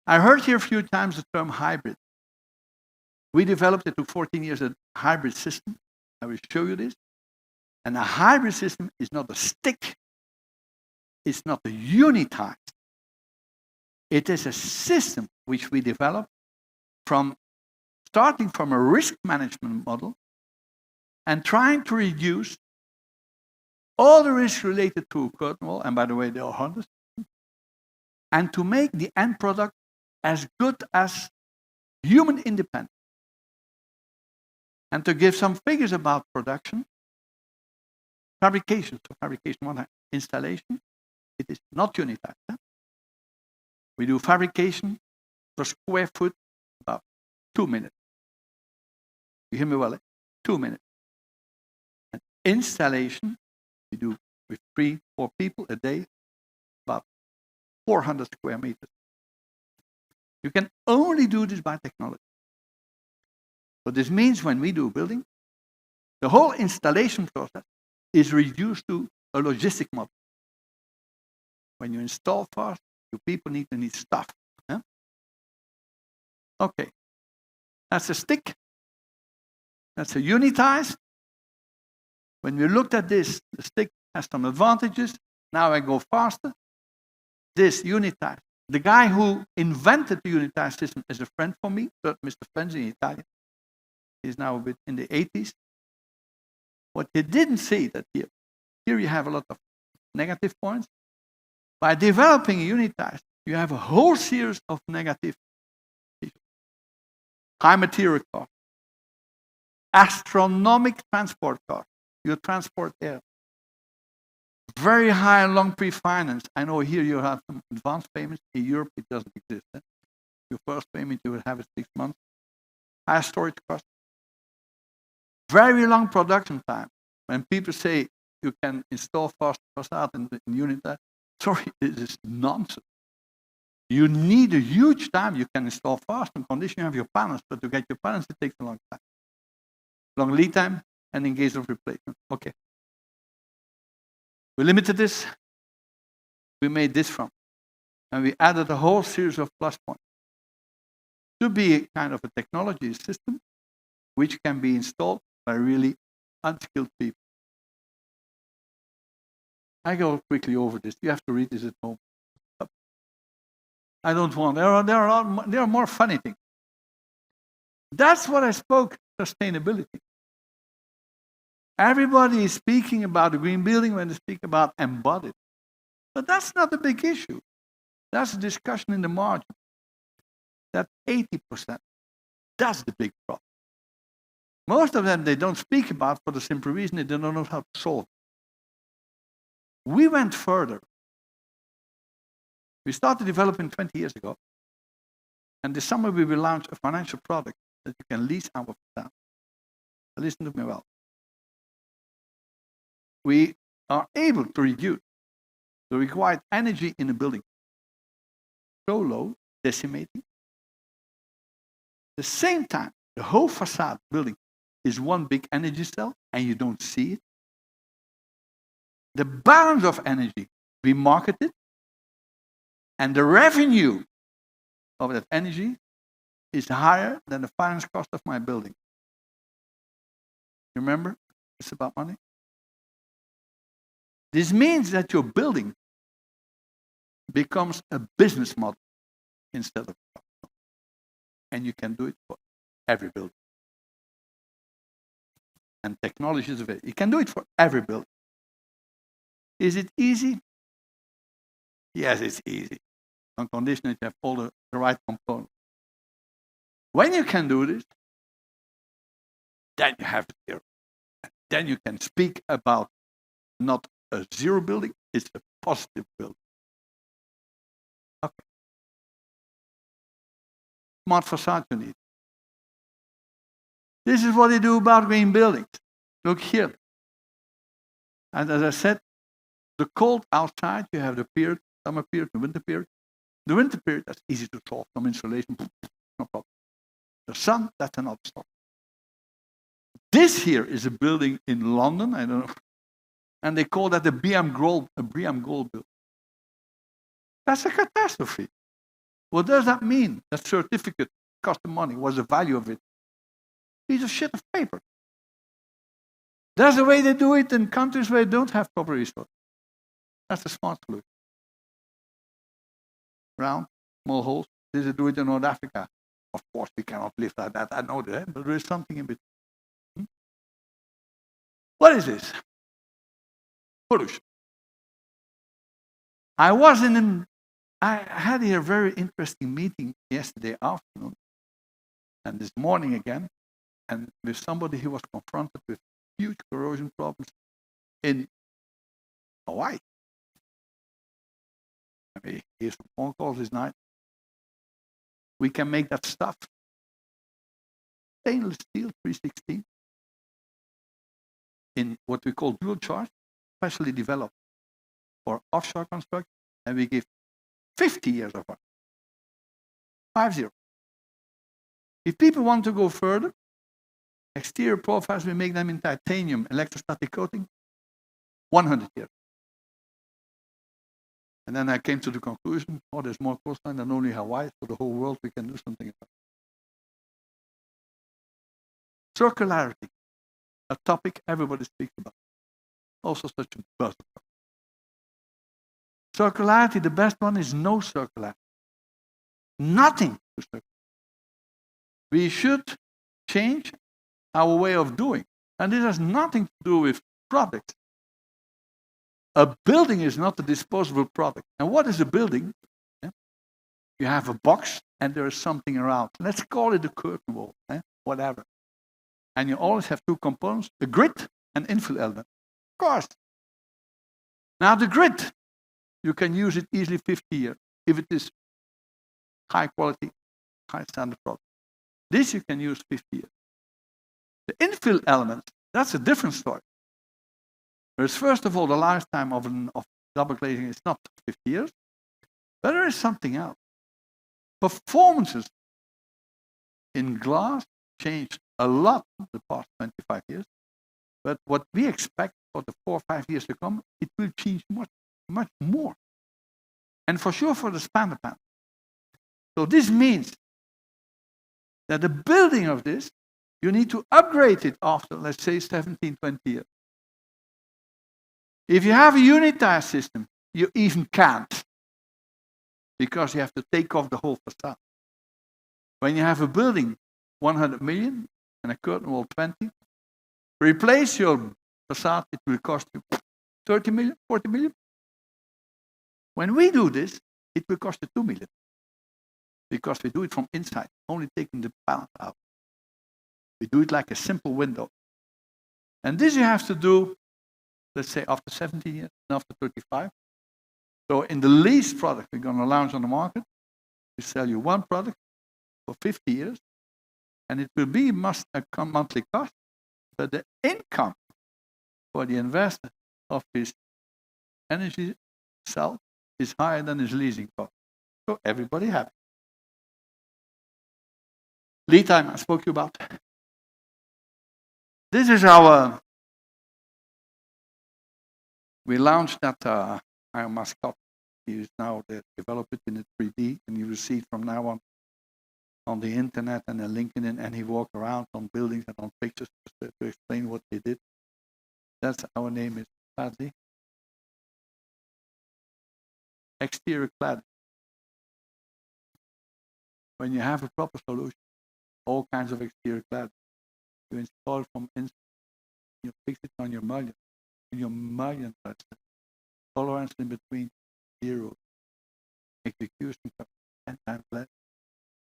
I heard here a few times the term hybrid. We developed it to 14 years a hybrid system. I will show you this. And a hybrid system is not a stick. It's not a unitized. It is a system which we developed starting from a risk management model and trying to reduce all the risks related to a curtain wall, and by the way, there are hundreds, and to make the end product as good as human independent. And to give some figures about production, fabrication, so fabrication, one installation, it is not unitized. Huh? We do fabrication per square foot about 2 minutes. You hear me well? 2 minutes. And installation, we do with 3-4 people a day, about 400 square meters. You can only do this by technology. But this means when we do a building, the whole installation process is reduced to a logistic model. When you install fast, your people need stuff. Huh? Okay, that's a stick. That's a unitized. When we looked at this, the stick has some advantages. Now I go faster. This unitized. The guy who invented the unitized system is a friend for me, Mr. Frenzy, Italian. He's now a bit in the 80s. What he didn't see that here you have a lot of negative points. By developing a unitized, you have a whole series of negative issues. High material cost, astronomical transport cost. You transport air. Very high and long pre-finance. I know here you have some advance payments. In Europe, it doesn't exist. Eh? Your first payment, you will have it 6 months. High storage cost. Very long production time. When people say you can install fast facade in unit, sorry, this is nonsense. You need a huge time. You can install fast and condition, you have your panels, but to get your panels, it takes a long time. Long lead time and in case of replacement. Okay. We limited this. We made this from. And we added a whole series of plus points to be a kind of a technology system which can be installed by really unskilled people. I go quickly over this. You have to read this at home. I don't want. There are more funny things. That's what I spoke, sustainability. Everybody is speaking about the green building when they speak about embodied. But that's not a big issue. That's a discussion in the margin. That's 80%. That's the big problem. Most of them they don't speak about for the simple reason they don't know how to solve it. We went further. We started developing 20 years ago. And this summer we will launch a financial product that you can lease our facade. Listen to me well. We are able to reduce the required energy in a building so low, decimating. At the same time, the whole facade building is one big energy cell and you don't see it. The balance of energy, we market it, and the revenue of that energy is higher than the finance cost of my building. You remember? It's about money. This means that your building becomes a business model instead of a product. And you can do it for every building. And technology is available. You can do it for every building. Is it easy? Yes, it's easy. On condition that you have all the right components. When you can do this, then you have zero. then you can speak about not a zero building, it's a positive building. Okay. Smart facade you need. This is what they do about green buildings. Look here. And as I said, the cold outside, you have the period, summer period, the winter period. The winter period, that's easy to solve. Some insulation, no problem. The sun, that's another story. This here is a building in London, I don't know, and they call that the BM Gold building. That's a catastrophe. What does that mean? That certificate cost money. What's the value of it? Piece of shit of paper. That's the way they do it in countries where they don't have proper resources. That's the smart solution. Round, small holes. This is do it in North Africa. Of course, we cannot live like that. I know that, but there is something in between. What is this? Pollution. I had here a very interesting meeting yesterday afternoon, and this morning again, and with somebody who was confronted with huge corrosion problems in Hawaii. I mean, here's some phone calls this night. We can make that stuff. Stainless steel 316 in what we call dual charge, specially developed for offshore construction, and we give 50 years of warranty. 50. If people want to go further, exterior profiles, we make them in titanium electrostatic coating, 100 years. And then I came to the conclusion, oh, there's more coastline than only Hawaii, for the whole world we can do something about it. Circularity, a topic everybody speaks about. Also such a buzzword. Circularity, the best one is no circularity. Nothing to circularity. We should change our way of doing. And this has nothing to do with products. A building is not a disposable product. And what is a building? Yeah? You have a box and there is something around. Let's call it a curtain wall, whatever. And you always have two components, a grid and infill element. Of course. Now the grid, you can use it easily 50 years if it is high quality, high standard product. This you can use 50 years. The infill element, that's a different story. Whereas first of all, the lifetime of double glazing is not 50 years, but there is something else. Performances in glass changed a lot in the past 25 years, but what we expect for the 4 or 5 years to come, it will change much, much more. And for sure for the spanner panel. So this means that the building of this, you need to upgrade it after, let's say, 17, 20 years. If you have a unitized system, you even can't, because you have to take off the whole facade. When you have a building, 100 million, and a curtain wall 20, replace your facade, it will cost you 30 million, 40 million. When we do this, it will cost you 2 million, because we do it from inside, only taking the panel out. We do it like a simple window. And this you have to do, let's say, after 17 years and after 35. So in the least product we're going to launch on the market, we sell you one product for 50 years, and it will be a monthly cost, but the income for the investor of his energy cell is higher than his leasing cost. So everybody happy. Lead time I spoke to you about. This is our, we launched that iron mascot. He is now developed it in the 3D, and you will see it from now on the internet and on LinkedIn, and he walked around on buildings and on pictures to explain what they did. That's our name is Padley. Exterior cladding. When you have a proper solution, all kinds of exterior cladding, you install it from inside, you fix it on your mullion. And your mullion tolerance in between 0. Execution 10 times less.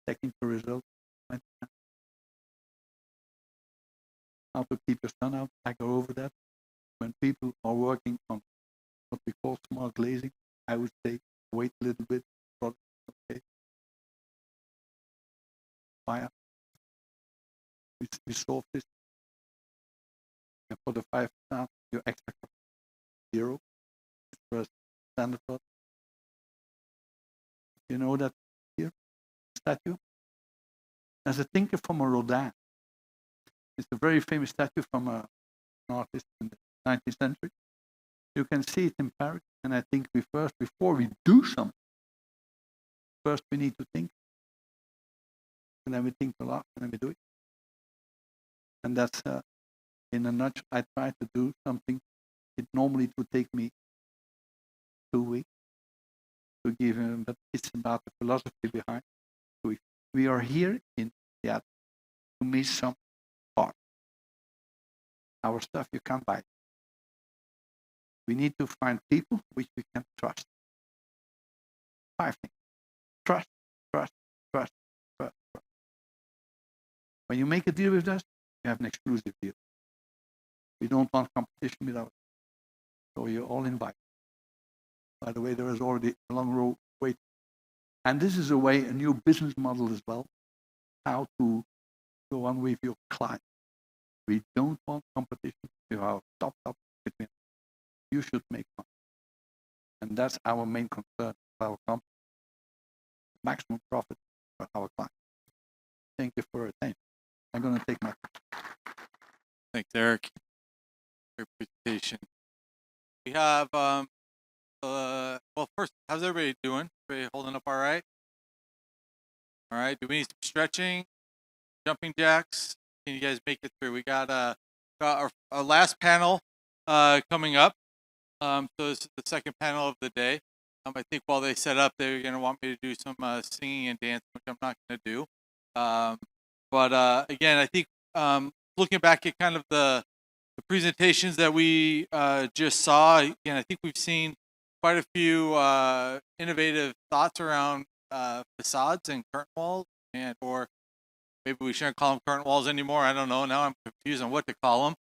Technical result 20 times. how to keep your sun out. I go over that. When people are working on what we call smart glazing, I would say wait a little bit. Okay. Fire. We solve this. And for the 5 facade, you extra 0. First standard plot. You know that here statue? There's a thinker from a Rodin. It's a very famous statue from an artist in the 19th century. You can see it in Paris, and I think before we do something, first we need to think, and then we think a lot, and then we do it. And that's, in a nutshell, I try to do something. It normally would take me 2 weeks to give him, but it's about the philosophy behind. So we are here in Seattle to meet some art. Our stuff you can't buy. We need to find people which we can trust. 5 things. Trust, trust, trust, trust, trust. When you make a deal with us, you have an exclusive deal. We don't want competition with us. So you're all invited. By the way, there is already a long row waiting. And this is a way, a new business model as well, how to go on with your client. We don't want competition with our top between. You should make money. And that's our main concern for our company. Maximum profit for our client. Thank you for your attention. I'm going to take my. Thanks, Eric. Great presentation. We have, well, first, how's everybody doing? Everybody holding up all right? All right. Do we need some stretching? Jumping jacks? Can you guys make it through? We got our last panel coming up. So this is the second panel of the day. I think while they set up, they're going to want me to do some singing and dancing, which I'm not going to do. But again, I think looking back at kind of the presentations that we just saw, again, I think we've seen quite a few innovative thoughts around facades and curtain walls, or maybe we shouldn't call them curtain walls anymore. I don't know. Now I'm confused on what to call them.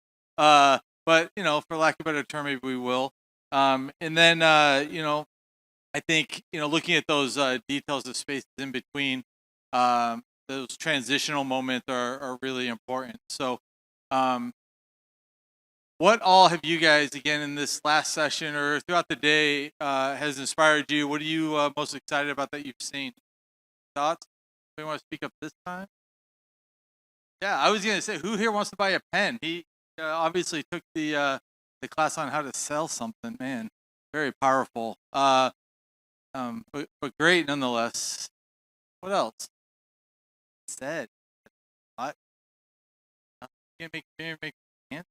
But, for lack of a better term, maybe we will. And then, I think, looking at those details of spaces in between, those transitional moments are really important. So what all have you guys, again, in this last session or throughout the day has inspired you? What are you most excited about that you've seen? Thoughts? Anybody want to speak up this time? Yeah, I was going to say, who here wants to buy a pen? He obviously took the class on how to sell something. Man, very powerful. But great nonetheless. What else? Said. What? You can't make pants?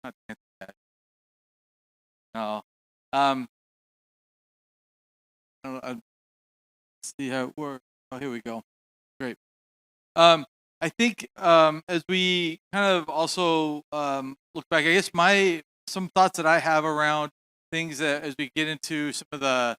Not pants. No. See how it works. Oh, here we go. Great. I think as we kind of also look back, I guess some thoughts that I have around things that as we get into some of the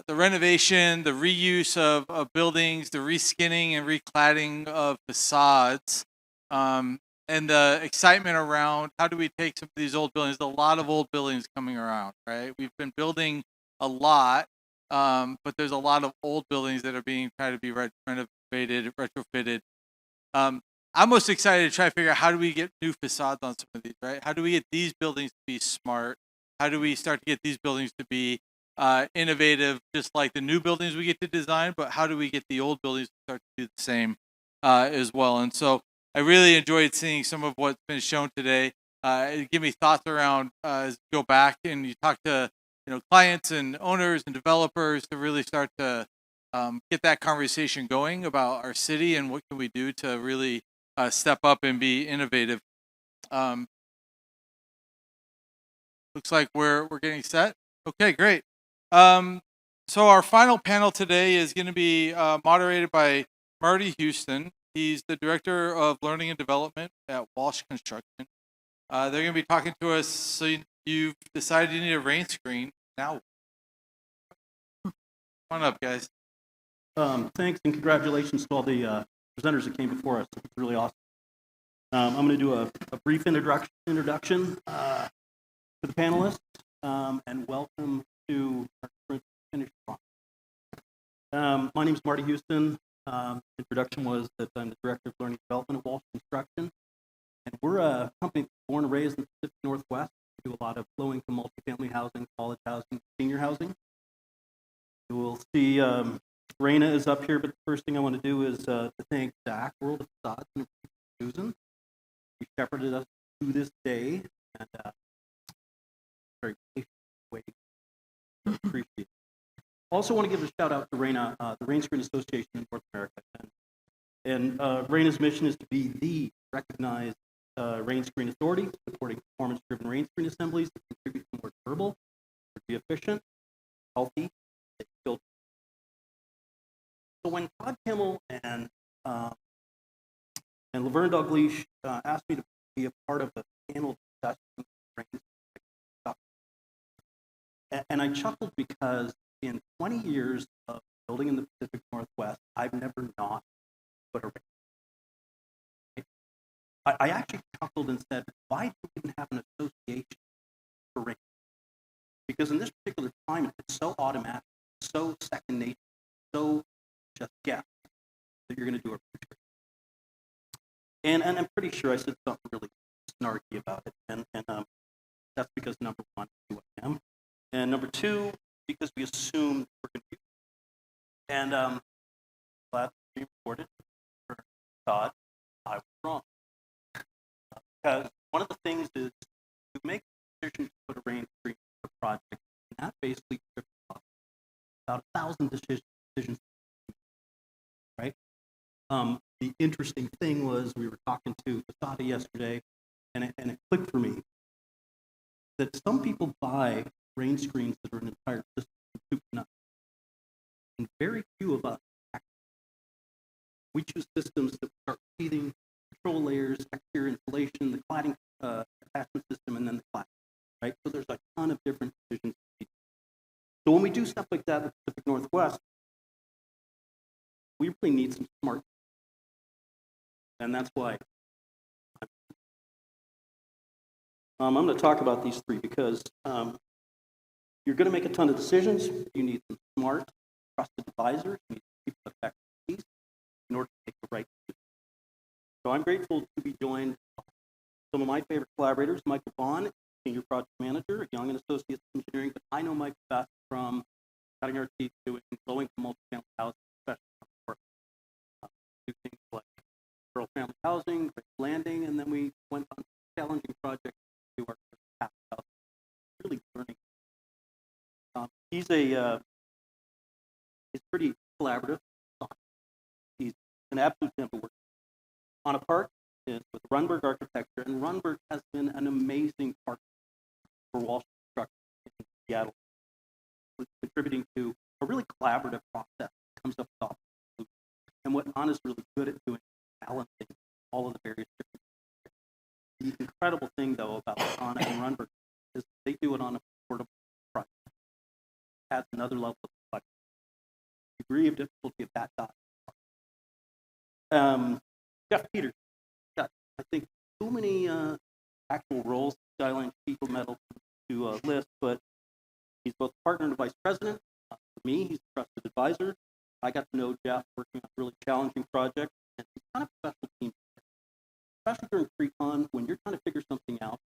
renovation, the reuse of buildings, the reskinning and recladding of facades, and the excitement around how do we take some of these old buildings. There's a lot of old buildings coming around, right? We've been building a lot, but there's a lot of old buildings that are being tried to be renovated, retrofitted. I'm most excited to try to figure out how do we get new facades on some of these, right? How do we get these buildings to be smart? How do we start to get these buildings to be innovative, just like the new buildings we get to design, but how do we get the old buildings to start to do the same as well? And so I really enjoyed seeing some of what's been shown today. It gave me thoughts around as you go back and you talk to clients and owners and developers to really start to get that conversation going about our city and what can we do to really step up and be innovative. Looks like we're getting set. Okay, great. So our final panel today is going to be moderated by Marty Houston. He's the Director of Learning and Development at Walsh Construction. They're going to be talking to us. So you've decided you need a Rainscreen. Now, come on up, guys. Thanks and congratulations to all the presenters that came before us. It's really awesome. I'm going to do a brief introduction to the panelists and welcome to our current finished product. My name is Marty Houston. Introduction was that I'm the Director of Learning Development at Walsh Construction. And we're a company born and raised in the Pacific Northwest. We do a lot of low-income multifamily housing, college housing, senior housing. You will see Raina is up here, but the first thing I want to do is to thank Zak World of Façades and Susan. He shepherded us to this day, and very patient waiting. Appreciate it. Also want to give a shout out to Raina, the Rainscreen Association in North America. And Raina's mission is to be the recognized Rainscreen authority, supporting performance-driven Rainscreen assemblies that contribute to more durable, energy efficient, healthy, and skilled. So when Todd Kimmel and Laverne Dalgleish asked me to be a part of a panel discussion, and I chuckled because in 20 years of building in the Pacific Northwest, I've never not put a rain. I actually chuckled and said, why do we even have an association for rain? Because in this particular climate, it's so automatic, so second nature, so just guess that you're going to do a retreat. And I'm pretty sure I said something really snarky about it. And that's because number one, who I am. And number two, because we assume we're going to do it. And glad to be reported for Todd, I was wrong. Because one of the things is to make a decision to put a rain screen in a project, and that basically took about 1,000 decisions, right? The interesting thing was we were talking to Estrada yesterday, and it clicked for me that some people buy rain screens that are an entire system from soup to nuts, and very few of us actually. We choose systems that start feeding control layers, exterior insulation, the cladding attachment system, and then the cladding, right? So there's a ton of different decisions. So when we do stuff like that in the Pacific Northwest, we really need some smart. And that's why I'm going to talk about these three because you're going to make a ton of decisions. You need some smart, trusted advisors. You need people with expertise in order to make the right decision. So I'm grateful to be joined by some of my favorite collaborators, Michael Vaughn, Senior Project Manager at Young and Associates Engineering, but I know Mike best from cutting our teeth doing low-income multifamily housing, especially do things like rural family housing, Great Landing, and then we went on challenging projects to do our first house, really learning. He's pretty collaborative. He's an absolute gentleman worker. On a part is with Runberg Architecture, and Runberg has been an amazing partner for Walsh Construction in Seattle, contributing to a really collaborative process that comes up with options. And what Anna's really good at doing is balancing all of the various different. The incredible thing, though, about Anna and Runberg is they do it on a portable project. Adds another level of complexity. Degree of difficulty of that dot. Jeff Peters. Got, I think, too many actual roles, Skyline People Metal to list, but he's both partner and vice president. For me, he's a trusted advisor. I got to know Jeff working on a really challenging project, and he's kind of a special team. Especially during pre-con, when you're trying to figure something out,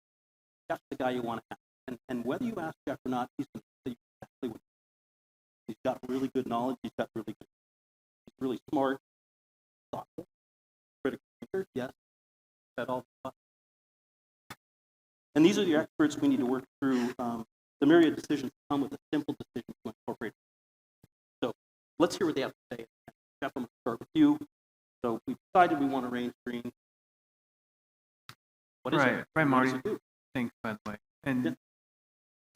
Jeff's the guy you want to have. And whether you ask Jeff or not, he's going to tell you exactly what he's got really good knowledge. He's really smart, thoughtful, critical thinker. Yes, said all the time. And these are the experts we need to work through the myriad decisions that come with a simple decision to incorporate. So let's hear what they have to say. Jeff, I'm going to start with you. So we decided we want a rain screen. What is it? Right, Marty. What does it do? Thanks, by the way. And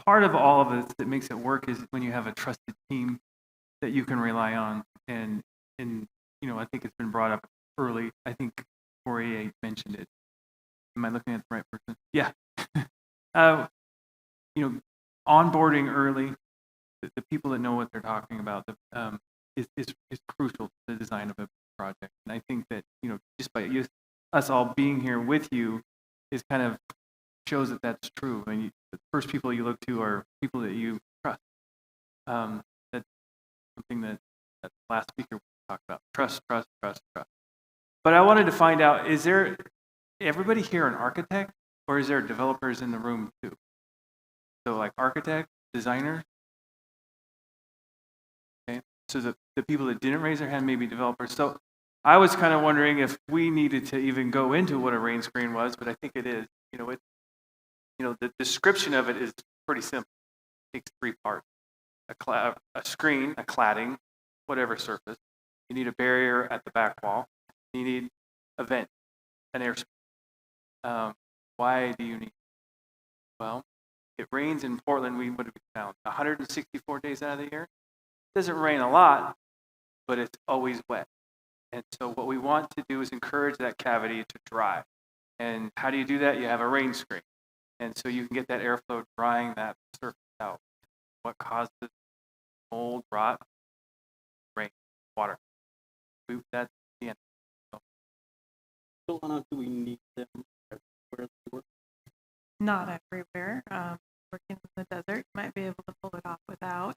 part of all of it that makes it work is when you have a trusted team that you can rely on. And you know, I think it's been brought up early. I think Corey mentioned it. Am I looking at the right person? Yeah. You know, onboarding early, the people that know what they're talking about, is crucial to the design of a project. And I think that, you know, just by us all being here with you is kind of shows that that's true. And the first people you look to are people that you trust. That's something that last speaker talked about. Trust, trust, trust, trust. But I wanted to find out, is there everybody here an architect, or is there developers in the room too? So like architect, designer. Okay, so the people that didn't raise their hand may be developers. So I was kind of wondering if we needed to even go into what a Rainscreen was, but I think it is. The description of it is pretty simple. It takes three parts: a screen, a cladding, whatever surface. You need a barrier at the back wall. You need a vent, an airspace. Why do you need? Well, it rains in Portland. What have we found? 164 days out of the year. It doesn't rain a lot, but it's always wet. And so what we want to do is encourage that cavity to dry. And how do you do that? You have a rain screen. And so you can get that airflow drying that surface out. What causes mold, rot? Rain, water. That's the end. So, Lana, do we need them everywhere they work? Not everywhere. Working in the desert, you might be able to pull it off without.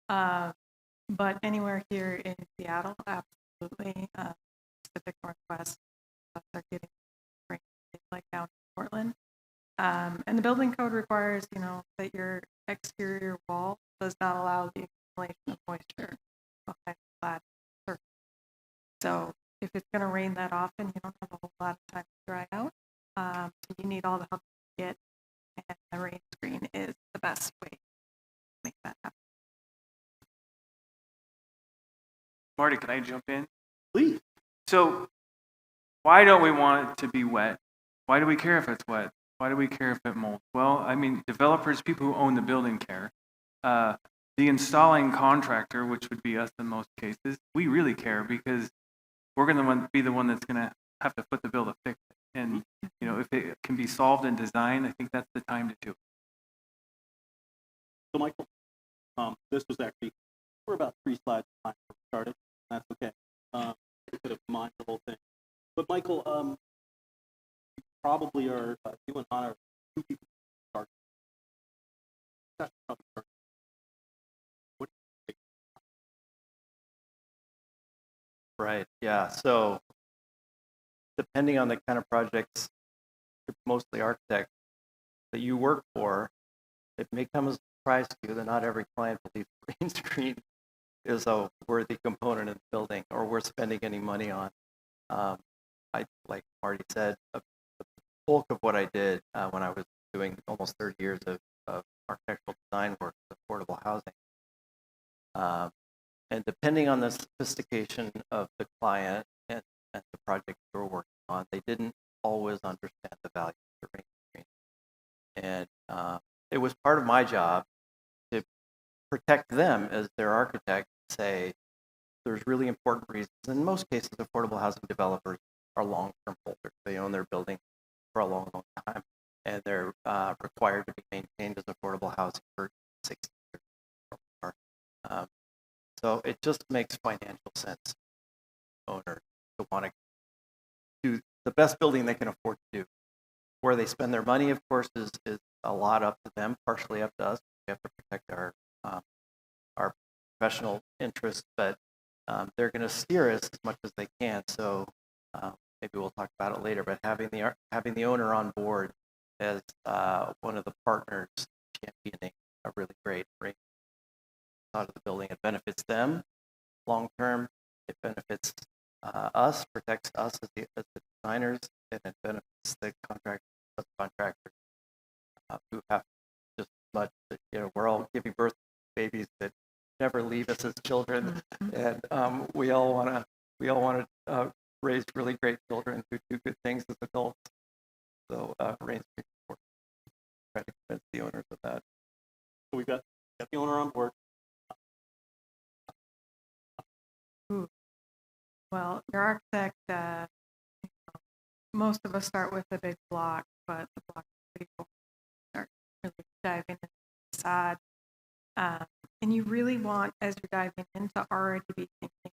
But anywhere here in Seattle, absolutely. Pacific Northwest are getting rain like down in Portland. And the building code requires, that your exterior wall does not allow the accumulation of moisture behind the flat surface. So if it's going to rain that often, you don't have a whole lot of time to dry out. So you need all the help you get, and the rain screen is the best way to make that happen. Marty, can I jump in? Please. So why don't we want it to be wet? Why do we care if it's wet? Why do we care if it molds? Well, I mean, developers, people who own the building care. The installing contractor, which would be us in most cases, we really care because we're going to be the one that's going to have to foot the bill to fix it. And, if it can be solved in design, I think that's the time to do it. So, Michael, this was actually, we're about 3 slides behind where we started. That's okay. We could have mined the whole thing. But, Michael, you probably are, you and Hannah are 2 people who start. That's probably start. What do you think? Right, yeah. So depending on the kind of projects, mostly architects, that you work for, it may come as a surprise to you that not every client believes Rainscreen is a worthy component in the building or worth spending any money on. Like Marty said, the bulk of what I did when I was doing almost 30 years of architectural design work with affordable housing. And depending on the sophistication of the client and the project you were working on, they didn't always understand the value of the Rainscreen. And it was part of my job to protect them as their architect, say there's really important reasons. In most cases, affordable housing developers are long-term holders. They own their building for a long, long time, and they're required to be maintained as affordable housing for 60 years or more. So it just makes financial sense for owners to want to do the best building they can afford to do. Where they spend their money, of course, is a lot up to them, partially up to us. We have to protect our professional interests, but they're going to steer us as much as they can. So maybe we'll talk about it later. But having the owner on board as one of the partners championing a really great rate out of the building, it benefits them long term. It benefits us, protects us as the designers, and it benefits the subcontractors who have just as much. We're all giving birth to babies that never leave us as children, and we all want to raise really great children who do good things as adults. So Rainscreen try to convince the owners of that. So we've got the owner on board. Well, your architect, most of us start with a big block, but the block is pretty cool. Start really diving into the facade. And you really want, as you're diving in, to already be thinking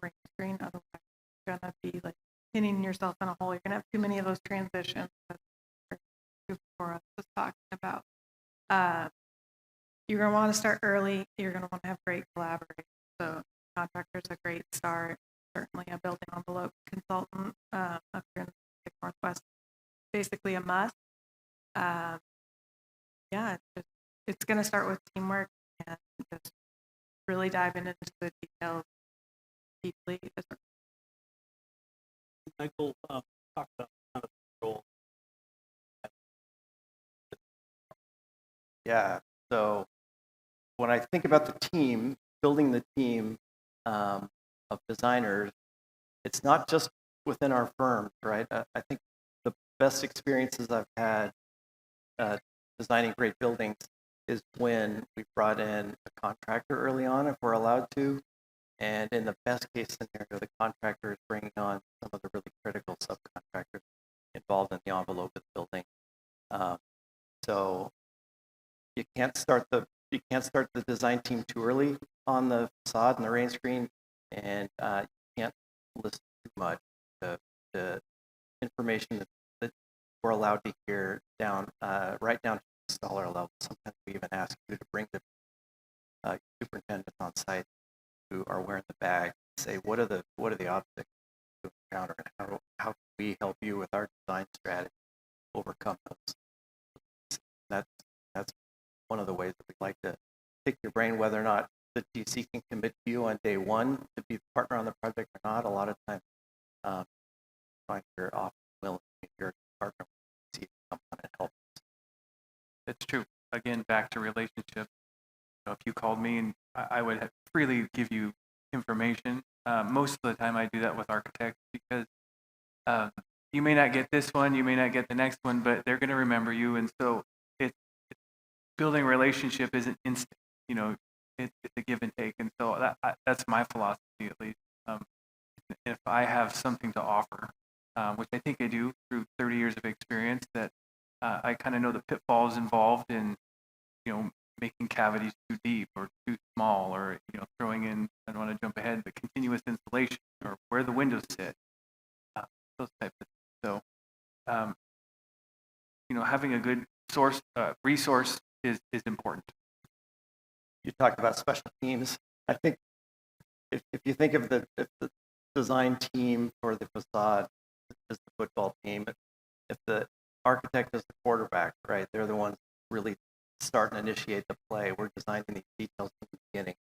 Rainscreen, otherwise you're going to be like pinning yourself in a hole. You're going to have too many of those transitions. That's what Cora was talking about. You're going to want to start early. You're going to want to have great collaboration. So contractor's a great start. Certainly a building envelope consultant up here in the Pacific Northwest, basically a must. Yeah, it's going to start with teamwork and just really diving into the details deeply. Michael talked about kind of the role. Yeah. So when I think about the team, building the team of designers, it's not just within our firm, right? I think the best experiences I've had designing great buildings is when we brought in a contractor early on, if we're allowed to. And in the best case scenario, the contractor is bringing on some of the really critical subcontractors involved in the envelope of the building. So you can't start the design team too early on the facade and the Rainscreen, and you can't listen too much to the information that we're allowed to hear down right down to the installer level. Sometimes we even ask you to bring the superintendents on site who are wearing the bag and say, what are the obstacles to encounter, and how can we help you with our design strategy overcome those? That's one of the ways that we like to pick your brain, whether or not the GC can commit to you on day one to be the partner on the project or not. A lot of times, find you're often willing to be your partner to come on and help. That's true. Again, back to relationship. If you called me, and I would freely give you information. Most of the time, I do that with architects because you may not get this one, you may not get the next one, but they're going to remember you. And so, building a relationship isn't instant. It's a give and take. And so that's my philosophy, at least. If I have something to offer, which I think I do through 30 years of experience, that I kind of know the pitfalls involved in, making cavities too deep or too small, or throwing in, I don't want to jump ahead, but continuous insulation or where the windows sit, those types of things. So, having a good resource is important. You talked about special teams. I think if you think of the design team for the facade is the football team, if the architect is the quarterback, right? They're the ones really start and initiate the play. We're designing these details from the beginning.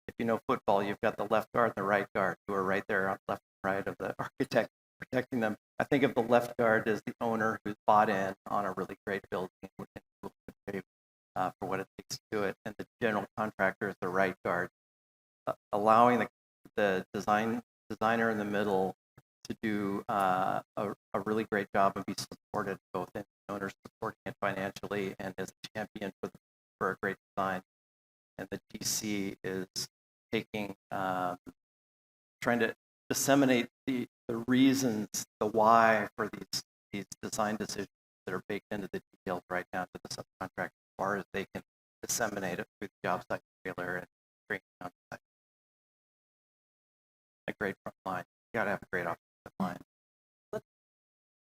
If you know football, you've got the left guard and the right guard who are right there on left and right of the architect protecting them. I think of the left guard as the owner who's bought in on a really great building and will pay for what it takes to do it, and the general contractor is the right guard, allowing the designer in the middle to do a really great job and be supported both in the owner supporting it financially and as a champion for a great design. And the GC is taking, trying to disseminate the reasons, the why for these design decisions that are baked into the details right down to the subcontractor, as far as they can disseminate it through the job site trailer and training on site. A great front line. You got to have a great offensive line. Let's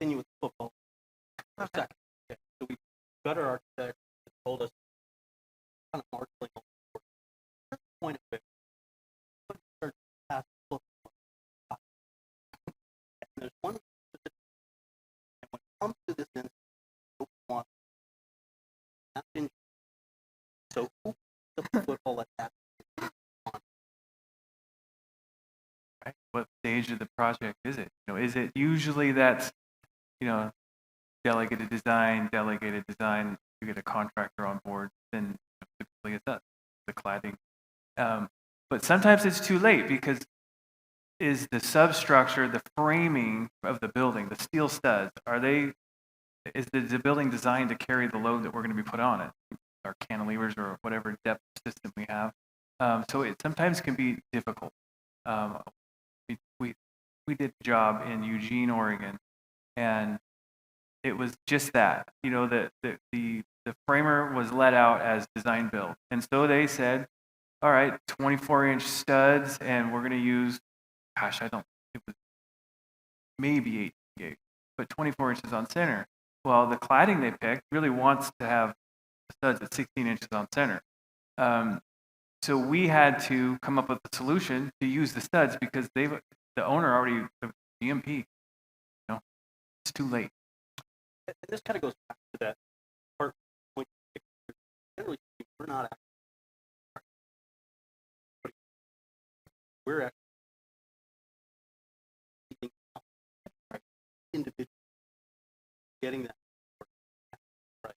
continue with football for a second. Okay. So we've got our architect that told us kind of marshalling all the work. Point of it. Start to pass football. And there's one specific, and when it comes to this instance, you don't want that injury. So who picks up the football at that? Right? What stage of the project is it? Is it usually that's, delegated design, you get a contractor on board, then typically it's us, the cladding. But sometimes it's too late because is the substructure, the framing of the building, the steel studs, is the building designed to carry the load that we're going to be put on it? Our cantilevers or whatever depth system we have. So it sometimes can be difficult. We did a job in Eugene, Oregon, and it was just that. The framer was let out as design build, and so they said, all right, 24-inch studs, and we're going to use, it was maybe 18 gauge, but 24 inches on center. Well, the cladding they picked really wants to have the studs at 16 inches on center. So we had to come up with a solution to use the studs because the owner already, the GMP, it's too late. And this kind of goes back to that part point. Generally, we're not actually, we're actually individual getting that right.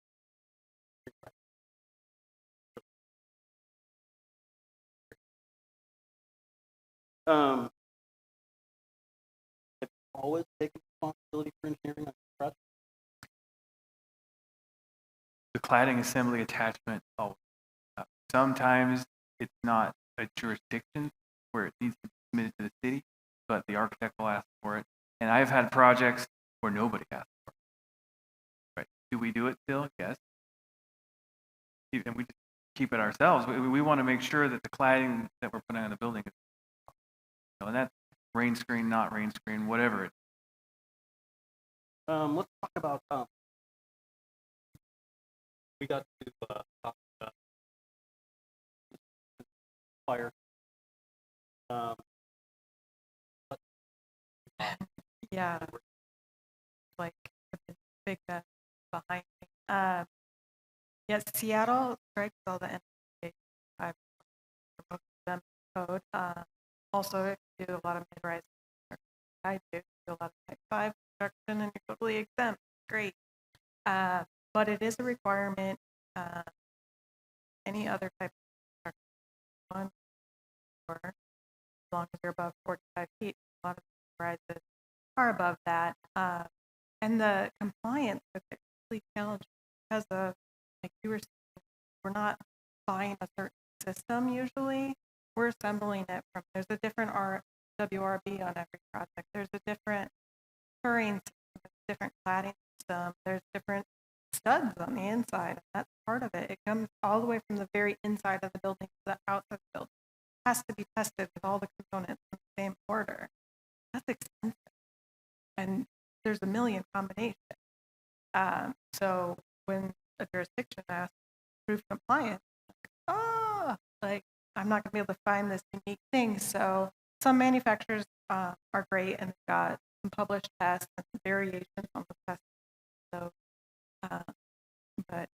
Have you always taken responsibility for engineering on your project? The cladding assembly attachment, sometimes it's not a jurisdiction where it needs to be submitted to the city, but the architect will ask for it. And I've had projects where nobody asked for it. Right? Do we do it still? Yes. And we just keep it ourselves. We want to make sure that the cladding that we're putting on the building is, and that's Rainscreen, not Rainscreen, whatever it is. Let's talk about we got to talk about fire. Yeah, like a big mess behind me. Yes, Seattle strikes all the NFPA 5 for most of them code. Also, if you do a lot of mid-rise, I do a lot of type 5 construction, and you're totally exempt. Great. But it is a requirement. Any other type of construction, or as long as you're above 45 feet, a lot of rises are above that. And the compliance with it is really challenging because of, like you were saying, we're not buying a certain system usually. We're assembling it from, there's a different WRB on every project. There's a different curing system, there's a different cladding system, there's different studs on the inside. And that's part of it. It comes all the way from the very inside of the building to the outside of the building. It has to be tested with all the components in the same order. That's expensive. And there's a million combinations. So when a jurisdiction asks proof compliance, like I'm not going to be able to find this unique thing. So some manufacturers are great and they've got some published tests and variations on the test. So, but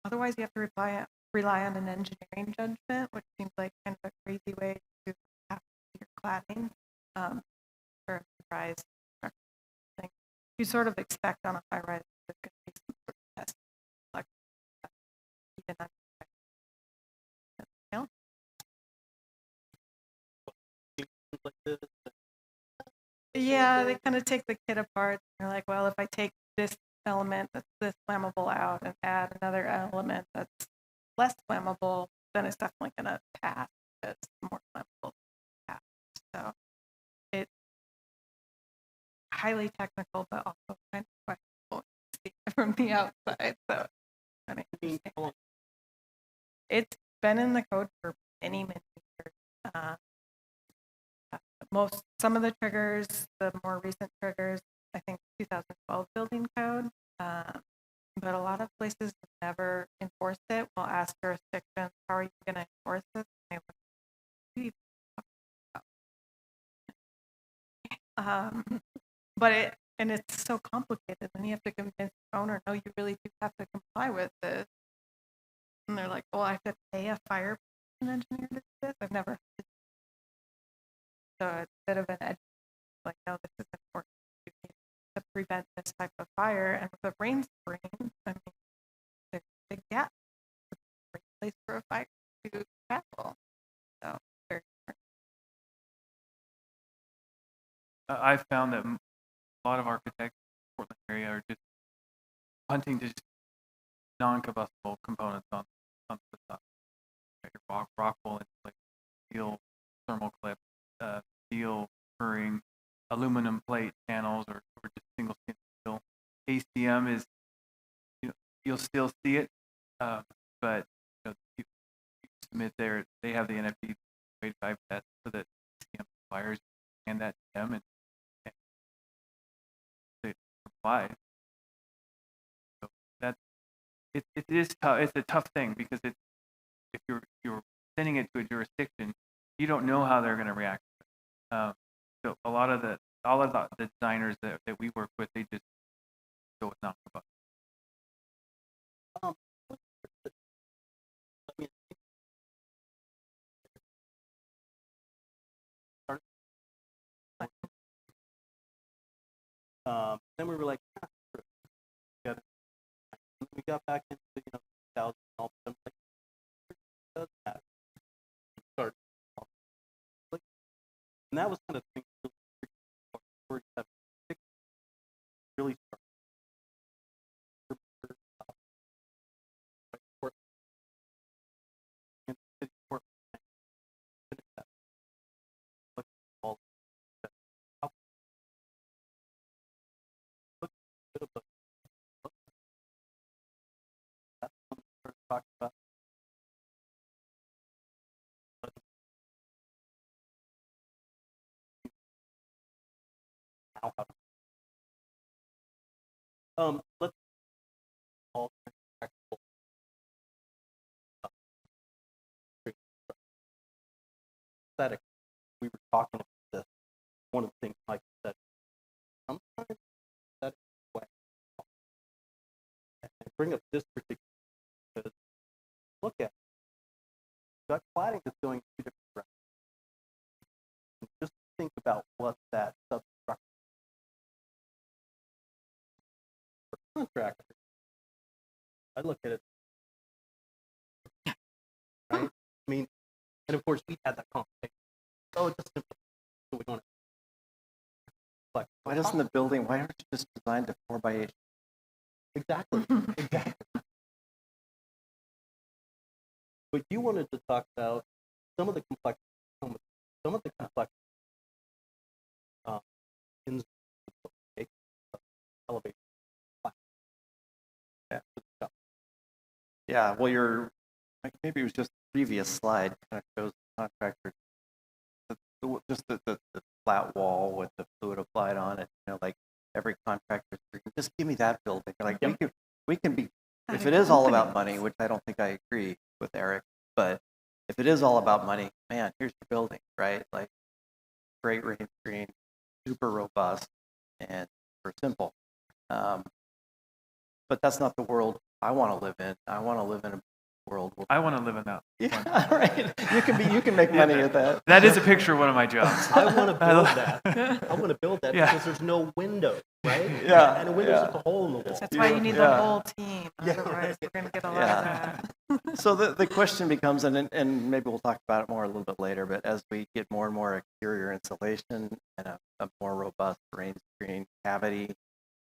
otherwise you have to rely on an engineering judgment, which seems like kind of a crazy way to have your cladding for a surprise thing. You sort of expect on a high rise there's going to be some sort of test. Like, even like this. Yeah, they kind of take the kit apart. They're like, well, if I take this element that's this flammable out and add another element that's less flammable, then it's definitely going to pass because it's more flammable pass. So it's highly technical, but also kind of questionable from the outside. So I mean, it's been in the code for many, many years. Some of the triggers, the more recent triggers, I think 2012 building code, but a lot of places have never enforced it. We'll ask jurisdictions, how are you going to enforce this? And they would, but it's so complicated. Then you have to convince the owner, no, you really do have to comply with this. And they're like, well, I have to pay a fire engineer to do this. I've never had to. So it's a bit of an edge, like, no, this is important to prevent this type of fire. And with the Rainscreen, I mean, there's a big gap. It's a great place for a fire to travel. So very important. I've found that a lot of architects in the Portland area are just hunting to just non-combustible components on the facade. Your rock wool, like steel thermal clip, steel curing, aluminum plate panels, or just single skin steel. ACM is, you'll still see it, but you submit there. They have the NFP 85 test for the ACM suppliers, and that to them, and a tough thing because if you're sending it to a jurisdiction, you don't know how they're going to react. So all of the designers that we work with, they just go with non-combustion. Then we were like, we got back into 2000 and all of a sudden, like, it does matter. Start. And that was kind of the thing really started. Talk about let's all aesthetic. We were talking about this. One of the things Mike said, sometimes that way. And bring up this particular because look at it. Gut cladding is going two different directions. And just think about what that substructure for contractor. I look at it, right? I mean, and of course we had that conversation. Oh, just simple. So we want to. Why doesn't the building? Why aren't you just designed to 4x8? Exactly. Exactly. But you wanted to talk about some of the complexity, some of the complexity in elevation. Yeah, well, maybe it was just the previous slide kind of shows the contractor, just the flat wall with the fluid applied on it. Like every contractor, just give me that building. Like we can be, if it is all about money, which I don't think I agree with Eric, but if it is all about money, man, here's the building, right? Like great Rainscreen, super robust, and super simple. But that's not the world I want to live in. I want to live in a world where I want to live in that. Yeah, right. You can make money at that. That is a picture of one of my jobs. I want to build that. I want to build that because there's no window, right? Yeah. And a window's just a hole in the wall. That's why you need the whole team. Otherwise, we're going to get a lot of that. So the question becomes, and maybe we'll talk about it more a little bit later, but as we get more and more exterior insulation and a more robust Rainscreen cavity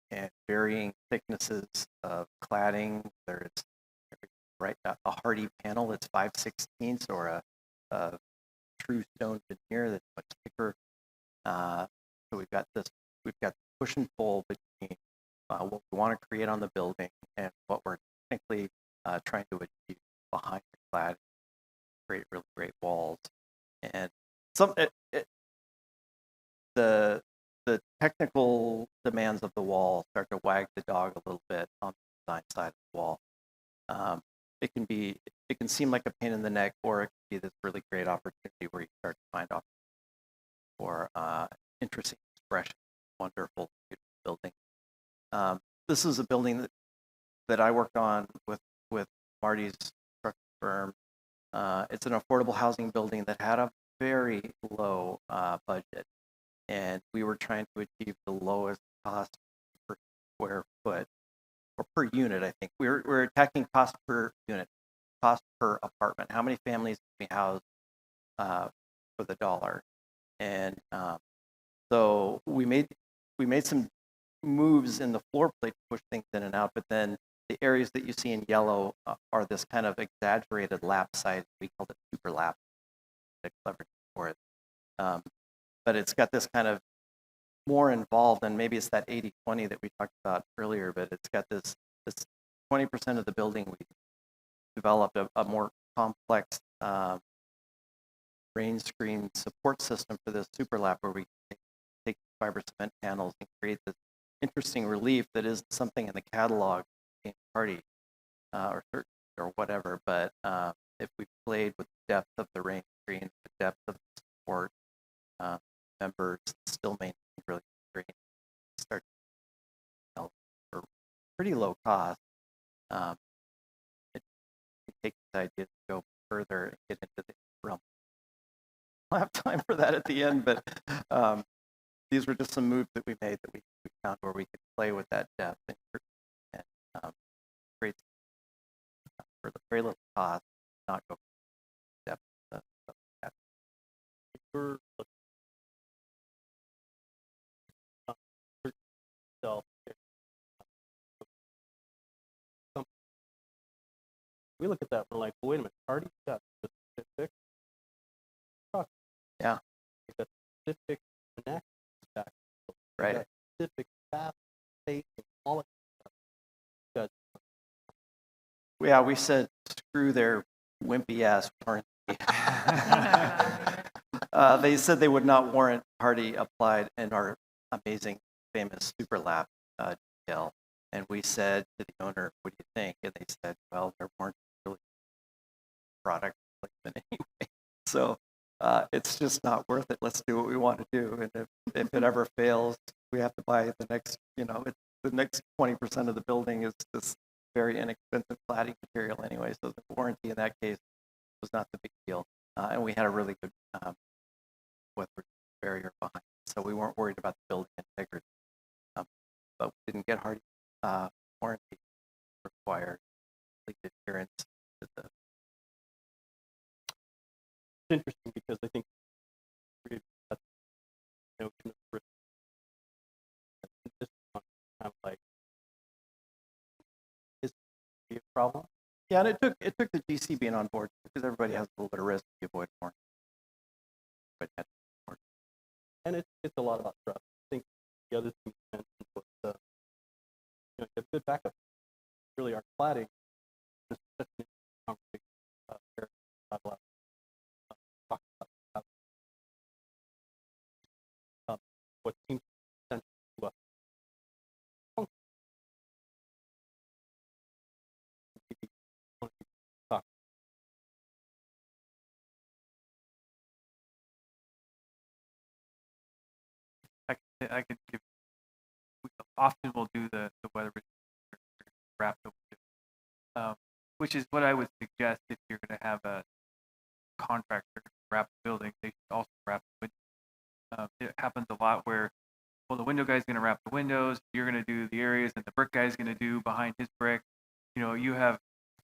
and varying thicknesses of cladding, whether it's a hardy panel that's 5/16 or a true stone veneer that's much thicker. So we've got push and pull between what we want to create on the building and what we're technically trying to achieve behind the clad, create really great walls. And the technical demands of the wall start to wag the dog a little bit on the design side of the wall. It can seem like a pain in the neck, or it can be this really great opportunity where you start to find opportunities for interesting expression, wonderful, beautiful building. This is a building that I worked on with Marty's construction firm. It's an affordable housing building that had a very low budget, and we were trying to achieve the lowest cost per square foot. Or per unit, I think. We're attacking cost per unit, cost per apartment. How many families can we house for the dollar? And so we made some moves in the floor plate to push things in and out, but then the areas that you see in yellow are this kind of exaggerated lap size. We called it super lap. The clever for it. But it's got this kind of more involved, and maybe it's that 80-20 that we talked about earlier, but it's got this 20% of the building we developed a more complex Rainscreen support system for this super lap where we take fiber cement panels and create this interesting relief that isn't something in the catalog party or certain or whatever, but if we played with the depth of the Rainscreen, the depth of the support, members still maintain really great, start for pretty low cost. It take this idea to go further and get into the realm. I'll have time for that at the end, but these were just some moves that we made that we found where we could play with that depth and create for the very little cost, not go depth. We look at that, we're like, well, wait a minute, Hardy's got specific truck. Yeah. He's got specific connect stack. Right. Got specific fast state and all that stuff. Yeah, we said screw their wimpy ass warranty. They said they would not warrant Hardy applied in our amazing, famous super lap detail. And we said to the owner, what do you think? And they said, well, their warranty really product placement anyway. So it's just not worth it. Let's do what we want to do. And if it ever fails, we have to buy the next, the next 20% of the building is this very inexpensive cladding material anyway. So the warranty in that case was not the big deal. And we had a really good weather barrier behind. So we weren't worried about the building integrity. But we didn't get Hardy warranty required complete adherence to the. It's interesting because I think that notion of risk this one kind of like is a problem. Yeah, and it took the GC being on board because everybody has a little bit of risk to avoid more. And it's a lot about trust. I think the other thing you mentioned was you have good backup. Really, our cladding is such an conversation about what seems essential to us. I can give. We often will do the weather wrap the window, which is what I would suggest if you're going to have a contractor wrap the building. They should also wrap the window. It happens a lot where, well, the window guy's going to wrap the windows, you're going to do the areas, and the brick guy's going to do behind his brick. You have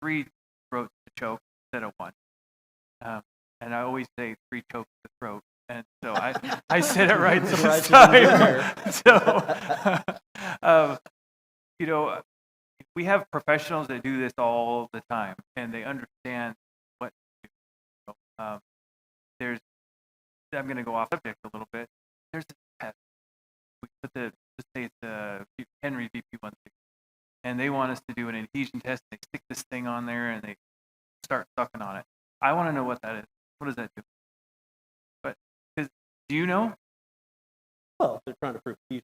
3 throats to choke instead of 1. And I always say 3 chokes to throat. And so I said it right this time. So, we have professionals that do this all the time, and they understand what to do. I'm going to go off subject a little bit. There's a test. We put let's say it's a Henry VP16, and they want us to do an adhesion test. They stick this thing on there, and they start sucking on it. I want to know what that is. What does that do? Do you know? Well, they're trying to prove heat.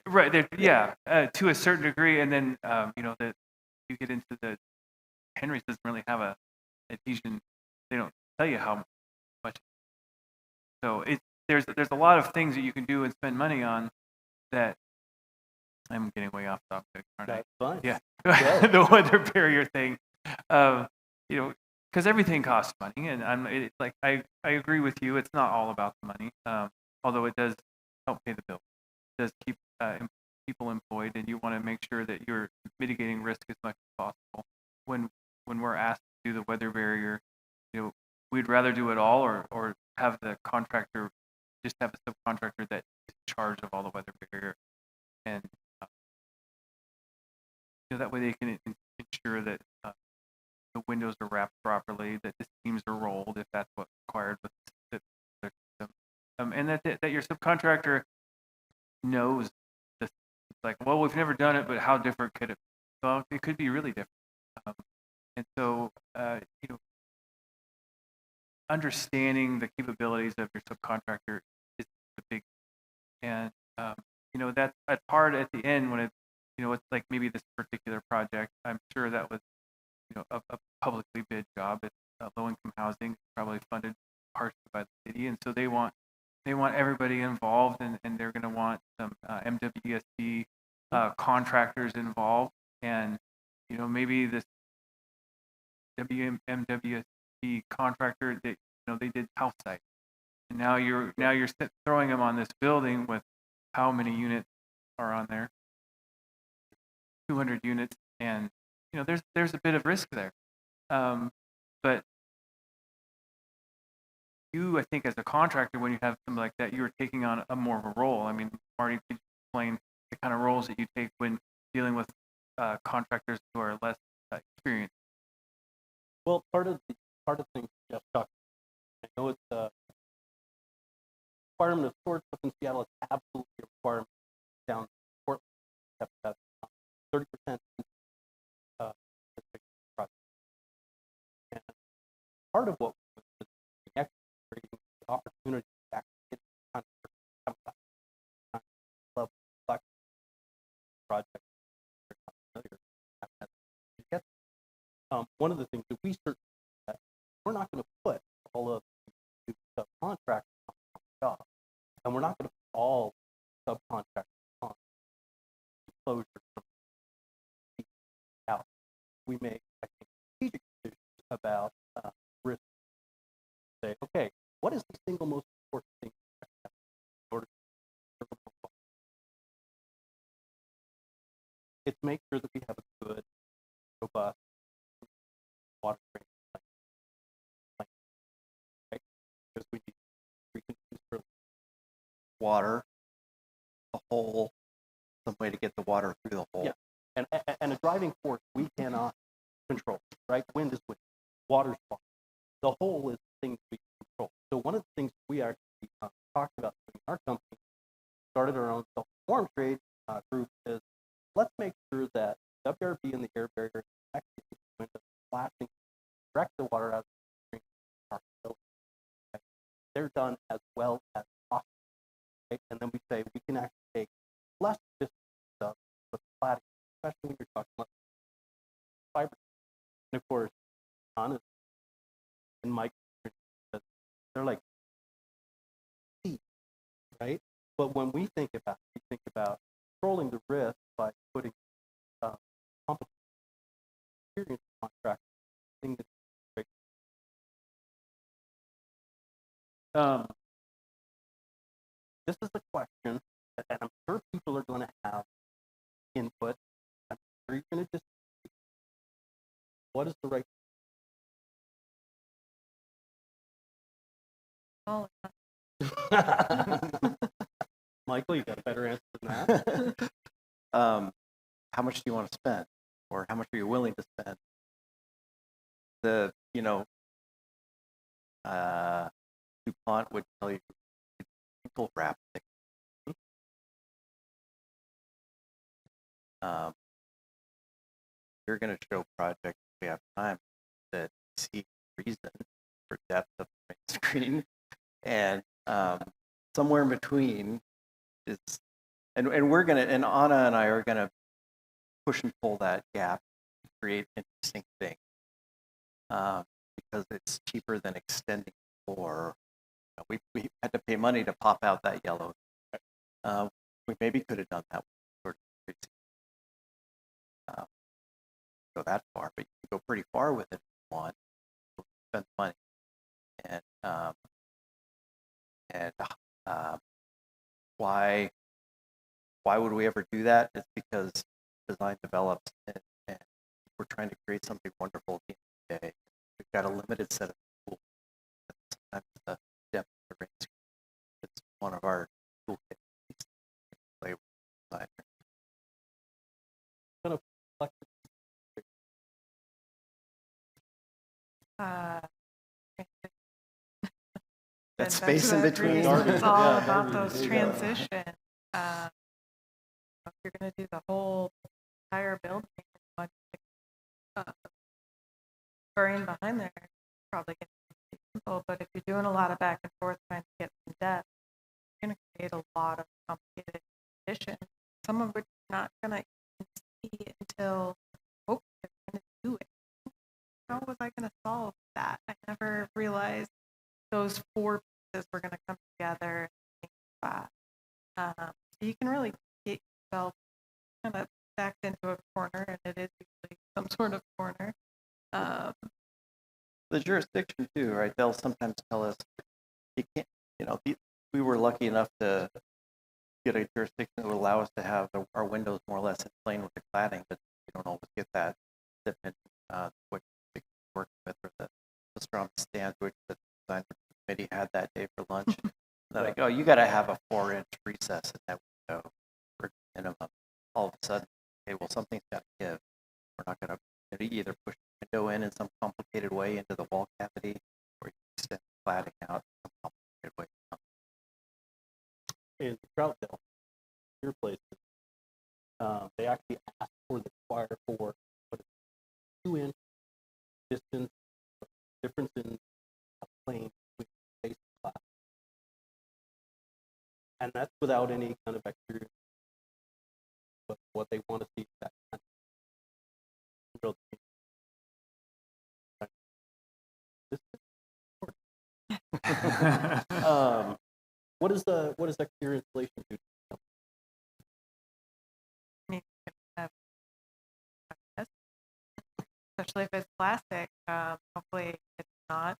Right. To a certain degree, and then that you get into the Henry's doesn't really have a adhesion. They don't tell you how much. So there's a lot of things that you can do and spend money on that. I'm getting way off topic, aren't I? That's fine. Yeah. The weather barrier thing. Because everything costs money, and I agree with you. It's not all about the money, although it does help pay the bill. It does keep people employed, and you want to make sure that you're mitigating risk as much as possible. When we're asked to do the weather barrier, we'd rather do it all, or have the contractor just have a subcontractor that is in charge of all the weather barrier, and that way they can ensure that. The windows are wrapped properly, that the seams are rolled if that's what's required with the system, and that your subcontractor knows this. It's like, well, we've never done it, but how different could it be? Well, it could be really different. And so, understanding the capabilities of your subcontractor is the big, and that's hard at the end when it's like maybe this particular project. I'm sure that was a publicly bid job. It's low-income housing, probably funded partially by the city, and so they want everybody involved, and they're going to want some MWSD contractors involved, and maybe this MWSD contractor that they did house site, and now you're throwing them on this building with how many units are on there? 200 units, and there's a bit of risk there, but you, I think, as a contractor, when you have something like that, you're taking on a more of a role. I mean, Marty, could you explain the kind of roles that you take when dealing with contractors who are less experienced? Well, part of the things Jeff talked about, I know it's a requirement of storage stuff in Seattle. It's absolutely a requirement down in Portland. You have to have 30% project. And part of what was creating the opportunity to actually get kind of level project. One of the things that we certainly that we're not going to put all of the subcontractors on the job, and we're not going to put all subcontractors on closure out. We make, I think, strategic decisions about risk. Say, okay, what is the single most important thing in order to it's make sure that we have a good, robust water drainage plan. Right? Because we can use for water, a hole, some way to get the water through the hole. Yeah, and a driving force we cannot control, right? Wind is wind, water is water. The hole is the thing we can control. So one of the things we actually talked about in our company, started our own self-perform trade group, is let's make sure that WRB and the air barrier actually windows flashing, direct the water out of the our facility. Okay? They're done as well as possible. Okay? And then we say we can actually take less distance stuff with cladding, especially when you're talking about fiber. And of course, honestly, and Mike, they're like, right? But when we think about controlling the risk by putting competent experience contract thing that's great. This is the question, and I'm sure people are going to have input. I'm sure you're going to just what is the right? Oh. Michael, you got a better answer than that. How much do you want to spend, or how much are you willing to spend? DuPont would tell you people wrap things. You're going to show projects we have time that see reason for depth of the screen, and somewhere in between is, and we're going to, and Anna and I are going to push and pull that gap to create interesting things, because it's cheaper than extending the floor. We had to pay money to pop out that yellow. We maybe could have done that sort of go that far, but you can go pretty far with it if you want. Spend money, and why would we ever do that? It's because design develops, and we're trying to create something wonderful at the end of the day. We've got a limited set of tools. Sometimes the depth of the range is one of our toolkits to play with design. That space in between. It's all about those transitions. If you're going to do the whole entire building, burying behind there, probably going to be simple. But if you're doing a lot of back and forth trying to get some depth, you're going to create a lot of complicated conditions, some of which you're not going to see until hopefully you're going to do it. pieces were going to come together in the same spot. So you can really get yourself kind of backed into a corner, and it is usually some sort of corner. The jurisdiction too, right? They'll sometimes tell us, you can't, we were lucky enough to get a jurisdiction that would allow us to have our windows more or less in plane with the cladding, but you don't always get that. What you're working with, or the strong stance which the design committee had that day for lunch. They're like, oh, you got to have a 4-inch recess in that window for minimum. All of a sudden, okay, well, something's got to give. We're not going to either push the window in some complicated way into the wall cavity, or you extend the cladding out in some complicated way. In Troutdale, your places, they actually asked for the require for 2-inch distance difference in a plane with base class, and that's without any kind of exterior. But what they want to see is that kind of what does exterior insulation do? Especially if it's plastic, hopefully it's not.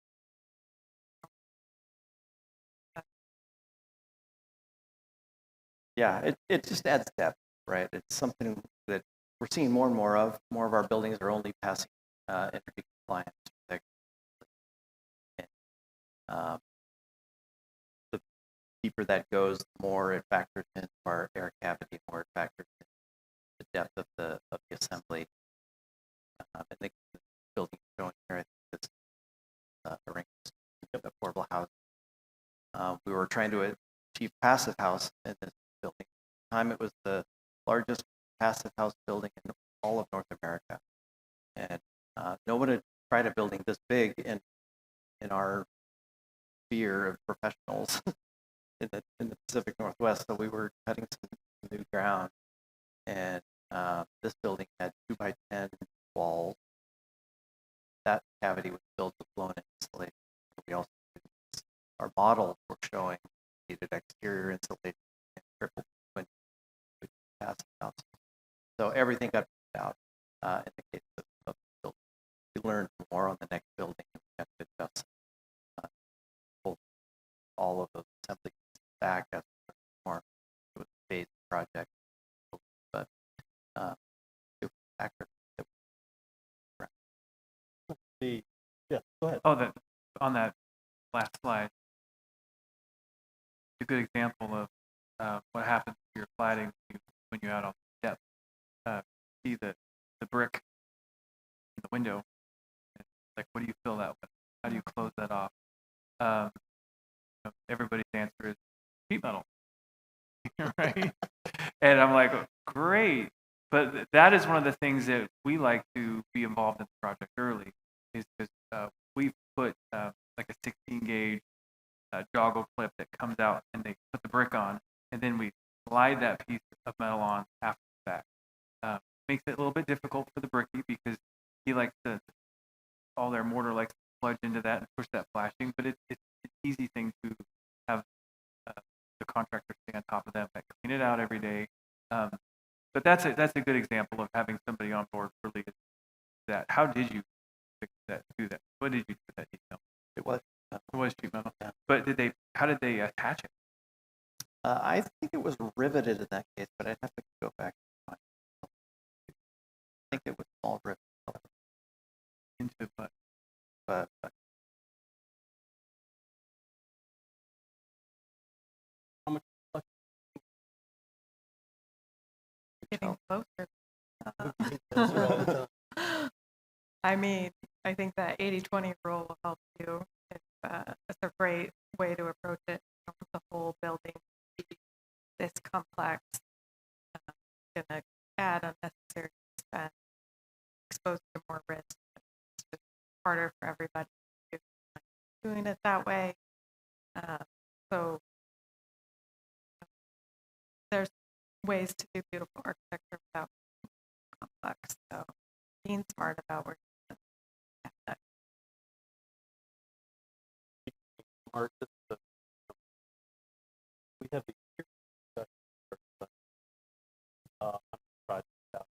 Yeah, it just adds depth, right? It's something that we're seeing more and more of. More of our buildings are only passing energy compliance. And, the deeper that goes, the more it factors into our air cavity, more it factors in the depth of the assembly. I think the building showing here, I think it's a affordable house. We were trying to achieve passive house in this building. At the time, it was the largest passive house building in all of North America, and no one had tried a building this big in our sphere of professionals in the Pacific Northwest. So we were cutting some new ground, and this building had 2x10 walls. That cavity was built with blown-in insulation. We also our models were showing needed exterior insulation and triple window passive house. So everything got put out in the case of the building. We learned more on the next building, and we had to adjust all of the assembly back as more. It was a phased project, but it was accurate. Yeah, go ahead. Oh, on that last slide, a good example of what happens to your cladding when you're out on the step. See the brick in the window. Like, what do you fill that with? How do you close that off? Everybody's answer is sheet metal, right? And I'm like, great. But that is one of the things that we like to be involved in the project early, is because we put like a 16 gauge joggle clip that comes out, and they put the brick on, and then we slide that piece of metal on after the fact. Makes it a little bit difficult for the brickie because he likes to, all their mortar likes to plunge into that and push that flashing, but it's an easy thing to have the contractor stay on top of that, clean it out every day. But that's a good example of having somebody on board early. That how did you fix that? Do that? What did you do with that detail? It was sheet metal. Yeah. But how did they attach it? I think it was riveted in that case, but I'd have to go back. I think it was all riveted into, but how much? Getting closer. I mean, I think that 80-20 rule will help you. It's a great way to approach it. You don't want the whole building to be this complex. Going to add unnecessary expense, expose to more risk. It's just harder for everybody to do doing it that way. So there's ways to do beautiful architecture without being complex. So being smart about where you're going to Art, the we have a year discussion on the project about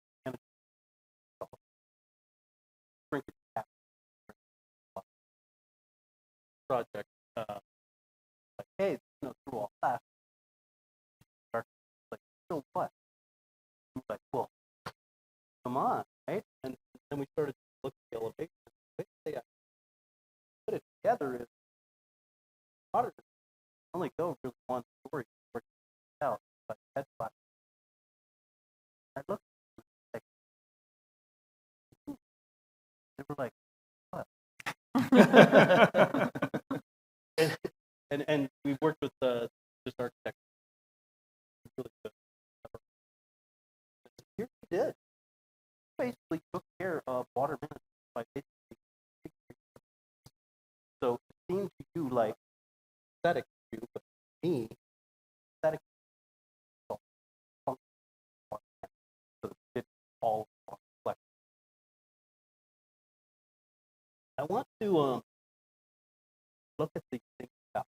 project like, hey, through all that, like, so what? I'm like, well, come on, right? And then we started to look at the elevation. The way they put it together is water only go really one story out, but that's why I looked like, they were like, what? and we worked with this architect. Really good. Here we did. Basically took care of water management by basically. So it seemed to you like aesthetic to you, but me, aesthetic so it all reflect. I want to look at the things about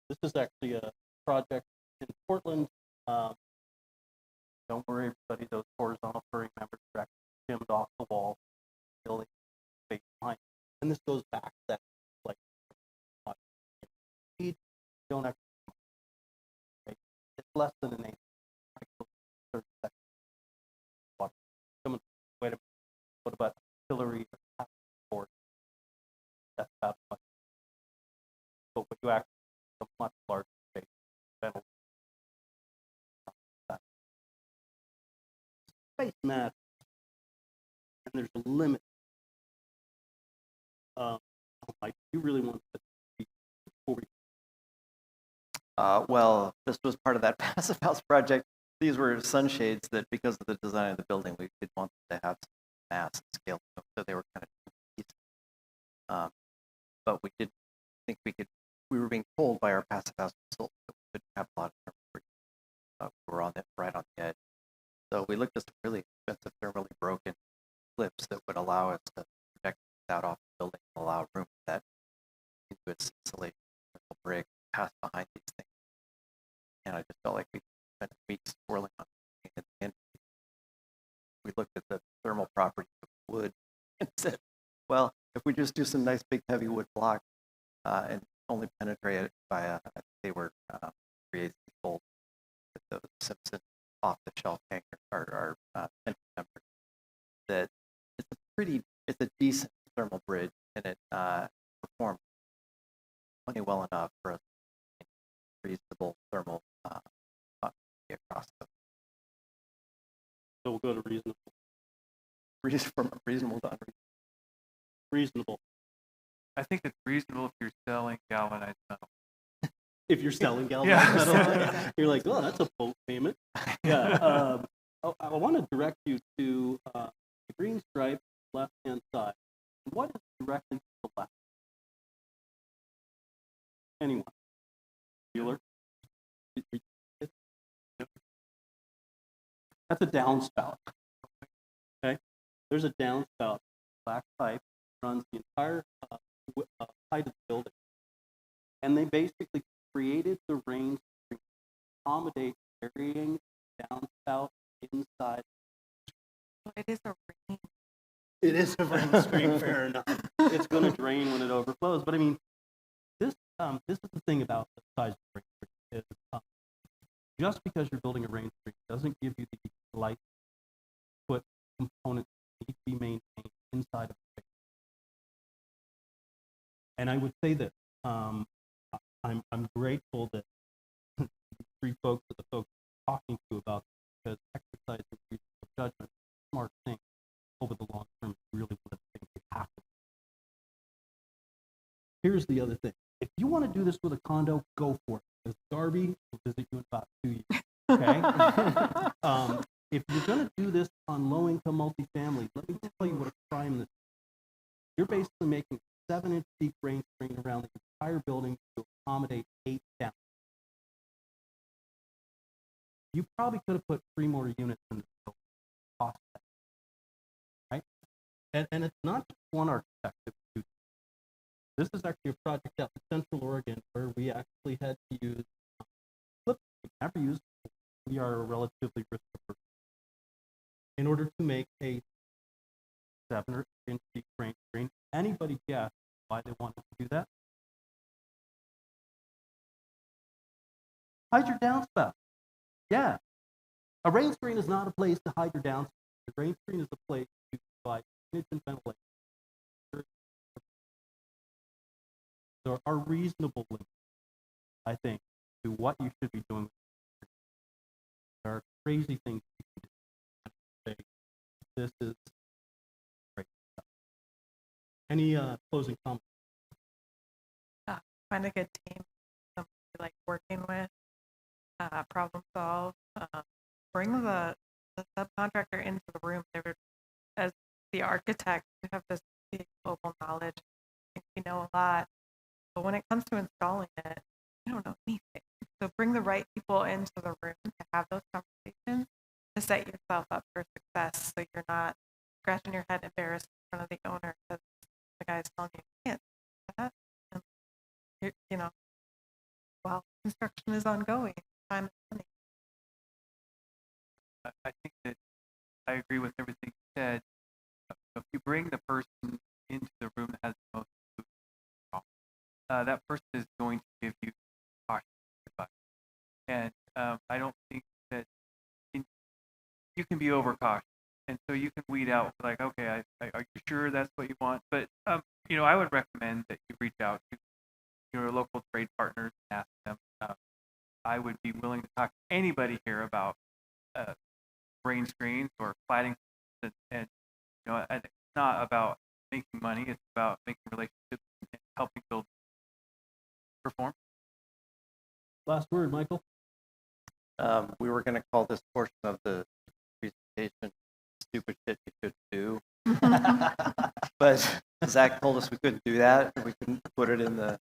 this is actually a project in Portland. Don't worry, everybody, those horizontal furring members are actually skimmed off the wall, building space behind. And this goes back to that, like, you don't have to, okay? It's less than an inch. 30 seconds. Someone, wait a minute, what about artillery or support? That's about much. But what you actually a much larger space. Space matters, and there's a limit. Mike, you really want to speak before we. Well, this was part of that passive house project. These were sunshades that, because of the design of the building, we did want them to have some mass and scale, so they were kind of pieces. But we didn't think we could. We were being told by our passive house consultant that we couldn't have a lot of thermal. We were right on the edge. So we looked at some really expensive thermally broken clips that would allow us to project that off the building and allow room for that into its insulation brick pass behind these things. And I just felt like we spent weeks swirling on it. At the end, we looked at the thermal properties of wood and said, well, if we just do some nice big heavy wood blocks and only penetrate it by I think they were created gold with those Simpson off-the-shelf hanger or members. That it's a decent thermal bridge, and it performed plenty well enough for a reasonable thermal across the. So we'll go to reasonable. From reasonable to unreasonable. Reasonable. I think it's reasonable if you're selling galvanized metal. If you're selling galvanized metal, you're like, oh, that's a bulk payment. Yeah. I want to direct you to the green stripe, left-hand side. What is directly to the left? Anyone? Bueller? That's a downspout. Okay? There's a downspout. Black pipe runs the entire height of the building. And they basically created the Rainscreen to accommodate varying downspout inside. Well, it is a rain. It is a Rainscreen, fair enough. It's going to drain when it overflows. But I mean, this is the thing about the size of the Rainscreen is just because you're building a Rainscreen doesn't give you the light put components that need to be maintained inside of the Rainscreen. And I would say that I'm grateful that the three folks that the folks are talking to about this, because exercising reasonable judgment is a smart thing over the long term is really one of the things you have to do. Here's the other thing. If you want to do this with a condo, go for it. Because Darbi will visit you in about 2 years. Okay? If you're going to do this on low-income multifamily, let me tell you what a crime this is. You're basically making 7-inch deep Rainscreen around the entire building to accommodate 8 down. You probably could have put 3 more units in the building. Cost that. Right? And it's not just one architect that would do This is actually a project out in Central Oregon where we actually had to use flip. We never used. We are relatively risk averse. In order to make a 7 or 8 inch deep Rainscreen, anybody guess why they wanted to do that? Hide your downspout. Yeah. A Rainscreen is not a place to hide your downspout. A Rainscreen is a place to provide drainage and ventilation. There are reasonable limits, I think, to what you should be doing. There are crazy things you can do. This is great stuff. Any closing comments? Find a good team, somebody you like working with, problem solve. Bring the subcontractor into the room. As the architect, you have this big global knowledge. I think we know a lot. But when it comes to installing it, you don't know anything. So bring the right people into the room to have those conversations to set yourself up for success so you're not scratching your head embarrassed in front of the owner because the guy's telling you can't do that. And you know, while construction is ongoing, time is money. I think that I agree with everything you said. If you bring the person into the room that has the most that person is going to give you cautious advice. And I don't think that you can be overcautious. And so you can weed out, like, okay, are you sure that's what you want? But, you know, I would recommend that you reach out to your local trade partners and ask them. I would be willing to talk to anybody here about Rainscreens or cladding. And you know, it's not about making money. It's about making relationships and helping build perform. Last word, Michael. We were going to call this portion of the presentation "Stupid Shit You Should Do," but Zach told us we couldn't do that. We couldn't put it in the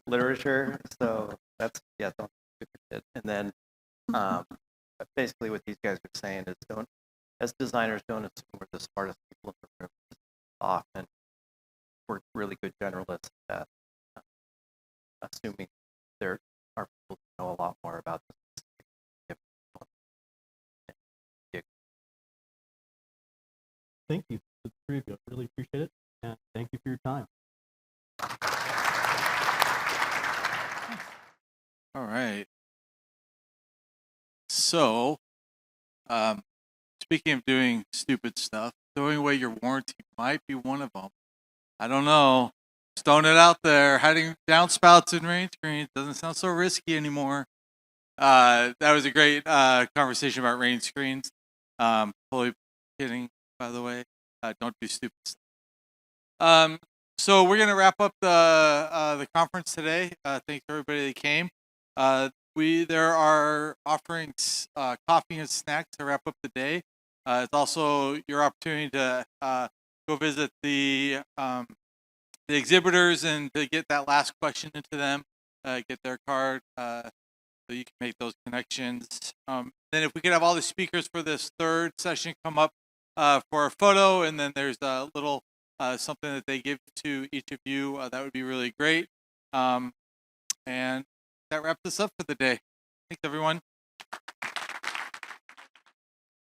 literature, so that's don't stupid shit. And then basically, what these guys are saying is, as designers, don't assume we're the smartest people in the room. Often, we're really good generalists at assuming there are people who know a lot more about this. Thank you to the three of you. I really appreciate it. And thank you for your time. All right. So, speaking of doing stupid stuff, throwing away your warranty might be one of them. I don't know. Just throwing it out there. Hiding downspouts in Rainscreen doesn't sound so risky anymore. That was a great conversation about Rainscreens. Totally kidding, by the way. Don't do stupid stuff. So we're gonna wrap up the conference today. Thanks to everybody that came. There are offerings, coffee and snacks to wrap up the day. It's also your opportunity to go visit the exhibitors and to get that last question into them, get their card, so you can make those connections. Then if we could have all the speakers for this third session come up for a photo, and then there's a little something that they give to each of you, that would be really great. And that wraps us up for the day. Thanks, everyone.